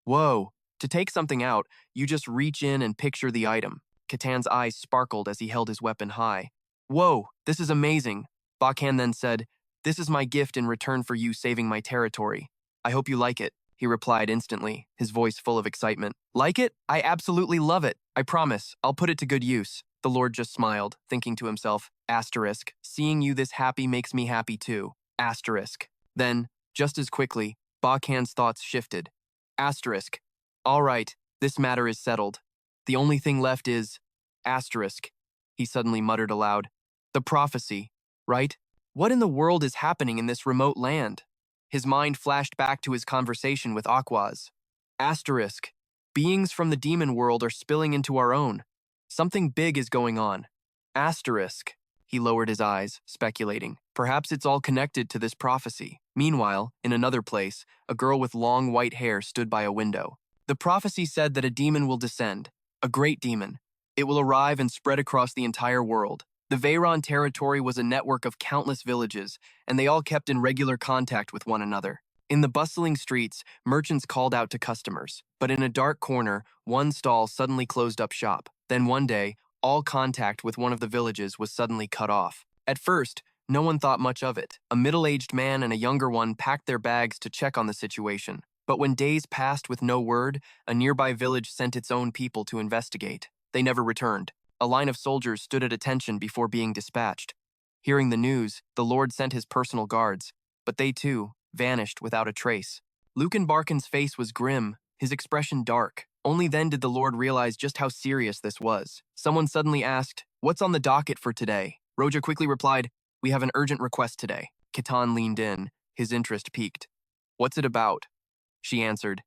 Whoa! To take something out, you just reach in and picture the item. Ketan's eyes sparkled as he held his weapon high. Whoa, this is amazing. Bakhan then said, "This is my gift in return for you saving my territory. I hope you like it," he replied instantly, his voice full of excitement. Like it? I absolutely love it. I promise, I'll put it to good use. The Lord just smiled, thinking to himself, asterisk, seeing you this happy makes me happy too. Asterisk. Then, just as quickly, Bakhan's thoughts shifted. Asterisk. All right, this matter is settled. The only thing left is… asterisk. He suddenly muttered aloud. The prophecy, right? What in the world is happening in this remote land? His mind flashed back to his conversation with Aquas. Asterisk. Beings from the demon world are spilling into our own. Something big is going on. Asterisk. He lowered his eyes, speculating. Perhaps it's all connected to this prophecy. Meanwhile, in another place, a girl with long white hair stood by a window. The prophecy said that a demon will descend, a great demon. It will arrive and spread across the entire world. The Veyron territory was a network of countless villages, and they all kept in regular contact with one another. In the bustling streets, merchants called out to customers. But in a dark corner, one stall suddenly closed up shop. Then one day, all contact with one of the villages was suddenly cut off. At first, no one thought much of it. A middle-aged man and a younger one packed their bags to check on the situation. But when days passed with no word, a nearby village sent its own people to investigate. They never returned. A line of soldiers stood at attention before being dispatched. Hearing the news, the Lord sent his personal guards, but they too vanished without a trace. Lucan Barkin's face was grim, his expression dark. Only then did the Lord realize just how serious this was. Someone suddenly asked, "What's on the docket for today?" Roja quickly replied, "We have an urgent request today." Ketan leaned in, his interest piqued. "What's it about?" She answered,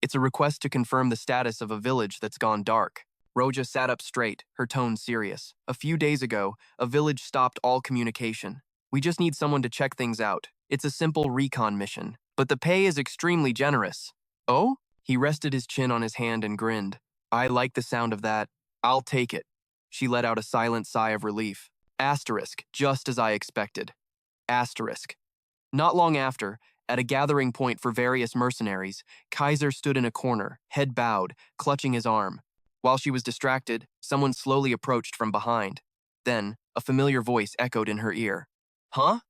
"It's a request to confirm the status of a village that's gone dark." Roja sat up straight, her tone serious. "A few days ago, a village stopped all communication. We just need someone to check things out. It's a simple recon mission, but the pay is extremely generous." "Oh?" He rested his chin on his hand and grinned. "I like the sound of that. I'll take it." She let out a silent sigh of relief. Asterisk, just as I expected. Asterisk. Not long after, at a gathering point for various mercenaries, Kaiser stood in a corner, head bowed, clutching his arm. While she was distracted, someone slowly approached from behind. Then, a familiar voice echoed in her ear. "Huh?"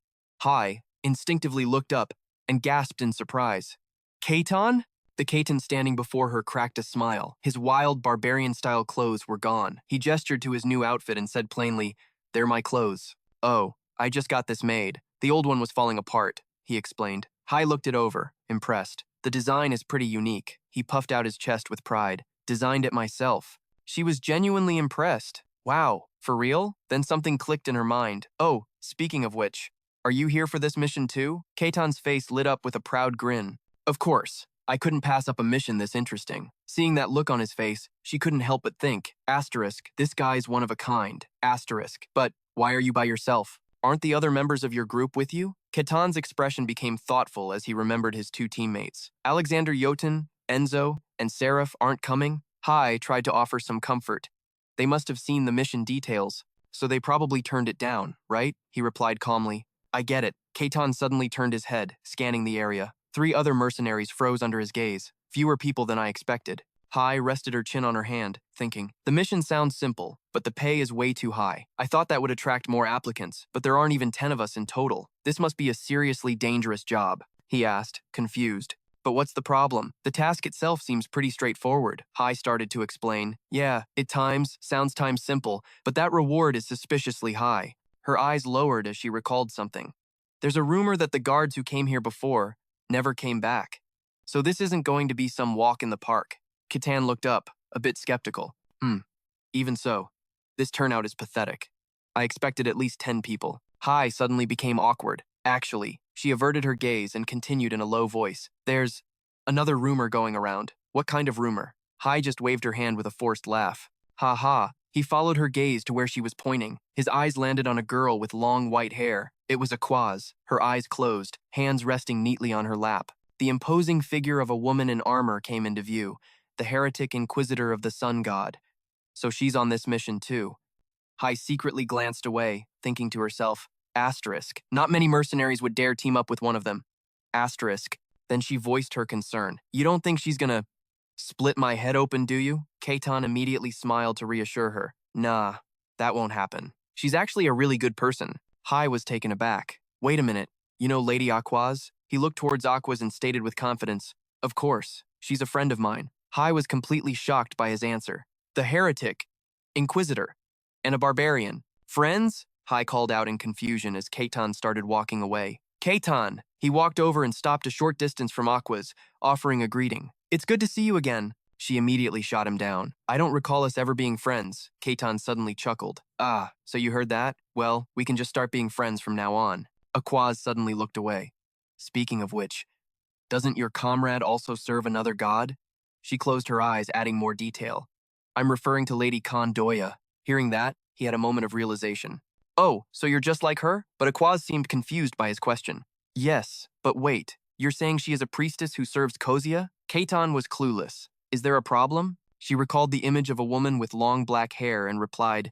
Hai instinctively looked up and gasped in surprise. "Ketan?" The Ketan standing before her cracked a smile. His wild, barbarian-style clothes were gone. He gestured to his new outfit and said plainly, "They're my clothes." "Oh, I just got this made. The old one was falling apart," he explained. Hai looked it over, impressed. "The design is pretty unique." He puffed out his chest with pride. "Designed it myself." She was genuinely impressed. "Wow, for real?" Then something clicked in her mind. "Oh, speaking of which, are you here for this mission too?" Ketan's face lit up with a proud grin. "Of course. I couldn't pass up a mission this interesting." Seeing that look on his face, she couldn't help but think, asterisk, this guy's one of a kind, asterisk. "But why are you by yourself? Aren't the other members of your group with you?" Ketan's expression became thoughtful as he remembered his two teammates. "Alexander Jotun, Enzo, and Seraph aren't coming?" Hai tried to offer some comfort. "They must have seen the mission details, so they probably turned it down, right?" He replied calmly. "I get it." Ketan suddenly turned his head, scanning the area. 3 other mercenaries froze under his gaze, fewer people than I expected. Hai rested her chin on her hand, thinking, "The mission sounds simple, but the pay is way too high. I thought that would attract more applicants, but there aren't even 10 of us in total. This must be a seriously dangerous job," he asked, confused. "But what's the problem? The task itself seems pretty straightforward." Hai started to explain. "Yeah, it sounds simple, but that reward is suspiciously high." Her eyes lowered as she recalled something. "There's a rumor that the guards who came here before never came back. So this isn't going to be some walk in the park." Ketan looked up, a bit skeptical. Even so, this turnout is pathetic. I expected at least 10 people." Hai suddenly became awkward. "Actually," she averted her gaze and continued in a low voice, "there's another rumor going around." "What kind of rumor?" Hai just waved her hand with a forced laugh. "Ha ha, He followed her gaze to where she was pointing. His eyes landed on a girl with long white hair. It was Aquas, her eyes closed, hands resting neatly on her lap. The imposing figure of a woman in armor came into view, the heretic inquisitor of the sun god. So she's on this mission too. Hai secretly glanced away, thinking to herself, asterisk, not many mercenaries would dare team up with one of them. Asterisk. Then she voiced her concern. You don't think she's gonna split my head open, do you? Ketan immediately smiled to reassure her. Nah, that won't happen. She's actually a really good person. Hai was taken aback. Wait a minute, you know Lady Aquas? He looked towards Aquas and stated with confidence, of course, she's a friend of mine. Hai was completely shocked by his answer. The heretic, Inquisitor, and a barbarian. Friends? Hai called out in confusion as Ketan started walking away. Ketan! He walked over and stopped a short distance from Aquas, offering a greeting. It's good to see you again. She immediately shot him down. I don't recall us ever being friends. Ketan suddenly chuckled. Ah, so you heard that? Well, we can just start being friends from now on. Aquas suddenly looked away. Speaking of which, doesn't your comrade also serve another god? She closed her eyes, adding more detail. I'm referring to Lady Kondoya. Hearing that, he had a moment of realization. Oh, so you're just like her? But Aquas seemed confused by his question. Yes, but wait, you're saying she is a priestess who serves Kozia? Ketan was clueless. Is there a problem? She recalled the image of a woman with long black hair and replied,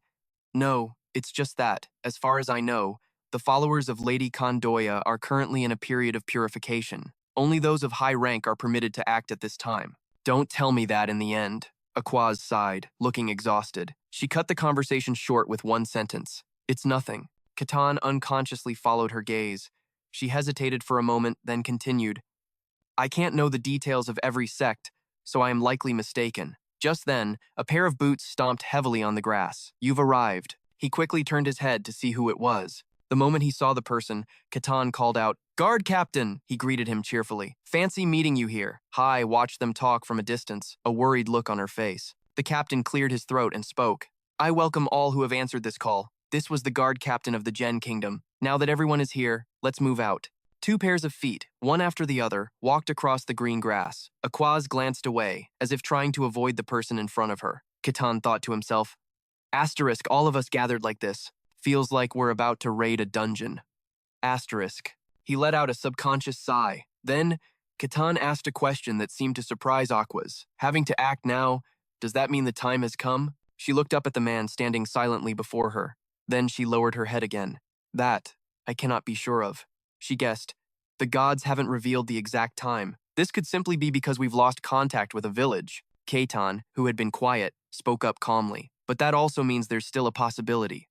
No, it's just that, as far as I know, the followers of Lady Kondoya are currently in a period of purification. Only those of high rank are permitted to act at this time. Don't tell me that in the end. Aquas sighed, looking exhausted. She cut the conversation short with one sentence. It's nothing. Ketan unconsciously followed her gaze. She hesitated for a moment, then continued. I can't know the details of every sect, so I am likely mistaken. Just then, a pair of boots stomped heavily on the grass. You've arrived. He quickly turned his head to see who it was. The moment he saw the person, Ketan called out, Guard Captain! He greeted him cheerfully. Fancy meeting you here. Hai watched them talk from a distance, a worried look on her face. The captain cleared his throat and spoke. I welcome all who have answered this call. This was the guard captain of the Gen Kingdom. Now that everyone is here, let's move out. Two pairs of feet, one after the other, walked across the green grass. Aquas glanced away, as if trying to avoid the person in front of her. Ketan thought to himself, asterisk, all of us gathered like this. Feels like we're about to raid a dungeon. Asterisk. He let out a subconscious sigh. Then, Ketan asked a question that seemed to surprise Aquas. Having to act now, does that mean the time has come? She looked up at the man standing silently before her. Then she lowered her head again. That, I cannot be sure of. She guessed. The gods haven't revealed the exact time. This could simply be because we've lost contact with a village. Ketan, who had been quiet, spoke up calmly. But that also means there's still a possibility.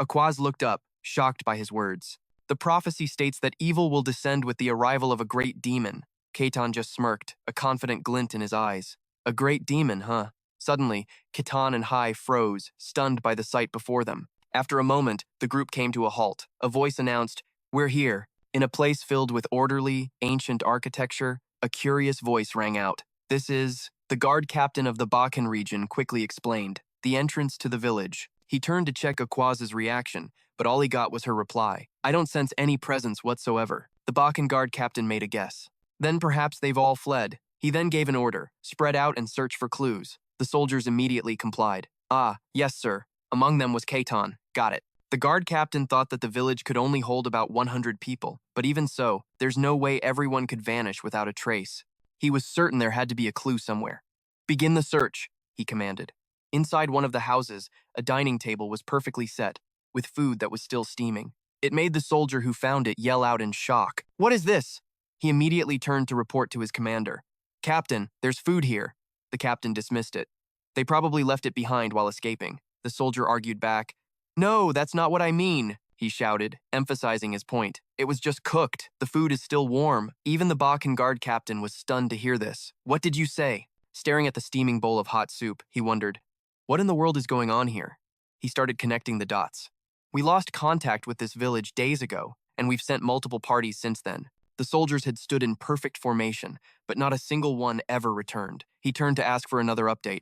Aquas looked up, shocked by his words. The prophecy states that evil will descend with the arrival of a great demon. Ketan just smirked, a confident glint in his eyes. A great demon, huh? Suddenly, Ketan and Hai froze, stunned by the sight before them. After a moment, the group came to a halt. A voice announced, We're here. In a place filled with orderly, ancient architecture, a curious voice rang out. This is... The guard captain of the Bakan region quickly explained. The entrance to the village. He turned to check Aquas's reaction, but all he got was her reply. I don't sense any presence whatsoever. The Bakan guard captain made a guess. Then perhaps they've all fled. He then gave an order. Spread out and search for clues. The soldiers immediately complied. Ah, yes, sir. Among them was Ketan. Got it. The guard captain thought that the village could only hold about 100 people, but even so, there's no way everyone could vanish without a trace. He was certain there had to be a clue somewhere. Begin the search, he commanded. Inside one of the houses, a dining table was perfectly set, with food that was still steaming. It made the soldier who found it yell out in shock. What is this? He immediately turned to report to his commander. Captain, there's food here. The captain dismissed it. They probably left it behind while escaping. The soldier argued back. No, that's not what I mean, he shouted, emphasizing his point. It was just cooked. The food is still warm. Even the Bakan guard captain was stunned to hear this. What did you say? Staring at the steaming bowl of hot soup, he wondered, what in the world is going on here? He started connecting the dots. We lost contact with this village days ago, and we've sent multiple parties since then. The soldiers had stood in perfect formation, but not a single one ever returned. He turned to ask for another update.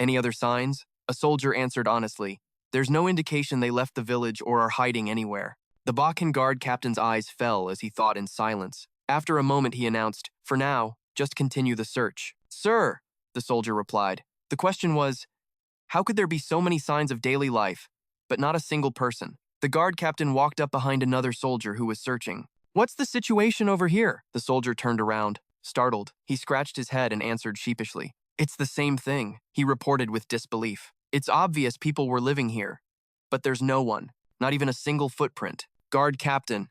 Any other signs? A soldier answered honestly, There's no indication they left the village or are hiding anywhere. The Bakan guard captain's eyes fell as he thought in silence. After a moment he announced, For now, just continue the search. Sir, the soldier replied. The question was, How could there be so many signs of daily life, but not a single person? The guard captain walked up behind another soldier who was searching. "What's the situation over here?" The soldier turned around. Startled, he scratched his head and answered sheepishly. "It's the same thing," he reported with disbelief. "It's obvious people were living here, but there's no one, not even a single footprint." "Guard captain,